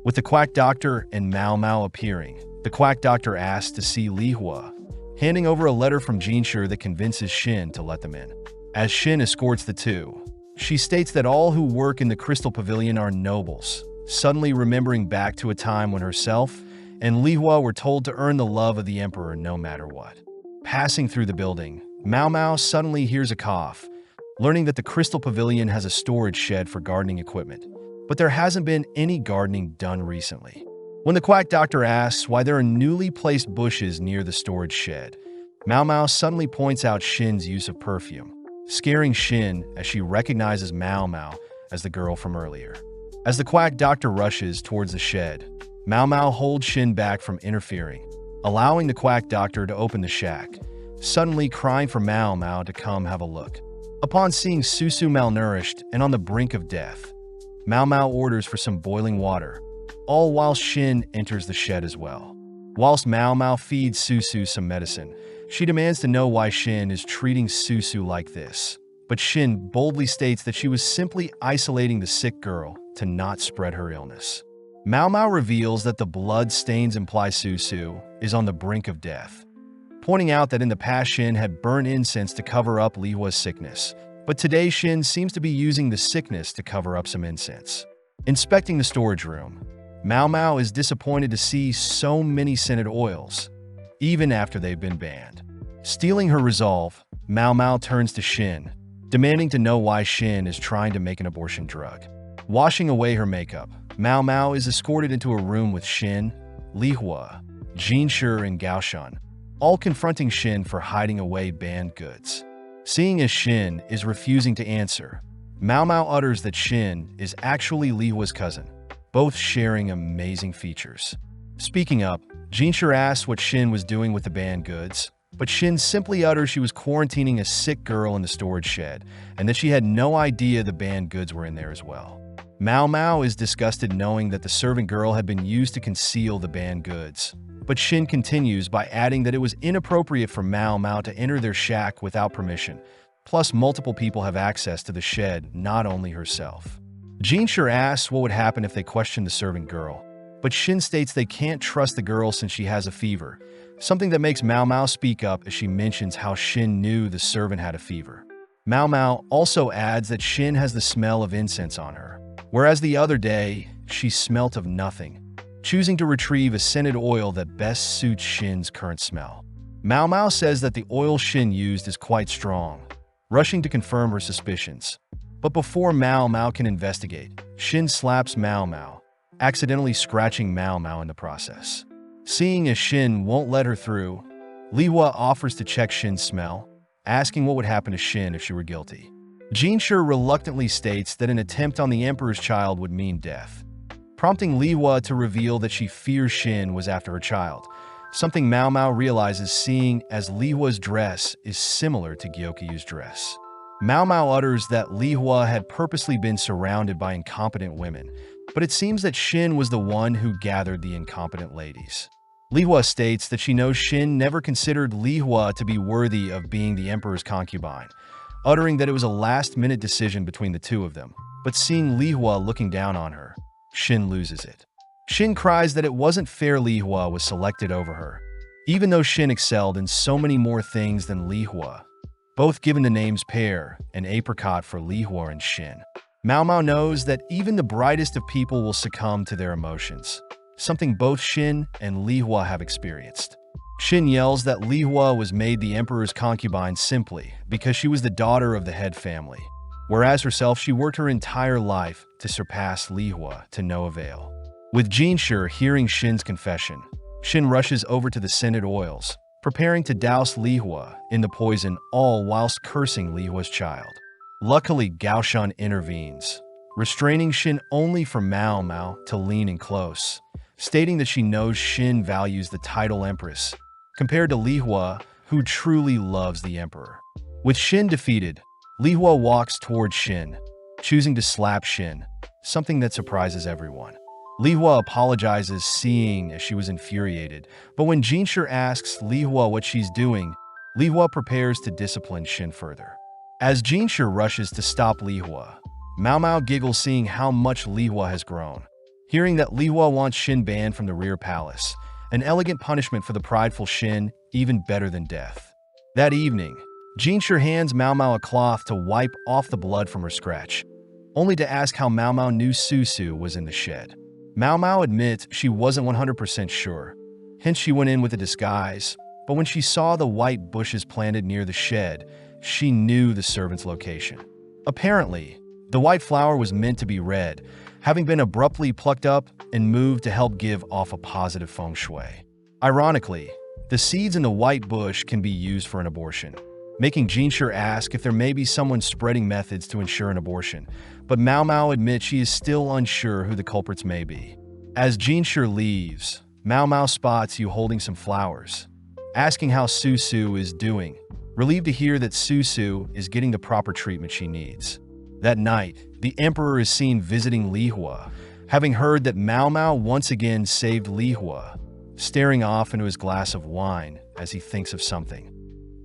With the quack doctor and Mao Mao appearing, the quack doctor asks to see Lihua, handing over a letter from Jinshi that convinces Shin to let them in. As Shin escorts the two, she states that all who work in the Crystal Pavilion are nobles, suddenly remembering back to a time when herself and Lihua were told to earn the love of the emperor no matter what. Passing through the building, Mao Mao suddenly hears a cough, learning that the Crystal Pavilion has a storage shed for gardening equipment, but there hasn't been any gardening done recently. When the quack doctor asks why there are newly placed bushes near the storage shed, Mao Mao suddenly points out Shin's use of perfume, scaring Shin as she recognizes Mao Mao as the girl from earlier. As the quack doctor rushes towards the shed, Mao Mao holds Shin back from interfering, allowing the quack doctor to open the shack, suddenly crying for Mao Mao to come have a look. Upon seeing Susu malnourished and on the brink of death, Mao Mao orders for some boiling water, all while Shin enters the shed as well. Whilst Mao Mao feeds Susu some medicine, she demands to know why Shin is treating Susu like this. But Shin boldly states that she was simply isolating the sick girl to not spread her illness. Mao Mao reveals that the blood stains imply Susu is on the brink of death, pointing out that in the past Shin had burned incense to cover up Lihua's sickness, but today Shin seems to be using the sickness to cover up some incense. Inspecting the storage room, Mao Mao is disappointed to see so many scented oils, even after they've been banned. Stealing her resolve, Mao Mao turns to Shin, demanding to know why Shin is trying to make an abortion drug. Washing away her makeup, Mao Mao is escorted into a room with Shin, Lihua, Jinshi, and Gaoshan, all confronting Shin for hiding away banned goods. Seeing as Shin is refusing to answer, Mao Mao utters that Shin is actually Lihua's cousin, both sharing amazing features. Speaking up, Jinshi asks what Shin was doing with the banned goods, but Shin simply utters she was quarantining a sick girl in the storage shed and that she had no idea the banned goods were in there as well. Mao Mao is disgusted knowing that the servant girl had been used to conceal the banned goods, but Shin continues by adding that it was inappropriate for Mao Mao to enter their shack without permission, plus multiple people have access to the shed, not only herself. Jinshi asks what would happen if they questioned the servant girl, but Shin states they can't trust the girl since she has a fever, something that makes Mao Mao speak up as she mentions how Shin knew the servant had a fever. Mao Mao also adds that Shin has the smell of incense on her, whereas the other day, she smelt of nothing, choosing to retrieve a scented oil that best suits Shin's current smell. Mao Mao says that the oil Shin used is quite strong, rushing to confirm her suspicions. But before Mao Mao can investigate, Shin slaps Mao Mao, accidentally scratching Mao Mao in the process. Seeing as Shin won't let her through, Lihua offers to check Shin's smell, asking what would happen to Shin if she were guilty. Jinshi reluctantly states that an attempt on the Emperor's child would mean death, prompting Lihua to reveal that she fears Shin was after her child, something Mao Mao realizes seeing as Li Hua's dress is similar to Gyokyu's dress. Mao Mao utters that Li Hua had purposely been surrounded by incompetent women, but it seems that Shin was the one who gathered the incompetent ladies. Li Hua states that she knows Shin never considered Li Hua to be worthy of being the emperor's concubine, uttering that it was a last-minute decision between the two of them. But seeing Li Hua looking down on her, Shin loses it. Shin cries that it wasn't fair Li Hua was selected over her, even though Shin excelled in so many more things than Li Hua, both given the names pear and apricot for Li Hua and Shin. Mao Mao knows that even the brightest of people will succumb to their emotions, something both Shin and Li Hua have experienced. Shin yells that Li Hua was made the emperor's concubine simply because she was the daughter of the head family, whereas herself she worked her entire life to surpass Li Hua to no avail. With Jinshi hearing Shin's confession, Shin rushes over to the scented oils, preparing to douse Li Hua in the poison, all whilst cursing Li Hua's child. Luckily, Gaoshan intervenes, restraining Shin only for Mao Mao to lean in close, stating that she knows Shin values the title Empress, compared to Li Hua, who truly loves the Emperor. With Shin defeated, Li Hua walks toward Shin, choosing to slap Shin, something that surprises everyone. Li Hua apologizes, seeing as she was infuriated, but when Jinshi asks Li Hua what she's doing, Li Hua prepares to discipline Shin further. As Jinshi rushes to stop Li Hua, Mao Mao giggles seeing how much Li Hua has grown. Hearing that Li Hua wants Shin banned from the rear palace, an elegant punishment for the prideful Shin, even better than death. That evening, Jinshi hands Mao Mao a cloth to wipe off the blood from her scratch, only to ask how Mao Mao knew Susu was in the shed. Mao Mao admits she wasn't 100% sure, hence she went in with a disguise, but when she saw the white bushes planted near the shed, she knew the servant's location. Apparently, the white flower was meant to be red, having been abruptly plucked up and moved to help give off a positive feng shui. Ironically, the seeds in the white bush can be used for an abortion, making Jinshi ask if there may be someone spreading methods to ensure an abortion, but Mao Mao admits she is still unsure who the culprits may be. As Jinshi leaves, Mao Mao spots you holding some flowers, asking how Susu is doing, relieved to hear that Susu is getting the proper treatment she needs. That night, the emperor is seen visiting Li Hua, having heard that Mao Mao once again saved Li Hua, staring off into his glass of wine as he thinks of something.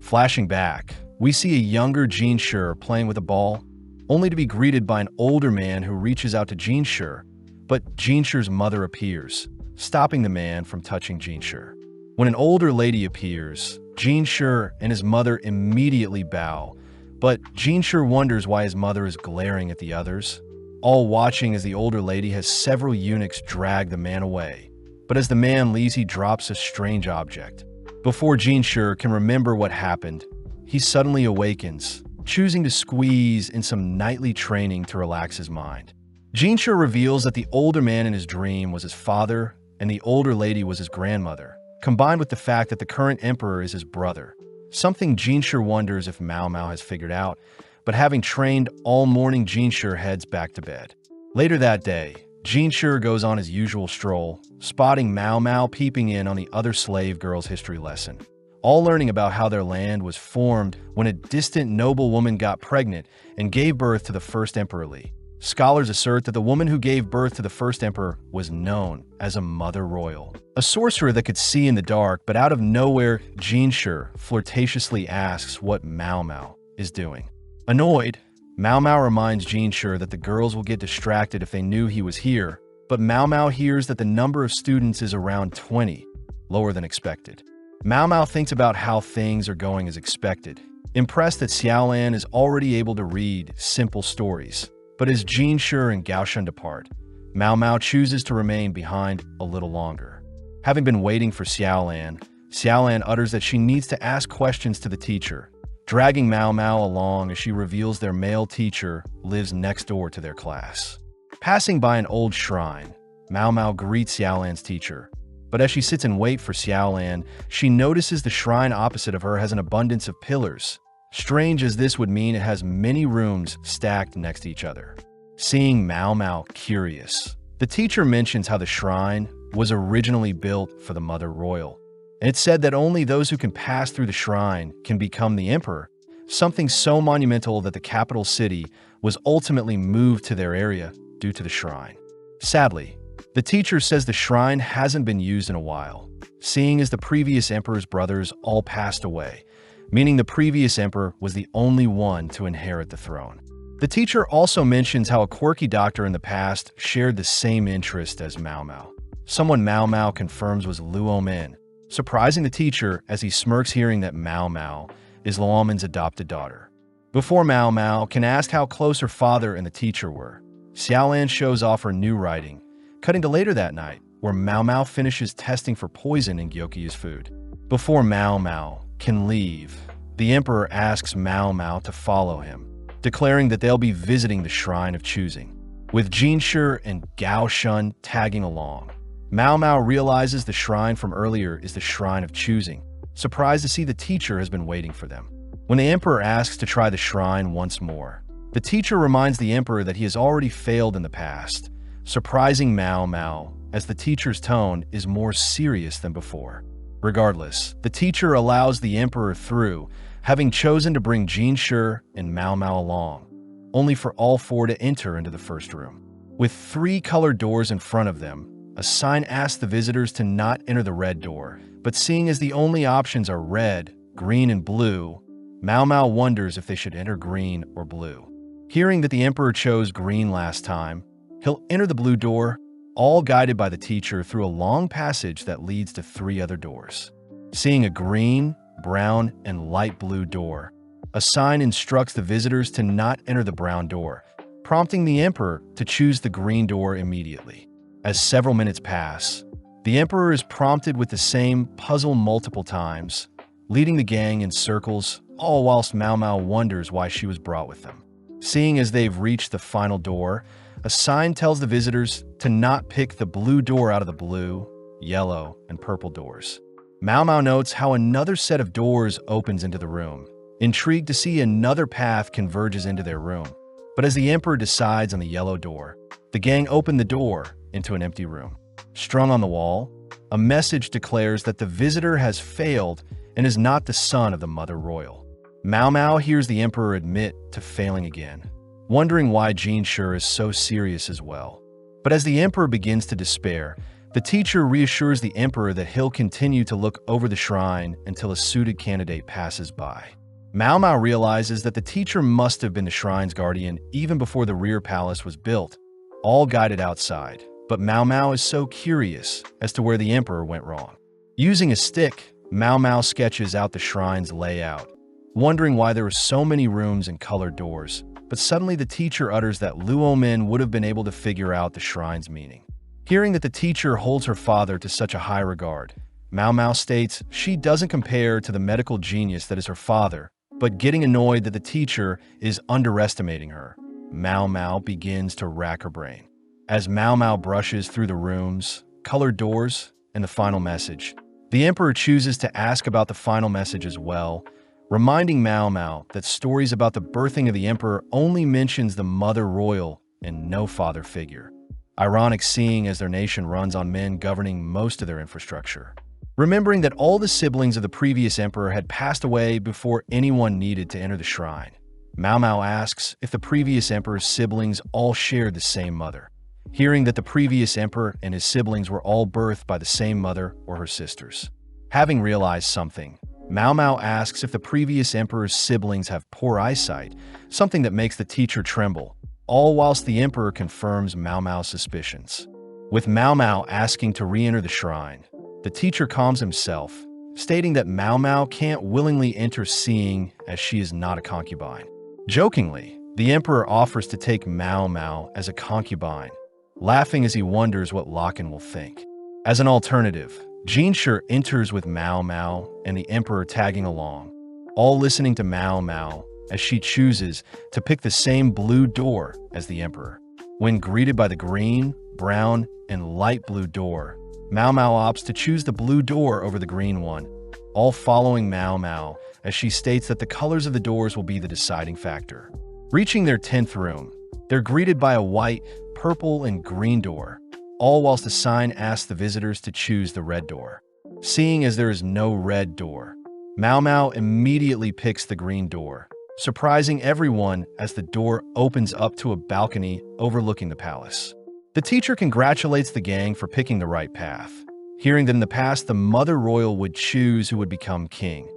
Flashing back, we see a younger Jinshi playing with a ball, only to be greeted by an older man who reaches out to Jinshi, but Jinshi's mother appears, stopping the man from touching Jinshi. When an older lady appears, Jinshi and his mother immediately bow, but Jinshi wonders why his mother is glaring at the others, all watching as the older lady has several eunuchs drag the man away. But as the man leaves, he drops a strange object. Before Jinshi can remember what happened, he suddenly awakens, choosing to squeeze in some nightly training to relax his mind. Jinshi reveals that the older man in his dream was his father and the older lady was his grandmother, combined with the fact that the current emperor is his brother. Something Jinshi wonders if Mao Mao has figured out, but having trained all morning, Jinshi heads back to bed. Later that day, Jinshi goes on his usual stroll, spotting Mao Mao peeping in on the other slave girl's history lesson, all learning about how their land was formed when a distant noble woman got pregnant and gave birth to the first emperor Li. Scholars assert that the woman who gave birth to the first emperor was known as a Mother Royal, a sorcerer that could see in the dark, but out of nowhere, Jinshi flirtatiously asks what Mao Mao is doing. Annoyed, Mao Mao reminds Jinshi that the girls will get distracted if they knew he was here, but Mao Mao hears that the number of students is around 20, lower than expected. Mao Mao thinks about how things are going as expected, impressed that Xiaolan is already able to read simple stories. But as Jinshi and Gaoshan depart, Mao Mao chooses to remain behind a little longer. Having been waiting for Xiaolan, Xiaolan utters that she needs to ask questions to the teacher, dragging Mao Mao along as she reveals their male teacher lives next door to their class. Passing by an old shrine, Mao Mao greets Xiaolan's teacher, but as she sits and waits for Xiaolan, she notices the shrine opposite of her has an abundance of pillars. Strange as this would mean, it has many rooms stacked next to each other. Seeing Mao Mao curious, the teacher mentions how the shrine was originally built for the Mother Royal, and it's said that only those who can pass through the shrine can become the emperor, something so monumental that the capital city was ultimately moved to their area due to the shrine. Sadly, the teacher says the shrine hasn't been used in a while, seeing as the previous emperor's brothers all passed away, meaning the previous emperor was the only one to inherit the throne. The teacher also mentions how a quirky doctor in the past shared the same interest as Mao Mao. Someone Mao Mao confirms was Luo Min, surprising the teacher as he smirks hearing that Mao Mao is Luo Min's adopted daughter. Before Mao Mao can ask how close her father and the teacher were, Xiaolan shows off her new writing, cutting to later that night, where Mao Mao finishes testing for poison in Gyokyu's food. Before Mao Mao can leave, the emperor asks Mao Mao to follow him, declaring that they'll be visiting the Shrine of Choosing. With Jinshi and Gao Shun tagging along, Mao Mao realizes the shrine from earlier is the Shrine of Choosing, surprised to see the teacher has been waiting for them. When the emperor asks to try the shrine once more, the teacher reminds the emperor that he has already failed in the past, surprising Mao Mao as the teacher's tone is more serious than before. Regardless, the teacher allows the emperor through, having chosen to bring Jinshi and Mao Mao along, only for all four to enter into the first room. With 3 colored doors in front of them, a sign asks the visitors to not enter the red door, but seeing as the only options are red, green, and blue, Mao Mao wonders if they should enter green or blue. Hearing that the emperor chose green last time, he'll enter the blue door, all guided by the teacher through a long passage that leads to 3 other doors. Seeing a green, brown, and light blue door, a sign instructs the visitors to not enter the brown door, prompting the emperor to choose the green door immediately. As several minutes pass, the emperor is prompted with the same puzzle multiple times, leading the gang in circles, all whilst Mao Mao wonders why she was brought with them. Seeing as they've reached the final door, a sign tells the visitors to not pick the blue door out of the blue, yellow, and purple doors. Mao Mao notes how another set of doors opens into the room, intrigued to see another path converges into their room. But as the emperor decides on the yellow door, the gang open the door into an empty room. Strung on the wall, a message declares that the visitor has failed and is not the son of the mother royal. Mao Mao hears the emperor admit to failing again, wondering why Jinshi is so serious as well. But as the emperor begins to despair, the teacher reassures the emperor that he'll continue to look over the shrine until a suited candidate passes by. Mao Mao realizes that the teacher must have been the shrine's guardian even before the rear palace was built, all guided outside. But Mao Mao is so curious as to where the emperor went wrong. Using a stick, Mao Mao sketches out the shrine's layout, wondering why there were so many rooms and colored doors. But suddenly the teacher utters that Luo Min would have been able to figure out the shrine's meaning. Hearing that the teacher holds her father to such a high regard, Mao Mao states she doesn't compare to the medical genius that is her father, but getting annoyed that the teacher is underestimating her, Mao Mao begins to rack her brain. As Mao Mao brushes through the rooms, colored doors, and the final message, the emperor chooses to ask about the final message as well, reminding Mao Mao that stories about the birthing of the emperor only mentions the mother royal and no father figure. Ironic seeing as their nation runs on men governing most of their infrastructure. Remembering that all the siblings of the previous emperor had passed away before anyone needed to enter the shrine, Mao Mao asks if the previous emperor's siblings all shared the same mother. Hearing that the previous emperor and his siblings were all birthed by the same mother or her sisters. Having realized something, Mao Mao asks if the previous emperor's siblings have poor eyesight, something that makes the teacher tremble, all whilst the emperor confirms Mao Mao's suspicions. With Mao Mao asking to re-enter the shrine, the teacher calms himself, stating that Mao Mao can't willingly enter seeing as she is not a concubine. Jokingly, the emperor offers to take Mao Mao as a concubine, laughing as he wonders what Lakan will think. As an alternative, Jinshi enters with Mao Mao and the emperor tagging along, all listening to Mao Mao as she chooses to pick the same blue door as the emperor. When greeted by the green, brown, and light blue door, Mao Mao opts to choose the blue door over the green one, all following Mao Mao as she states that the colors of the doors will be the deciding factor. Reaching their 10th room, they're greeted by a white, purple, and green door, all whilst a sign asks the visitors to choose the red door. Seeing as there is no red door, Mao Mao immediately picks the green door, surprising everyone as the door opens up to a balcony overlooking the palace. The teacher congratulates the gang for picking the right path, hearing that in the past the mother royal would choose who would become king,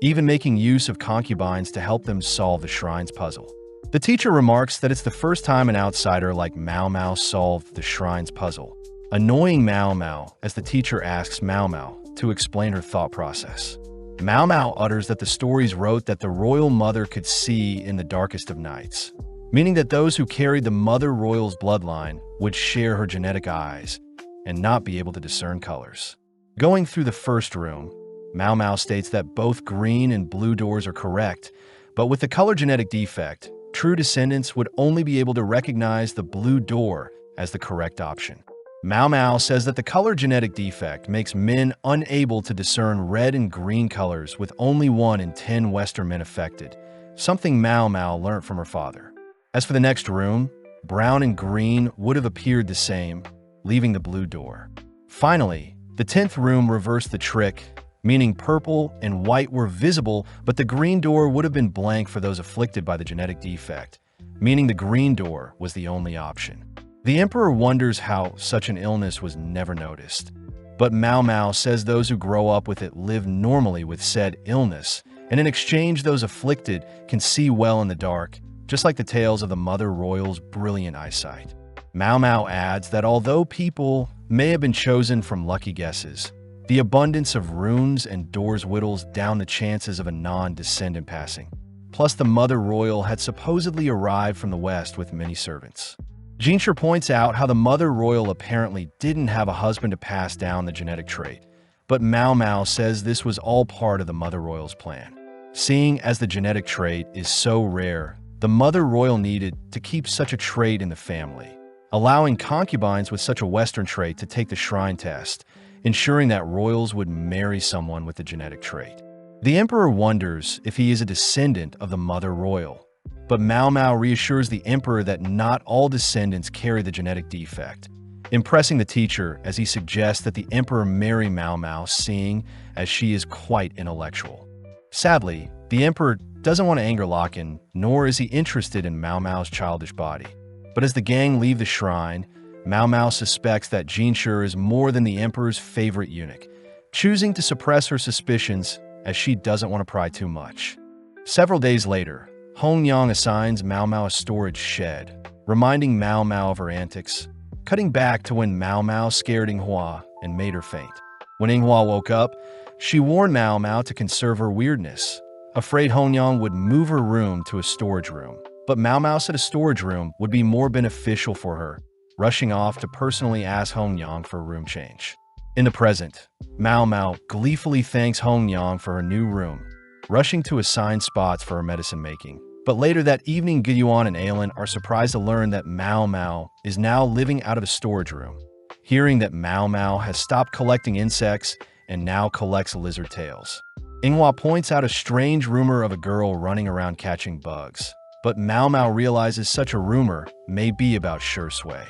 even making use of concubines to help them solve the shrine's puzzle. The teacher remarks that it's the first time an outsider like Mao Mao solved the shrine's puzzle, annoying Mao Mao as the teacher asks Mao Mao to explain her thought process. Mao Mao utters that the stories wrote that the royal mother could see in the darkest of nights, meaning that those who carried the mother royal's bloodline would share her genetic eyes and not be able to discern colors. Going through the first room, Mao Mao states that both green and blue doors are correct, but with the color genetic defect, true descendants would only be able to recognize the blue door as the correct option. Mao Mao says that the color genetic defect makes men unable to discern red and green colors, with only 1 in 10 Western men affected, something Mao Mao learned from her father. As for the next room, brown and green would have appeared the same, leaving the blue door. Finally, the 10th room reversed the trick, meaning purple and white were visible, but the green door would have been blank for those afflicted by the genetic defect, meaning the green door was the only option. The emperor wonders how such an illness was never noticed, but Mao Mao says those who grow up with it live normally with said illness, and in exchange those afflicted can see well in the dark, just like the tales of the mother royal's brilliant eyesight. Mao Mao adds that although people may have been chosen from lucky guesses, the abundance of runes and doors whittles down the chances of a non-descendant passing. Plus, the mother royal had supposedly arrived from the west with many servants. Jinshi points out how the mother royal apparently didn't have a husband to pass down the genetic trait, but Mao Mao says this was all part of the mother royal's plan. Seeing as the genetic trait is so rare, the mother royal needed to keep such a trait in the family, allowing concubines with such a Western trait to take the shrine test, ensuring that royals would marry someone with the genetic trait. The emperor wonders if he is a descendant of the mother royal, but Mao Mao reassures the emperor that not all descendants carry the genetic defect, impressing the teacher as he suggests that the emperor marry Mao Mao, seeing as she is quite intellectual. Sadly, the emperor doesn't want to anger Locken, nor is he interested in Mao Mao's childish body. But as the gang leave the shrine, Mao Mao suspects that Jinshi is more than the emperor's favorite eunuch, choosing to suppress her suspicions as she doesn't want to pry too much. Several days later, Hong Yang assigns Mao Mao a storage shed, reminding Mao Mao of her antics, cutting back to when Mao Mao scared Yinghua and made her faint. When Yinghua woke up, she warned Mao Mao to conserve her weirdness, afraid Hong Yang would move her room to a storage room. But Mao Mao said a storage room would be more beneficial for her, rushing off to personally ask Hong Yang for a room change. In the present, Mao Mao gleefully thanks Hong Yang for her new room, rushing to assign spots for her medicine making. But later that evening, Giyuan and Ailin are surprised to learn that Mao Mao is now living out of a storage room. Hearing that Mao Mao has stopped collecting insects and now collects lizard tails, Yinghua points out a strange rumor of a girl running around catching bugs. But Mao Mao realizes such a rumor may be about Shi Sui.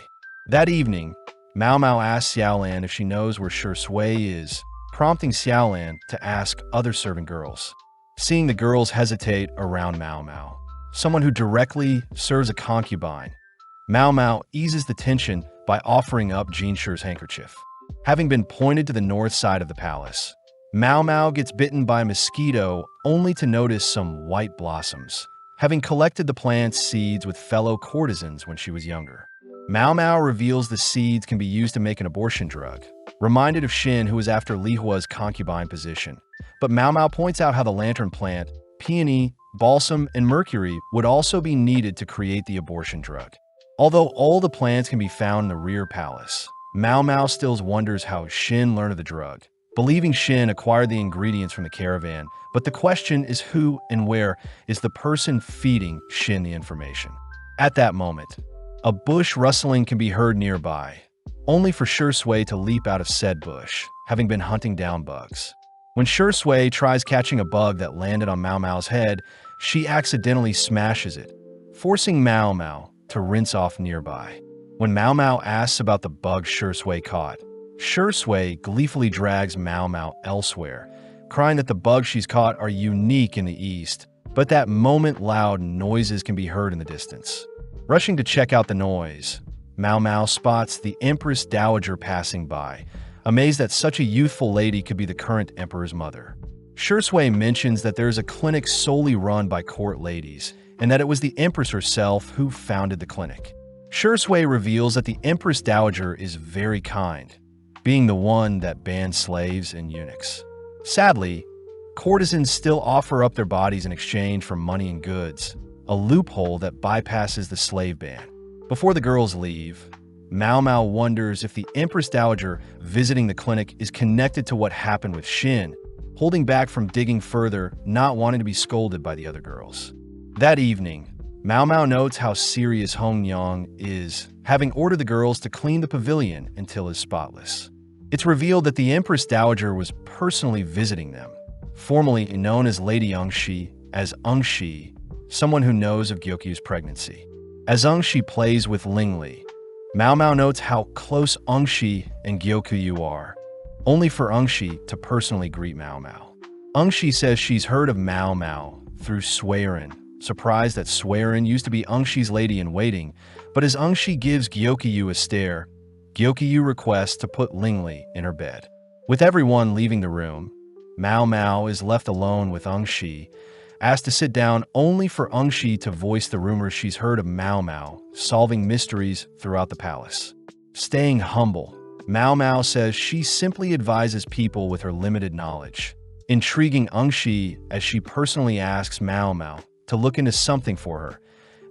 That evening, Mao Mao asks Xiaolan if she knows where Shi Sui is, prompting Xiaolan to ask other servant girls. Seeing the girls hesitate around Mao Mao, someone who directly serves a concubine, Mao Mao eases the tension by offering up Jinshi's handkerchief. Having been pointed to the north side of the palace, Mao Mao gets bitten by a mosquito only to notice some white blossoms, having collected the plant's seeds with fellow courtesans when she was younger. Mao Mao reveals the seeds can be used to make an abortion drug, reminded of Shin, who was after Li Hua's concubine position. But Mao Mao points out how the lantern plant, peony, balsam, and mercury would also be needed to create the abortion drug. Although all the plants can be found in the rear palace, Mao Mao still wonders how Shin learned of the drug, believing Shin acquired the ingredients from the caravan. But the question is who and where is the person feeding Shin the information. At that moment, a bush rustling can be heard nearby, only for Shi Sui to leap out of said bush, having been hunting down bugs. When Shi Sui tries catching a bug that landed on Mao Mao's head, she accidentally smashes it, forcing Mao Mao to rinse off nearby. When Mao Mao asks about the bug Shi Sui caught, Shui gleefully drags Mao Mao elsewhere, crying that the bugs she's caught are unique in the East, but that moment loud noises can be heard in the distance. Rushing to check out the noise, Mao Mao spots the Empress Dowager passing by, amazed that such a youthful lady could be the current emperor's mother. Shui mentions that there is a clinic solely run by court ladies, and that it was the Empress herself who founded the clinic. Shui reveals that the Empress Dowager is very kind, being the one that banned slaves and eunuchs. Sadly, courtesans still offer up their bodies in exchange for money and goods, a loophole that bypasses the slave ban. Before the girls leave, Mao Mao wonders if the Empress Dowager visiting the clinic is connected to what happened with Shin, holding back from digging further, not wanting to be scolded by the other girls. That evening, Mao Mao notes how serious Hong Yang is, having ordered the girls to clean the pavilion until it's spotless. It's revealed that the Empress Dowager was personally visiting them, formerly known as Lady Ungshi, as Ungshi, someone who knows of Gyokyu's pregnancy. As Ungshi plays with Lingli, Mao Mao notes how close Ungshi and Gyokyu are, only for Ungshi to personally greet Mao Mao. Ungshi says she's heard of Mao Mao through Suiren, surprised that Suiren used to be Ungshi's lady-in-waiting, but as Ungshi gives Gyokyu a stare, Gyokyu requests to put Lingli in her bed. With everyone leaving the room, Mao Mao is left alone with Ungshi, asked to sit down only for Ungshi to voice the rumors she's heard of Mao Mao solving mysteries throughout the palace. Staying humble, Mao Mao says she simply advises people with her limited knowledge, intriguing Ungshi as she personally asks Mao Mao to look into something for her,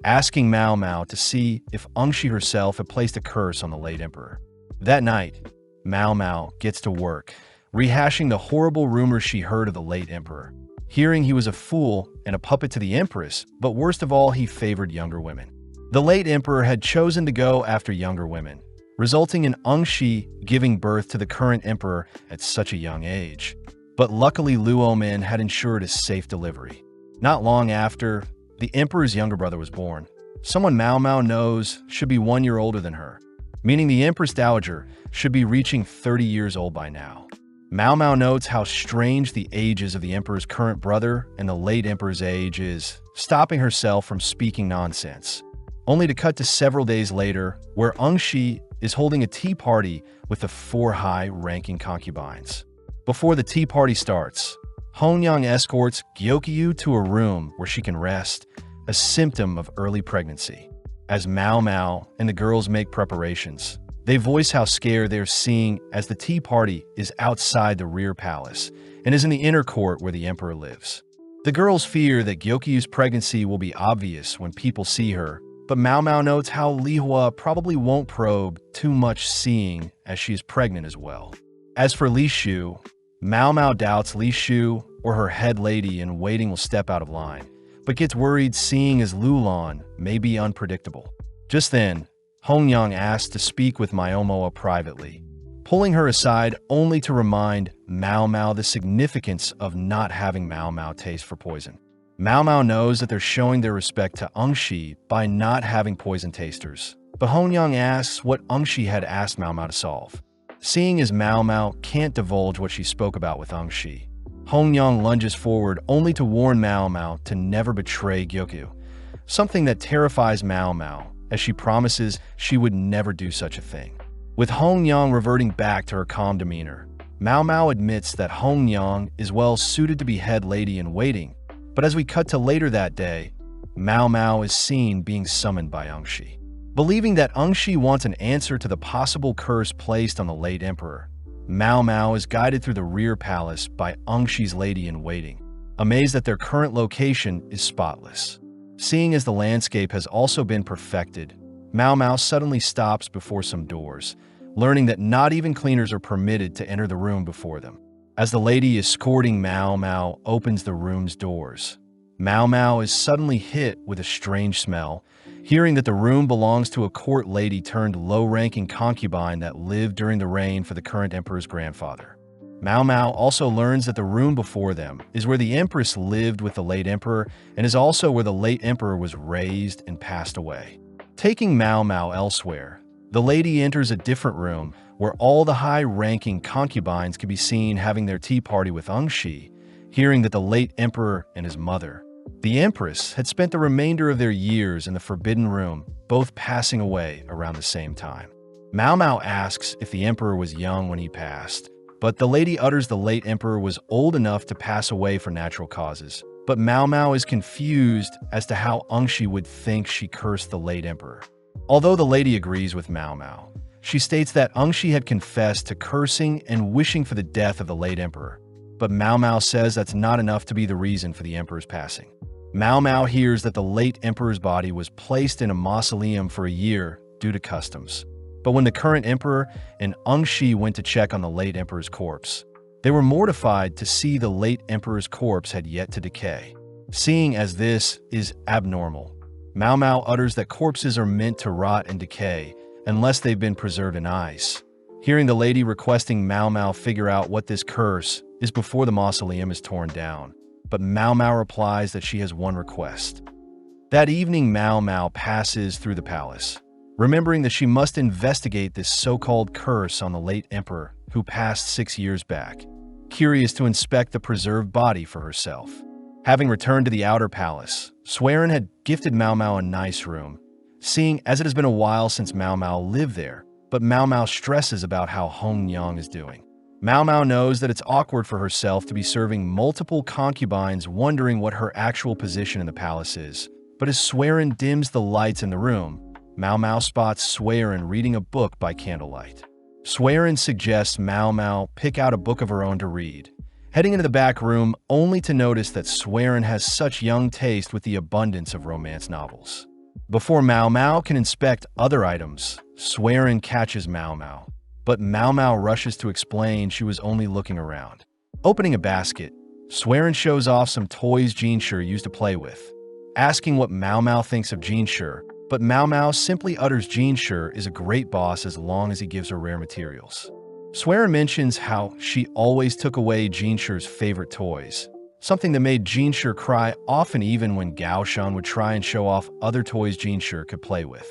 asking Mao Mao to see if Ungshi herself had placed a curse on the late emperor. That night, Mao Mao gets to work, rehashing the horrible rumors she heard of the late emperor, hearing he was a fool and a puppet to the empress, but worst of all, he favored younger women. The late emperor had chosen to go after younger women, resulting in Ungshi giving birth to the current emperor at such a young age. But luckily, Luo Min had ensured a safe delivery. Not long after, the emperor's younger brother was born. Someone Mao Mao knows should be 1 year older than her, meaning the Empress Dowager should be reaching 30 years old by now. Mao Mao notes how strange the ages of the emperor's current brother and the late emperor's age is, stopping herself from speaking nonsense, only to cut to several days later, where Ungshi is holding a tea party with the 4 high-ranking concubines. Before the tea party starts, Hongyang escorts Gyokyu to a room where she can rest, a symptom of early pregnancy. As Mao Mao and the girls make preparations, they voice how scared they're seeing as the tea party is outside the rear palace and is in the inner court where the emperor lives. The girls fear that Gyokyu's pregnancy will be obvious when people see her, but Mao Mao notes how Li Hua probably won't probe too much, seeing as she is pregnant as well. As for Li Shu, Mao Mao doubts Li Shu or her head lady in waiting will step out of line, but gets worried seeing as Lulan may be unpredictable. Just then, Hongyang asks to speak with Myomoa privately, pulling her aside only to remind Mao Mao the significance of not having Mao Mao taste for poison. Mao Mao knows that they're showing their respect to Ungshi by not having poison tasters, but Hongyang asks what Ungshi had asked Mao Mao to solve. Seeing as Mao Mao can't divulge what she spoke about with Ungshi, Hongyang lunges forward only to warn Mao Mao to never betray Gyokyu, something that terrifies Mao Mao as she promises she would never do such a thing. With Hongyang reverting back to her calm demeanor, Mao Mao admits that Hongyang is well suited to be head lady in waiting, but as we cut to later that day, Mao Mao is seen being summoned by Ungshi. Believing that Ungshi wants an answer to the possible curse placed on the late emperor, Mao Mao is guided through the rear palace by Ungshi's lady-in-waiting, amazed that their current location is spotless. Seeing as the landscape has also been perfected, Mao Mao suddenly stops before some doors, learning that not even cleaners are permitted to enter the room before them. As the lady escorting Mao Mao opens the room's doors, Mao Mao is suddenly hit with a strange smell, hearing that the room belongs to a court lady turned low-ranking concubine that lived during the reign for the current emperor's grandfather. Mao Mao also learns that the room before them is where the empress lived with the late emperor and is also where the late emperor was raised and passed away. Taking Mao Mao elsewhere, The lady enters a different room where all the high-ranking concubines can be seen having their tea party with Ungshi, hearing that the late emperor and his mother, the empress, had spent the remainder of their years in the Forbidden Room, both passing away around the same time. Mao Mao asks if the emperor was young when he passed, but the lady utters the late emperor was old enough to pass away for natural causes. But Mao Mao is confused as to how Ungshi would think she cursed the late emperor. Although the lady agrees with Mao Mao, she states that Ungshi had confessed to cursing and wishing for the death of the late emperor. But Mao Mao says that's not enough to be the reason for the emperor's passing. Mao Mao hears that the late emperor's body was placed in a mausoleum for a year due to customs. But when the current emperor and Ungshi went to check on the late emperor's corpse, they were mortified to see the late emperor's corpse had yet to decay. Seeing as this is abnormal, Mao Mao utters that corpses are meant to rot and decay unless they've been preserved in ice. Hearing the lady requesting Mao Mao figure out what this curse is before the mausoleum is torn down, but Mao Mao replies that she has one request. That evening, Mao Mao passes through the palace, remembering that she must investigate this so-called curse on the late emperor who passed 6 years back, curious to inspect the preserved body for herself. Having returned to the outer palace, Swearin had gifted Mao Mao a nice room, seeing as it has been a while since Mao Mao lived there, but Mao Mao stresses about how Hong Yang is doing. Mao Mao knows that it's awkward for herself to be serving multiple concubines, wondering what her actual position in the palace is. But as Swearin dims the lights in the room, Mao Mao spots Swearin reading a book by candlelight. Swearin suggests Mao Mao pick out a book of her own to read, heading into the back room only to notice that Swearin has such young taste with the abundance of romance novels. Before Mao Mao can inspect other items, Swearin catches Mao Mao, but Mao Mao rushes to explain she was only looking around. Opening a basket, Swearin shows off some toys Jinshi used to play with, asking what Mao Mao thinks of Jinshi, but Mao Mao simply utters Jinshi is a great boss as long as he gives her rare materials. Swearin mentions how she always took away Jinshi's favorite toys, something that made Jinshi cry often even when Gaoshan would try and show off other toys Jinshi could play with.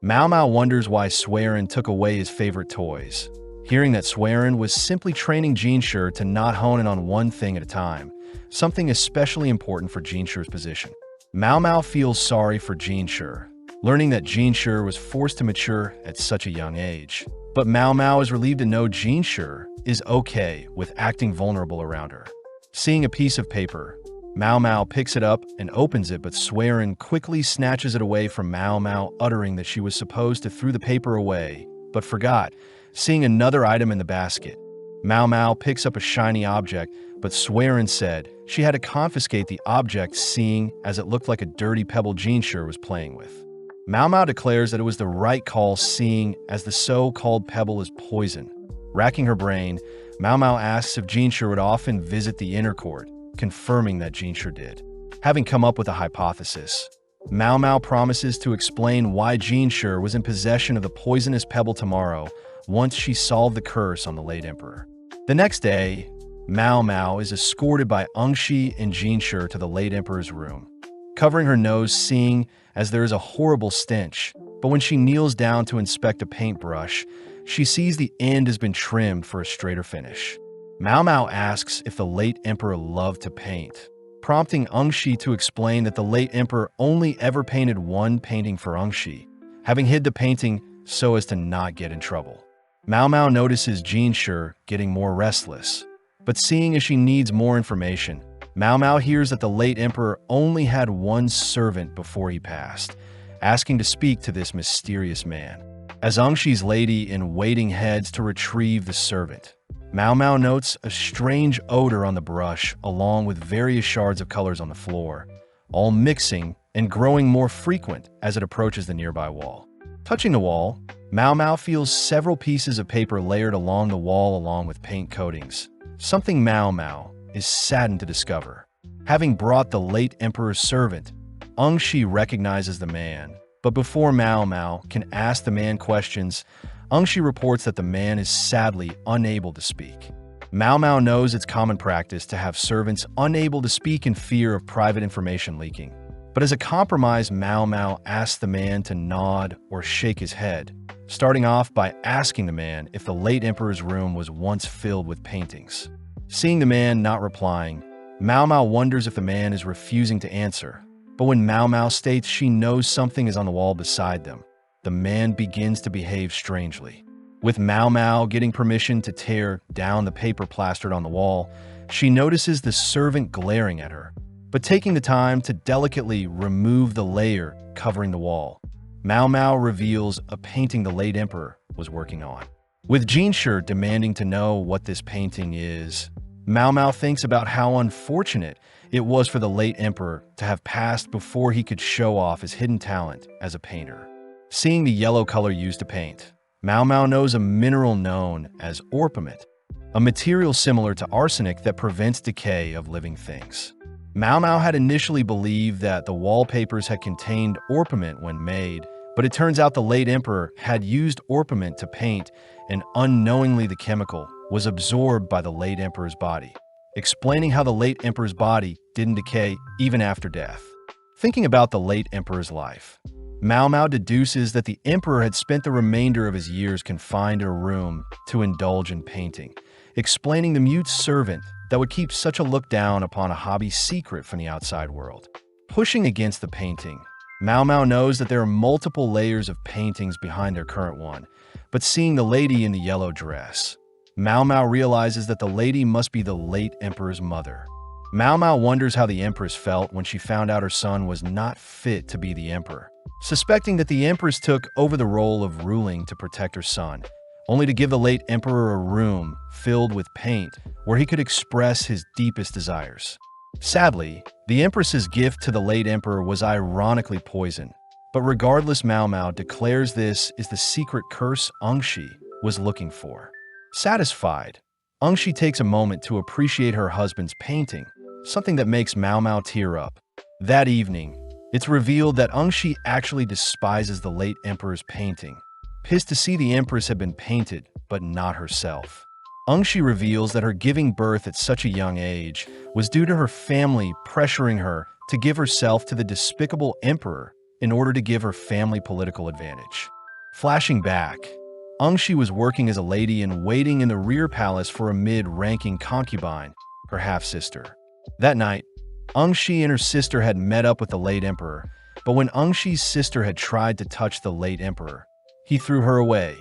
Mao Mao wonders why Swearin took away his favorite toys, hearing that Swearin was simply training Jinshi to not hone in on one thing at a time, something especially important for Jinshi's position. Mao Mao feels sorry for Jinshi, learning that Jinshi was forced to mature at such a young age. But Mao Mao is relieved to know Jinshi is okay with acting vulnerable around her. Seeing a piece of paper, Mao Mao picks it up and opens it, but Swearin quickly snatches it away from Mao Mao, uttering that she was supposed to throw the paper away, but forgot. Seeing another item in the basket, Mao Mao picks up a shiny object, but Swearin said she had to confiscate the object, seeing as it looked like a dirty pebble Jinshi was playing with. Mao Mao declares that it was the right call, seeing as the so-called pebble is poison. Racking her brain, Mao Mao asks if Jinshi would often visit the inner court, confirming that Jinshi did. Having come up with a hypothesis, Mao Mao promises to explain why Jinshi was in possession of the poisonous pebble tomorrow once she solved the curse on the late emperor. The next day, Mao Mao is escorted by Ungshi and Jinshi to the late emperor's room, covering her nose, seeing as there is a horrible stench, but when she kneels down to inspect a paintbrush, she sees the end has been trimmed for a straighter finish. Mao Mao asks if the late emperor loved to paint, prompting Ungshi to explain that the late emperor only ever painted one painting for Ungshi, having hid the painting so as to not get in trouble. Mao Mao notices Jinshi getting more restless, but seeing as she needs more information, Mao Mao hears that the late emperor only had one servant before he passed, asking to speak to this mysterious man. As Ungshi's lady-in-waiting heads to retrieve the servant, Mao Mao notes a strange odor on the brush along with various shards of colors on the floor, all mixing and growing more frequent as it approaches the nearby wall. Touching the wall, Mao Mao feels several pieces of paper layered along the wall along with paint coatings, something Mao Mao is saddened to discover. Having brought the late emperor's servant, Ungshi recognizes the man, but before Mao Mao can ask the man questions, Ungshi reports that the man is sadly unable to speak. Mao Mao knows it's common practice to have servants unable to speak in fear of private information leaking, But as a compromise, Mao Mao asked the man to nod or shake his head, starting off by asking the man if the late emperor's room was once filled with paintings. Seeing the man not replying, Mao Mao wonders if the man is refusing to answer. But when Mao Mao states she knows something is on the wall beside them, the man begins to behave strangely. With Mao Mao getting permission to tear down the paper plastered on the wall, she notices the servant glaring at her, but taking the time to delicately remove the layer covering the wall. Mao Mao reveals a painting the late emperor was working on. With Jinshi demanding to know what this painting is, Mao Mao thinks about how unfortunate it was for the late emperor to have passed before he could show off his hidden talent as a painter. Seeing the yellow color used to paint, Mao Mao knows a mineral known as orpiment, a material similar to arsenic that prevents decay of living things. Mao Mao had initially believed that the wallpapers had contained orpiment when made, but it turns out the late emperor had used orpiment to paint, and unknowingly the chemical was absorbed by the late emperor's body, explaining how the late emperor's body didn't decay even after death. Thinking about the late emperor's life, Mao Mao deduces that the emperor had spent the remainder of his years confined in a room to indulge in painting, explaining the mute servant that would keep such a look down upon a hobby secret from the outside world. Pushing against the painting, Mao Mao knows that there are multiple layers of paintings behind their current one, but seeing the lady in the yellow dress, Mao Mao realizes that the lady must be the late emperor's mother. Mao Mao wonders how the empress felt when she found out her son was not fit to be the emperor, suspecting that the empress took over the role of ruling to protect her son, only to give the late emperor a room filled with paint where he could express his deepest desires. Sadly, the empress's gift to the late emperor was ironically poison, but regardless, Mao Mao declares this is the secret curse Ongshi was looking for. Satisfied, Ongshi takes a moment to appreciate her husband's painting, something that makes Mao Mao tear up. That evening, it's revealed that Ongshi actually despises the late emperor's painting, pissed to see the empress had been painted, but not herself. Ongshi reveals that her giving birth at such a young age was due to her family pressuring her to give herself to the despicable emperor in order to give her family political advantage. Flashing back, Ongshi was working as a lady and waiting in the rear palace for a mid-ranking concubine, her half-sister. That night, Ongshi and her sister had met up with the late emperor, but when Angshi's sister had tried to touch the late emperor, he threw her away,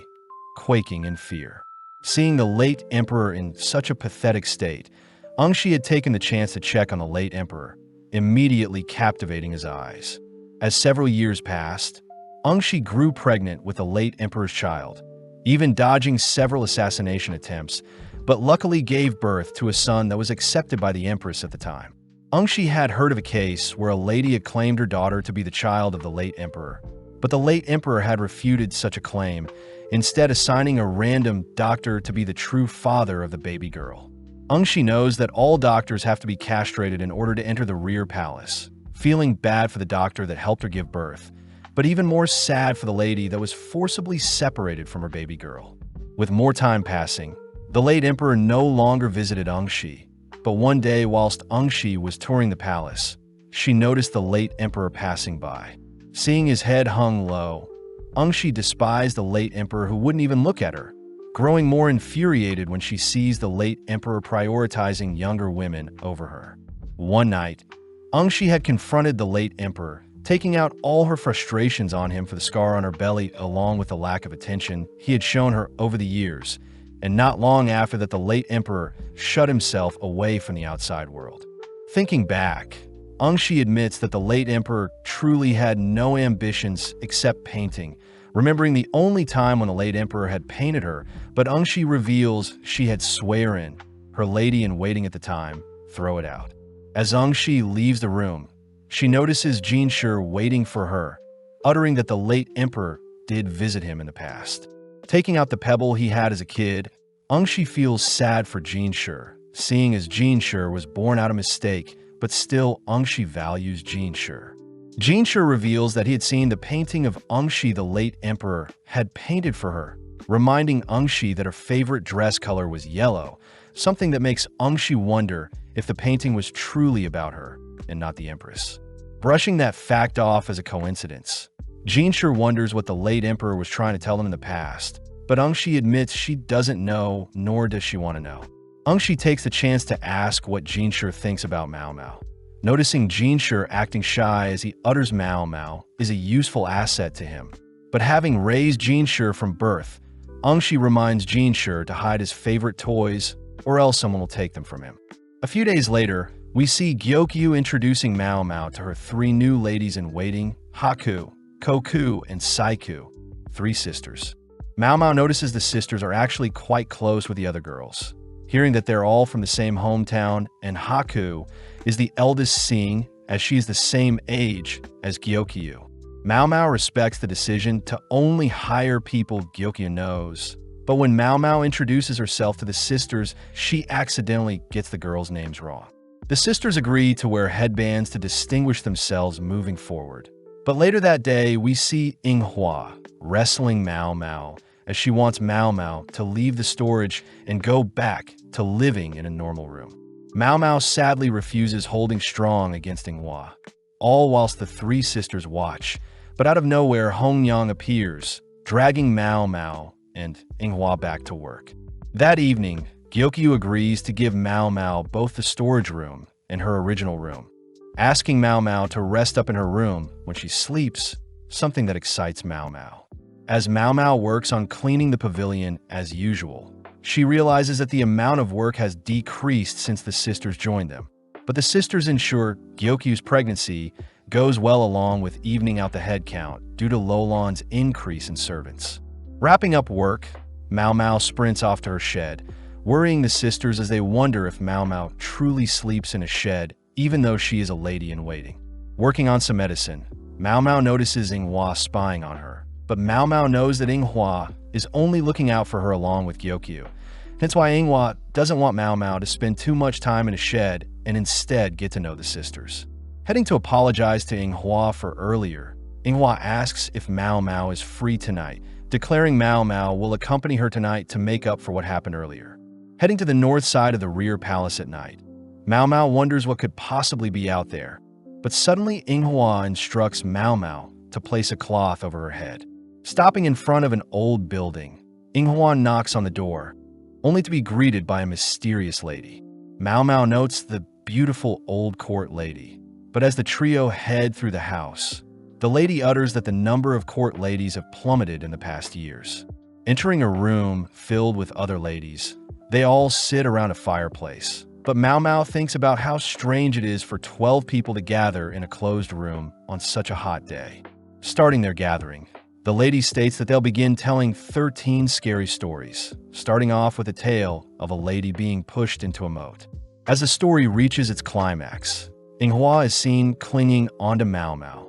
quaking in fear. Seeing the late emperor in such a pathetic state, Ongshi had taken the chance to check on the late emperor, immediately captivating his eyes. As several years passed, Ongshi grew pregnant with the late emperor's child, even dodging several assassination attempts, but luckily gave birth to a son that was accepted by the empress at the time. Ongshi had heard of a case where a lady had claimed her daughter to be the child of the late emperor, but the late emperor had refuted such a claim, instead assigning a random doctor to be the true father of the baby girl. Ongshi knows that all doctors have to be castrated in order to enter the rear palace, feeling bad for the doctor that helped her give birth, but even more sad for the lady that was forcibly separated from her baby girl. With more time passing, the late emperor no longer visited Ongshi, but one day whilst Ongshi was touring the palace, she noticed the late emperor passing by. Seeing his head hung low, Ongshi despised the late emperor who wouldn't even look at her, growing more infuriated when she sees the late emperor prioritizing younger women over her. One night, Ongshi had confronted the late emperor, taking out all her frustrations on him for the scar on her belly along with the lack of attention he had shown her over the years, and not long after that the late emperor shut himself away from the outside world. Thinking back, Ongshi admits that the late emperor truly had no ambitions except painting, remembering the only time when the late emperor had painted her, but Ongshi reveals she had swearing, her lady-in-waiting at the time, throw it out. As Ongshi leaves the room, she notices Jinshi waiting for her, uttering that the late emperor did visit him in the past. Taking out the pebble he had as a kid, Ongshi feels sad for Jinshi, seeing as Jinshi was born out of mistake, but still Ongshi values Jinshi. Jinshi reveals that he had seen the painting of Ongshi the late emperor had painted for her, reminding Ongshi that her favorite dress color was yellow, something that makes Ongshi wonder if the painting was truly about her and not the empress. brushing that fact off as a coincidence. Jinshi wonders what the late emperor was trying to tell them in the past, but Ungshi admits she doesn't know, nor does she want to know. Ungshi takes the chance to ask what Jinshi thinks about Mao Mao. Noticing Jinshi acting shy as he utters Mao Mao is a useful asset to him. But having raised Jinshi from birth, Ungshi reminds Jinshi to hide his favorite toys, or else someone will take them from him. A few days later, we see Gyokyu introducing Mao Mao to her 3 new ladies-in-waiting, Haku, Koku, and Saiku, 3 sisters. Mao Mao notices the sisters are actually quite close with the other girls. Hearing that they're all from the same hometown, and Haku is the eldest seeing as she is the same age as Gyokyu. Mao Mao respects the decision to only hire people Gyokyu knows. But when Mao Mao introduces herself to the sisters, she accidentally gets the girls' names wrong. The sisters agree to wear headbands to distinguish themselves moving forward. But later that day, we see Inghua wrestling Mao Mao as she wants Mao Mao to leave the storage and go back to living in a normal room. Mao Mao sadly refuses, holding strong against Inghua, all whilst the 3 sisters watch. But out of nowhere, Hongyang appears, dragging Mao Mao and Inghua back to work. That evening, Gyokyu agrees to give Mao Mao both the storage room and her original room, asking Mao Mao to rest up in her room when she sleeps, something that excites Mao Mao. As Mao Mao works on cleaning the pavilion as usual, she realizes that the amount of work has decreased since the sisters joined them. But the sisters ensure Gyokyu's pregnancy goes well along with evening out the head count due to Lolon's increase in servants. Wrapping up work, Mao Mao sprints off to her shed, worrying the sisters as they wonder if Mao Mao truly sleeps in a shed even though she is a lady-in-waiting. Working on some medicine, Mao Mao notices Inghua spying on her, but Mao Mao knows that Inghua is only looking out for her along with Gyokyu. Hence why Inghua doesn't want Mao Mao to spend too much time in a shed and instead get to know the sisters. Heading to apologize to Inghua for earlier, Inghua asks if Mao Mao is free tonight, declaring Mao Mao will accompany her tonight to make up for what happened earlier. Heading to the north side of the rear palace at night, Mao Mao wonders what could possibly be out there, but suddenly Inghua instructs Mao Mao to place a cloth over her head. Stopping in front of an old building, Inghua knocks on the door, only to be greeted by a mysterious lady. Mao Mao notes the beautiful old court lady, but as the trio head through the house, the lady utters that the number of court ladies have plummeted in the past years. Entering a room filled with other ladies, they all sit around a fireplace. But Mao Mao thinks about how strange it is for 12 people to gather in a closed room on such a hot day. Starting their gathering, the lady states that they'll begin telling 13 scary stories, starting off with a tale of a lady being pushed into a moat. As the story reaches its climax, Inghua is seen clinging onto Mao Mao,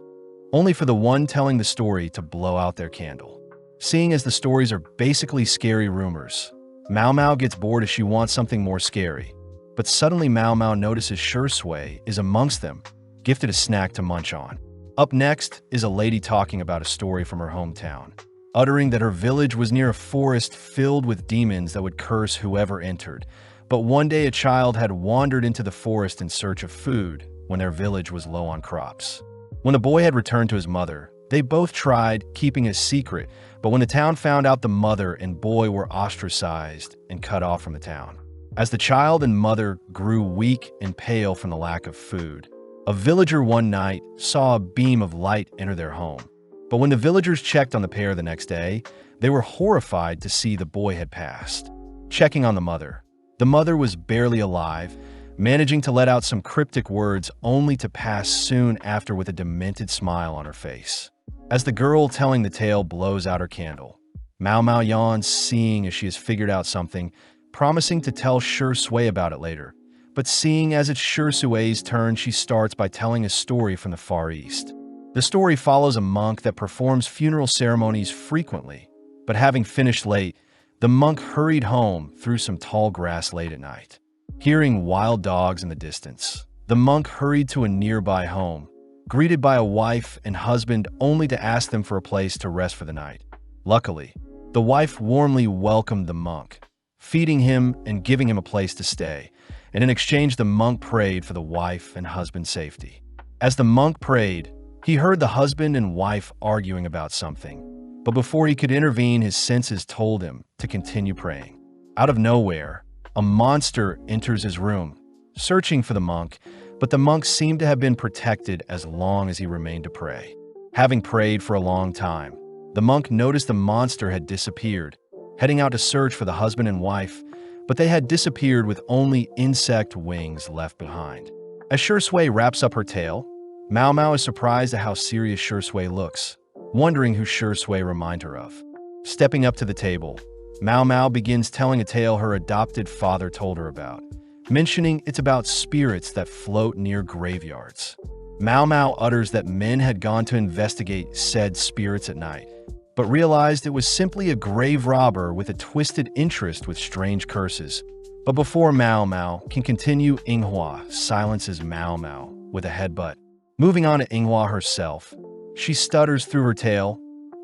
only for the one telling the story to blow out their candle. Seeing as the stories are basically scary rumors, Mao Mao gets bored as she wants something more scary. But suddenly Mao Mao notices Shui is amongst them, gifted a snack to munch on. Up next is a lady talking about a story from her hometown, uttering that her village was near a forest filled with demons that would curse whoever entered. But one day a child had wandered into the forest in search of food when their village was low on crops. When the boy had returned to his mother, they both tried keeping a secret, but when the town found out, the mother and boy were ostracized and cut off from the town. As the child and mother grew weak and pale from the lack of food, a villager one night saw a beam of light enter their home. But when the villagers checked on the pair the next day, they were horrified to see the boy had passed. Checking on the mother was barely alive, managing to let out some cryptic words only to pass soon after with a demented smile on her face. As the girl telling the tale blows out her candle, Mao Mao yawns, seeing as she has figured out something, promising to tell Shui about it later. But seeing as it's Shui's turn, she starts by telling a story from the Far East. The story follows a monk that performs funeral ceremonies frequently, but having finished late, the monk hurried home through some tall grass late at night. Hearing wild dogs in the distance, the monk hurried to a nearby home, greeted by a wife and husband only to ask them for a place to rest for the night. Luckily, the wife warmly welcomed the monk, feeding him and giving him a place to stay, and in exchange the monk prayed for the wife and husband's safety. As the monk prayed, he heard the husband and wife arguing about something, but before he could intervene, his senses told him to continue praying. Out of nowhere, a monster enters his room, searching for the monk, but the monk seemed to have been protected as long as he remained to pray. Having prayed for a long time, the monk noticed the monster had disappeared, heading out to search for the husband and wife, but they had disappeared with only insect wings left behind. As Shui wraps up her tale, Mao Mao is surprised at how serious Shui looks, wondering who Shui reminds her of. Stepping up to the table, Mao Mao begins telling a tale her adopted father told her about, mentioning it's about spirits that float near graveyards. Mao Mao utters that men had gone to investigate said spirits at night, but realized it was simply a grave robber with a twisted interest with strange curses. But before Mao Mao can continue, Inghua silences Mao Mao with a headbutt. Moving on to Inghua herself, she stutters through her tale,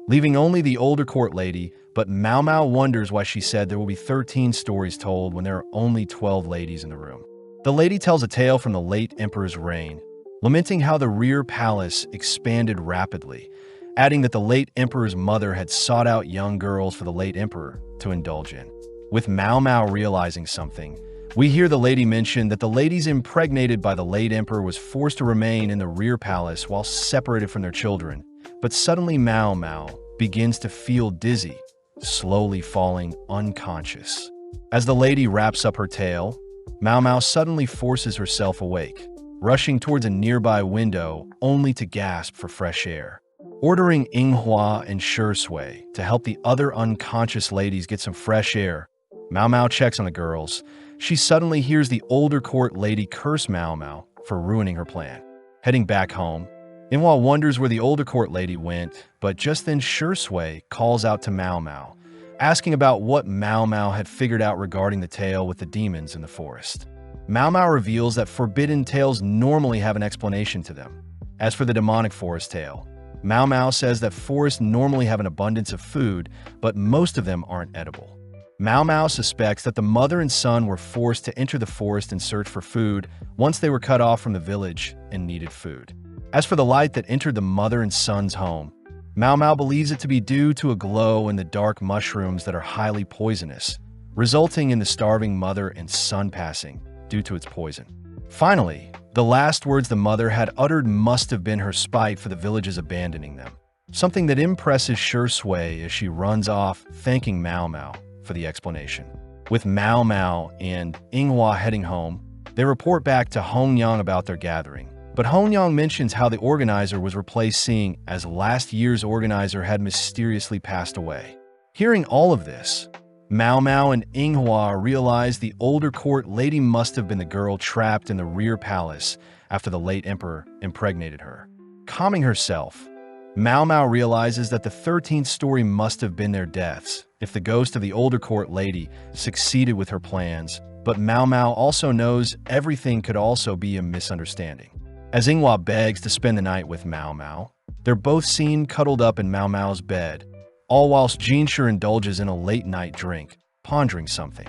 leaving only the older court lady, but Mao Mao wonders why she said there will be 13 stories told when there are only 12 ladies in the room. The lady tells a tale from the late emperor's reign, lamenting how the rear palace expanded rapidly, adding that the late emperor's mother had sought out young girls for the late emperor to indulge in. With Mao Mao realizing something, we hear the lady mention that the ladies impregnated by the late emperor was forced to remain in the rear palace while separated from their children, but suddenly Mao Mao begins to feel dizzy, slowly falling unconscious. As the lady wraps up her tale, Mao Mao suddenly forces herself awake, rushing towards a nearby window only to gasp for fresh air. Ordering Inghua and Shui to help the other unconscious ladies get some fresh air, Mao Mao checks on the girls. She suddenly hears the older court lady curse Mao Mao for ruining her plan. Heading back home, Inghua wonders where the older court lady went, but just then Shui calls out to Mao Mao, asking about what Mao Mao had figured out regarding the tale with the demons in the forest. Mao Mao reveals that forbidden tales normally have an explanation to them. As for the demonic forest tale, Mao Mao says that forests normally have an abundance of food, but most of them aren't edible. Mao Mao suspects that the mother and son were forced to enter the forest and search for food once they were cut off from the village and needed food. As for the light that entered the mother and son's home, Mao Mao believes it to be due to a glow in the dark mushrooms that are highly poisonous, resulting in the starving mother and son passing due to its poison. Finally, the last words the mother had uttered must have been her spite for the villages abandoning them, something that impresses Shui as she runs off, thanking Mao Mao for the explanation. With Mao Mao and Inghua heading home, they report back to Hongyang about their gathering, but Hongyang mentions how the organizer was replaced, seeing as last year's organizer had mysteriously passed away. Hearing all of this, Mao Mao and Inghua realize the older court lady must have been the girl trapped in the rear palace after the late emperor impregnated her. Calming herself, Mao Mao realizes that the 13th story must have been their deaths if the ghost of the older court lady succeeded with her plans, but Mao Mao also knows everything could also be a misunderstanding. As Inghua begs to spend the night with Mao Mao, they're both seen cuddled up in Mao Mao's bed, all whilst Jinshi indulges in a late-night drink, pondering something.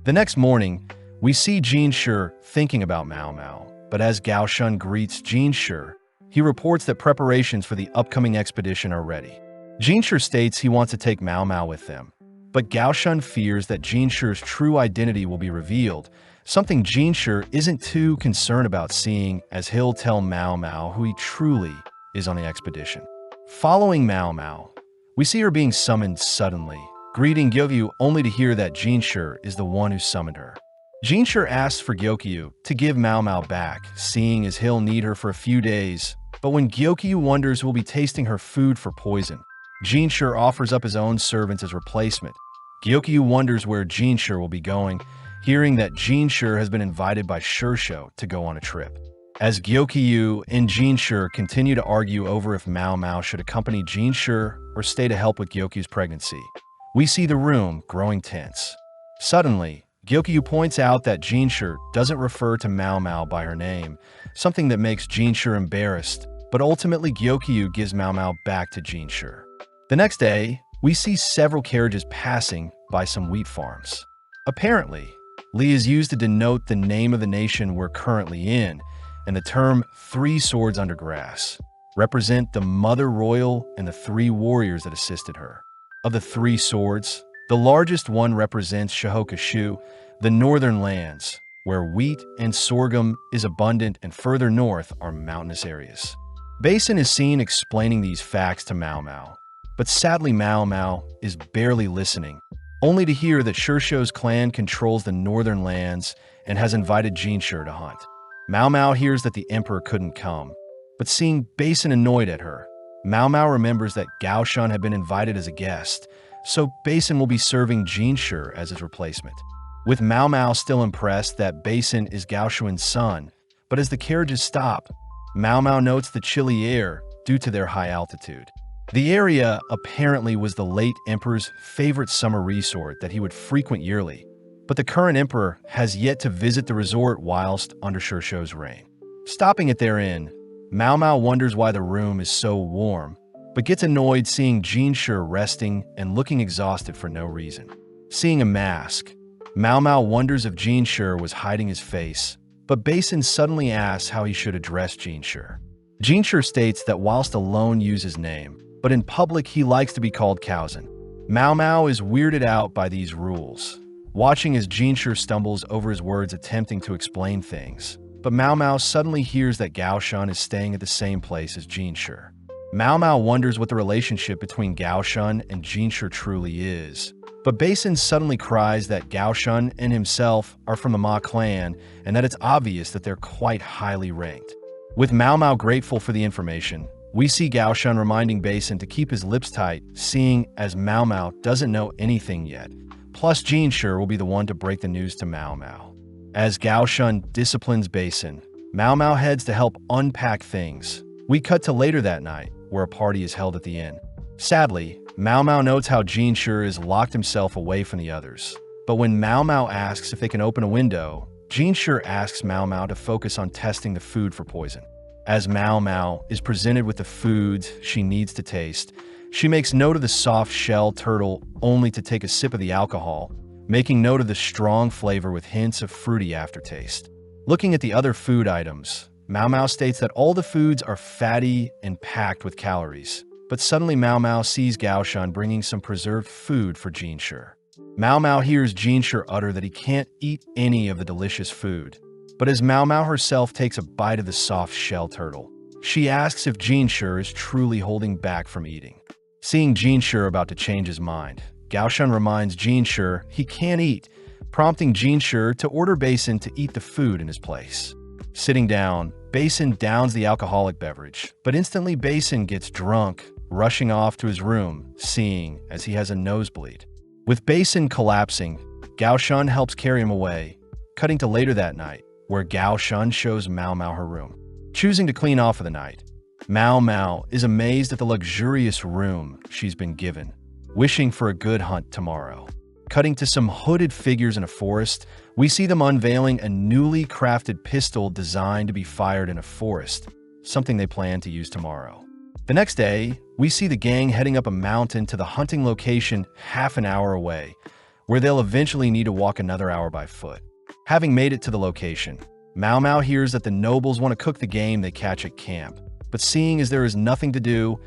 The next morning, we see Jinshi thinking about Mao Mao, but as Gao Shun greets Jinshi, he reports that preparations for the upcoming expedition are ready. Jinshi states he wants to take Mao Mao with them, but Gao Shun fears that Jinshi's true identity will be revealed, something Jinshi isn't too concerned about, seeing as he'll tell Mao Mao who he truly is on the expedition. Following Mao Mao, we see her being summoned suddenly, greeting Gyokyu only to hear that Jinshi is the one who summoned her. Jinshi asks for Gyokyu to give Mao Mao back, seeing as he'll need her for a few days, but when Gyokyu wonders who will be tasting her food for poison, Jinshi offers up his own servants as replacement. Gyokyu wonders where Jinshi will be going, hearing that Jinshi has been invited by Shursho to go on a trip. As Gyokyu and Jinshi continue to argue over if Mao Mao should accompany Jinshi or stay to help with Gyokyu's pregnancy, we see the room growing tense. Suddenly, Gyokyu points out that Jinshi doesn't refer to Mao Mao by her name, something that makes Jinshi embarrassed, but ultimately Gyokyu gives Mao Mao back to Jinshi. The next day, we see several carriages passing by some wheat farms. Apparently, Li is used to denote the name of the nation we're currently in, and the term three swords under grass represent the Mother Royal and the three warriors that assisted her. Of the three swords, the largest one represents Shihokashu, the northern lands, where wheat and sorghum is abundant, and further north are mountainous areas. Basin is seen explaining these facts to Mao Mao, but sadly Mao Mao is barely listening, only to hear that Shursho's clan controls the northern lands and has invited Jinshi to hunt. Mao Mao hears that the emperor couldn't come, but seeing Basin annoyed at her, Mao Mao remembers that Gao Shun had been invited as a guest, so Basin will be serving Jinshi as his replacement. With Mao Mao still impressed that Basin is Gao Shun's son, but as the carriages stop, Mao Mao notes the chilly air due to their high altitude. The area apparently was the late emperor's favorite summer resort that he would frequent yearly, but the current emperor has yet to visit the resort whilst under Shursho's reign. Stopping at their inn, Mao Mao wonders why the room is so warm, but gets annoyed seeing Jinshi resting and looking exhausted for no reason. Seeing a mask, Mao Mao wonders if Jinshi was hiding his face, but Basin suddenly asks how he should address Jinshi. Jinshi states that whilst alone uses his name, but in public he likes to be called Kaozen. Mao Mao is weirded out by these rules, watching as Jinshi stumbles over his words attempting to explain things, but Mao Mao suddenly hears that Gao Shun is staying at the same place as Jinshi. Mao Mao wonders what the relationship between Gao Shun and Jinshi truly is, but Basin suddenly cries that Gao Shun and himself are from the Ma clan and that it's obvious that they're quite highly ranked. With Mao Mao grateful for the information, we see Gao Shun reminding Basin to keep his lips tight, seeing as Mao Mao doesn't know anything yet. Plus, Jinshi will be the one to break the news to Mao Mao. As Gao Shun disciplines Basin, Mao Mao heads to help unpack things. We cut to later that night, where a party is held at the inn. Sadly, Mao Mao notes how Jinshi has locked himself away from the others. But when Mao Mao asks if they can open a window, Jinshi asks Mao Mao to focus on testing the food for poison. As Mao Mao is presented with the foods she needs to taste, she makes note of the soft shell turtle only to take a sip of the alcohol, making note of the strong flavor with hints of fruity aftertaste. Looking at the other food items, Mao Mao states that all the foods are fatty and packed with calories. But suddenly Mao Mao sees Gao Shun bringing some preserved food for Jinshi. Mao Mao hears Jinshi utter that he can't eat any of the delicious food. But as Mao Mao herself takes a bite of the soft shell turtle, she asks if Jinshi is truly holding back from eating. Seeing Jinshi about to change his mind, Gao Shun reminds Jinshi he can't eat, prompting Jinshi to order Basin to eat the food in his place. Sitting down, Basin downs the alcoholic beverage, but instantly Basin gets drunk, rushing off to his room, seeing as he has a nosebleed. With Basin collapsing, Gao Shun helps carry him away, cutting to later that night, where Gao Shun shows Mao Mao her room. Choosing to clean off for the night, Mao Mao is amazed at the luxurious room she's been given, wishing for a good hunt tomorrow. Cutting to some hooded figures in a forest, we see them unveiling a newly crafted pistol designed to be fired in a forest, something they plan to use tomorrow. The next day, we see the gang heading up a mountain to the hunting location half an hour away, where they'll eventually need to walk another hour by foot. Having made it to the location, Mao Mao hears that the nobles want to cook the game they catch at camp, but seeing as there is nothing to do,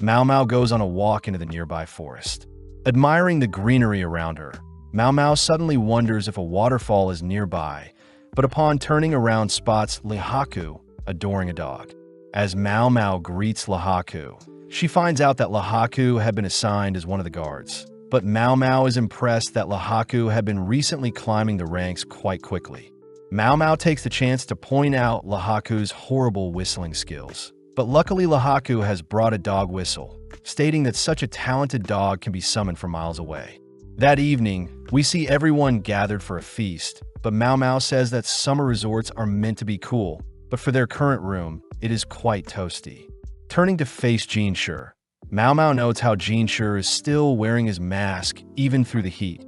Mao Mao goes on a walk into the nearby forest. Admiring the greenery around her, Mao Mao suddenly wonders if a waterfall is nearby, but upon turning around spots Lihaku adoring a dog. As Mao Mao greets Lihaku, she finds out that Lihaku had been assigned as one of the guards, but Mao Mao is impressed that Lihaku had been recently climbing the ranks quite quickly. Mao Mao takes the chance to point out Lihaku's horrible whistling skills, but luckily Lihaku has brought a dog whistle, stating that such a talented dog can be summoned from miles away. That evening, we see everyone gathered for a feast, but Mao Mao says that summer resorts are meant to be cool, but for their current room, it is quite toasty. Turning to face Jinshi, Mao Mao notes how Jinshi is still wearing his mask even through the heat.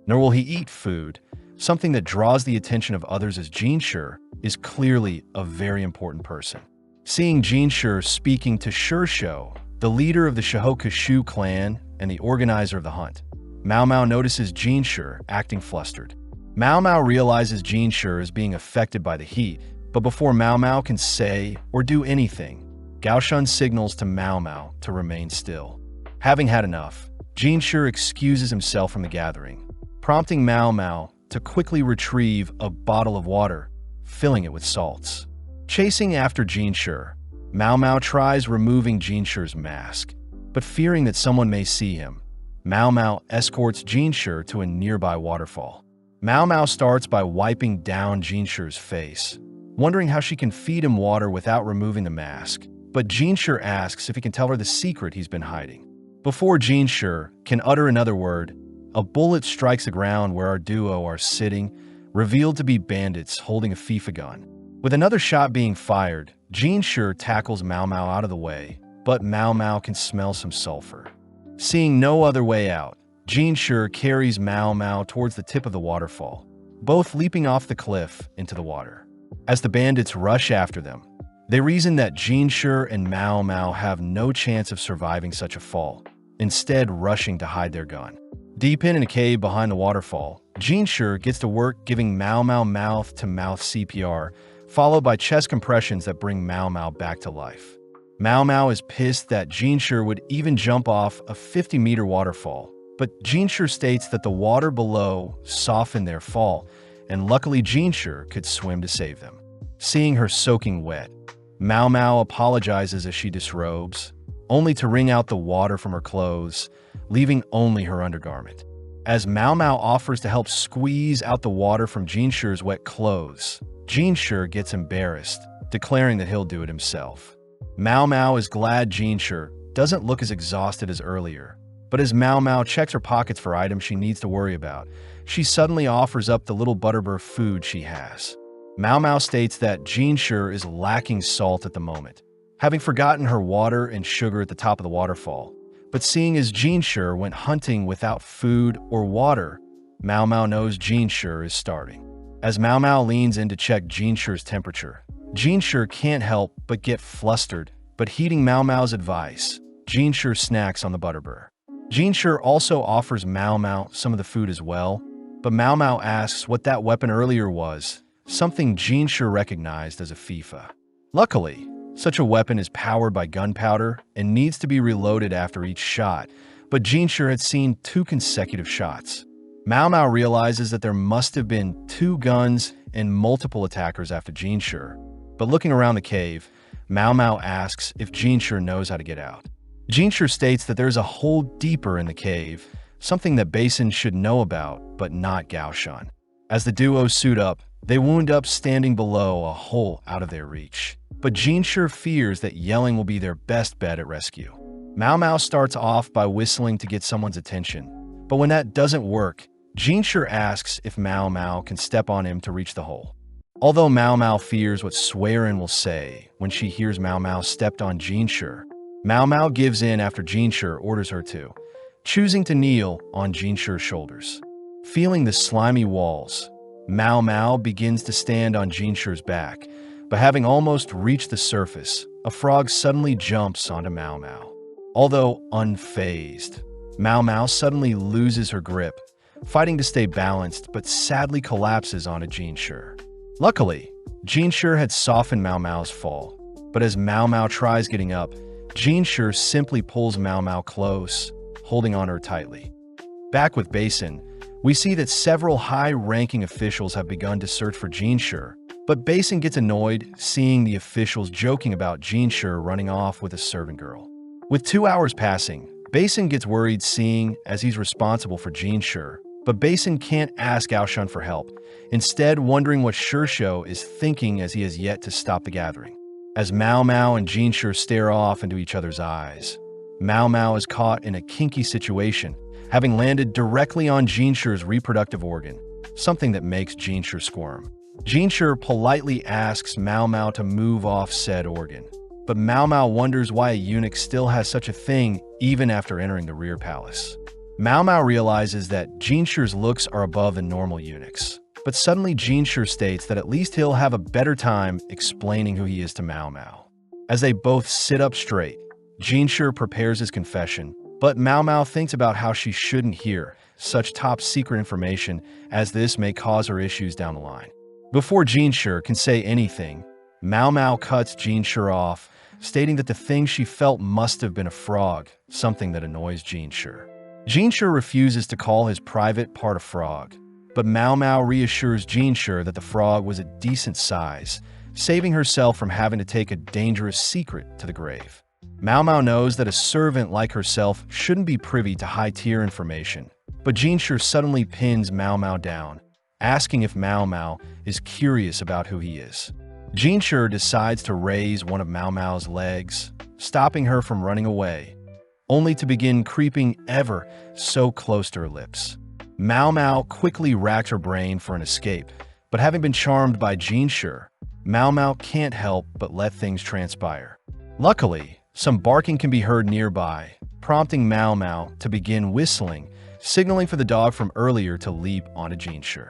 Nor will he eat food, something that draws the attention of others as Jinshi is clearly a very important person. Seeing Jinshi speaking to Shursho, the leader of the Shihokashu clan and the organizer of the hunt, Mao Mao notices Jinshi acting flustered. Mao Mao realizes Jinshi is being affected by the heat, But before Mao Mao can say or do anything, Gaoshun signals to Mao Mao to remain still. Having had enough, Jinshi excuses himself from the gathering, prompting Mao Mao to quickly retrieve a bottle of water, filling it with salts. Chasing after Jinshi, Mao Mao tries removing Jinshi's mask, but fearing that someone may see him, Mao Mao escorts Jinshi to a nearby waterfall. Mao Mao starts by wiping down Jinshi's face, wondering how she can feed him water without removing the mask, but Jinshi asks if he can tell her the secret he's been hiding. Before Jinshi can utter another word, a bullet strikes the ground where our duo are sitting, revealed to be bandits holding a FIFA gun. With another shot being fired, Jinshi tackles Mao Mao out of the way, but Mao Mao can smell some sulfur. Seeing no other way out, Jinshi carries Mao Mao towards the tip of the waterfall, both leaping off the cliff into the water. As the bandits rush after them, they reason that Jinshi and Mao Mao have no chance of surviving such a fall, instead rushing to hide their gun. Deep in a cave behind the waterfall, Jinshi gets to work giving Mao Mao mouth-to-mouth CPR, followed by chest compressions that bring Mao Mao back to life. Mao Mao is pissed that Jinshi would even jump off a 50-meter waterfall, but Jinshi states that the water below softened their fall, and luckily Jinshi could swim to save them. Seeing her soaking wet, Mao Mao apologizes as she disrobes, only to wring out the water from her clothes, leaving only her undergarment. As Mao Mao offers to help squeeze out the water from Jinshi's wet clothes, Jinshi gets embarrassed, declaring that he'll do it himself. Mao Mao is glad Jinshi doesn't look as exhausted as earlier, but as Mao Mao checks her pockets for items she needs to worry about, she suddenly offers up the little butterbur food she has. Mao Mao states that Jinshi is lacking salt at the moment, having forgotten her water and sugar at the top of the waterfall. But seeing as Jinshi went hunting without food or water, Mao Mao knows Jinshi is starving. As Mao Mao leans in to check Jinshi's temperature, Jinshi can't help but get flustered, but heeding Mao Mao's advice, Jinshi snacks on the butterbur. Jinshi also offers Mao Mao some of the food as well, but Mao Mao asks what that weapon earlier was, something Jinshi recognized as a FIFA. Luckily, such a weapon is powered by gunpowder and needs to be reloaded after each shot, but Jinshi had seen 2 consecutive shots. Mao Mao realizes that there must have been 2 guns and multiple attackers after Jinshi, but looking around the cave, Mao Mao asks if Jinshi knows how to get out. Jinshi states that there's a hole deeper in the cave, something that Basin should know about, but not Gaoshun. As the duo suit up, they wound up standing below a hole out of their reach. But Jinshi fears that yelling will be their best bet at rescue. Mao Mao starts off by whistling to get someone's attention, but when that doesn't work, Jinshi asks if Mao Mao can step on him to reach the hole. Although Mao Mao fears what Swearin will say when she hears Mao Mao stepped on Jinshi, Mao Mao gives in after Jinshi orders her to, choosing to kneel on Jinshi's shoulders. Feeling the slimy walls, Mao Mao begins to stand on Jinshi's back, but having almost reached the surface, a frog suddenly jumps onto Mao Mao. Although unfazed, Mao Mao suddenly loses her grip, fighting to stay balanced but sadly collapses onto Jinshi. Luckily, Jinshi had softened Mao Mao's fall, but as Mao Mao tries getting up, Jinshi simply pulls Mao Mao close, holding on her tightly. Back with Basin, we see that several high-ranking officials have begun to search for Jinshi, but Basin gets annoyed seeing the officials joking about Jinshi running off with a servant girl. With 2 hours passing, Basin gets worried seeing as he's responsible for Jinshi, but Basin can't ask Gaoshun for help, instead wondering what Shirsho is thinking as he has yet to stop the gathering. As Mao Mao and Jinshi stare off into each other's eyes, Mao Mao is caught in a kinky situation, having landed directly on Jinshi's reproductive organ, something that makes Jinshi squirm. Jinshi politely asks Mao Mao to move off said organ, but Mao Mao wonders why a eunuch still has such a thing even after entering the rear palace. Mao Mao realizes that Jinshi's looks are above the normal eunuchs, but suddenly Jinshi states that at least he'll have a better time explaining who he is to Mao Mao. As they both sit up straight, Jinshi prepares his confession, but Mao Mao thinks about how she shouldn't hear such top-secret information as this may cause her issues down the line. Before Jinshi can say anything, Mao Mao cuts Jinshi off, stating that the thing she felt must have been a frog, something that annoys Jinshi. Jinshi refuses to call his private part a frog, but Mao Mao reassures Jinshi that the frog was a decent size, saving herself from having to take a dangerous secret to the grave. Mao Mao knows that a servant like herself shouldn't be privy to high-tier information, but Jinshi suddenly pins Mao Mao down, asking if Mao Mao is curious about who he is. Jinshi decides to raise one of Mao Mao's legs, stopping her from running away, only to begin creeping ever so close to her lips. Mao Mao quickly racks her brain for an escape, but having been charmed by Jinshi, Mao Mao can't help but let things transpire. Luckily, some barking can be heard nearby, prompting Mao Mao to begin whistling, signaling for the dog from earlier to leap onto Jinshi.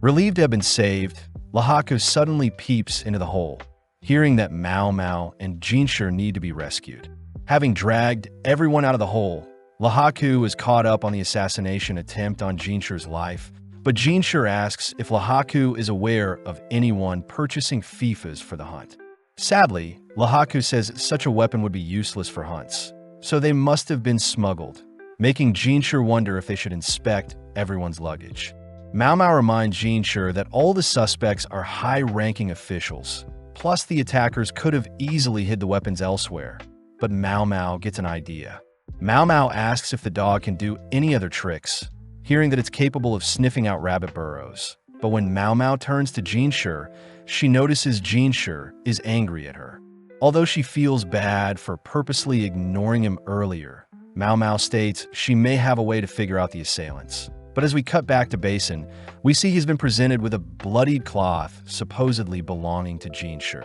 Relieved to have been saved, Lahaku suddenly peeps into the hole, hearing that Mao Mao and Jinshi need to be rescued. Having dragged everyone out of the hole, Lahaku is caught up on the assassination attempt on Jinshi's life, but Jinshi asks if Lahaku is aware of anyone purchasing FIFAs for the hunt. Sadly, Lahaku says such a weapon would be useless for hunts, so they must have been smuggled, making Jinshi wonder if they should inspect everyone's luggage. Mao Mao reminds Jinshi that all the suspects are high-ranking officials, plus the attackers could have easily hid the weapons elsewhere, but Mao Mao gets an idea. Mao Mao asks if the dog can do any other tricks, hearing that it's capable of sniffing out rabbit burrows. But when Mao Mao turns to Jinshi, she notices Jinshi is angry at her. Although she feels bad for purposely ignoring him earlier, Mao Mao states she may have a way to figure out the assailants. But as we cut back to Basin, we see he's been presented with a bloodied cloth supposedly belonging to Jinshi.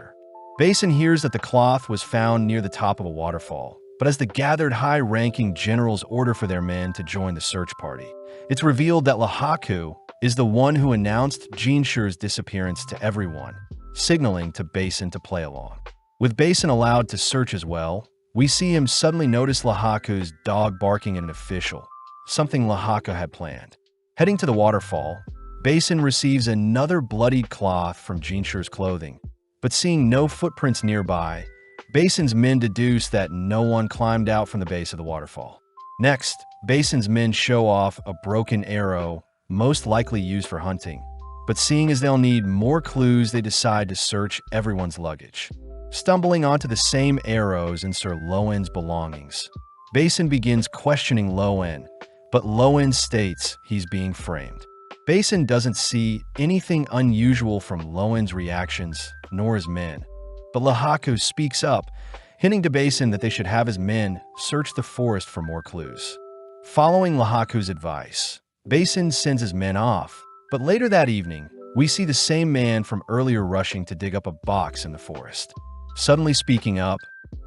Basin hears that the cloth was found near the top of a waterfall, but as the gathered high-ranking generals order for their men to join the search party, it's revealed that Lahaku is the one who announced Jinshi's disappearance to everyone, signaling to Basin to play along. With Basin allowed to search as well, we see him suddenly notice Lahaku's dog barking at an official, something Lahaku had planned. Heading to the waterfall, Basin receives another bloodied cloth from Jinshi's clothing, but seeing no footprints nearby, Basin's men deduce that no one climbed out from the base of the waterfall. Next, Basin's men show off a broken arrow, most likely used for hunting, but seeing as they'll need more clues, they decide to search everyone's luggage. Stumbling onto the same arrows in Sir Lowen's belongings, Basin begins questioning Lowen, but Lowen states he's being framed. Basin doesn't see anything unusual from Lowen's reactions, nor his men, but Lahaku speaks up, hinting to Basin that they should have his men search the forest for more clues. Following Lahaku's advice, Basin sends his men off, but later that evening, we see the same man from earlier rushing to dig up a box in the forest. Suddenly speaking up,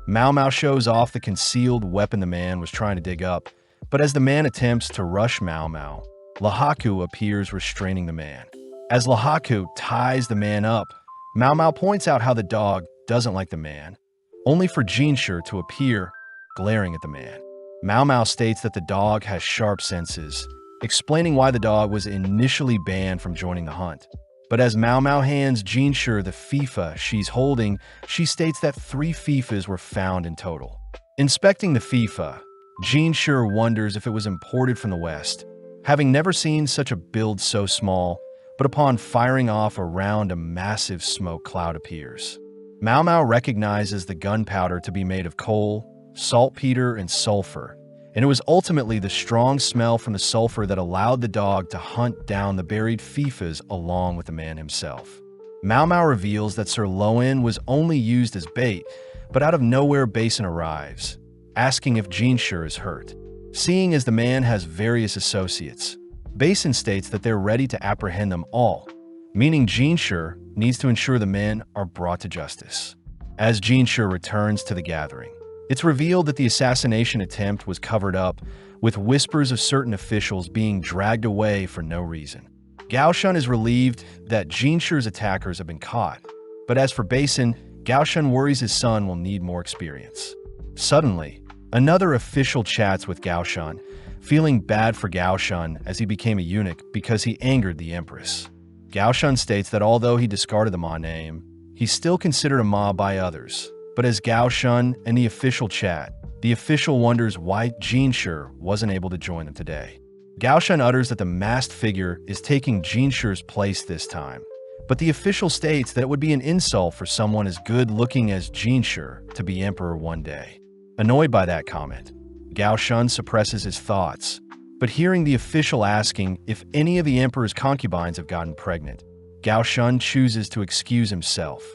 Mao Mao shows off the concealed weapon the man was trying to dig up, but as the man attempts to rush Mao Mao, Lahaku appears restraining the man. As Lahaku ties the man up, Mao Mao points out how the dog doesn't like the man, only for Jinshi to appear, glaring at the man. Mao Mao states that the dog has sharp senses, explaining why the dog was initially banned from joining the hunt. But as Mao Mao hands Jinshi the FIFA she's holding, she states that 3 FIFAs were found in total. Inspecting the FIFA, Jinshi wonders if it was imported from the West, having never seen such a build so small, but upon firing off a round, a massive smoke cloud appears. Mao Mao recognizes the gunpowder to be made of coal, saltpeter, and sulfur, and it was ultimately the strong smell from the sulfur that allowed the dog to hunt down the buried FIFAs along with the man himself. Mao Mao reveals that Sir Lowen was only used as bait, but out of nowhere Basin arrives, asking if Jinshi is hurt. Seeing as the man has various associates, Basin states that they're ready to apprehend them all, meaning Jinshi needs to ensure the men are brought to justice. As Jinshi returns to the gathering, it's revealed that the assassination attempt was covered up, with whispers of certain officials being dragged away for no reason. Gaoshun is relieved that Jinshi's attackers have been caught, but as for Basin, Gaoshun worries his son will need more experience. Suddenly, another official chats with Gaoshun, feeling bad for Gaoshun as he became a eunuch because he angered the empress. Gao Shun states that although he discarded the Ma name, he's still considered a Ma by others. But as Gao Shun and the official chat, the official wonders why Jinshi wasn't able to join them today. Gao Shun utters that the masked figure is taking Jinshi's place this time, but the official states that it would be an insult for someone as good-looking as Jinshi to be emperor one day. Annoyed by that comment, Gao Shun suppresses his thoughts, but hearing the official asking if any of the emperor's concubines have gotten pregnant, Gao Shun chooses to excuse himself.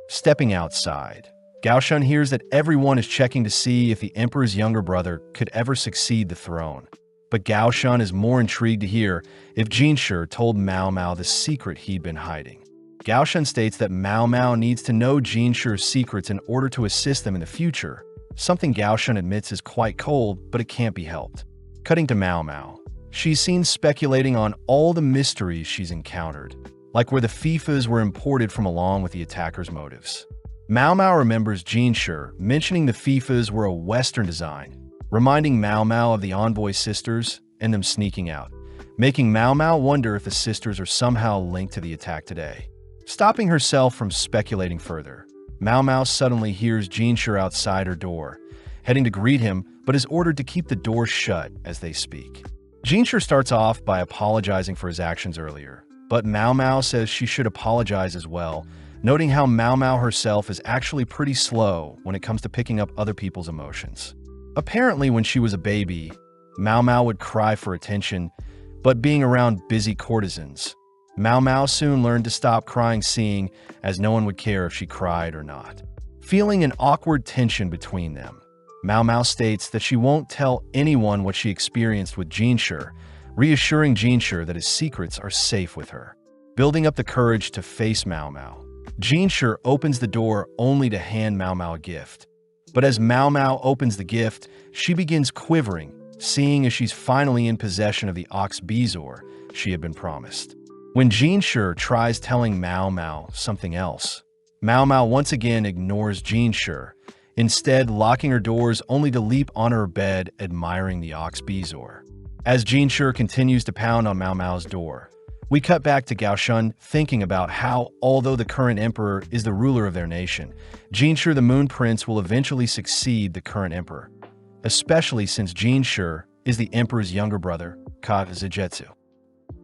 Stepping outside, Gao Shun hears that everyone is checking to see if the emperor's younger brother could ever succeed the throne. But Gao Shun is more intrigued to hear if Jinshi told Mao Mao the secret he'd been hiding. Gao Shun states that Mao Mao needs to know Jinshi's secrets in order to assist them in the future, something Gao Shun admits is quite cold, but it can't be helped. Cutting to Mao Mao, she's seen speculating on all the mysteries she's encountered, like where the FIFAs were imported from along with the attacker's motives. Mao Mao remembers Jinshi mentioning the FIFAs were a Western design, reminding Mao Mao of the Envoy sisters and them sneaking out, making Mao Mao wonder if the sisters are somehow linked to the attack today. Stopping herself from speculating further, Mao Mao suddenly hears Jinshi outside her door, heading to greet him, but is ordered to keep the door shut as they speak. Jinshi starts off by apologizing for his actions earlier, but Mao Mao says she should apologize as well, noting how Mao Mao herself is actually pretty slow when it comes to picking up other people's emotions. Apparently, when she was a baby, Mao Mao would cry for attention, but being around busy courtesans, Mao Mao soon learned to stop crying, seeing as no one would care if she cried or not. Feeling an awkward tension between them, Mao Mao states that she won't tell anyone what she experienced with Jinshi, reassuring Jinshi that his secrets are safe with her. Building up the courage to face Mao Mao, Jinshi opens the door only to hand Mao Mao a gift. But as Mao Mao opens the gift, she begins quivering, seeing as she's finally in possession of the ox bezoar she had been promised. When Jinshi tries telling Mao Mao something else, Mao Mao once again ignores Jinshi, instead locking her doors only to leap on her bed admiring the ox bezoar. As Jinshi continues to pound on Mao Mao's door, we cut back to Gao Shun thinking about how, although the current emperor is the ruler of their nation, Jinshi the Moon Prince will eventually succeed the current emperor, especially since Jinshi is the emperor's younger brother, Kazujetsu.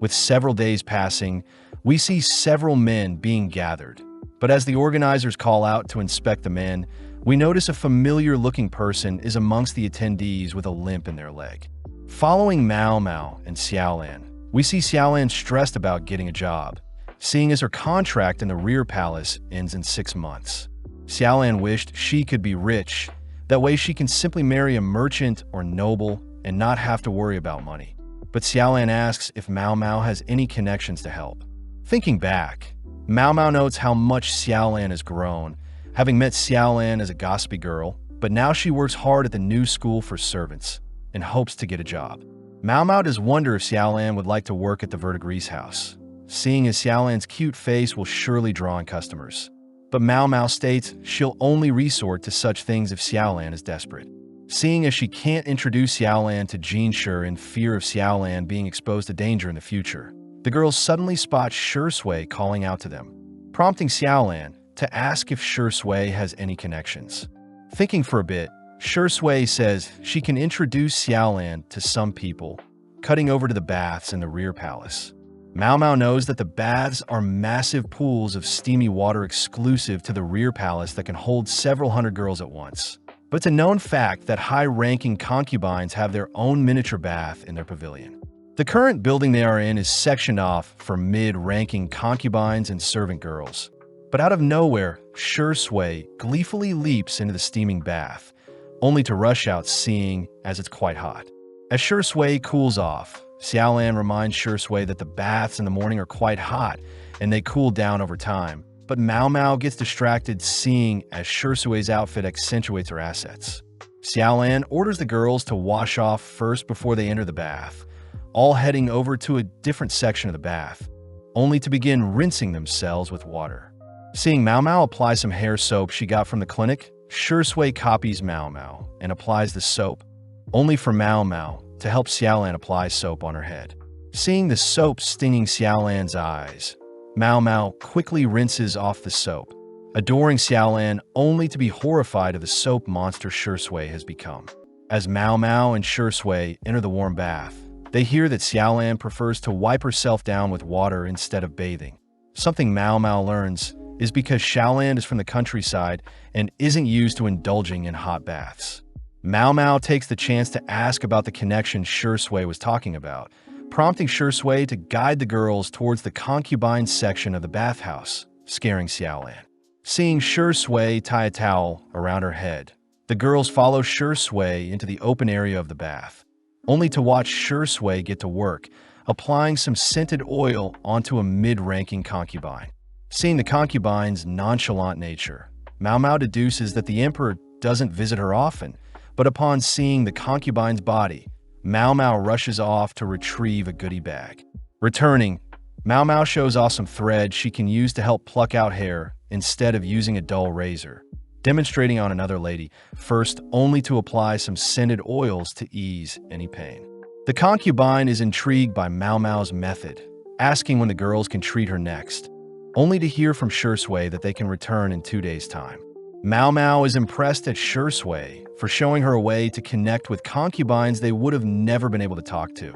With several days passing, we see several men being gathered, but as the organizers call out to inspect the men, we notice a familiar-looking person is amongst the attendees with a limp in their leg. Following Mao Mao and Xiaolan, we see Xiaolan stressed about getting a job, seeing as her contract in the rear palace ends in 6 months. Xiaolan wished she could be rich, that way she can simply marry a merchant or noble and not have to worry about money. But Xiaolan asks if Mao Mao has any connections to help. Thinking back, Mao Mao notes how much Xiaolan has grown, having met Xiaolan as a gossipy girl, but now she works hard at the new school for servants and hopes to get a job. Mao Mao does wonder if Xiaolan would like to work at the VIDZ house, seeing as Xiaolan's cute face will surely draw in customers. But Mao Mao states she'll only resort to such things if Xiaolan is desperate. Seeing as she can't introduce Xiaolan to Jinshi in fear of Xiaolan being exposed to danger in the future, the girls suddenly spot Shui calling out to them, prompting Xiaolan to ask if Shui has any connections. Thinking for a bit, Shui says she can introduce Xiaolan to some people, cutting over to the baths in the rear palace. Mao Mao knows that the baths are massive pools of steamy water exclusive to the rear palace that can hold several hundred girls at once. But it's a known fact that high-ranking concubines have their own miniature bath in their pavilion. The current building they are in is sectioned off for mid-ranking concubines and servant girls. But out of nowhere, Shui gleefully leaps into the steaming bath, only to rush out seeing as it's quite hot. As Shui cools off, Xiaolan reminds Shui that the baths in the morning are quite hot and they cool down over time. But Mao Mao gets distracted seeing as Shui's outfit accentuates her assets. Xiaolan orders the girls to wash off first before they enter the bath, all heading over to a different section of the bath, only to begin rinsing themselves with water. Seeing Mao Mao apply some hair soap she got from the clinic, Shui copies Mao Mao and applies the soap, only for Mao Mao to help Xiaolan apply soap on her head. Seeing the soap stinging Xiaolan's eyes, Mao Mao quickly rinses off the soap, adoring Xiaolan only to be horrified of the soap monster Shui has become. As Mao Mao and Shui enter the warm bath, they hear that Xiaolan prefers to wipe herself down with water instead of bathing. Something Mao Mao learns is because Xiaolan is from the countryside and isn't used to indulging in hot baths. Mao Mao takes the chance to ask about the connection Shui was talking about, prompting Shui to guide the girls towards the concubine section of the bathhouse, scaring Xiaolan. Seeing Shui tie a towel around her head, the girls follow Shui into the open area of the bath, only to watch Shui get to work, applying some scented oil onto a mid-ranking concubine. Seeing the concubine's nonchalant nature, Mao Mao deduces that the emperor doesn't visit her often, but upon seeing the concubine's body, Mao Mao rushes off to retrieve a goodie bag. Returning, Mao Mao shows off some thread she can use to help pluck out hair instead of using a dull razor, demonstrating on another lady, first only to apply some scented oils to ease any pain. The concubine is intrigued by Mao Mao's method, asking when the girls can treat her next, only to hear from Shui that they can return in 2 days' time. Mao Mao is impressed at Shui for showing her a way to connect with concubines they would have never been able to talk to.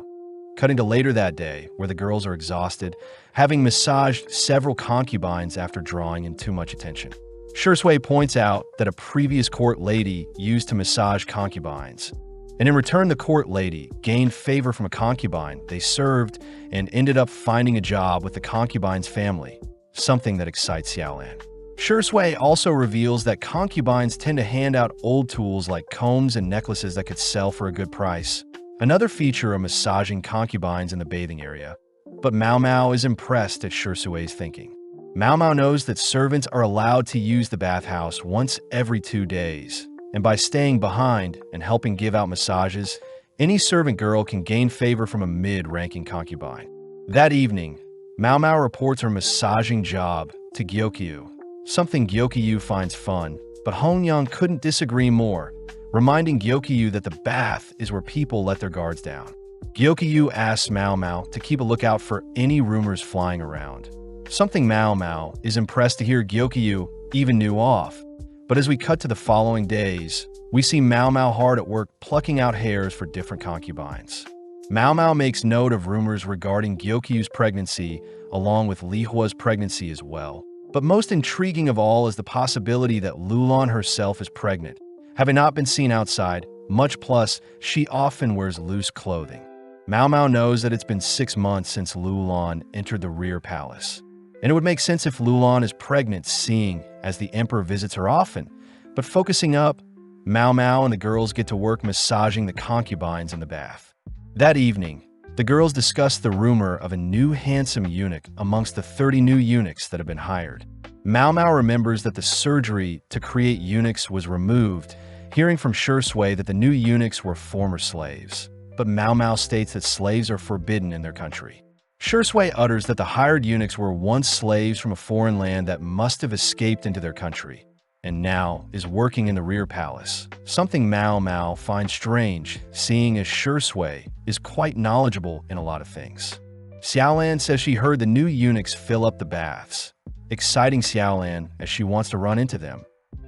Cutting to later that day, where the girls are exhausted, having massaged several concubines after drawing in too much attention. Shui points out that a previous court lady used to massage concubines, and in return the court lady gained favor from a concubine they served and ended up finding a job with the concubine's family, something that excites Xiaolan. Shui also reveals that concubines tend to hand out old tools like combs and necklaces that could sell for a good price, another feature of massaging concubines in the bathing area. But Mao Mao is impressed at Shui's thinking. Mao Mao knows that servants are allowed to use the bathhouse once every 2 days, and by staying behind and helping give out massages, any servant girl can gain favor from a mid-ranking concubine. That evening, Mao Mao reports her massaging job to Gyokyu, something Gyokyu finds fun, but Hongyang couldn't disagree more, reminding Gyokyu that the bath is where people let their guards down. Gyokyu asks Mao Mao to keep a lookout for any rumors flying around, something Mao Mao is impressed to hear Gyokyu even knew off. But as we cut to the following days, we see Mao Mao hard at work plucking out hairs for different concubines. Mao Mao makes note of rumors regarding Gyokyu's pregnancy, along with Li Hua's pregnancy as well. But most intriguing of all is the possibility that Lulan herself is pregnant, having not been seen outside, much plus she often wears loose clothing. Mao Mao knows that it's been 6 months since Lulan entered the rear palace, and it would make sense if Lulan is pregnant, seeing as the emperor visits her often. But focusing up, Mao Mao and the girls get to work massaging the concubines in the bath. That evening, the girls discuss the rumor of a new handsome eunuch amongst the 30 new eunuchs that have been hired. Mao Mao remembers that the surgery to create eunuchs was removed, hearing from Shui that the new eunuchs were former slaves. But Mao Mao states that slaves are forbidden in their country. Shui utters that the hired eunuchs were once slaves from a foreign land that must have escaped into their country, and now is working in the rear palace, something Mao Mao finds strange, seeing as Shui is quite knowledgeable in a lot of things. Xiaolan says she heard the new eunuchs fill up the baths, exciting Xiaolan as she wants to run into them.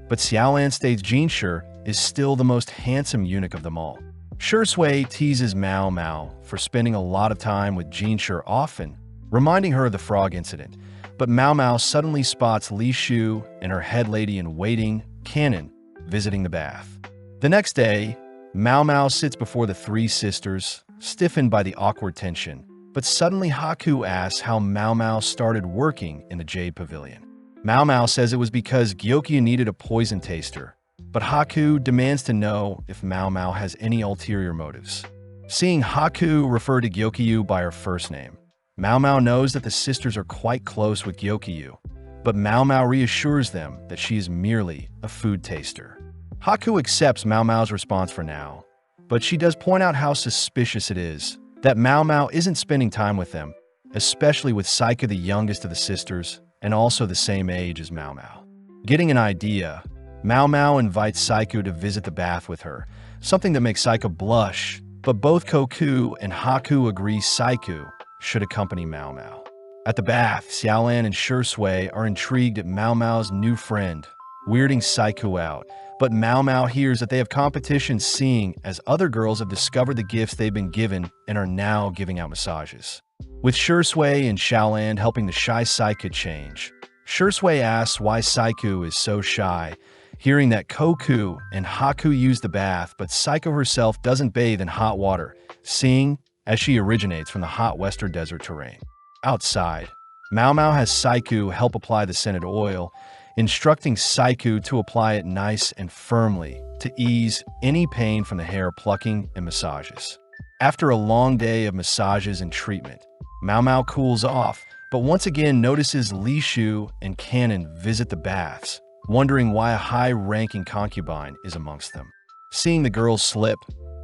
But Xiaolan states Jinshi is still the most handsome eunuch of them all. Shui teases Mao Mao for spending a lot of time with Jinshi often, reminding her of the frog incident. But Mao Mao suddenly spots Li Shu and her head lady in waiting, Canon, visiting the bath. The next day, Mao Mao sits before the 3 sisters, stiffened by the awkward tension. But suddenly Haku asks how Mao Mao started working in the Jade Pavilion. Mao Mao says it was because Gyokyu needed a poison taster, but Haku demands to know if Mao Mao has any ulterior motives. Seeing Haku refer to Gyokyu by her first name, Mao Mao knows that the sisters are quite close with Gyokyu, but Mao Mao reassures them that she is merely a food taster. Haku accepts Mao Mao's response for now, but she does point out how suspicious it is that Mao Mao isn't spending time with them, especially with Saika, the youngest of the sisters, and also the same age as Mao Mao. Getting an idea, Mao Mao invites Saika to visit the bath with her, something that makes Saika blush, but both Koku and Haku agree Saika should accompany Mao Mao. At the bath, Xiaolan and Shui are intrigued at Mao Mao's new friend, weirding Saiku out. But Mao Mao hears that they have competition, seeing as other girls have discovered the gifts they've been given and are now giving out massages. With Shui and Xiaolan helping the shy Saiku change, Shui asks why Saiku is so shy, hearing that Koku and Haku use the bath, but Saiku herself doesn't bathe in hot water, seeing as she originates from the hot western desert terrain. Outside, Mao Mao has Saiku help apply the scented oil, instructing Saiku to apply it nice and firmly to ease any pain from the hair plucking and massages. After a long day of massages and treatment, Mao Mao cools off, but once again notices Li Shu and Canon visit the baths, wondering why a high-ranking concubine is amongst them. Seeing the girls slip,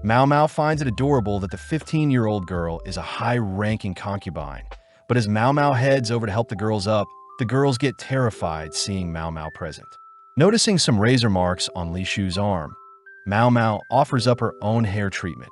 Mao Mao finds it adorable that the 15-year-old girl is a high-ranking concubine. But as Mao Mao heads over to help the girls up, the girls get terrified seeing Mao Mao present. Noticing some razor marks on Li Shu's arm, Mao Mao offers up her own hair treatment,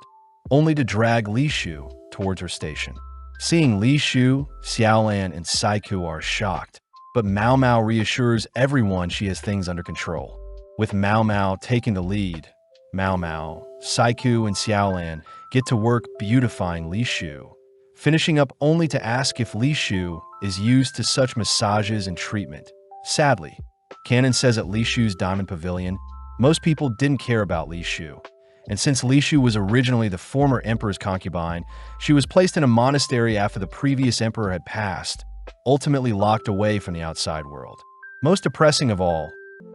only to drag Li Shu towards her station. Seeing Li Shu, Xiaolan, and Saiku are shocked, but Mao Mao reassures everyone she has things under control. With Mao Mao taking the lead, Mao Mao, Saiku, and Xiaolan get to work beautifying Li Shu, finishing up only to ask if Li Shu is used to such massages and treatment. Sadly, Canon says at Li Shu's Diamond Pavilion, most people didn't care about Li Shu, and since Li Shu was originally the former emperor's concubine, she was placed in a monastery after the previous emperor had passed, ultimately locked away from the outside world. Most depressing of all,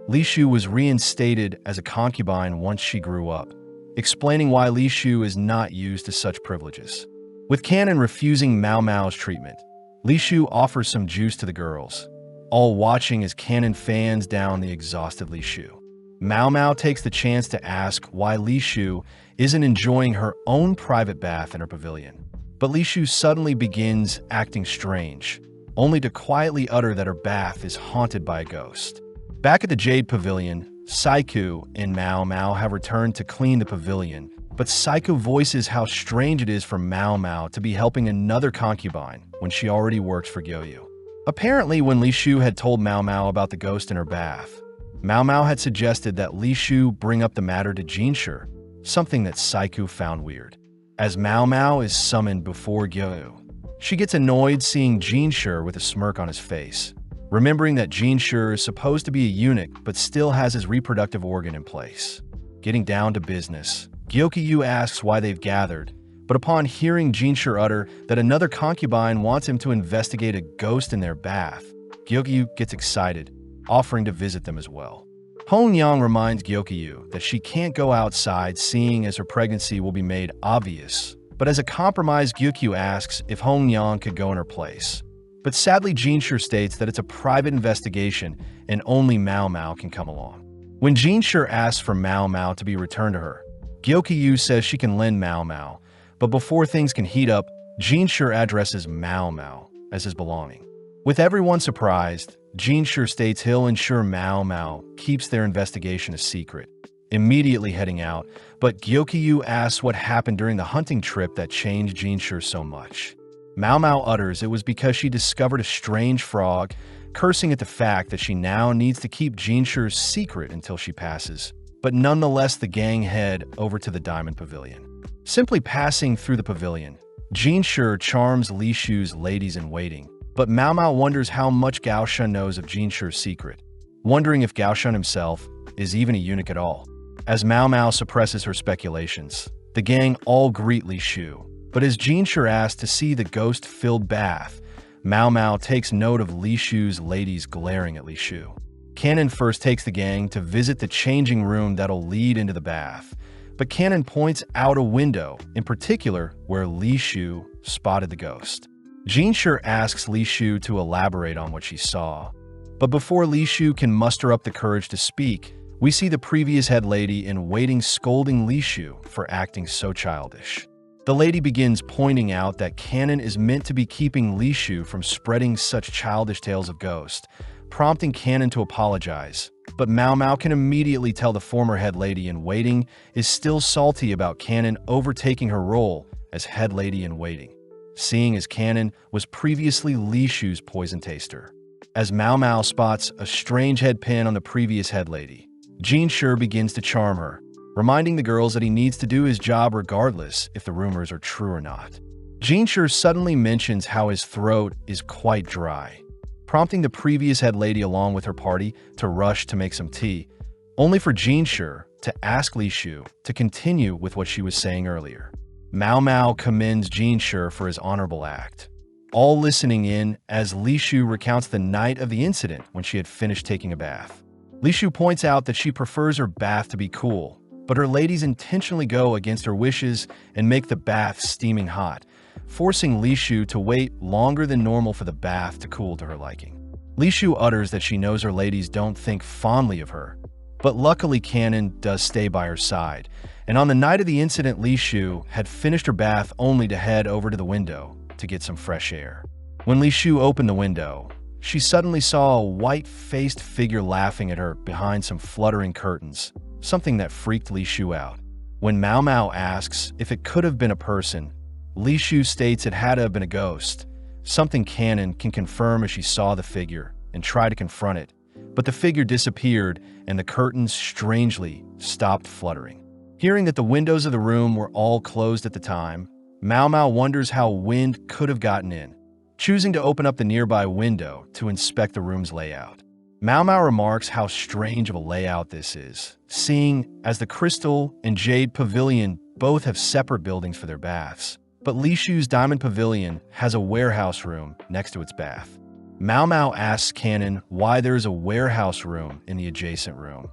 Li Shu was reinstated as a concubine once she grew up, explaining why Li Shu is not used to such privileges. With Canon refusing Mao Mao's treatment, Li Shu offers some juice to the girls, all watching as Canon fans down the exhausted Li Shu. Mao Mao takes the chance to ask why Li Shu isn't enjoying her own private bath in her pavilion. But Li Shu suddenly begins acting strange, only to quietly utter that her bath is haunted by a ghost. Back at the Jade Pavilion, Saiku and Mao Mao have returned to clean the pavilion, but Saiku voices how strange it is for Mao Mao to be helping another concubine when she already works for Gyoyu. Apparently, when Li Shu had told Mao Mao about the ghost in her bath, Mao Mao had suggested that Li Shu bring up the matter to Jinshi, something that Saiku found weird. As Mao Mao is summoned before Gyoyu, she gets annoyed seeing Jinshi with a smirk on his face, remembering that Jinshi is supposed to be a eunuch but still has his reproductive organ in place. Getting down to business, Gyoyu asks why they've gathered, but upon hearing Jinshi utter that another concubine wants him to investigate a ghost in their bath, Gyoyu gets excited, offering to visit them as well. Hongyang reminds Gyoyu that she can't go outside, seeing as her pregnancy will be made obvious, but as a compromise, Gyoyu asks if Hongyang could go in her place. But sadly, Jinshi states that it's a private investigation and only Mao Mao can come along. When Jinshi asks for Mao Mao to be returned to her, Gyoyu says she can lend Mao Mao, but before things can heat up, Jinshi addresses Mao Mao as his belonging. With everyone surprised, Jinshi states he'll ensure Mao Mao keeps their investigation a secret, immediately heading out, but Gyoyu asks what happened during the hunting trip that changed Jinshi so much. Mao Mao utters it was because she discovered a strange frog, cursing at the fact that she now needs to keep Jinshi's secret until she passes. But nonetheless, the gang head over to the Diamond Pavilion. Simply passing through the pavilion, Jinshi charms Li Shu's ladies-in-waiting, but Mao Mao wonders how much Gao Shun knows of Jinshi's secret, wondering if Gao Shun himself is even a eunuch at all. As Mao Mao suppresses her speculations, the gang all greet Li Shu, but as Jinshi asks to see the ghost-filled bath, Mao Mao takes note of Li Shu's ladies glaring at Li Shu. Canon first takes the gang to visit the changing room that'll lead into the bath, but Canon points out a window, in particular where Li Shu spotted the ghost. Jinshi asks Li Shu to elaborate on what she saw, but before Li Shu can muster up the courage to speak, we see the previous head lady in waiting scolding Li Shu for acting so childish. The lady begins pointing out that Canon is meant to be keeping Li Shu from spreading such childish tales of ghosts, prompting Canon to apologize. But Mao Mao can immediately tell the former head lady in waiting is still salty about Canon overtaking her role as head lady in waiting. seeing as Canon was previously Li Shu's poison taster. As Mao Mao spots a strange head pin on the previous head lady, Jin Shi begins to charm her, reminding the girls that he needs to do his job regardless if the rumors are true or not. Jin Shi suddenly mentions how his throat is quite dry, prompting the previous head lady along with her party to rush to make some tea, only for Jin Shi to ask Li Shu to continue with what she was saying earlier. Mao Mao commends Jin Shi for his honorable act, all listening in as Li Shu recounts the night of the incident when she had finished taking a bath. Li Shu points out that she prefers her bath to be cool, but her ladies intentionally go against her wishes and make the bath steaming hot, forcing Li Shu to wait longer than normal for the bath to cool to her liking. Li Shu utters that she knows her ladies don't think fondly of her, but luckily Canon does stay by her side, and on the night of the incident Li Shu had finished her bath only to head over to the window to get some fresh air. When Li Shu opened the window, she suddenly saw a white-faced figure laughing at her behind some fluttering curtains, something that freaked Li Shu out. When Mao Mao asks if it could have been a person, Li Shu states it had to have been a ghost, something Canon can confirm as she saw the figure and tried to confront it, but the figure disappeared and the curtains strangely stopped fluttering. Hearing that the windows of the room were all closed at the time, Mao Mao wonders how wind could have gotten in, choosing to open up the nearby window to inspect the room's layout. Mao Mao remarks how strange of a layout this is, seeing as the Crystal and Jade Pavilion both have separate buildings for their baths, but Li Shu's Diamond Pavilion has a warehouse room next to its bath. Mao Mao asks Canon why there is a warehouse room in the adjacent room,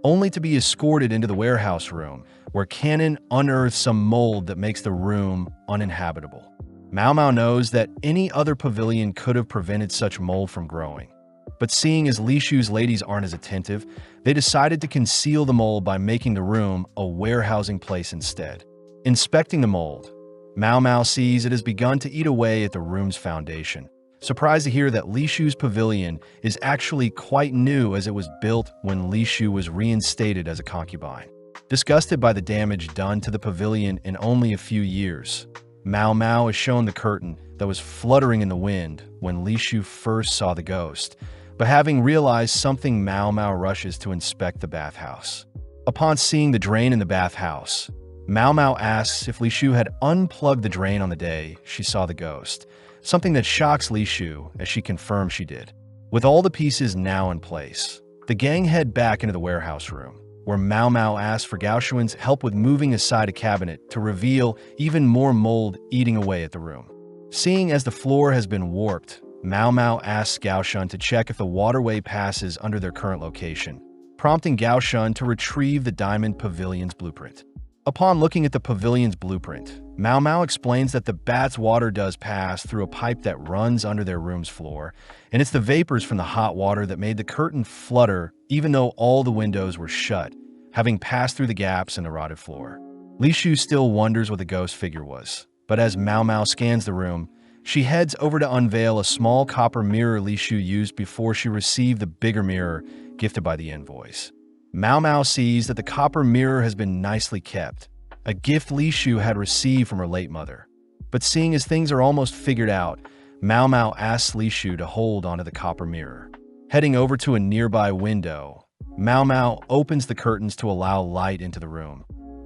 only to be escorted into the warehouse room, where Canon unearths some mold that makes the room uninhabitable. Mao Mao knows that any other pavilion could have prevented such mold from growing, but seeing as Li Shu's ladies aren't as attentive, they decided to conceal the mold by making the room a warehousing place instead. Inspecting the mold, Mao Mao sees it has begun to eat away at the room's foundation, surprised to hear that Li Shu's pavilion is actually quite new as it was built when Li Shu was reinstated as a concubine. Disgusted by the damage done to the pavilion in only a few years, Mao Mao is shown the curtain that was fluttering in the wind when Li Shu first saw the ghost, but having realized something, Mao Mao rushes to inspect the bathhouse. Upon seeing the drain in the bathhouse, Mao Mao asks if Li Shu had unplugged the drain on the day she saw the ghost, something that shocks Li Shu as she confirms she did. With all the pieces now in place, the gang head back into the warehouse room, where Mao Mao asks for Gao Xuan's help with moving aside a cabinet to reveal even more mold eating away at the room. Seeing as the floor has been warped, Mao Mao asks Gao Xuan to check if the waterway passes under their current location, prompting Gao Xuan to retrieve the Diamond Pavilion's blueprint. Upon looking at the pavilion's blueprint, Mao Mao explains that the bat's water does pass through a pipe that runs under their room's floor, and it's the vapors from the hot water that made the curtain flutter even though all the windows were shut, having passed through the gaps in the rotted floor. Li Shu still wonders what the ghost figure was, but as Mao Mao scans the room, she heads over to unveil a small copper mirror Li Shu used before she received the bigger mirror gifted by the envoys. Mao Mao sees that the copper mirror has been nicely kept, a gift Li Shu had received from her late mother. But seeing as things are almost figured out, Mao Mao asks Li Shu to hold onto the copper mirror. Heading over to a nearby window, Mao Mao opens the curtains to allow light into the room,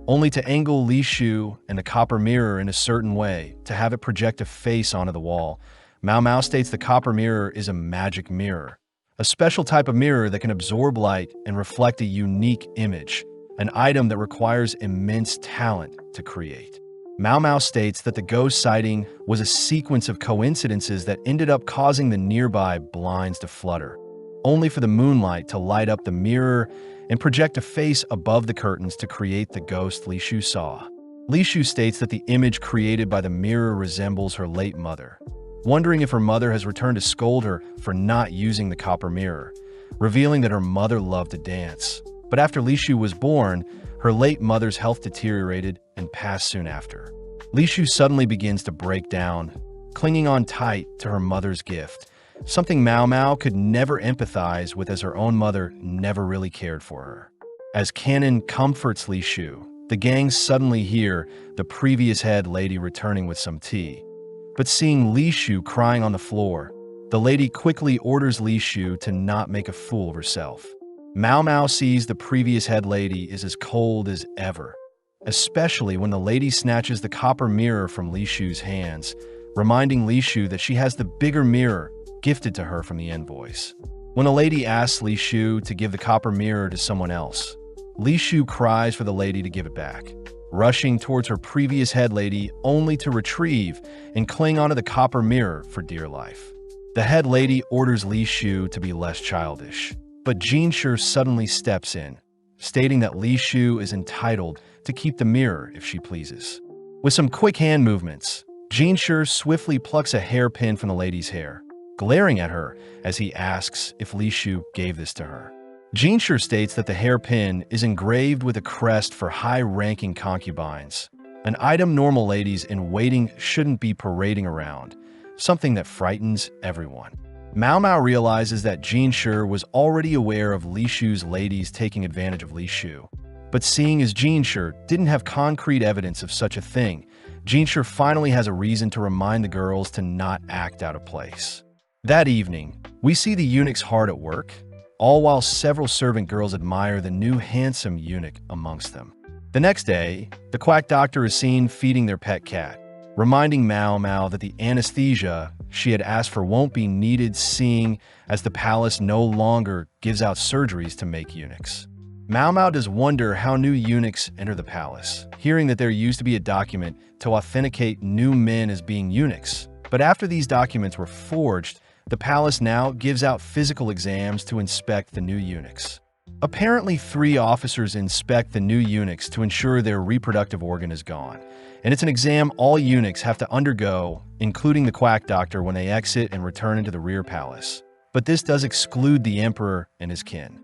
only to angle Li Shu and the copper mirror in a certain way to have it project a face onto the wall. Mao Mao states the copper mirror is a magic mirror, a special type of mirror that can absorb light and reflect a unique image, an item that requires immense talent to create. Mao Mao states that the ghost sighting was a sequence of coincidences that ended up causing the nearby blinds to flutter, only for the moonlight to light up the mirror and project a face above the curtains to create the ghost Li Shu saw. Li Shu states that the image created by the mirror resembles her late mother, wondering if her mother has returned to scold her for not using the copper mirror, revealing that her mother loved to dance. But after Li Shu was born, her late mother's health deteriorated and passed soon after. Li Shu suddenly begins to break down, clinging on tight to her mother's gift, something Mao Mao could never empathize with as her own mother never really cared for her. As Canon comforts Li Shu, the gang suddenly hear the previous head lady returning with some tea, But seeing Li Shu crying on the floor, the lady quickly orders Li Shu to not make a fool of herself. Mao Mao sees the previous head lady is as cold as ever, especially when the lady snatches the copper mirror from Li Shu's hands, reminding Li Shu that she has the bigger mirror gifted to her from the invoice. When the lady asks Li Shu to give the copper mirror to someone else, Li Shu cries for the lady to give it back, rushing towards her previous head lady only to retrieve and cling onto the copper mirror for dear life. The head lady orders Li Shu to be less childish, but Jinshi suddenly steps in, stating that Li Shu is entitled to keep the mirror if she pleases. With some quick hand movements, Jinshi swiftly plucks a hairpin from the lady's hair, glaring at her as he asks if Li Shu gave this to her. Jinshi states that the hairpin is engraved with a crest for high-ranking concubines, an item normal ladies in waiting shouldn't be parading around, something that frightens everyone. Mao Mao realizes that Jinshi was already aware of Li Shu's ladies taking advantage of Li Shu, but seeing as Jinshi didn't have concrete evidence of such a thing, Jinshi finally has a reason to remind the girls to not act out of place. That evening, we see the eunuchs hard at work, all while several servant girls admire the new handsome eunuch amongst them. The next day, the quack doctor is seen feeding their pet cat, reminding Mao Mao that the anesthesia she had asked for won't be needed, seeing as the palace no longer gives out surgeries to make eunuchs. Mao Mao does wonder how new eunuchs enter the palace, hearing that there used to be a document to authenticate new men as being eunuchs. But after these documents were forged, the palace now gives out physical exams to inspect the new eunuchs. Apparently, 3 officers inspect the new eunuchs to ensure their reproductive organ is gone, and it's an exam all eunuchs have to undergo, including the quack doctor when they exit and return into the rear palace. But this does exclude the emperor and his kin.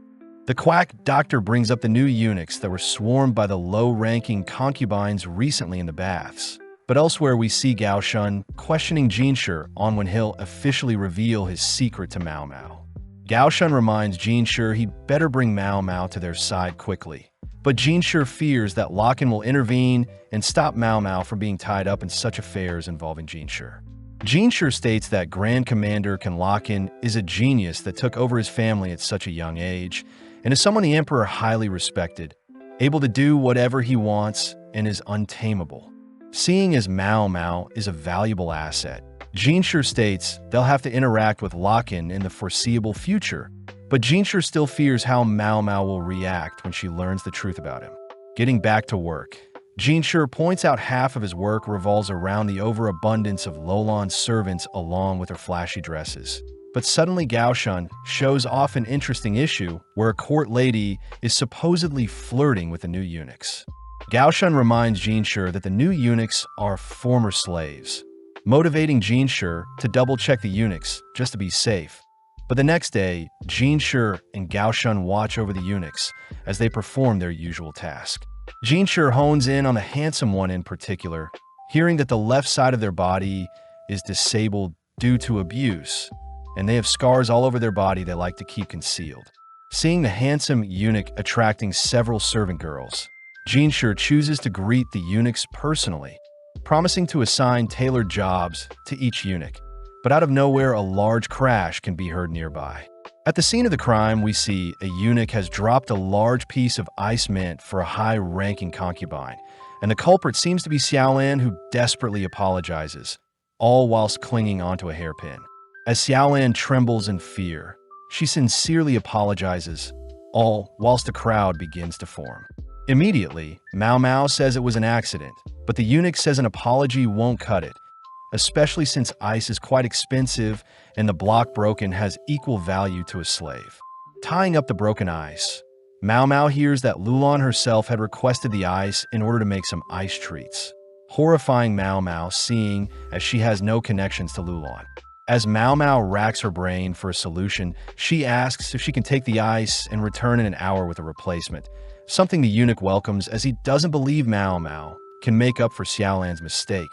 The quack doctor brings up the new eunuchs that were swarmed by the low-ranking concubines recently in the baths. But elsewhere we see Gao Shun questioning Jinshi on when he'll officially reveal his secret to Mao Mao. Gao Shun reminds Jinshi he'd better bring Mao Mao to their side quickly. But Jinshi fears that Locken will intervene and stop Mao Mao from being tied up in such affairs involving Jinshi. Jinshi states that Grand Commander Locken is a genius that took over his family at such a young age, and is someone the Emperor highly respected, able to do whatever he wants and is untamable. Seeing as Mao Mao is a valuable asset, Jinshi states they'll have to interact with Locken in the foreseeable future, but Jinshi still fears how Mao Mao will react when she learns the truth about him. Getting back to work, Jinshi points out half of his work revolves around the overabundance of Lolan's servants along with their flashy dresses. But suddenly Gao Shun shows off an interesting issue where a court lady is supposedly flirting with the new eunuchs. Gao Shun reminds Jinshi that the new eunuchs are former slaves, motivating Jinshi to double-check the eunuchs just to be safe. But the next day, Jinshi and Gao Shun watch over the eunuchs as they perform their usual task. Jinshi hones in on the handsome one in particular, hearing that the left side of their body is disabled due to abuse, and they have scars all over their body they like to keep concealed. Seeing the handsome eunuch attracting several servant girls, Jinshi chooses to greet the eunuchs personally, promising to assign tailored jobs to each eunuch. But out of nowhere, a large crash can be heard nearby. At the scene of the crime, we see a eunuch has dropped a large piece of ice mint for a high-ranking concubine, and the culprit seems to be Xiaolan, who desperately apologizes, all whilst clinging onto a hairpin. As Xiaolan trembles in fear, she sincerely apologizes, all whilst a crowd begins to form. Immediately, Mao Mao says it was an accident, but the eunuch says an apology won't cut it, especially since ice is quite expensive and the block broken has equal value to a slave. Tying up the broken ice, Mao Mao hears that Lulan herself had requested the ice in order to make some ice treats, horrifying Mao Mao seeing as she has no connections to Lulan. As Mao Mao racks her brain for a solution, she asks if she can take the ice and return in an hour with a replacement, something the eunuch welcomes as he doesn't believe Mao Mao can make up for Xiaolan's mistake.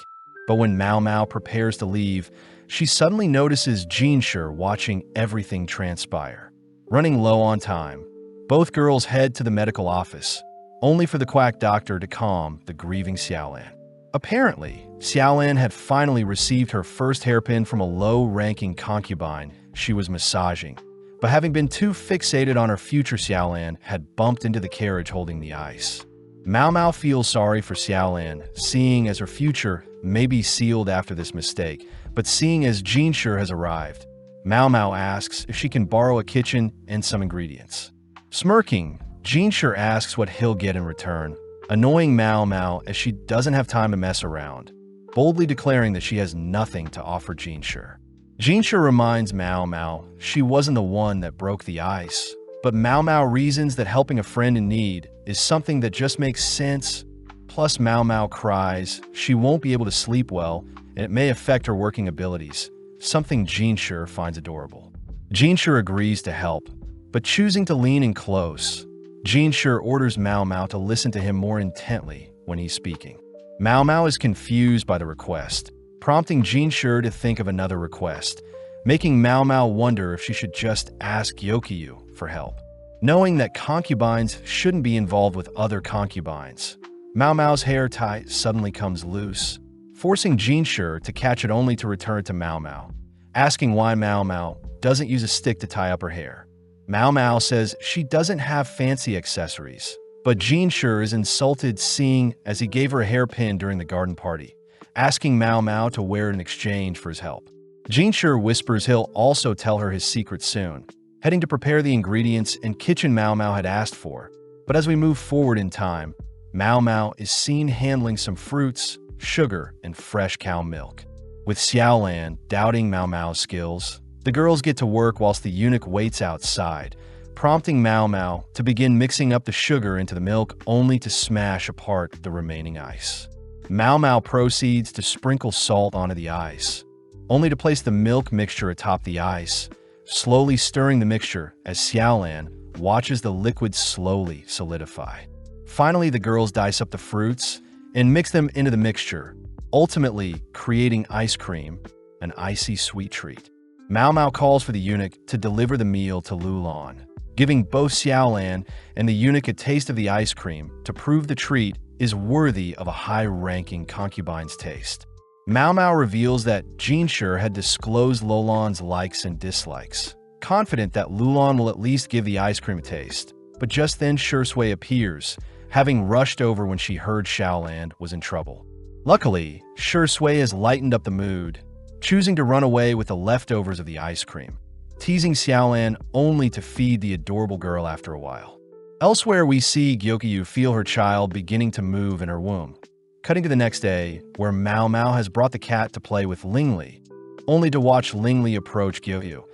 But when Mao Mao prepares to leave, she suddenly notices Jinshi watching everything transpire. Running low on time, both girls head to the medical office, only for the quack doctor to calm the grieving Xiaolan. Apparently, Xiaolan had finally received her first hairpin from a low-ranking concubine she was massaging, but having been too fixated on her future, Xiaolan had bumped into the carriage holding the ice. Mao Mao feels sorry for Xiaolan, seeing as her future may be sealed after this mistake, but seeing as Jinshi has arrived, Mao Mao asks if she can borrow a kitchen and some ingredients. Smirking, Jinshi asks what he'll get in return, annoying Mao Mao as she doesn't have time to mess around, boldly declaring that she has nothing to offer Jinshi. Jinshi reminds Mao Mao she wasn't the one that broke the ice, but Mao Mao reasons that helping a friend in need is something that just makes sense. Plus, Mao Mao cries she won't be able to sleep well and it may affect her working abilities, something Jinshi finds adorable. Jinshi agrees to help, but choosing to lean in close, Jinshi orders Mao Mao to listen to him more intently when he's speaking. Mao Mao is confused by the request, prompting Jinshi to think of another request, making Mao Mao wonder if she should just ask Gyokyu for help. Knowing that concubines shouldn't be involved with other concubines, Mao Mao's hair tie suddenly comes loose, forcing Jinshi to catch it only to return it to Mao Mao, asking why Mao Mao doesn't use a stick to tie up her hair. Mao Mao says she doesn't have fancy accessories, but Jinshi is insulted seeing as he gave her a hairpin during the garden party, asking Mao Mao to wear it in exchange for his help. Jinshi whispers he'll also tell her his secret soon, heading to prepare the ingredients and kitchen Mao Mao had asked for. But as we move forward in time, Mao Mao is seen handling some fruits, sugar, and fresh cow milk. With Xiaolan doubting Mao Mao's skills, the girls get to work whilst the eunuch waits outside, prompting Mao Mao to begin mixing up the sugar into the milk only to smash apart the remaining ice. Mao Mao proceeds to sprinkle salt onto the ice, only to place the milk mixture atop the ice, slowly stirring the mixture as Xiaolan watches the liquid slowly solidify. Finally, the girls dice up the fruits and mix them into the mixture, ultimately creating ice cream, an icy sweet treat. Mao Mao calls for the eunuch to deliver the meal to Lulan, giving both Xiaolan and the eunuch a taste of the ice cream to prove the treat is worthy of a high-ranking concubine's taste. Mao Mao reveals that Jinshi had disclosed Lulan's likes and dislikes, confident that Lulan will at least give the ice cream a taste. But just then Shui appears, having rushed over when she heard Xiaolan was in trouble. Luckily, Shui has lightened up the mood, choosing to run away with the leftovers of the ice cream, teasing Xiaolan only to feed the adorable girl after a while. Elsewhere, we see Gyokyu feel her child beginning to move in her womb. Cutting to the next day, where Mao Mao has brought the cat to play with Lingli, only to watch Lingli approach Gyokyu,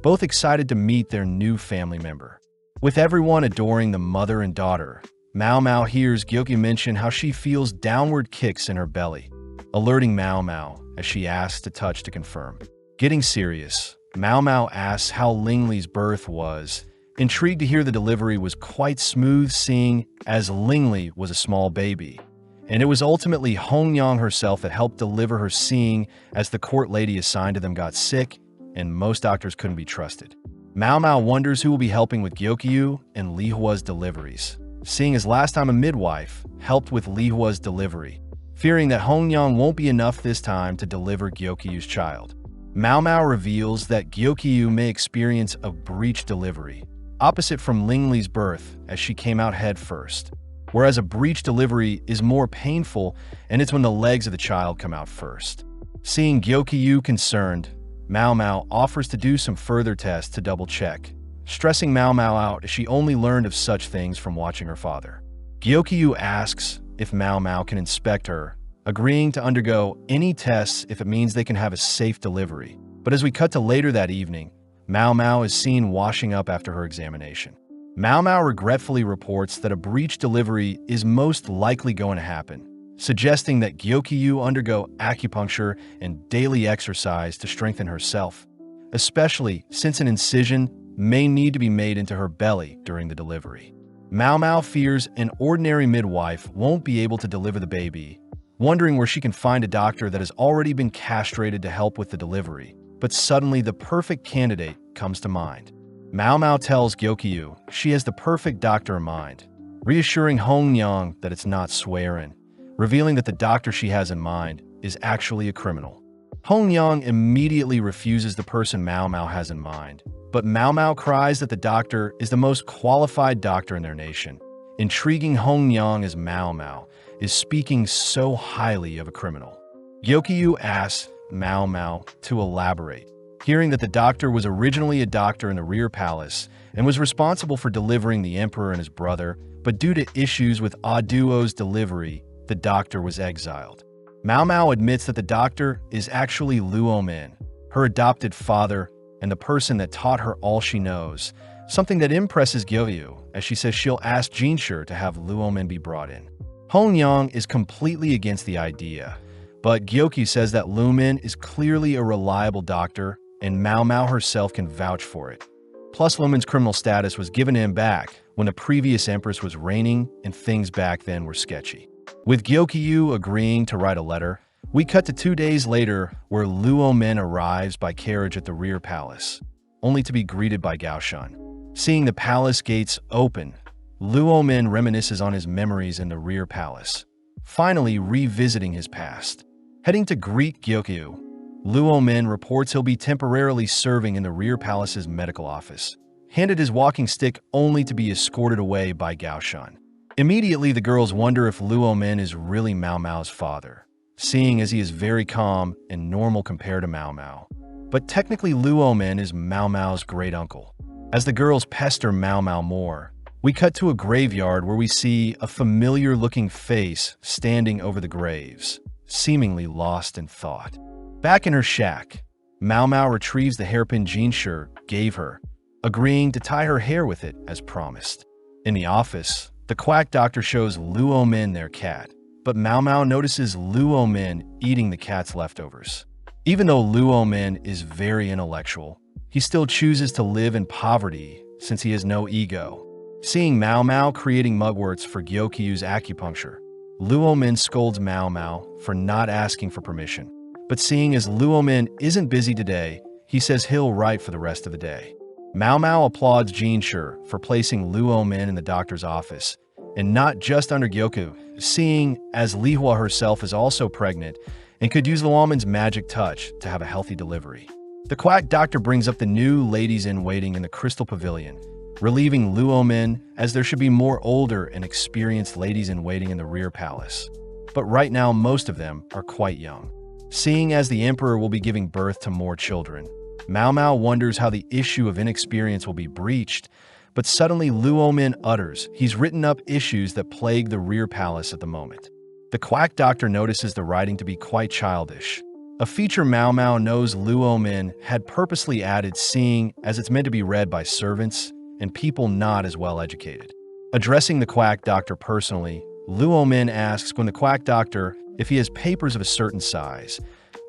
both excited to meet their new family member. With everyone adoring the mother and daughter, Mao Mao hears Gyokyu mention how she feels downward kicks in her belly, alerting Mao Mao as she asks to touch to confirm. Getting serious, Mao Mao asks how Lingli's birth was, intrigued to hear the delivery was quite smooth seeing as Lingli was a small baby. And it was ultimately Hongyang herself that helped deliver her, seeing as the court lady assigned to them got sick and most doctors couldn't be trusted. Mao Mao wonders who will be helping with Gyokyu and Li Hua's deliveries, seeing as last time a midwife helped with Li Hua's delivery, fearing that Hongyang won't be enough this time to deliver Gyokyu's child. Mao Mao reveals that Gyokyu may experience a breech delivery, opposite from Lingli's birth as she came out head first, whereas a breech delivery is more painful and it's when the legs of the child come out first. Seeing Gyokyu concerned, Mao Mao offers to do some further tests to double-check, stressing Mao Mao out as she only learned of such things from watching her father. Gyokyu asks if Mao Mao can inspect her, agreeing to undergo any tests if it means they can have a safe delivery. But as we cut to later that evening, Mao Mao is seen washing up after her examination. Mao Mao regretfully reports that a breech delivery is most likely going to happen, suggesting that Gyokyu undergo acupuncture and daily exercise to strengthen herself, especially since an incision may need to be made into her belly during the delivery. Mao Mao fears an ordinary midwife won't be able to deliver the baby, wondering where she can find a doctor that has already been castrated to help with the delivery. But suddenly the perfect candidate comes to mind. Mao Mao tells Gyokyu she has the perfect doctor in mind, reassuring Hongyang that it's not swearing, revealing that the doctor she has in mind is actually a criminal. Hong Yang immediately refuses the person Mao Mao has in mind, but Mao Mao cries that the doctor is the most qualified doctor in their nation. Intriguing Hong Yang as Mao Mao is speaking so highly of a criminal. Gyokyu asks Mao Mao to elaborate, hearing that the doctor was originally a doctor in the rear palace and was responsible for delivering the emperor and his brother, but due to issues with Aduo's delivery, the doctor was exiled. Mao Mao admits that the doctor is actually Luo Min, her adopted father, and the person that taught her all she knows, something that impresses Gyokyu, as she says she'll ask Jinshi to have Luo Min be brought in. Hong Yang is completely against the idea, but Gyokyu says that Luo Min is clearly a reliable doctor, and Mao Mao herself can vouch for it. Plus, Luo Min's criminal status was given to him back when the previous empress was reigning, and things back then were sketchy. With Gyokyu agreeing to write a letter, we cut to 2 days later where Luo Min arrives by carriage at the rear palace, only to be greeted by Gao Shun. Seeing the palace gates open, Luo Min reminisces on his memories in the rear palace, finally revisiting his past. Heading to greet Gyokyu, Luo Min reports he'll be temporarily serving in the rear palace's medical office, handed his walking stick only to be escorted away by Gao Shun. Immediately, the girls wonder if Luo Min is really Mao Mao's father, seeing as he is very calm and normal compared to Mao Mao. But technically, Luo Min is Mao Mao's great uncle. As the girls pester Mao Mao more, we cut to a graveyard where we see a familiar-looking face standing over the graves, seemingly lost in thought. Back in her shack, Mao Mao retrieves the hairpin Jinshi gave her, agreeing to tie her hair with it as promised. In the office, the quack doctor shows Luo Min their cat, but Mao Mao notices Luo Min eating the cat's leftovers. Even though Luo Min is very intellectual, he still chooses to live in poverty since he has no ego. Seeing Mao Mao creating mugworts for Gyokyu's acupuncture, Luo Min scolds Mao Mao for not asking for permission. But seeing as Luo Min isn't busy today, he says he'll write for the rest of the day. Mao Mao applauds Jinshi for placing Luo Min in the doctor's office, and not just under Gyokyu, seeing as Li Hua herself is also pregnant and could use Luo Min's magic touch to have a healthy delivery. The quack doctor brings up the new ladies-in-waiting in the Crystal Pavilion, relieving Luo Min as there should be more older and experienced ladies-in-waiting in the rear palace. But right now, most of them are quite young. Seeing as the emperor will be giving birth to more children, Mao Mao wonders how the issue of inexperience will be breached, but suddenly Luo Min utters he's written up issues that plague the rear palace at the moment. The quack doctor notices the writing to be quite childish, a feature Mao Mao knows Luo Min had purposely added, seeing as it's meant to be read by servants and people not as well educated. Addressing the quack doctor personally, Luo Min asks when the quack doctor if he has papers of a certain size,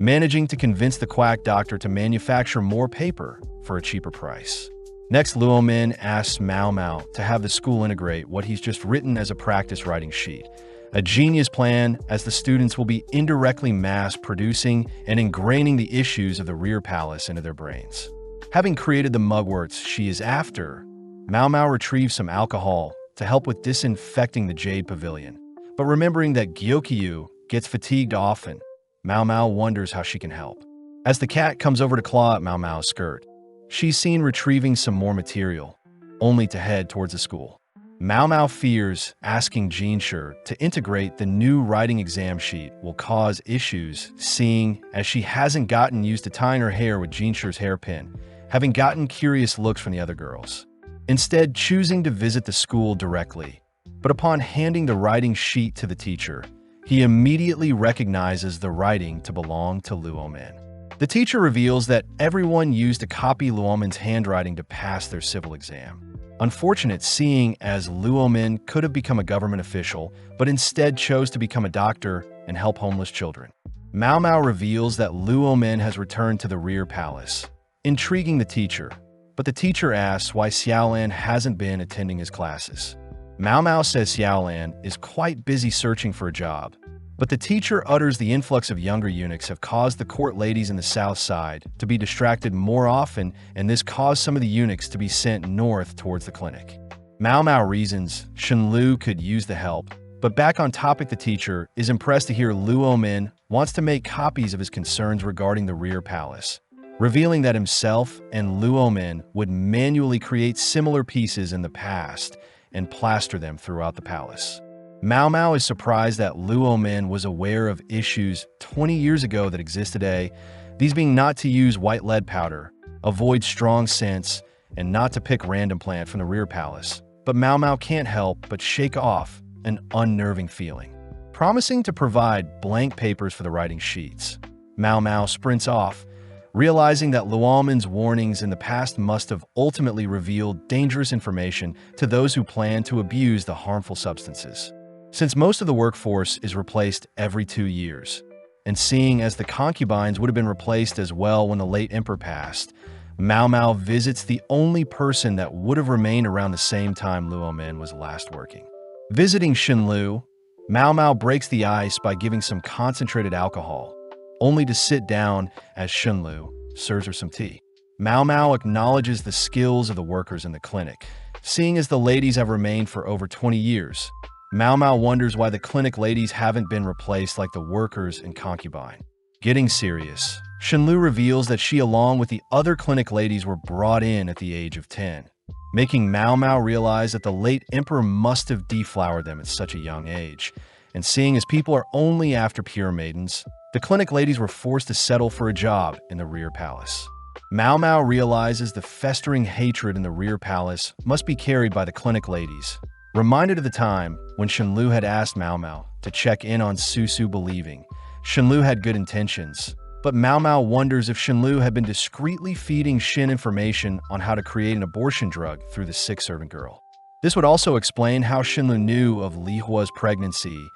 managing to convince the quack doctor to manufacture more paper for a cheaper price. Next, Luo Min asks Mao Mao to have the school integrate what he's just written as a practice writing sheet, a genius plan as the students will be indirectly mass-producing and ingraining the issues of the rear palace into their brains. Having created the mugworts she is after, Mao Mao retrieves some alcohol to help with disinfecting the Jade Pavilion, but remembering that Gyokyu gets fatigued often, Mao Mao wonders how she can help. As the cat comes over to claw at Mao Mao's skirt, she's seen retrieving some more material, only to head towards the school. Mao Mao fears asking Jinshi to integrate the new writing exam sheet will cause issues, seeing as she hasn't gotten used to tying her hair with Jinshi's hairpin, having gotten curious looks from the other girls. Instead, choosing to visit the school directly, but upon handing the writing sheet to the teacher, he immediately recognizes the writing to belong to Luo Min. The teacher reveals that everyone used to copy Luo Min's handwriting to pass their civil exam. Unfortunate, seeing as Luo Min could have become a government official, but instead chose to become a doctor and help homeless children. Mao Mao reveals that Luo Min has returned to the rear palace, intriguing the teacher, but the teacher asks why Xiaolan hasn't been attending his classes. Mao Mao says Xiaolan is quite busy searching for a job, but the teacher utters the influx of younger eunuchs have caused the court ladies in the south side to be distracted more often, and this caused some of the eunuchs to be sent north towards the clinic. Mao Mao reasons Shenlu could use the help, But back on topic, the teacher is impressed to hear Luo Min wants to make copies of his concerns regarding the rear palace, revealing that himself and Luo Min would manually create similar pieces in the past and plaster them throughout the palace. Mao Mao is surprised that Luo Min was aware of issues 20 years ago that exist today, these being not to use white lead powder, avoid strong scents, and not to pick random plant from the rear palace. But Mao Mao can't help but shake off an unnerving feeling. Promising to provide blank papers for the writing sheets, Mao Mao sprints off, realizing that Luo Min's warnings in the past must have ultimately revealed dangerous information to those who plan to abuse the harmful substances. Since most of the workforce is replaced every 2 years, and seeing as the concubines would have been replaced as well when the late emperor passed, Mao Mao visits the only person that would have remained around the same time Luo Min was last working. Visiting Xinlu, Mao Mao breaks the ice by giving some concentrated alcohol, only to sit down as Xinlu serves her some tea. Mao Mao acknowledges the skills of the workers in the clinic. Seeing as the ladies have remained for over 20 years, Mao Mao wonders why the clinic ladies haven't been replaced like the workers in concubine. Getting serious, Xinlu reveals that she along with the other clinic ladies were brought in at the age of 10, making Mao Mao realize that the late emperor must have deflowered them at such a young age. And seeing as people are only after pure maidens, the clinic ladies were forced to settle for a job in the rear palace. Mao Mao realizes the festering hatred in the rear palace must be carried by the clinic ladies, reminded of the time when Xinlu had asked Mao Mao to check in on Susu, believing Xinlu had good intentions. But Mao Mao wonders if Xinlu had been discreetly feeding Xin information on how to create an abortion drug through the sick servant girl. This would also explain how Xinlu knew of Li Hua's pregnancy,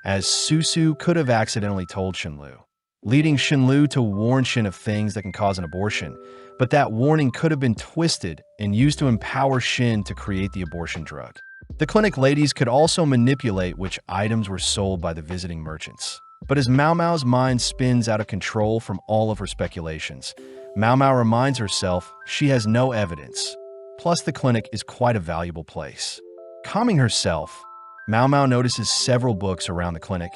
as Susu could have accidentally told Xinlu, leading Xinlu to warn Xin of things that can cause an abortion, but that warning could have been twisted and used to empower Xin to create the abortion drug. The clinic ladies could also manipulate which items were sold by the visiting merchants. But as Mao Mao's mind spins out of control from all of her speculations, Mao Mao reminds herself she has no evidence. Plus, the clinic is quite a valuable place. Calming herself, Mao Mao notices several books around the clinic,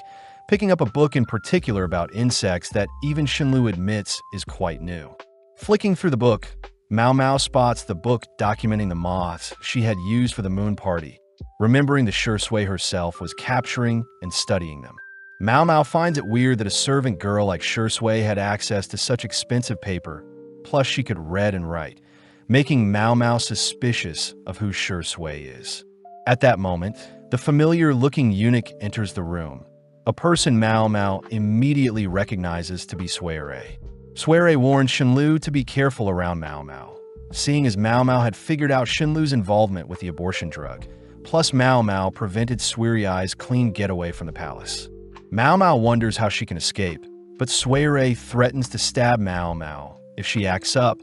picking up a book in particular about insects that even Xinlu admits is quite new. Flicking through the book, Mao Mao spots the book documenting the moths she had used for the moon party, remembering the Shui herself was capturing and studying them. Mao Mao finds it weird that a servant girl like Shui had access to such expensive paper, plus she could read and write, making Mao Mao suspicious of who Shui is. At that moment, the familiar-looking eunuch enters the room, a person Mao Mao immediately recognizes to be Suire. Suire warned Xinlu to be careful around Mao Mao, seeing as Mao Mao had figured out Xinlu's involvement with the abortion drug, plus Mao Mao prevented Suire's clean getaway from the palace. Mao Mao wonders how she can escape, but Suire threatens to stab Mao Mao if she acts up,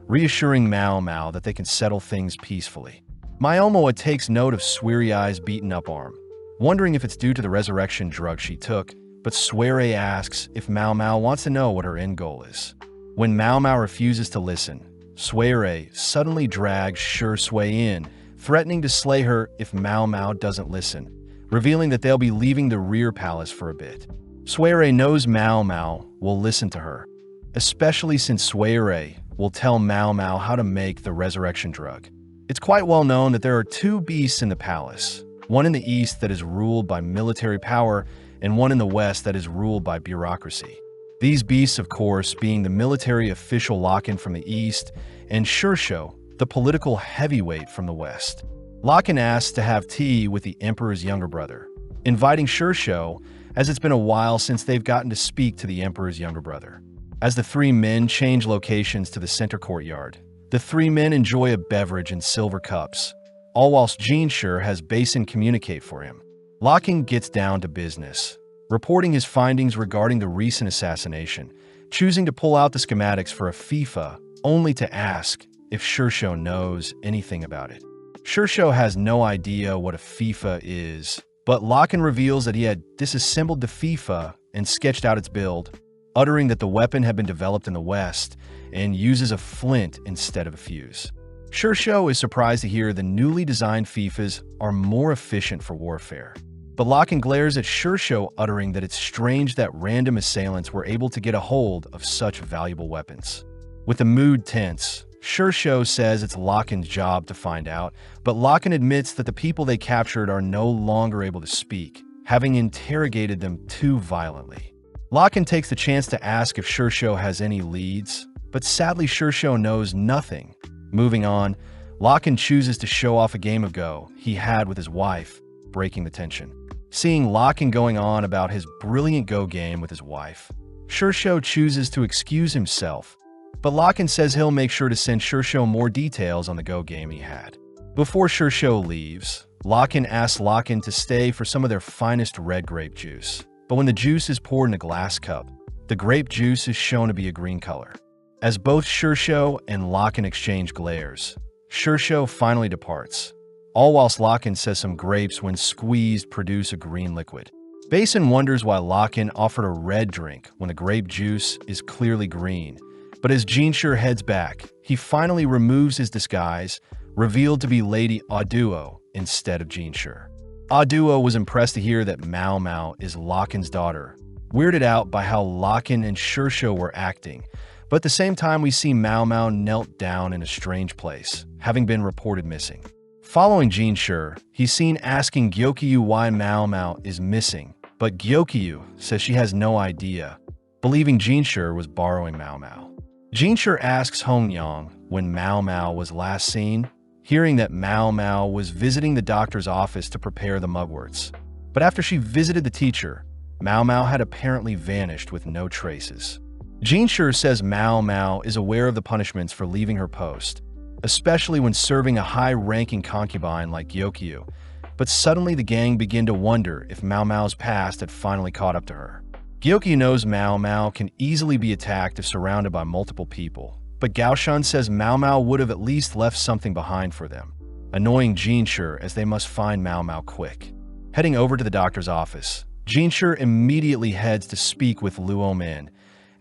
reassuring Mao Mao that they can settle things peacefully. Myomoa takes note of Suire's beaten-up arm, wondering if it's due to the resurrection drug she took, but Suire asks if Mao Mao wants to know what her end goal is. When Mao Mao refuses to listen, Suire suddenly drags Shui in, threatening to slay her if Mao Mao doesn't listen, revealing that they'll be leaving the rear palace for a bit. Suire knows Mao Mao will listen to her, especially since Suire will tell Mao Mao how to make the resurrection drug. It's quite well known that there are two beasts in the palace, one in the east that is ruled by military power and one in the west that is ruled by bureaucracy. These beasts, of course, being the military official Locken from the east and Shursho, the political heavyweight from the west. Locken asks to have tea with the emperor's younger brother, inviting Shursho as it's been a while since they've gotten to speak to the emperor's younger brother. As the three men change locations to the center courtyard, the three men enjoy a beverage in silver cups, all whilst Jinshur has Basin communicate for him. Locken gets down to business, reporting his findings regarding the recent assassination, choosing to pull out the schematics for a FIFA only to ask if Shursho knows anything about it. Shursho has no idea what a FIFA is, but Locken reveals that he had disassembled the FIFA and sketched out its build, uttering that the weapon had been developed in the West and uses a flint instead of a fuse. Shursho is surprised to hear the newly designed FIFAs are more efficient for warfare. But Locken glares at Shursho, uttering that it's strange that random assailants were able to get a hold of such valuable weapons. With the mood tense, Shursho says it's Locken's job to find out, but Locken admits that the people they captured are no longer able to speak, having interrogated them too violently. Locken takes the chance to ask if Shursho has any leads, but sadly Shursho knows nothing. Moving on, Locken chooses to show off a game of Go he had with his wife, breaking the tension. Seeing Locken going on about his brilliant Go game with his wife, Shursho chooses to excuse himself, but Locken says he'll make sure to send Shursho more details on the Go game he had. Before Shursho leaves, Locken asks Locken to stay for some of their finest red grape juice, but when the juice is poured in a glass cup, the grape juice is shown to be a green color. As both Shursho and Locken exchange glares, Shursho finally departs, all whilst Locken says some grapes when squeezed produce a green liquid. Basin wonders why Locken offered a red drink when the grape juice is clearly green, but as Jinshur heads back, he finally removes his disguise, revealed to be Lady Aduo instead of Jinshur. Aduo was impressed to hear that Mao Mao is Locken's daughter, weirded out by how Locken and Shursho were acting, but at the same time we see Mao Mao knelt down in a strange place, having been reported missing. Following Jinshur, he's seen asking Gyokyu why Mao Mao is missing, but Gyokyu says she has no idea, believing Jinshur was borrowing Mao Mao. Jinshur asks Hongyang when Mao Mao was last seen, hearing that Mao Mao was visiting the doctor's office to prepare the mugworts. But after she visited the teacher, Mao Mao had apparently vanished with no traces. Jinshur says Mao Mao is aware of the punishments for leaving her post, especially when serving a high-ranking concubine like Gyokyu, but suddenly the gang begin to wonder if Mao Mao's past had finally caught up to her. Gyokyu knows Mao Mao can easily be attacked if surrounded by multiple people, but Gaoshan says Mao Mao would have at least left something behind for them, annoying Jinshur as they must find Mao Mao quick. Heading over to the doctor's office, Jinshur immediately heads to speak with Luo Min,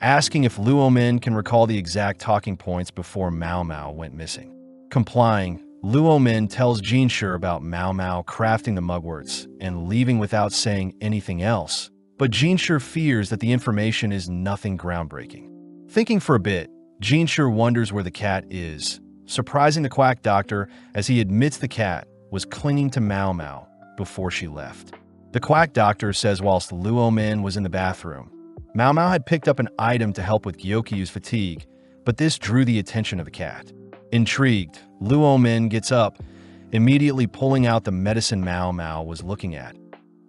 asking if Luo Min can recall the exact talking points before Mao Mao went missing. Complying, Luo Min tells Jinshur about Mao Mao crafting the mugworts and leaving without saying anything else, but Jinshur fears that the information is nothing groundbreaking. Thinking for a bit, Jinshur wonders where the cat is, surprising the quack doctor as he admits the cat was clinging to Mao Mao before she left. The quack doctor says whilst Luo Min was in the bathroom, Mao Mao had picked up an item to help with Gyokyu's fatigue, but this drew the attention of the cat. Intrigued, Luo Min gets up, immediately pulling out the medicine Mao Mao was looking at,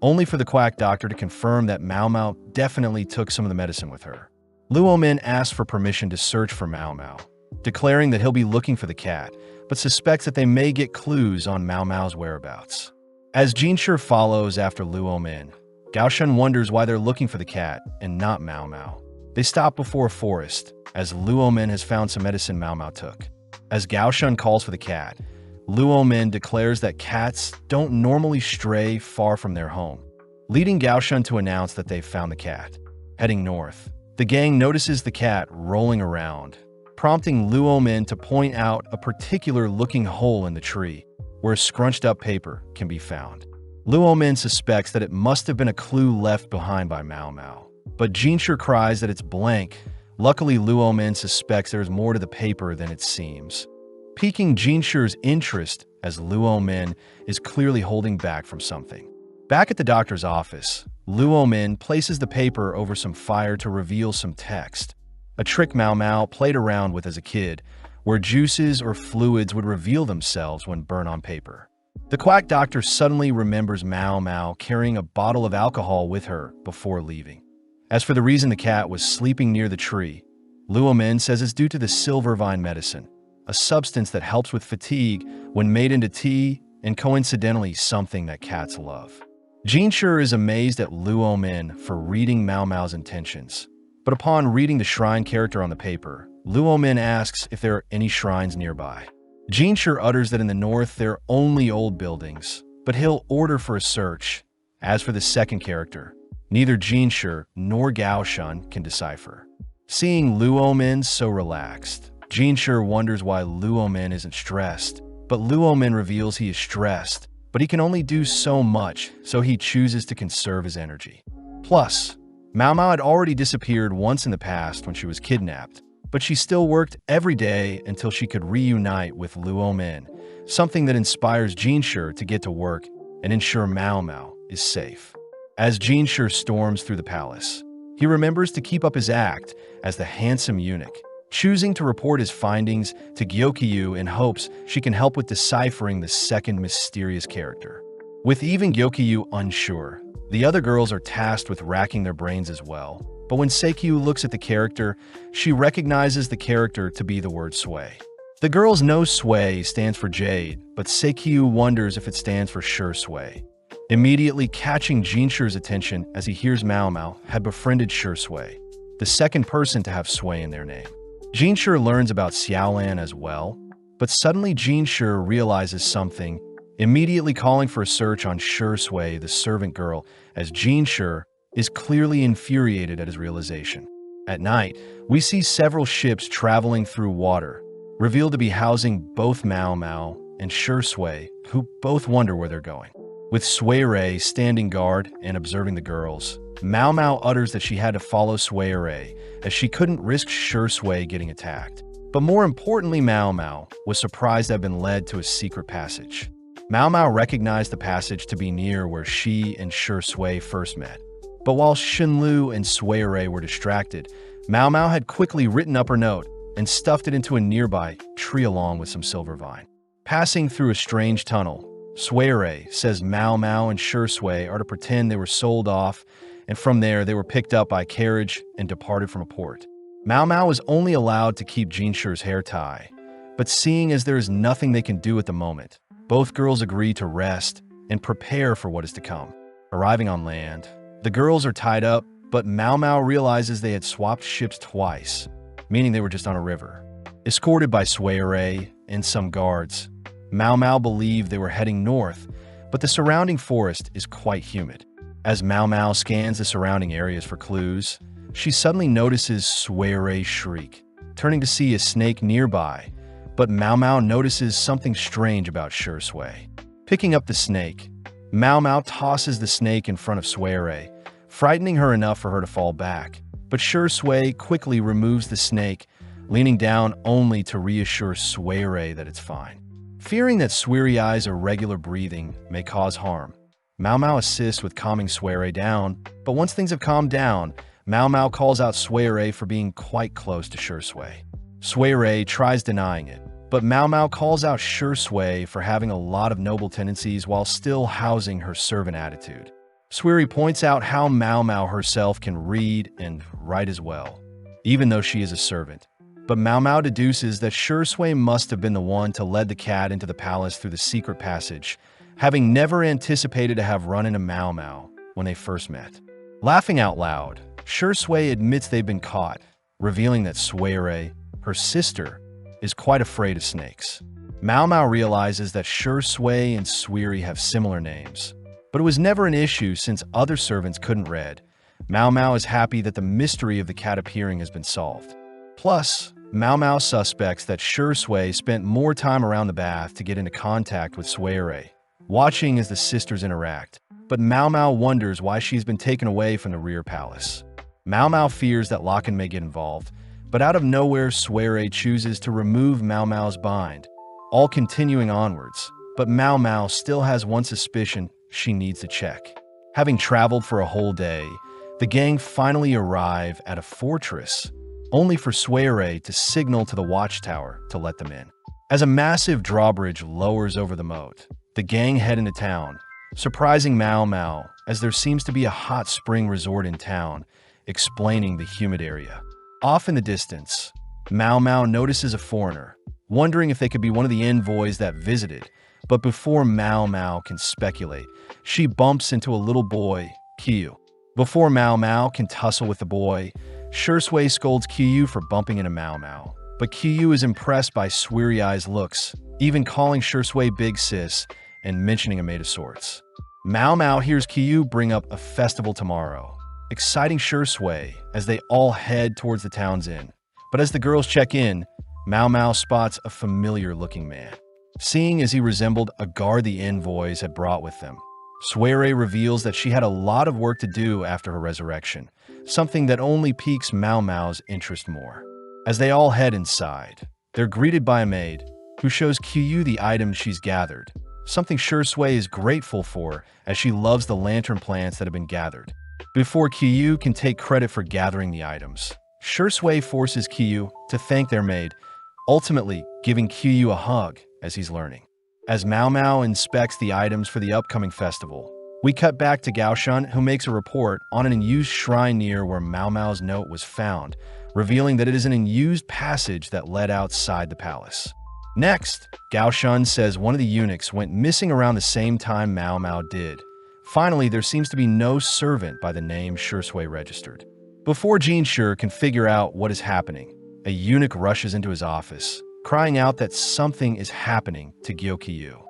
only for the quack doctor to confirm that Mao Mao definitely took some of the medicine with her. Luo Min asks for permission to search for Mao Mao, declaring that he'll be looking for the cat, but suspects that they may get clues on Mao Mao's whereabouts. As Jinshur follows after Luo Min, Gaoshan wonders why they're looking for the cat and not Mao Mao. They stop before a forest, as Luo Min has found some medicine Mao Mao took. As Gaoshan calls for the cat, Luo Min declares that cats don't normally stray far from their home, leading Gaoshan to announce that they've found the cat. Heading north, the gang notices the cat rolling around, prompting Luo Min to point out a particular looking hole in the tree, where scrunched up paper can be found. Luo Min suspects that it must have been a clue left behind by Mao Mao, but Jinshur cries that it's blank. Luckily, Luo Min suspects there's more to the paper than it seems, piquing Jinshur's interest as Luo Min is clearly holding back from something. Back at the doctor's office, Luo Min places the paper over some fire to reveal some text, a trick Mao Mao played around with as a kid, where juices or fluids would reveal themselves when burned on paper. The quack doctor suddenly remembers Mao Mao carrying a bottle of alcohol with her before leaving. As for the reason the cat was sleeping near the tree, Luo Min says it's due to the silver vine medicine, a substance that helps with fatigue when made into tea and coincidentally something that cats love. Jinshur is amazed at Luo Min for reading Mao Mao's intentions, but upon reading the shrine character on the paper, Luo Min asks if there are any shrines nearby. Jinshur utters that in the north there are only old buildings, but he'll order for a search. As for the second character, neither Jinshur nor Gaoshan can decipher. Seeing Luo Min so relaxed, Jinshur wonders why Luo Min isn't stressed, but Luo Min reveals he is stressed, but but he can only do so much, so he chooses to conserve his energy. Plus, Mao Mao had already disappeared once in the past when she was kidnapped, but she still worked every day until she could reunite with Luo Min, something that inspires Jinshi to get to work and ensure Mao Mao is safe. As Jinshi storms through the palace, he remembers to keep up his act as the handsome eunuch, choosing to report his findings to Gyokyu in hopes she can help with deciphering the second mysterious character. With even Gyokyu unsure, the other girls are tasked with racking their brains as well. But when Seikyu looks at the character, she recognizes the character to be the word Sui. The girls know Sui stands for Jade, but Seikyu wonders if it stands for Sure Sui, immediately catching Jinshi's attention as he hears Mao Mao had befriended Sure Sui, the second person to have Sui in their name. Jinshi learns about Xiaolan as well, but suddenly Jinshi realizes something, immediately calling for a search on Sure Sui, the servant girl, as Jinshi is clearly infuriated at his realization. At night, we see several ships traveling through water, revealed to be housing both Mao Mao and Sure Sui, who both wonder where they're going. With Sui standing guard and observing the girls, Mao Mao utters that she had to follow Sui as she couldn't risk Sure Sui getting attacked. But more importantly, Mao Mao was surprised to have been led to a secret passage. Mao Mao recognized the passage to be near where she and Sure Sui first met. But while Shinlu and Sui were distracted, Mao Mao had quickly written up her note and stuffed it into a nearby tree along with some silver vine. Passing through a strange tunnel, Sui says Mao Mao and Sure Sui are to pretend they were sold off, and from there they were picked up by carriage and departed from a port. Mao Mao is only allowed to keep Jinshi's hair tie, but seeing as there is nothing they can do at the moment, both girls agree to rest and prepare for what is to come. Arriving on land, the girls are tied up, but Mao Mao realizes they had swapped ships twice, meaning they were just on a river. Escorted by Sui and some guards, Mao Mao believed they were heading north, but the surrounding forest is quite humid. As Mao Mao scans the surrounding areas for clues, she suddenly notices Sui shriek, turning to see a snake nearby, but Mao Mao notices something strange about Sure Sui. Picking up the snake, Mao Mao tosses the snake in front of Sui, frightening her enough for her to fall back. But Sure Sui quickly removes the snake, leaning down only to reassure Sui that it's fine. Fearing that Sui's irregular breathing may cause harm, Mao Mao assists with calming Sui down, but once things have calmed down, Mao Mao calls out Sui for being quite close to Sure Sui. Sui tries denying it, but Mao Mao calls out Sure Sui for having a lot of noble tendencies while still housing her servant attitude. Sui points out how Mao Mao herself can read and write as well, even though she is a servant. But Mao Mao deduces that Sure Sui must have been the one to lead the cat into the palace through the secret passage, having never anticipated to have run into Mao Mao when they first met. Laughing out loud, Sure Sui admits they've been caught, revealing that Sui, her sister, is quite afraid of snakes. Mao Mao realizes that Sure Sui and Sui have similar names, but it was never an issue since other servants couldn't read. Mao Mao is happy that the mystery of the cat appearing has been solved. Plus, Mao Mao suspects that Sure Sui spent more time around the bath to get into contact with Sui, watching as the sisters interact, but Mao Mao wonders why she's been taken away from the rear palace. Mao Mao fears that Lakan may get involved, but out of nowhere Sui chooses to remove Mao Mao's bind, all continuing onwards, but Mao Mao still has one suspicion she needs to check. Having traveled for a whole day, the gang finally arrive at a fortress, only for Sui to signal to the watchtower to let them in. As a massive drawbridge lowers over the moat, the gang head into town, surprising Mao Mao as there seems to be a hot spring resort in town, explaining the humid area. Off in the distance, Mao Mao notices a foreigner, wondering if they could be one of the envoys that visited, but before Mao Mao can speculate, she bumps into a little boy, Kyu. Before Mao Mao can tussle with the boy, Sure Sui scolds Kyu for bumping into Mao Mao, but Kyu is impressed by Sui's looks, even calling Sure Sui Big Sis and mentioning a maid of sorts. Mao Mao hears Kyu bring up a festival tomorrow, exciting Sure Sui as they all head towards the town's inn. But as the girls check in, Mao Mao spots a familiar-looking man. seeing as he resembled a guard the envoys had brought with them. Suere reveals that she had a lot of work to do after her resurrection, something that only piques Mao Mao's interest more. As they all head inside, they're greeted by a maid, who shows Qiyu the items she's gathered, something Shui is grateful for as she loves the lantern plants that have been gathered. Before Qiyu can take credit for gathering the items, Shui forces Qiyu to thank their maid, ultimately giving Qiyu a hug as he's learning. As Mao Mao inspects the items for the upcoming festival, we cut back to Gaoshan, who makes a report on an unused shrine near where Mao Mao's note was found, revealing that it is an unused passage that led outside the palace. Next, Gaoshan says one of the eunuchs went missing around the same time Mao Mao did. Finally, there seems to be no servant by the name Shui registered. Before Jinshi can figure out what is happening, a eunuch rushes into his office, crying out that something is happening to Qiyu.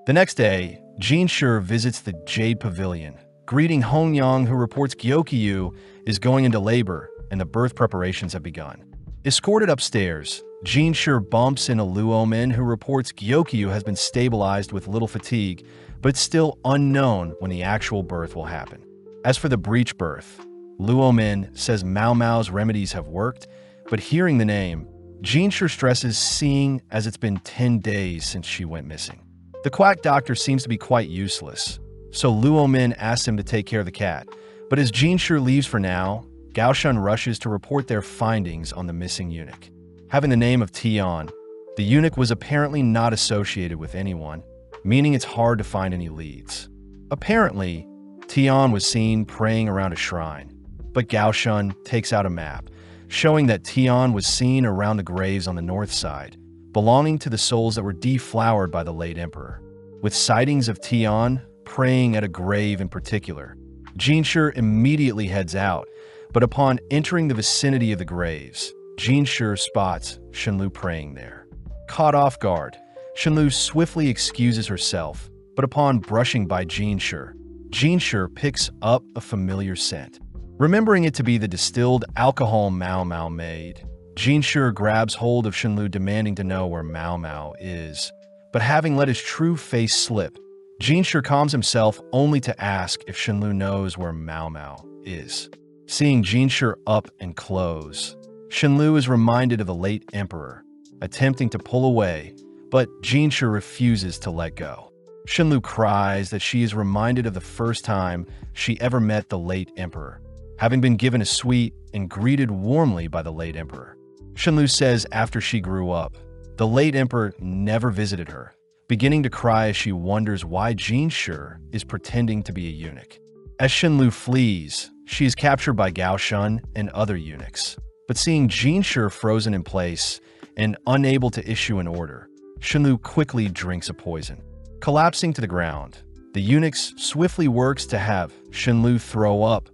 The next day, Jinshi visits the Jade Pavilion, greeting Hongyang, who reports Qiyu is going into labor and the birth preparations have begun. Escorted upstairs, Jinshi bumps into Luomin, who reports Qiyu has been stabilized with little fatigue, but it's still unknown when the actual birth will happen. As for the breech birth, Luomin says Mao Mao's remedies have worked, but hearing the name, Jinshi stresses seeing as it's been 10 days since she went missing. The quack doctor seems to be quite useless, so Luomin asks him to take care of the cat, but as Jinshi leaves for now, Gaoshan rushes to report their findings on the missing eunuch. Having the name of Tian, the eunuch was apparently not associated with anyone, meaning it's hard to find any leads. Apparently, Tian was seen praying around a shrine, but Gaoshan takes out a map, showing that Tian was seen around the graves on the north side, belonging to the souls that were deflowered by the late emperor. With sightings of Tian praying at a grave in particular, Jinshi immediately heads out, but upon entering the vicinity of the graves, Jinshi spots Shenlu praying there. Caught off guard, Shenlu swiftly excuses herself, but upon brushing by Jinshi picks up a familiar scent. Remembering it to be the distilled alcohol Mao Mao made, Jinshi grabs hold of Shenlu, demanding to know where Mao Mao is. But having let his true face slip, Jinshi calms himself only to ask if Shenlu knows where Mao Mao is. Seeing Jinshi up and close, Shenlu is reminded of the late emperor, attempting to pull away, but Jinshi refuses to let go. Shenlu cries that she is reminded of the first time she ever met the late emperor, having been given a sweet and greeted warmly by the late emperor. Shenlu says after she grew up, the late emperor never visited her, beginning to cry as she wonders why Jinshi is pretending to be a eunuch. As Shenlu flees, she is captured by Gaoshan and other eunuchs, but seeing Jinshi frozen in place and unable to issue an order, Shenlu quickly drinks a poison. Collapsing to the ground, the eunuchs swiftly works to have Shenlu throw up,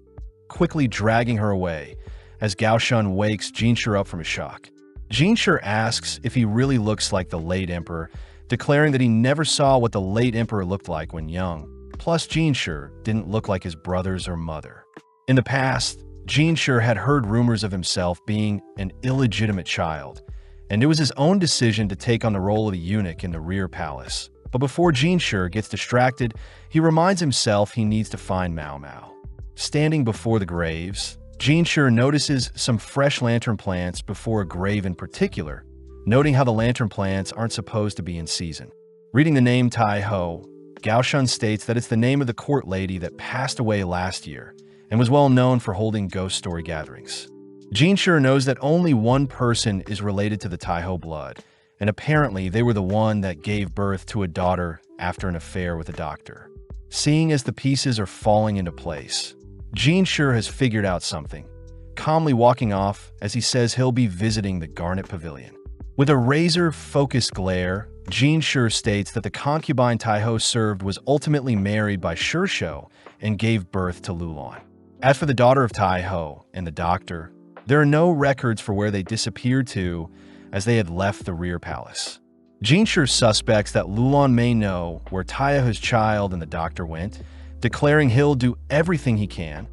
quickly dragging her away as Gaoshan wakes Jinshi up from his shock. Jinshi asks if he really looks like the late emperor, declaring that he never saw what the late emperor looked like when young. Plus, Jinshi didn't look like his brothers or mother. In the past, Jinshi had heard rumors of himself being an illegitimate child, and it was his own decision to take on the role of the eunuch in the rear palace. But before Jinshi gets distracted, he reminds himself he needs to find Mao Mao. Standing before the graves, Jinshi notices some fresh lantern plants before a grave in particular, noting how the lantern plants aren't supposed to be in season. Reading the name Tai Ho, Gaoshan states that it's the name of the court lady that passed away last year and was well known for holding ghost story gatherings. Jinshi knows that only one person is related to the Tai Ho blood, and apparently they were the one that gave birth to a daughter after an affair with a doctor. Seeing as the pieces are falling into place, Jinshi has figured out something, calmly walking off as he says he'll be visiting the Garnet Pavilion. With a razor-focused glare, Jinshi states that the concubine Tai Ho served was ultimately married by Shursho and gave birth to Lulan. As for the daughter of Tai Ho and the doctor, there are no records for where they disappeared to, as they had left the rear palace. Jinshi suspects that Lulan may know where Tai Ho's child and the doctor went, declaring he'll do everything he can,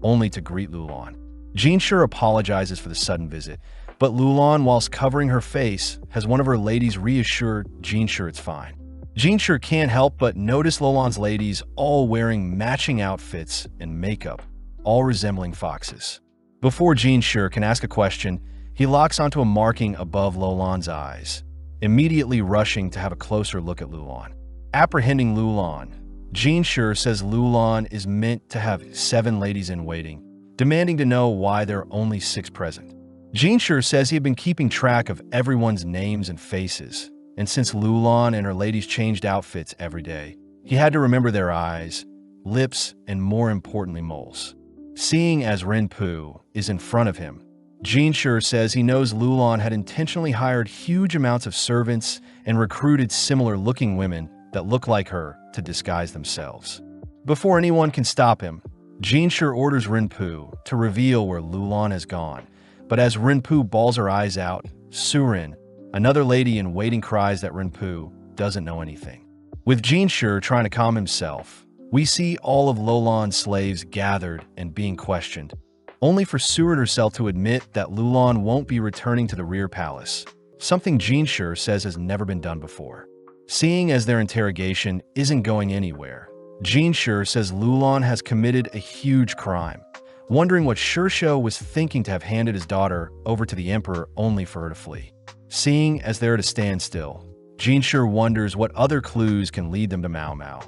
only to greet Lulan. Jinshi apologizes for the sudden visit, But Lulan, whilst covering her face, has one of her ladies reassure Jinshi it's fine. Jinshi can't help but notice Lulan's ladies all wearing matching outfits and makeup, all resembling foxes. Before Jinshi can ask a question, he locks onto a marking above Lulan's eyes, immediately rushing to have a closer look at Lulan. Apprehending Lulan, Jinshi says Lulan is meant to have 7 ladies in waiting, demanding to know why there are only 6 present. Jinshi says he had been keeping track of everyone's names and faces, and since Lulan and her ladies changed outfits every day, he had to remember their eyes, lips, and more importantly, moles. Seeing as Rinpu is in front of him, Jinshi says he knows Lulan had intentionally hired huge amounts of servants and recruited similar-looking women that look like her to disguise themselves. Before anyone can stop him, Jinshi orders Rinpu to reveal where Lulan has gone, but as Rinpu bawls her eyes out, Surin, another lady in waiting, cries that Rinpu doesn't know anything. With Jinshi trying to calm himself, we see all of Lulan's slaves gathered and being questioned, only for Surin herself to admit that Lulan won't be returning to the rear palace, something Jinshi says has never been done before. Seeing as their interrogation isn't going anywhere, Jinshi says Lulan has committed a huge crime, wondering what Shursho was thinking to have handed his daughter over to the emperor only for her to flee. Seeing as they're at a standstill, Jinshi wonders what other clues can lead them to Mao Mao.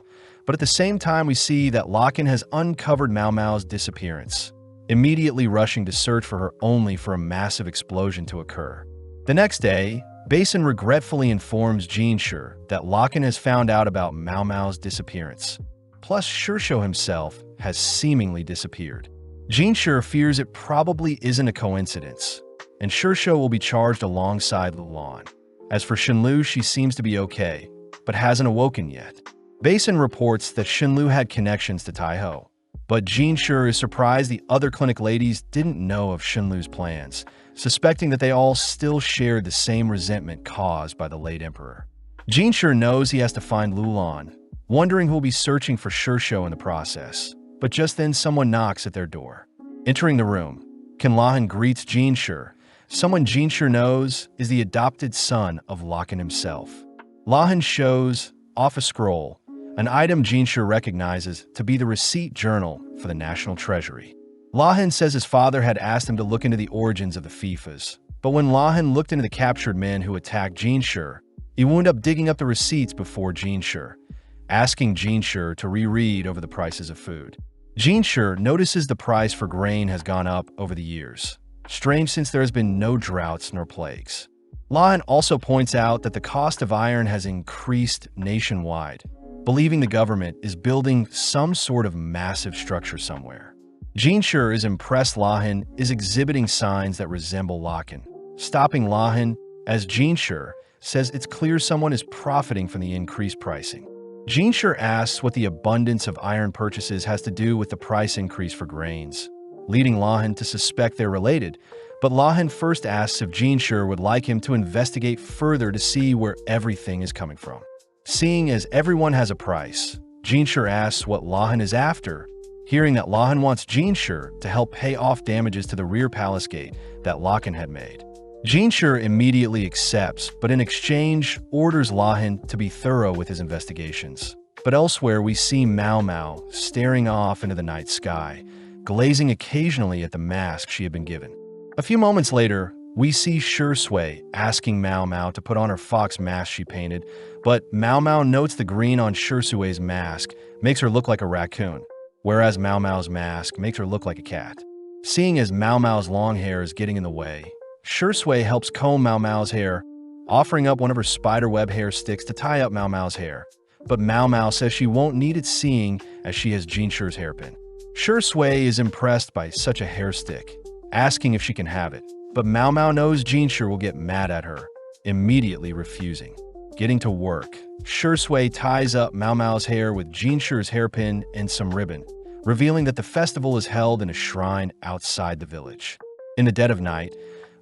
But at the same time, we see that Lakan has uncovered Mao Mao's disappearance, immediately rushing to search for her only for a massive explosion to occur. The next day, Basin regretfully informs Jinshi that Lakan has found out about Mao Mao's disappearance. Plus, Shursho himself has seemingly disappeared. Jinshi fears it probably isn't a coincidence, and Shursho will be charged alongside Lulan. As for Shinlu, she seems to be okay, but hasn't awoken yet. Basin reports that Shinlu had connections to Taiho, but Jinshi is surprised the other clinic ladies didn't know of Shinlu's plans, suspecting that they all still shared the same resentment caused by the late emperor. Jinshi knows he has to find Lulan, wondering who will be searching for Shursho in the process. But just then someone knocks at their door. Entering the room, Lahan greets Jinshi. Someone Jinshi knows is the adopted son of Lakan himself. Lahan shows off a scroll, an item Jinshi recognizes to be the receipt journal for the National Treasury. Lahan says his father had asked him to look into the origins of the FIFAs, but when Lahan looked into the captured men who attacked Jinshi, he wound up digging up the receipts before Jinshi, asking Jinshi to reread over the prices of food. Jinshi notices the price for grain has gone up over the years, strange since there has been no droughts nor plagues. Lahan also points out that the cost of iron has increased nationwide, believing the government is building some sort of massive structure somewhere. Jinshi is impressed Lahan is exhibiting signs that resemble Lakan, stopping Lahan as Jinshi says it's clear someone is profiting from the increased pricing. Jinshi asks what the abundance of iron purchases has to do with the price increase for grains, leading Lahan to suspect they're related, but Lahan first asks if Jinshi would like him to investigate further to see where everything is coming from. Seeing as everyone has a price, Jinshi asks what Lahan is after, hearing that Lahan wants Jinshi to help pay off damages to the rear palace gate that Lakan had made. Jinshi immediately accepts, but in exchange orders Lahan to be thorough with his investigations. But elsewhere we see Mao Mao staring off into the night sky, glazing occasionally at the mask she had been given. A few moments later, we see Shursui asking Mao Mao to put on her fox mask she painted, but Mao Mao notes the green on Shursui's mask makes her look like a raccoon, whereas Mao Mao's mask makes her look like a cat. Seeing as Mao Mao's long hair is getting in the way, Shursui helps comb Mao Mao's hair, offering up one of her spiderweb hair sticks to tie up Mao Mao's hair. But Mao Mao says she won't need it seeing as she has Jinshi's hairpin. Shursui is impressed by such a hair stick, asking if she can have it. But Mao Mao knows Jinshi will get mad at her, immediately refusing. Getting to work, Shursui ties up Mao Mao's hair with Jinshi's hairpin and some ribbon, revealing that the festival is held in a shrine outside the village. In the dead of night,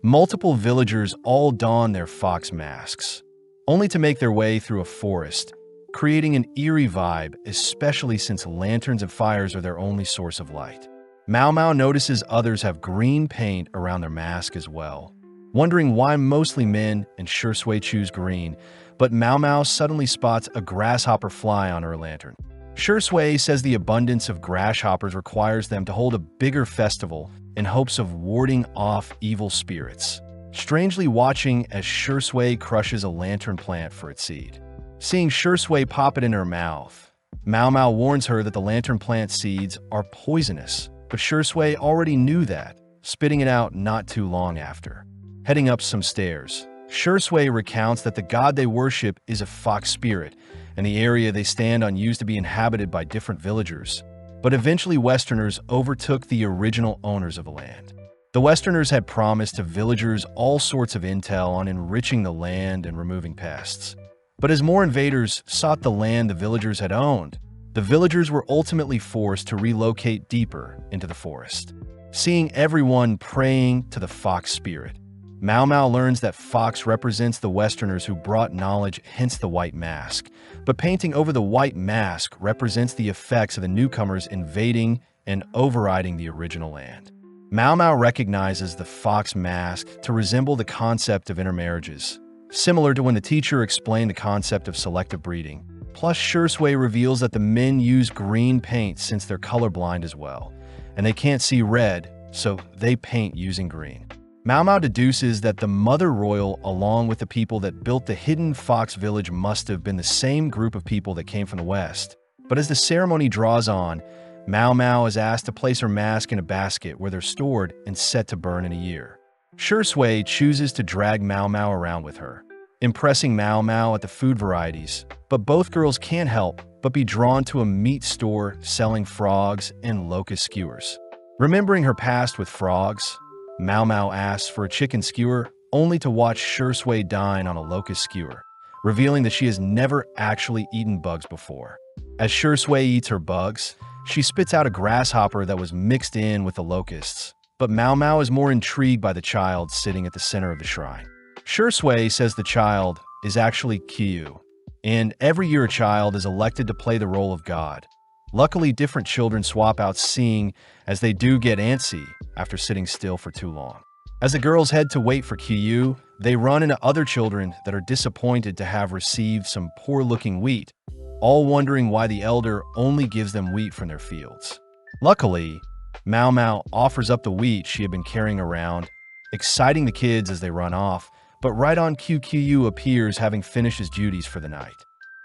multiple villagers all don their fox masks, only to make their way through a forest, creating an eerie vibe, especially since lanterns and fires are their only source of light. Mao Mao notices others have green paint around their mask as well. Wondering why mostly men and Shui choose green, but Mao Mao suddenly spots a grasshopper fly on her lantern. Shui says the abundance of grasshoppers requires them to hold a bigger festival in hopes of warding off evil spirits. Strangely watching as Shui crushes a lantern plant for its seed. Seeing Shui pop it in her mouth, Mao Mao warns her that the lantern plant seeds are poisonous, but Shui already knew that, spitting it out not too long after. Heading up some stairs, Shui recounts that the god they worship is a fox spirit, and the area they stand on used to be inhabited by different villagers. But eventually Westerners overtook the original owners of the land. The Westerners had promised to villagers all sorts of intel on enriching the land and removing pests. But as more invaders sought the land the villagers had owned, the villagers were ultimately forced to relocate deeper into the forest. Seeing everyone praying to the fox spirit, Mao Mao learns that fox represents the Westerners who brought knowledge, hence the white mask. But painting over the white mask represents the effects of the newcomers invading and overriding the original land. Mao Mao recognizes the fox mask to resemble the concept of intermarriages, similar to when the teacher explained the concept of selective breeding. Plus, Shui reveals that the men use green paint since they're colorblind as well, and they can't see red, so they paint using green. Mao Mao deduces that the Mother Royal, along with the people that built the hidden fox village, must have been the same group of people that came from the West. But as the ceremony draws on, Mao Mao is asked to place her mask in a basket where they're stored and set to burn in a year. Shui chooses to drag Mao Mao around with her, impressing Mao Mao at the food varieties, but both girls can't help but be drawn to a meat store selling frogs and locust skewers. Remembering her past with frogs, Mao Mao asks for a chicken skewer, only to watch Shui dine on a locust skewer, revealing that she has never actually eaten bugs before. As Shui eats her bugs, she spits out a grasshopper that was mixed in with the locusts, but Mao Mao is more intrigued by the child sitting at the center of the shrine. Shui says the child is actually Kyu, and every year a child is elected to play the role of God. Luckily, different children swap out seeing, as they do get antsy after sitting still for too long. As the girls head to wait for Kyu, they run into other children that are disappointed to have received some poor-looking wheat, all wondering why the elder only gives them wheat from their fields. Luckily, Mao Mao offers up the wheat she had been carrying around, exciting the kids as they run off, but right on cue Kyu appears having finished his duties for the night.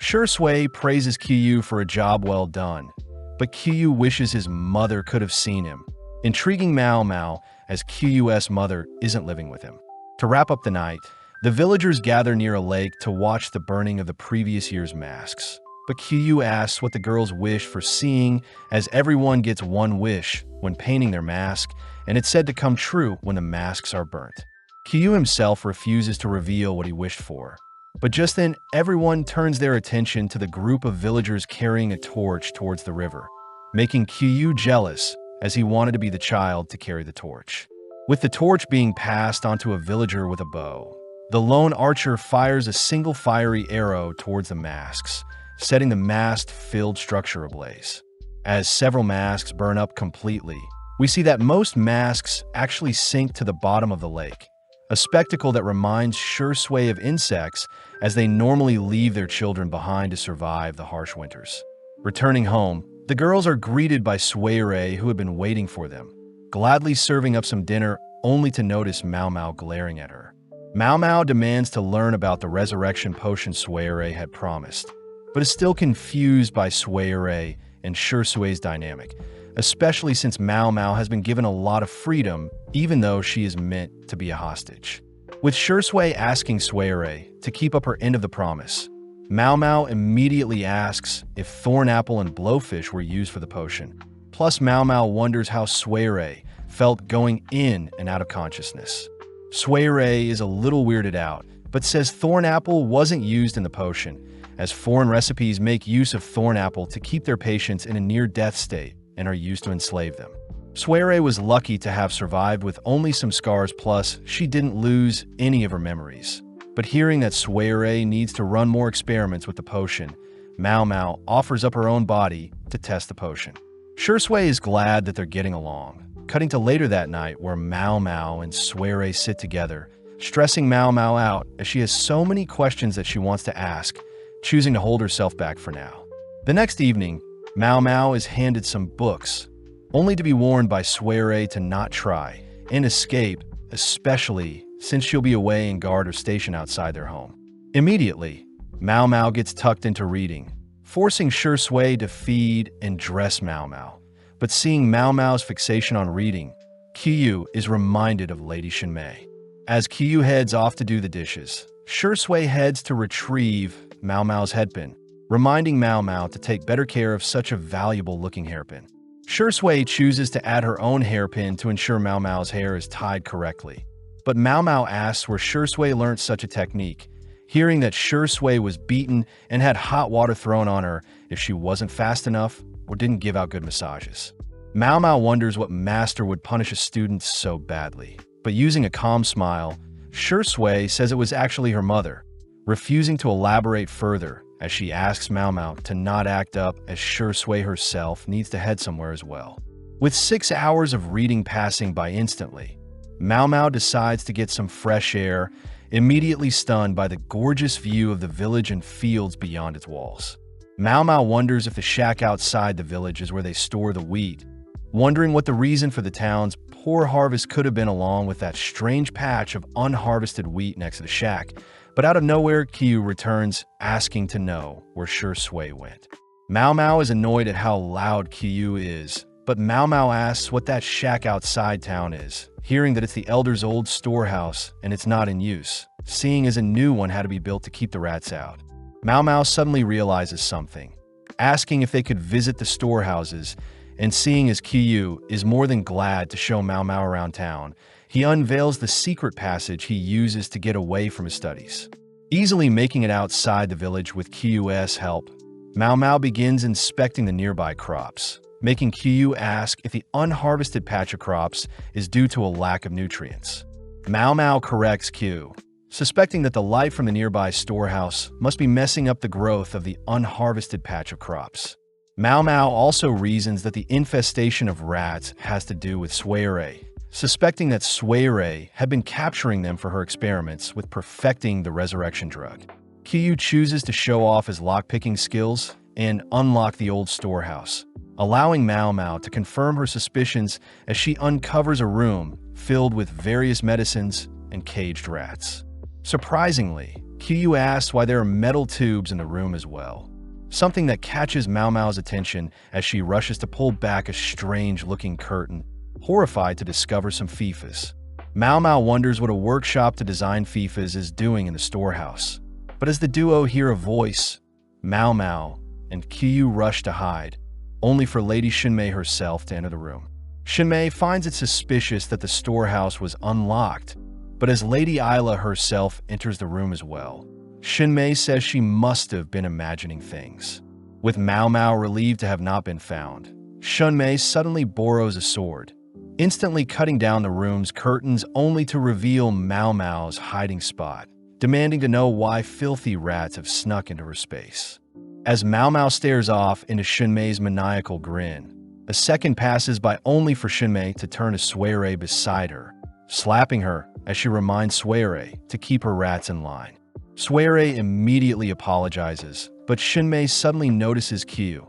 Shui praises Kyu for a job well done, but Kyu wishes his mother could have seen him, intriguing Mao Mao as Kyu's mother isn't living with him. To wrap up the night, the villagers gather near a lake to watch the burning of the previous year's masks. But Kyu asks what the girls wish for seeing, as everyone gets one wish when painting their mask, and it's said to come true when the masks are burnt. Kyu himself refuses to reveal what he wished for. But just then, everyone turns their attention to the group of villagers carrying a torch towards the river, making Kyu jealous as he wanted to be the child to carry the torch. With the torch being passed onto a villager with a bow, the lone archer fires a single fiery arrow towards the masks, setting the mast-filled structure ablaze. As several masks burn up completely, we see that most masks actually sink to the bottom of the lake, a spectacle that reminds Shui of insects as they normally leave their children behind to survive the harsh winters. Returning home, the girls are greeted by Sui, who had been waiting for them, gladly serving up some dinner only to notice Mao Mao glaring at her. Mao Mao demands to learn about the resurrection potion Sui had promised, but is still confused by Sui and Shui's dynamic, especially since Mao Mao has been given a lot of freedom even though she is meant to be a hostage. With Shui asking Sui to keep up her end of the promise, Mao Mao immediately asks if thornapple and blowfish were used for the potion. Plus, Mao Mao wonders how Sui felt going in and out of consciousness. Sui is a little weirded out, but says thornapple wasn't used in the potion, as foreign recipes make use of thornapple to keep their patients in a near-death state and are used to enslave them. Sui was lucky to have survived with only some scars, plus she didn't lose any of her memories. But hearing that Sui needs to run more experiments with the potion, Mao Mao offers up her own body to test the potion. Shui is glad that they're getting along, cutting to later that night where Mao Mao and Sui sit together, stressing Mao Mao out as she has so many questions that she wants to ask, choosing to hold herself back for now. The next evening, Mao Mao is handed some books, only to be warned by Suere to not try and escape, especially since she'll be away and guard her station outside their home. Immediately, Mao Mao gets tucked into reading, forcing Shui to feed and dress Mao Mao. But seeing Mao Mao's fixation on reading, Qiyu is reminded of Lady Shinmei. As Qiyu heads off to do the dishes, Shui heads to retrieve Mao Mao's headpin, reminding Mao Mao to take better care of such a valuable-looking hairpin. Shui chooses to add her own hairpin to ensure Mao Mao's hair is tied correctly. But Mao Mao asks where Shui learned such a technique, hearing that Shui was beaten and had hot water thrown on her if she wasn't fast enough or didn't give out good massages. Mao Mao wonders what master would punish a student so badly, but using a calm smile, Shui says it was actually her mother, refusing to elaborate further as she asks Mao Mao to not act up as Shui herself needs to head somewhere as well. With 6 hours of reading passing by instantly, Mao Mao decides to get some fresh air, immediately stunned by the gorgeous view of the village and fields beyond its walls. Mao Mao wonders if the shack outside the village is where they store the wheat, wondering what the reason for the town's poor harvest could have been along with that strange patch of unharvested wheat next to the shack. But out of nowhere, Qiyu returns, asking to know where Shui went. Mao Mao is annoyed at how loud Qiyu is, but Mao Mao asks what that shack outside town is, hearing that it's the elder's old storehouse and it's not in use, seeing as a new one had to be built to keep the rats out. Mao Mao suddenly realizes something, asking if they could visit the storehouses, and seeing as Qiyu is more than glad to show Mao Mao around town, he unveils the secret passage he uses to get away from his studies. Easily making it outside the village with Qiyu's help, Mao Mao begins inspecting the nearby crops, making Qiyu ask if the unharvested patch of crops is due to a lack of nutrients. Mao Mao corrects Qiyu, suspecting that the light from the nearby storehouse must be messing up the growth of the unharvested patch of crops. Mao Mao also reasons that the infestation of rats has to do with Suere, suspecting that Suere had been capturing them for her experiments with perfecting the resurrection drug. Qiyu chooses to show off his lockpicking skills and unlock the old storehouse, allowing Mao Mao to confirm her suspicions as she uncovers a room filled with various medicines and caged rats. Surprisingly, Qiyu asks why there are metal tubes in the room as well, something that catches Mao Mao's attention as she rushes to pull back a strange-looking curtain, horrified to discover some fifas. Mao Mao wonders what a workshop to design fifas is doing in the storehouse. But as the duo hear a voice, Mao Mao and Qiyu rush to hide, only for Lady Shinmei herself to enter the room. Shinmei finds it suspicious that the storehouse was unlocked, but as Lady Isla herself enters the room as well, Shinmei says she must have been imagining things. With Mao Mao relieved to have not been found, Shinmei suddenly borrows a sword, instantly cutting down the room's curtains only to reveal Mao Mao's hiding spot, demanding to know why filthy rats have snuck into her space. As Mao Mao stares off into Shinmei's maniacal grin, a second passes by only for Shinmei to turn to Suere beside her, slapping her as she reminds Suere to keep her rats in line. Suere immediately apologizes, but Shinmei suddenly notices Qiyu,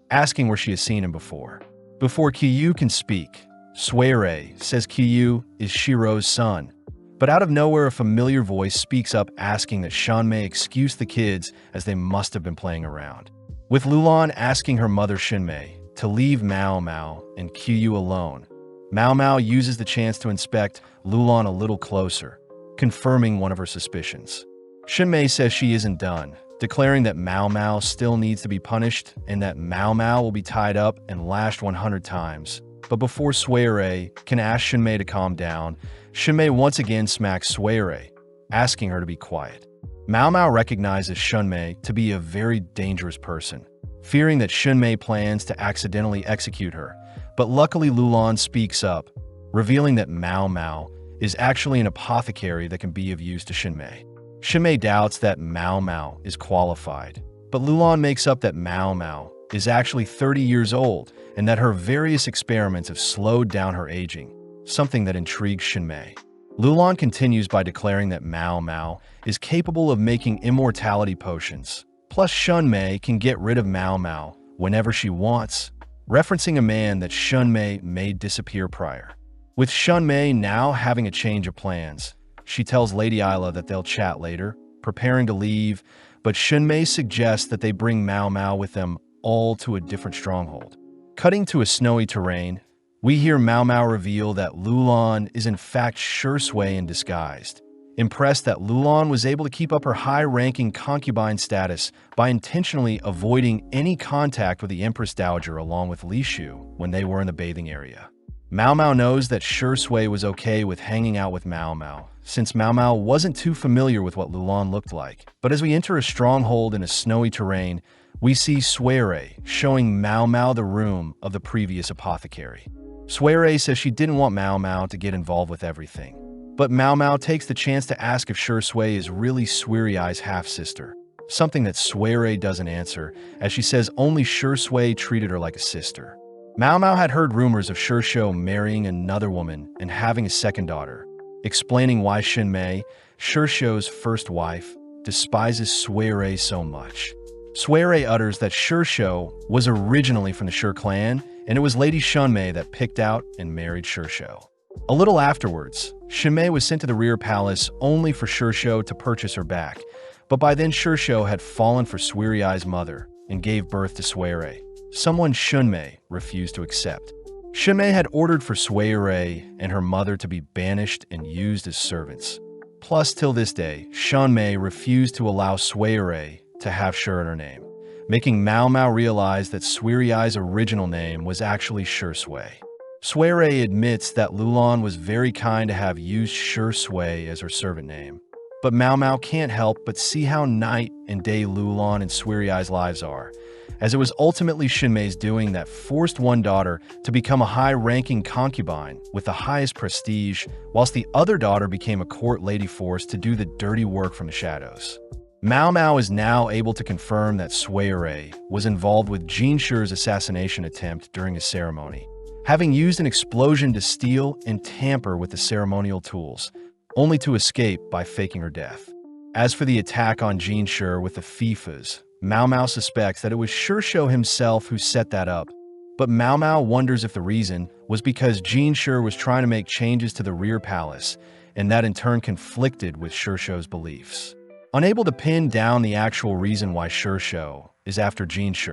asking where she has seen him before. Before Qiyu can speak, Suere says Qiyu is Shiro's son, but out of nowhere a familiar voice speaks up asking that Shinmei excuse the kids as they must have been playing around. With Lulan asking her mother Shinmei to leave Mao Mao and Qiyu alone, Mao Mao uses the chance to inspect Lulan a little closer, confirming one of her suspicions. Shinmei says she isn't done, declaring that Mao Mao still needs to be punished and that Mao Mao will be tied up and lashed 100 times. But before Suere can ask Shinmei to calm down, Shinmei once again smacks Suere, asking her to be quiet. Mao Mao recognizes Shinmei to be a very dangerous person, fearing that Shinmei plans to accidentally execute her, but luckily Lulan speaks up, revealing that Mao Mao is actually an apothecary that can be of use to Shinmei. Shinmei doubts that Mao Mao is qualified, but Lulan makes up that Mao Mao is actually 30 years old and that her various experiments have slowed down her aging, something that intrigues Shinmei. Lulan continues by declaring that Mao Mao is capable of making immortality potions, plus Shunmei can get rid of Mao Mao whenever she wants, referencing a man that Shunmei made disappear prior. With Shunmei now having a change of plans, she tells Lady Isla that they'll chat later, preparing to leave, but Shunmei suggests that they bring Mao Mao with them all to a different stronghold. Cutting to a snowy terrain, we hear Mao Mao reveal that Lulan is in fact Shui in disguise. Impressed that Lulan was able to keep up her high-ranking concubine status by intentionally avoiding any contact with the Empress Dowager along with Li Shu when they were in the bathing area. Mao Mao knows that Shui was okay with hanging out with Mao Mao, since Mao Mao wasn't too familiar with what Lulan looked like. But as we enter a stronghold in a snowy terrain, we see Suere showing Mao Mao the room of the previous apothecary. Suere says she didn't want Mao Mao to get involved with everything, but Mao Mao takes the chance to ask if Shui is really Suerai's half-sister, something that Suere doesn't answer, as she says only Shui treated her like a sister. Mao Mao had heard rumors of Shui marrying another woman and having a second daughter, explaining why Shinmei, Shui's first wife, despises Suere so much. Suere utters that Shui was originally from the Shui clan, and it was Lady Shunmei that picked out and married Shui. A little afterwards, Shinmei was sent to the rear palace only for Shui to purchase her back, but by then Shui had fallen for Suerai's mother and gave birth to Suere, someone Shunmei refused to accept. Shunmei had ordered for Suere and her mother to be banished and used as servants. Plus, till this day, Shunmei refused to allow Suere to have Shui in her name, making Mao Mao realize that Suerai's original name was actually Shui. Suere admits that Lulan was very kind to have used Shui as her servant name, but Mao Mao can't help but see how night and day Lulan and Suerai's lives are, as it was ultimately Shinmei's doing that forced one daughter to become a high-ranking concubine with the highest prestige, whilst the other daughter became a court lady forced to do the dirty work from the shadows. Mao Mao is now able to confirm that Suere was involved with Jin Shi's assassination attempt during a ceremony, having used an explosion to steal and tamper with the ceremonial tools, only to escape by faking her death. As for the attack on Jin Shi with the FIFAs, Mao Mao suspects that it was Shui himself who set that up, but Mao Mao wonders if the reason was because Jin Shi was trying to make changes to the rear palace, and that in turn conflicted with Shui's beliefs. Unable to pin down the actual reason why Shui is after Jin Shi,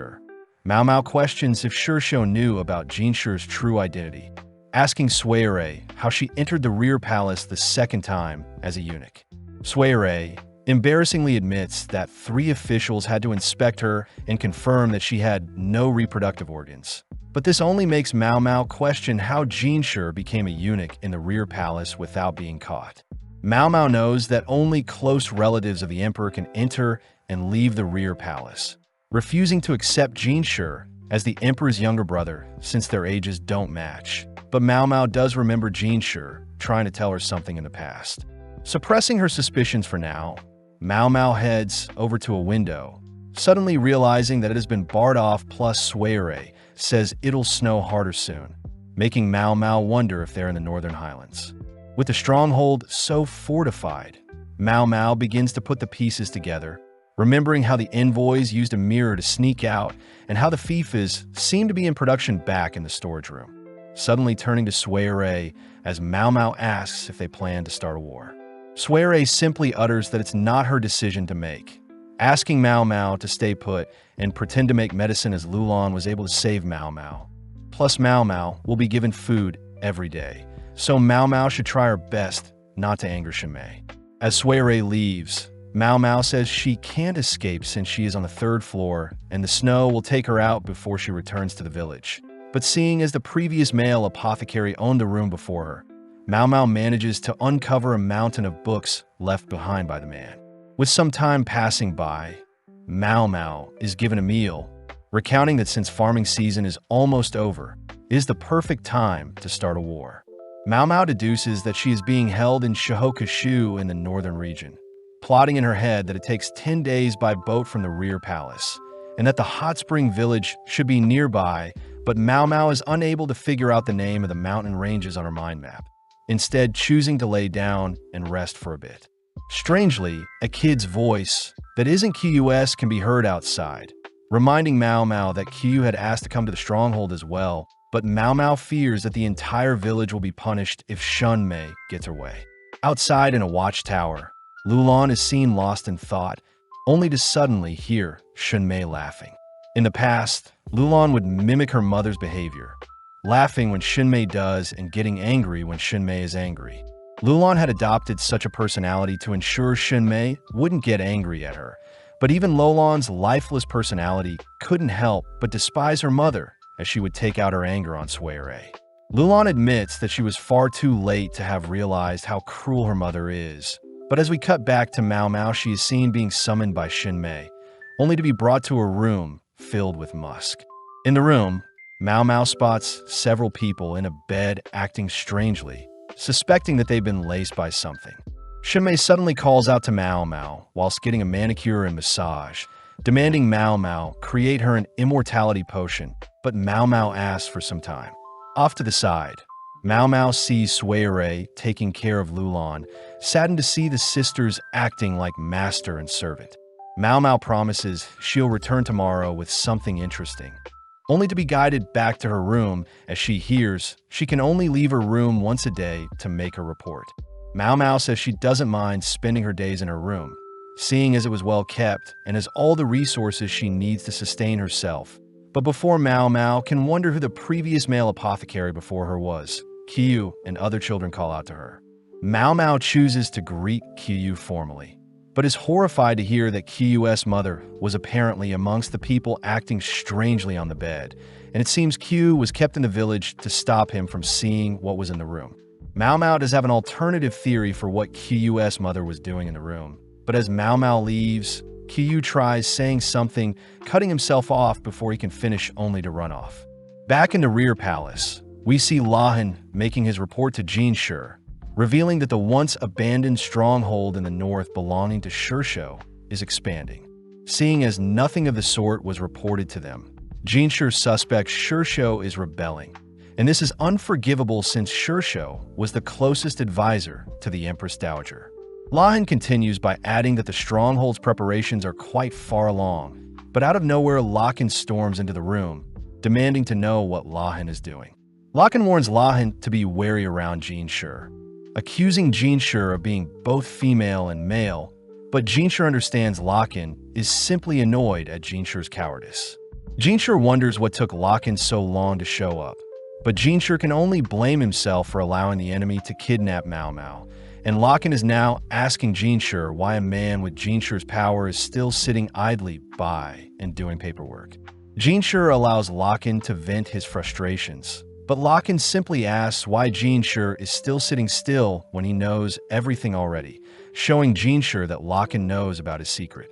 Mao Mao questions if Shui knew about Jin Shi's true identity, asking Suere how she entered the rear palace the second time as a eunuch. Suere embarrassingly admits that 3 officials had to inspect her and confirm that she had no reproductive organs. But this only makes Mao Mao question how Jin Shi became a eunuch in the rear palace without being caught. Mao Mao knows that only close relatives of the emperor can enter and leave the rear palace, refusing to accept Jin Shi as the emperor's younger brother since their ages don't match. But Mao Mao does remember Jin Shi trying to tell her something in the past. Suppressing her suspicions for now, Mao Mao heads over to a window, suddenly realizing that it has been barred off, plus Suere says it'll snow harder soon, making Mao Mao wonder if they're in the Northern Highlands. With the stronghold so fortified, Mao Mao begins to put the pieces together, remembering how the envoys used a mirror to sneak out and how the FIFAs seem to be in production back in the storage room. Suddenly turning to Suere as Mao Mao asks if they plan to start a war. Suere simply utters that it's not her decision to make, asking Mao Mao to stay put and pretend to make medicine as Lulan was able to save Mao Mao. Plus Mao Mao will be given food every day, so Mao Mao should try her best not to anger Shimei. As Suere leaves, Mao Mao says she can't escape since she is on the 3rd floor and the snow will take her out before she returns to the village. But seeing as the previous male apothecary owned the room before her, Mao Mao manages to uncover a mountain of books left behind by the man. With some time passing by, Mao Mao is given a meal, recounting that since farming season is almost over, is the perfect time to start a war. Mao Mao deduces that she is being held in Shihokashu in the northern region, plotting in her head that it takes 10 days by boat from the rear palace, and that the hot spring village should be nearby, but Mao Mao is unable to figure out the name of the mountain ranges on her mind map. instead choosing to lay down and rest for a bit. Strangely, a kid's voice that isn't Kyu's can be heard outside, reminding Mao Mao that Kyu had asked to come to the stronghold as well, but Mao Mao fears that the entire village will be punished if Shunmei gets her way. Outside in a watchtower, Lulan is seen lost in thought, only to suddenly hear Shunmei laughing. In the past, Lulan would mimic her mother's behavior, laughing when Shunmei does and getting angry when Shunmei is angry. Lulan had adopted such a personality to ensure Shunmei wouldn't get angry at her, but even Lulan's lifeless personality couldn't help but despise her mother as she would take out her anger on Suere. Lulan admits that she was far too late to have realized how cruel her mother is, but as we cut back to Mao Mao, she is seen being summoned by Shunmei, only to be brought to a room filled with musk. In the room, Mao Mao spots several people in a bed acting strangely, suspecting that they've been laced by something. Shunmei suddenly calls out to Mao Mao whilst getting a manicure and massage, demanding Mao Mao create her an immortality potion, but Mao Mao asks for some time. Off to the side, Mao Mao sees Suere taking care of Lulan, saddened to see the sisters acting like master and servant. Mao Mao promises she'll return tomorrow with something interesting, only to be guided back to her room as she hears she can only leave her room once a day to make her report. Mao Mao says she doesn't mind spending her days in her room, seeing as it was well kept and has all the resources she needs to sustain herself. But before Mao Mao can wonder who the previous male apothecary before her was, Kyu and other children call out to her. Mao Mao chooses to greet Kyu formally, but is horrified to hear that Kyu's mother was apparently amongst the people acting strangely on the bed, and it seems Kyu was kept in the village to stop him from seeing what was in the room. Mao Mao does have an alternative theory for what Kyu's mother was doing in the room, but as Mao Mao leaves, Kyu tries saying something, cutting himself off before he can finish only to run off. Back in the rear palace, we see Lahan making his report to Jinshi, revealing that the once abandoned stronghold in the north belonging to Shursho is expanding. Seeing as nothing of the sort was reported to them, Jinshi suspects Shursho is rebelling, and this is unforgivable since Shursho was the closest advisor to the Empress Dowager. Lahan continues by adding that the stronghold's preparations are quite far along, but out of nowhere Lahan storms into the room, demanding to know what Lahan is doing. Lahan warns Lahan to be wary around Jinshi, accusing Jinshi of being both female and male, but Jinshi understands Lahan is simply annoyed at Jinshi's cowardice. Jinshi wonders what took Lahan so long to show up, but Jinshi can only blame himself for allowing the enemy to kidnap Mao Mao, and Lahan is now asking Jinshi why a man with Jinshi's power is still sitting idly by and doing paperwork. Jinshi allows Lahan to vent his frustrations, but Lahan simply asks why Jinshi is still sitting still when he knows everything already, showing Jinshi that Lahan knows about his secret.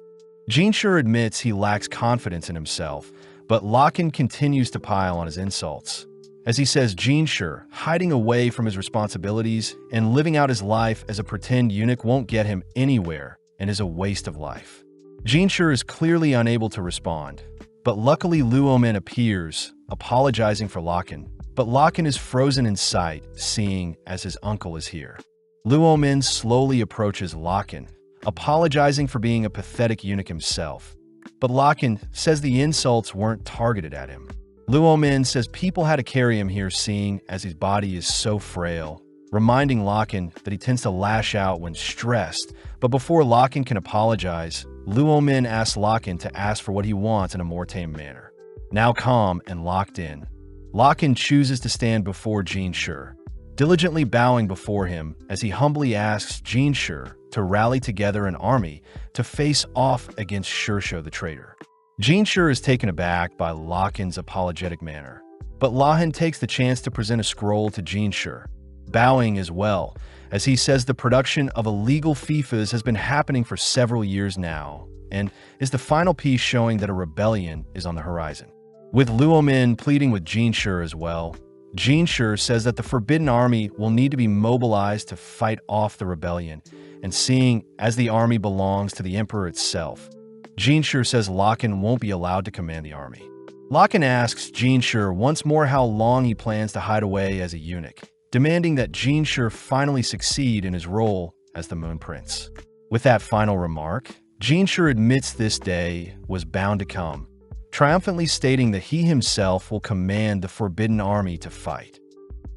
Jinshi admits he lacks confidence in himself, but Lahan continues to pile on his insults. As he says Jinshi, hiding away from his responsibilities and living out his life as a pretend eunuch won't get him anywhere and is a waste of life. Jinshi is clearly unable to respond, but luckily Luomin appears, apologizing for Lahan, but Lahan is frozen in sight, seeing as his uncle is here. Luomin slowly approaches Lahan, apologizing for being a pathetic eunuch himself, but Lahan says the insults weren't targeted at him. Luomin says people had to carry him here, seeing as his body is so frail, reminding Lahan that he tends to lash out when stressed, but before Lahan can apologize, Luomin asks Lahan to ask for what he wants in a more tame manner. Now calm and locked in, Lahan chooses to stand before Jinshi, diligently bowing before him as he humbly asks Jinshi to rally together an army to face off against Shursho the traitor. Jinshi is taken aback by Lahan's apologetic manner, but Lahan takes the chance to present a scroll to Jinshi, bowing as well, as he says the production of illegal FIFAs has been happening for several years now, and is the final piece showing that a rebellion is on the horizon. With Luomin pleading with Jinshi as well, Jinshi says that the Forbidden Army will need to be mobilized to fight off the rebellion, and seeing as the army belongs to the Emperor itself, Jinshi says Lahan won't be allowed to command the army. Lahan asks Jinshi once more how long he plans to hide away as a eunuch, demanding that Jinshi finally succeed in his role as the Moon Prince. With that final remark, Jinshi admits this day was bound to come, triumphantly stating that he himself will command the Forbidden Army to fight.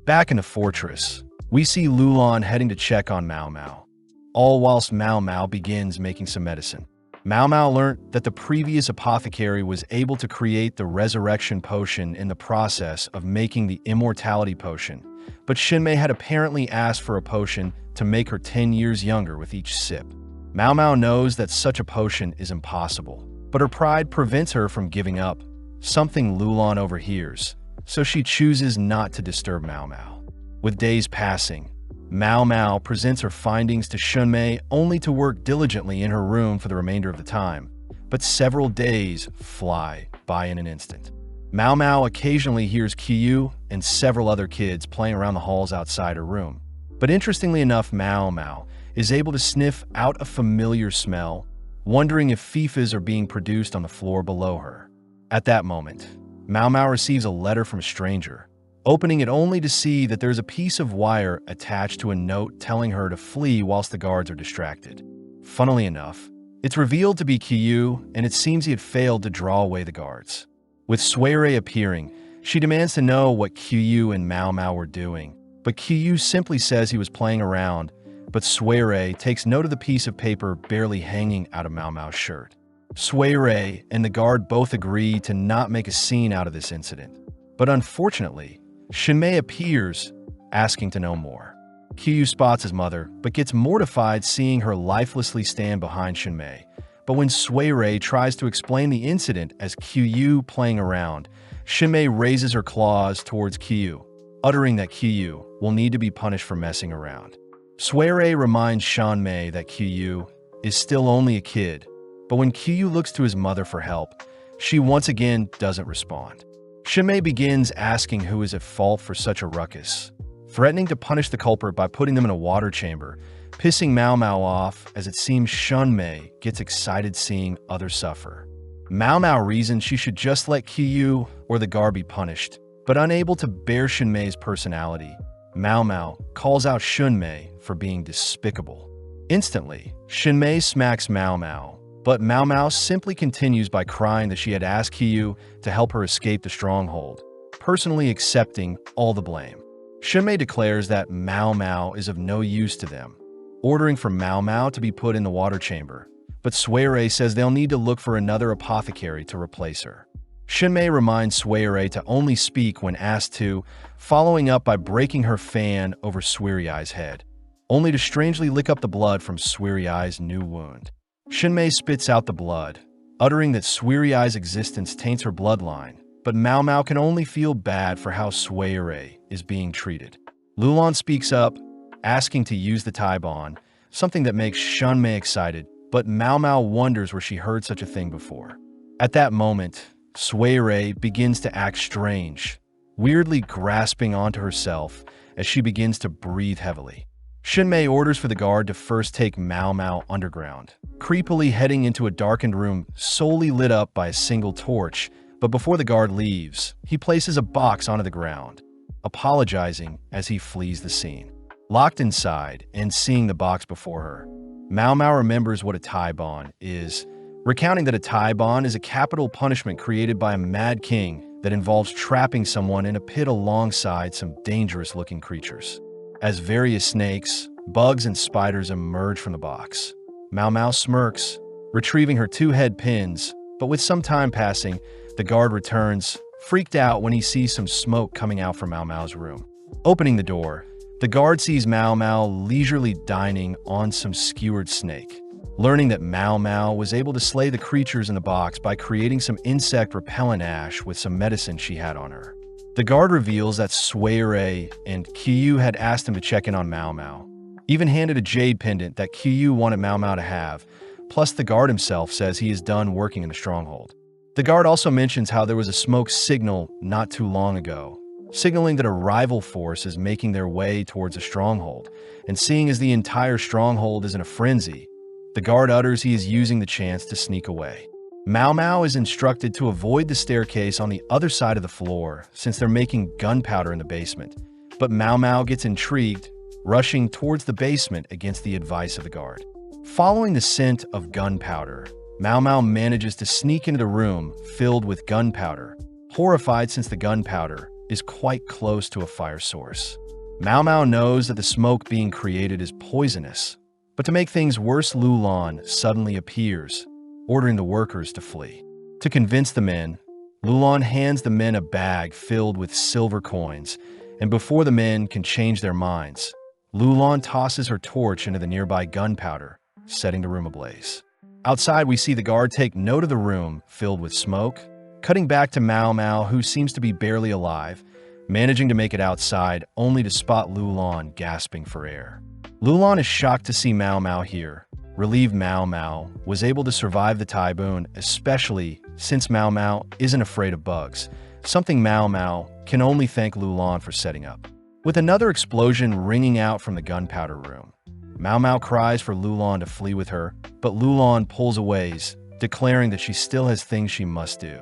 Back in the fortress, we see Lulan heading to check on Mao Mao, all whilst Mao Mao begins making some medicine. Mao Mao learnt that the previous apothecary was able to create the resurrection potion in the process of making the immortality potion, but Shinmei had apparently asked for a potion to make her 10 years younger with each sip. Mao Mao knows that such a potion is impossible, but her pride prevents her from giving up, something Lulan overhears, so she chooses not to disturb Mao Mao. With days passing, Mao Mao presents her findings to Shinmei only to work diligently in her room for the remainder of the time, but several days fly by in an instant. Mao Mao occasionally hears Kyu and several other kids playing around the halls outside her room, but interestingly enough, Mao Mao is able to sniff out a familiar smell, wondering if fifas are being produced on the floor below her. At that moment, Mao Mao receives a letter from a stranger, opening it only to see that there's a piece of wire attached to a note telling her to flee whilst the guards are distracted. Funnily enough, it's revealed to be Kyu, and it seems he had failed to draw away the guards. With Suirei appearing, she demands to know what Kyu and Mao Mao were doing, but Kyu simply says he was playing around, but Suirei takes note of the piece of paper barely hanging out of Mao Mao's shirt. Suirei and the guard both agree to not make a scene out of this incident, but unfortunately, Shinmei appears, asking to know more. Kyu spots his mother, but gets mortified seeing her lifelessly stand behind Shinmei. But when Suirei tries to explain the incident as Kyu playing around, Shinmei raises her claws towards Kyu, uttering that Kyu will need to be punished for messing around. Suirei reminds Shinmei that Kyu is still only a kid, but when Kyu looks to his mother for help, she once again doesn't respond. Shinmei begins asking who is at fault for such a ruckus, threatening to punish the culprit by putting them in a water chamber, pissing Mao Mao off as it seems Shinmei gets excited seeing others suffer. Mao Mao reasons she should just let Kyu or the guard be punished, but unable to bear Shinmei's personality, Mao Mao calls out Shinmei for being despicable. Instantly, Shinmei smacks Mao Mao, but Mao Mao simply continues by crying that she had asked Kyu to help her escape the stronghold, personally accepting all the blame. Shinmei declares that Mao Mao is of no use to them, ordering for Mao Mao to be put in the water chamber, but Suirei says they'll need to look for another apothecary to replace her. Shinmei reminds Suirei to only speak when asked to, following up by breaking her fan over Suirei's head, only to strangely lick up the blood from Suirei's new wound. Shinmei spits out the blood, uttering that Suirei's existence taints her bloodline, but Mao Mao can only feel bad for how Suirei is being treated. Lulan speaks up, asking to use the Taibon, something that makes Shinmei excited, but Mao Mao wonders where she heard such a thing before. At that moment, Suirei begins to act strange, weirdly grasping onto herself as she begins to breathe heavily. Shinmei orders for the guard to first take Mao Mao underground, creepily heading into a darkened room solely lit up by a single torch, but before the guard leaves, he places a box onto the ground, apologizing as he flees the scene. Locked inside and seeing the box before her, Mao Mao remembers what a Taibon is, recounting that a Taibon is a capital punishment created by a mad king that involves trapping someone in a pit alongside some dangerous-looking creatures. As various snakes, bugs, and spiders emerge from the box, Mao Mao smirks, retrieving her 2 head pins, but with some time passing, the guard returns, freaked out when he sees some smoke coming out from Mao Mao's room. Opening the door, the guard sees Mao Mao leisurely dining on some skewered snake, learning that Mao Mao was able to slay the creatures in the box by creating some insect repellent ash with some medicine she had on her. The guard reveals that Suirei and Kyu had asked him to check in on Mao Mao, even handed a jade pendant that Kyu wanted Mao Mao to have, plus the guard himself says he is done working in the stronghold. The guard also mentions how there was a smoke signal not too long ago, signaling that a rival force is making their way towards a stronghold, and seeing as the entire stronghold is in a frenzy, the guard utters he is using the chance to sneak away. Mao Mao is instructed to avoid the staircase on the other side of the floor since they're making gunpowder in the basement, But Mao Mao gets intrigued, rushing towards the basement against the advice of the guard. Following the scent of gunpowder, Mao Mao manages to sneak into the room filled with gunpowder, horrified since the gunpowder is quite close to a fire source. Mao Mao knows that the smoke being created is poisonous, but to make things worse, Lulan suddenly appears, ordering the workers to flee. To convince the men, Lulan hands the men a bag filled with silver coins, and before the men can change their minds, Lulan tosses her torch into the nearby gunpowder, setting the room ablaze. Outside, we see the guard take note of the room filled with smoke, cutting back to Mao Mao, who seems to be barely alive, managing to make it outside only to spot Lulan gasping for air. Lulan is shocked to see Mao Mao here. Relieved Mao Mao was able to survive the typhoon, especially since Mao Mao isn't afraid of bugs, something Mao Mao can only thank Lulan for setting up. With another explosion ringing out from the gunpowder room, Mao Mao cries for Lulan to flee with her, but Lulan pulls away, declaring that she still has things she must do.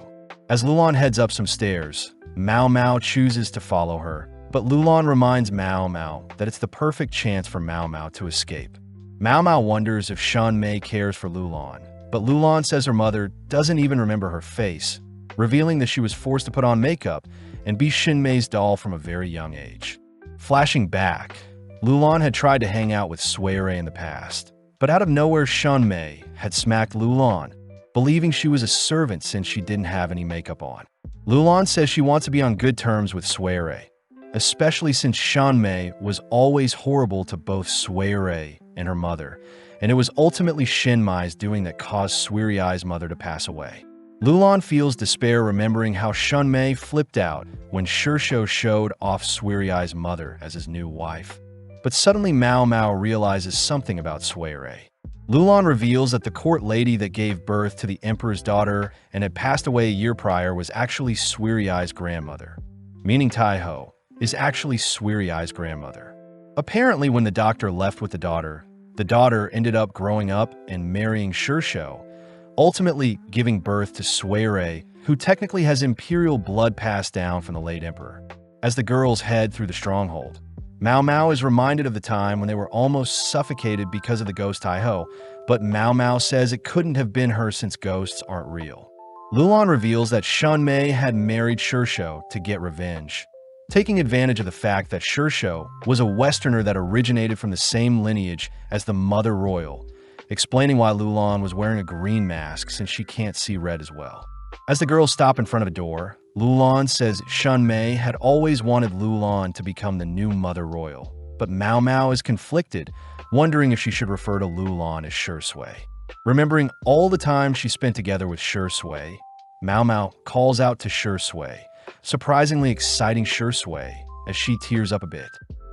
As Lulan heads up some stairs, Mao Mao chooses to follow her, but Lulan reminds Mao Mao that it's the perfect chance for Mao Mao to escape. Mao Mao wonders if Shan Mei cares for Lulan, but Lulan says her mother doesn't even remember her face, revealing that she was forced to put on makeup and be Shin Mei's doll from a very young age. Flashing back, Lulan had tried to hang out with Suirei in the past, but out of nowhere Shan Mei had smacked Lulan, believing she was a servant since she didn't have any makeup on. Lulan says she wants to be on good terms with Suirei, especially since Shan Mei was always horrible to both Suirei and her mother, and it was ultimately Shin Mei's doing that caused Suirei's mother to pass away. Lulan feels despair remembering how Shan Mei flipped out when Shursho showed off Suirei's mother as his new wife. But suddenly Mao Mao realizes something about Suirei. Lulan reveals that the court lady that gave birth to the emperor's daughter and had passed away a year prior was actually Suirei's grandmother, meaning Taiho is actually Suirei's grandmother. Apparently, when the doctor left with the daughter ended up growing up and marrying Shursho, ultimately giving birth to Suirei, who technically has imperial blood passed down from the late emperor. As the girls head through the stronghold, Mao Mao is reminded of the time when they were almost suffocated because of the ghost Taiho, but Mao Mao says it couldn't have been her since ghosts aren't real. Lulan reveals that Shan Mei had married Shursho to get revenge, taking advantage of the fact that Shursho was a Westerner that originated from the same lineage as the Mother Royal, explaining why Lulan was wearing a green mask since she can't see red as well. As the girls stop in front of a door, Lulan says Shan Mei had always wanted Lulan to become the new Mother Royal, but Mao Mao is conflicted, wondering if she should refer to Lulan as Shursui. Remembering all the time she spent together with Shursui, Mao Mao calls out to Shursui, surprisingly exciting Shursui as she tears up a bit.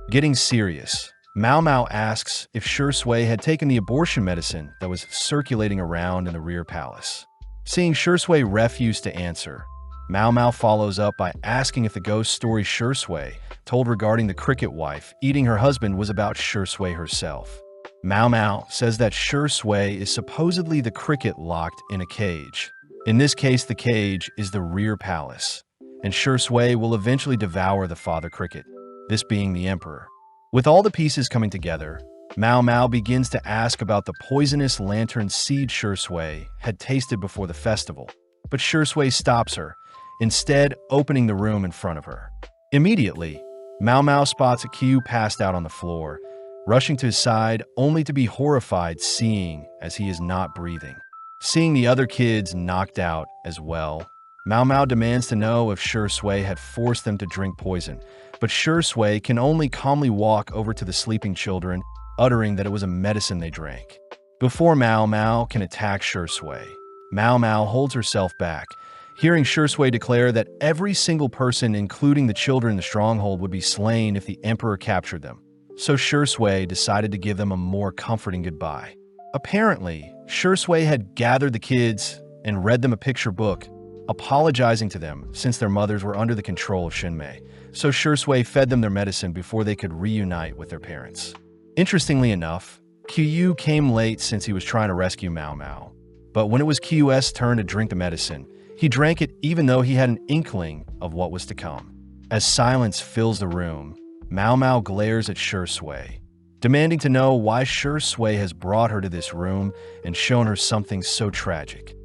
Getting serious, Mao Mao asks if Shursui had taken the abortion medicine that was circulating around in the rear palace. Seeing Shursui refuse to answer, Mao Mao follows up by asking if the ghost story Shursui told regarding the cricket wife eating her husband was about Shursui herself. Mao Mao says that Shursui is supposedly the cricket locked in a cage. In this case, the cage is the rear palace, and Shursui will eventually devour the father cricket, this being the emperor. With all the pieces coming together, Mao Mao begins to ask about the poisonous lantern seed Shursui had tasted before the festival, but Shursui stops her, instead opening the room in front of her. Immediately, Mao Mao spots Q passed out on the floor, rushing to his side only to be horrified seeing as he is not breathing. Seeing the other kids knocked out as well, Mao Mao demands to know if Shursui had forced them to drink poison, but Shursui can only calmly walk over to the sleeping children, uttering that it was a medicine they drank. Before Mao Mao can attack Shursui, Mao Mao holds herself back, hearing Shursui declare that every single person, including the children in the stronghold, would be slain if the emperor captured them. So Shursui decided to give them a more comforting goodbye. Apparently, Shursui had gathered the kids and read them a picture book, apologizing to them since their mothers were under the control of Shinmei, so Shursui fed them their medicine before they could reunite with their parents. Interestingly enough, Qiyu came late since he was trying to rescue Mao Mao, but when it was Qiyu's turn to drink the medicine, he drank it even though he had an inkling of what was to come. As silence fills the room, Mao Mao glares at Shui, demanding to know why Shui has brought her to this room and shown her something so tragic.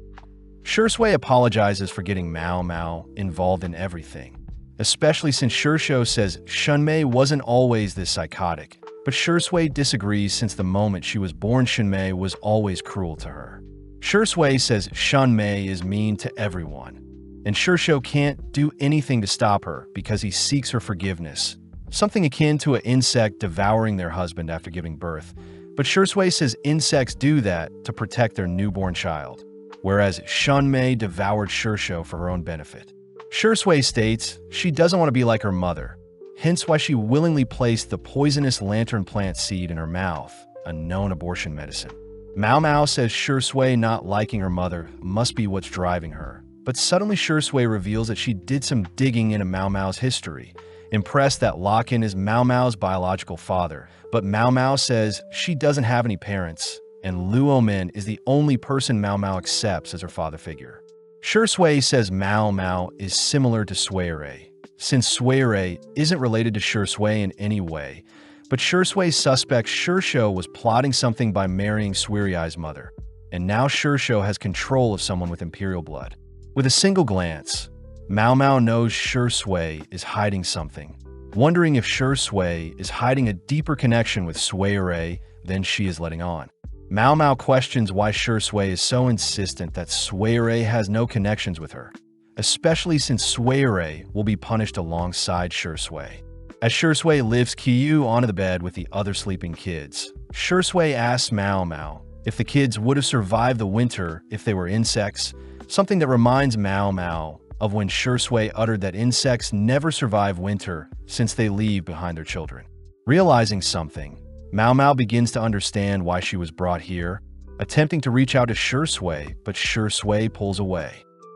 Shui apologizes for getting Mao Mao involved in everything, especially since Shui says Shunmei wasn't always this psychotic, but Shui disagrees since the moment she was born Shunmei was always cruel to her. Shui says Shunmei is mean to everyone, and Shui can't do anything to stop her because he seeks her forgiveness, something akin to an insect devouring their husband after giving birth, but Shui says insects do that to protect their newborn child, whereas Shunmei devoured Shui for her own benefit. Shui states she doesn't want to be like her mother, hence why she willingly placed the poisonous lantern plant seed in her mouth, a known abortion medicine. Mao Mao says Shui not liking her mother must be what's driving her, but suddenly Shui reveals that she did some digging into Mao Mao's history, impressed that Lachen is Mao Mao's biological father, but Mao Mao says she doesn't have any parents, and Luo Min is the only person Mao Mao accepts as her father figure. Shui says Mao Mao is similar to Suirei, since Suirei isn't related to Shui in any way, but Shui suspects Shui was plotting something by marrying Suirei's mother, and now Shui has control of someone with imperial blood. With a single glance, Mao Mao knows Shui is hiding something, wondering if Shui is hiding a deeper connection with Suirei than she is letting on. Mao Mao questions why Shui is so insistent that Suirei has no connections with her, especially since Suirei will be punished alongside Shui. As Shui lifts Qiyu onto the bed with the other sleeping kids, Shui asks Mao Mao if the kids would have survived the winter if they were insects, something that reminds Mao Mao of when Shui uttered that insects never survive winter since they leave behind their children. Realizing something, Mao Mao begins to understand why she was brought here, attempting to reach out to Shui, but Shui pulls away.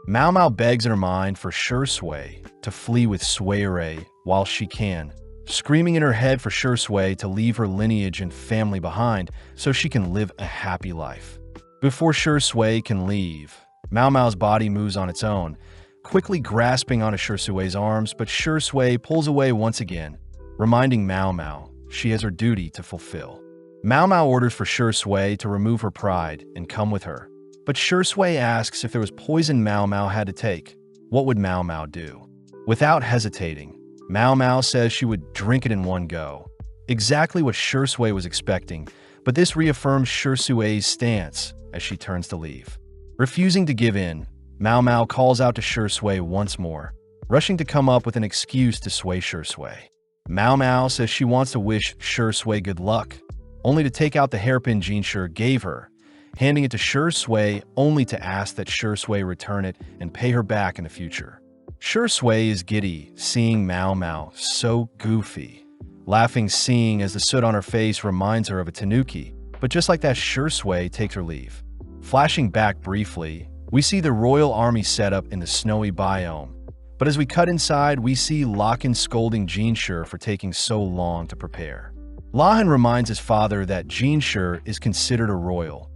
Mao Mao begs in her mind for Shui to flee with Suirei while she can, screaming in her head for Shui to leave her lineage and family behind so she can live a happy life. Before Shui can leave, Mao Mao's body moves on its own, quickly grasping onto Shui's arms, but Shui pulls away once again, reminding Mao Mao she has her duty to fulfill. Mao Mao orders for Shui to remove her pride and come with her, but Shui asks if there was poison Mao Mao had to take, what would Mao Mao do? Without hesitating, Mao Mao says she would drink it in one go, exactly what Shui was expecting, but this reaffirms Shui's stance as she turns to leave. Refusing to give in, Mao Mao calls out to Shui once more, rushing to come up with an excuse to sway Shui. Mao Mao says she wants to wish Shui good luck, only to take out the hairpin Jinshi gave her, handing it to Shui only to ask that Shui return it and pay her back in the future. Shui is giddy, seeing Mao Mao so goofy, laughing seeing as the soot on her face reminds her of a tanuki, but just like that Shui takes her leave. Flashing back briefly, we see the royal army set up in the snowy biome, but as we cut inside, we see Lachen scolding Jinshi for taking so long to prepare. Lachen reminds his father that Jinshi is considered a royal,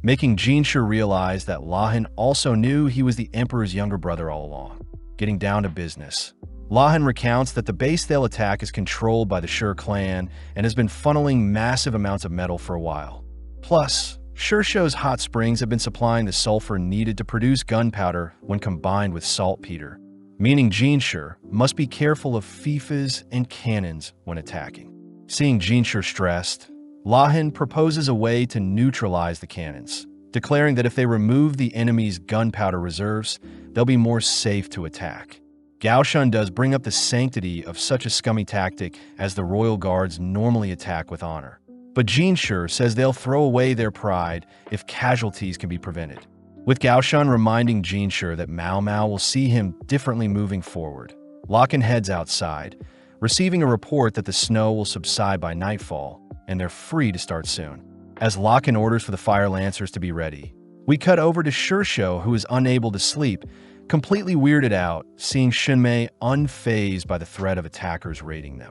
making Jinshi realize that Lachen also knew he was the emperor's younger brother all along. Getting down to business, Lachen recounts that the base they'll attack is controlled by the Shur clan and has been funneling massive amounts of metal for a while. Plus, Shui's hot springs have been supplying the sulfur needed to produce gunpowder when combined with saltpeter, meaning Jinshi must be careful of fifas and cannons when attacking. Seeing Jinshi stressed, Lachen proposes a way to neutralize the cannons, declaring that if they remove the enemy's gunpowder reserves, they'll be more safe to attack. Gaoshun does bring up the sanctity of such a scummy tactic as the royal guards normally attack with honor. But Jinshi says they'll throw away their pride if casualties can be prevented, with Gaoshun reminding Jinshi that Mao Mao will see him differently moving forward. Lachen heads outside, receiving a report that the snow will subside by nightfall, and they're free to start soon. As Lachen orders for the fire lancers to be ready, we cut over to Shui's, who is unable to sleep, completely weirded out, seeing Shunmei unfazed by the threat of attackers raiding them.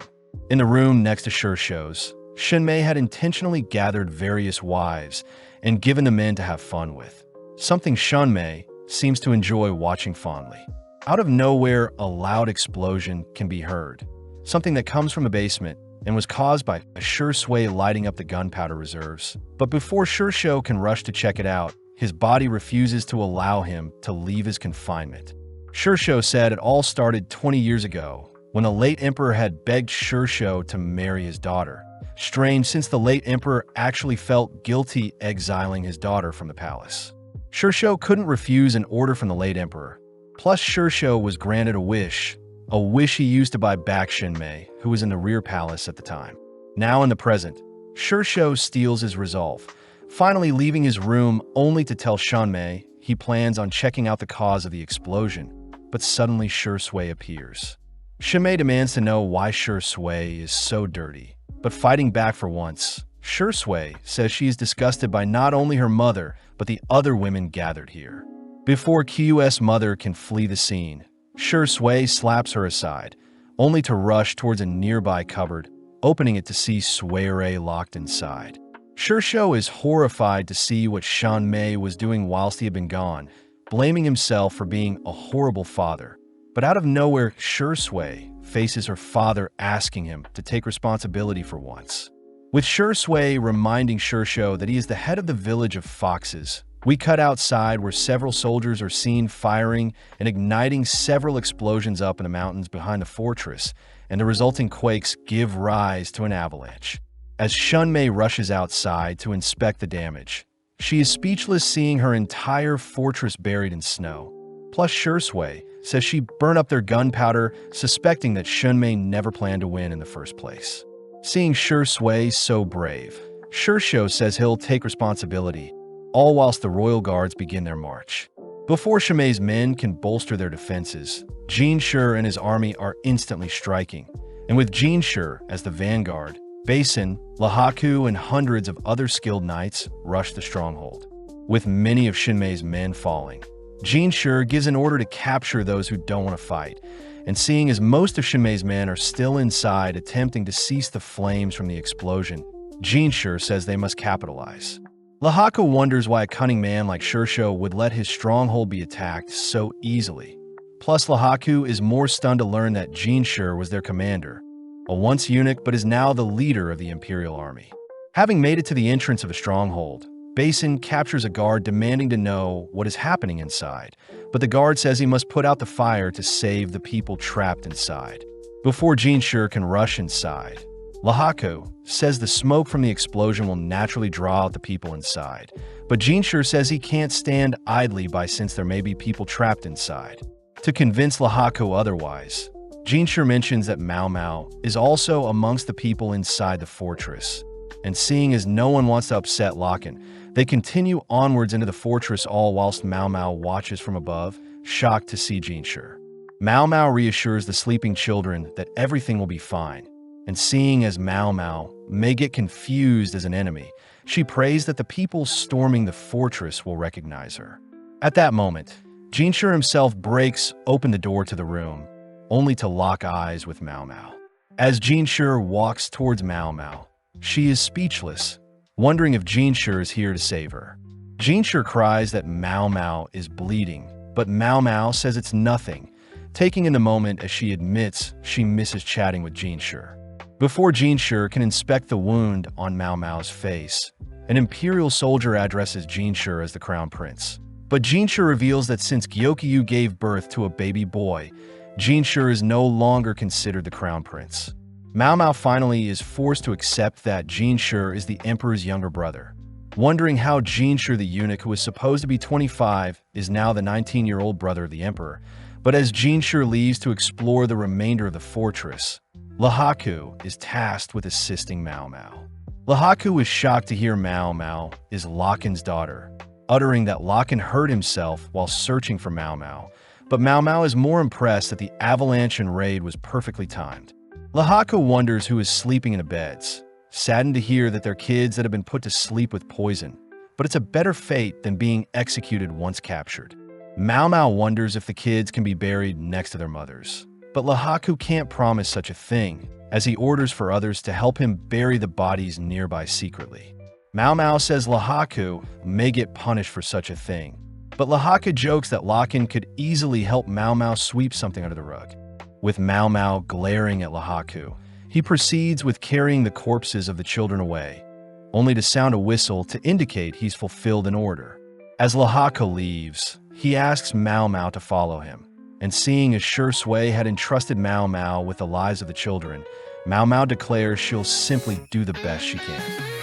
In the room next to Shui's, Shunmei had intentionally gathered various wives and given the men to have fun with, something Shunmei seems to enjoy watching fondly. Out of nowhere, a loud explosion can be heard, something that comes from the basement and was caused by Shui lighting up the gunpowder reserves. But before Shui can rush to check it out, his body refuses to allow him to leave his confinement. Shui said it all started 20 years ago, when the late emperor had begged Shui to marry his daughter. Strange, since the late emperor actually felt guilty exiling his daughter from the palace. Shui couldn't refuse an order from the late emperor. Plus, Shui was granted a wish he used to buy back Shinmei, who was in the rear palace at the time. Now in the present, Shui steals his resolve, finally leaving his room only to tell Shinmei he plans on checking out the cause of the explosion, but suddenly Shui appears. Shinmei demands to know why Shui is so dirty, but fighting back for once, Shui says she is disgusted by not only her mother, but the other women gathered here. Before Q's mother can flee the scene, Shui slaps her aside, only to rush towards a nearby cupboard, opening it to see Suire locked inside. Shui is horrified to see what Shinmei was doing whilst he had been gone, blaming himself for being a horrible father. But out of nowhere, Shui faces her father asking him to take responsibility for once. With Shui reminding Shui that he is the head of the village of foxes, we cut outside where several soldiers are seen firing and igniting several explosions up in the mountains behind the fortress, and the resulting quakes give rise to an avalanche. As Shinmei rushes outside to inspect the damage, she is speechless seeing her entire fortress buried in snow. Plus, Shui says she burned up their gunpowder, suspecting that Shinmei never planned to win in the first place. Seeing Shui so brave, Shui says he'll take responsibility, all whilst the royal guards begin their march. Before Shinmei's men can bolster their defenses, Jinshi and his army are instantly striking, and with Jinshi as the vanguard, Basin, Lahaku, and hundreds of other skilled knights rush the stronghold. With many of Shinmei's men falling, Jinshi gives an order to capture those who don't want to fight, and seeing as most of Shinmei's men are still inside attempting to cease the flames from the explosion, Jinshi says they must capitalize. Lahaku wonders why a cunning man like Shui would let his stronghold be attacked so easily. Plus, Lahaku is more stunned to learn that Jinshi was their commander, a once eunuch but is now the leader of the imperial army. Having made it to the entrance of a stronghold, Basin captures a guard demanding to know what is happening inside, but the guard says he must put out the fire to save the people trapped inside. Before Jinshi can rush inside, Lahaku says the smoke from the explosion will naturally draw out the people inside, but Jinshi says he can't stand idly by since there may be people trapped inside. To convince Lahaku otherwise, Jinshi mentions that Mao Mao is also amongst the people inside the fortress, and seeing as no one wants to upset Lakin, they continue onwards into the fortress all whilst Mao Mao watches from above, shocked to see Jinshi. Mao Mao reassures the sleeping children that everything will be fine, and seeing as Mao Mao may get confused as an enemy, she prays that the people storming the fortress will recognize her. At that moment, Jinshi himself breaks open the door to the room, only to lock eyes with Mao Mao. As Jinshi walks towards Mao Mao, she is speechless, wondering if Jinshi is here to save her. Jinshi cries that Mao Mao is bleeding, but Mao Mao says it's nothing, taking in the moment as she admits she misses chatting with Jinshi. Before Jinshi can inspect the wound on Mao Mao's face, an imperial soldier addresses Jinshi as the crown prince. But Jinshi reveals that since Gyokyu gave birth to a baby boy, Jinshi is no longer considered the crown prince. Mao Mao finally is forced to accept that Jinshi is the emperor's younger brother. Wondering how Jinshi the eunuch, who was supposed to be 25, is now the 19-year-old brother of the emperor. But as Jinshi leaves to explore the remainder of the fortress, Lahaku is tasked with assisting Mao Mao. Lahaku is shocked to hear Mao Mao is Lakin's daughter, uttering that Lakin hurt himself while searching for Mao Mao, but Mao Mao is more impressed that the avalanche and raid was perfectly timed. Lahaku wonders who is sleeping in the beds, saddened to hear that they're kids that have been put to sleep with poison, but it's a better fate than being executed once captured. Mao Mao wonders if the kids can be buried next to their mothers, but Lahaku can't promise such a thing, as he orders for others to help him bury the bodies nearby secretly. Mao Mao says Lahaku may get punished for such a thing, but Lahaku jokes that Lakin could easily help Mao Mao sweep something under the rug. With Mau Mau glaring at Lahaku, he proceeds with carrying the corpses of the children away, only to sound a whistle to indicate he's fulfilled an order. As Lahaku leaves, he asks Mau Mau to follow him, and seeing as Sure Sui had entrusted Mau Mau with the lives of the children, Mau Mau declares she'll simply do the best she can.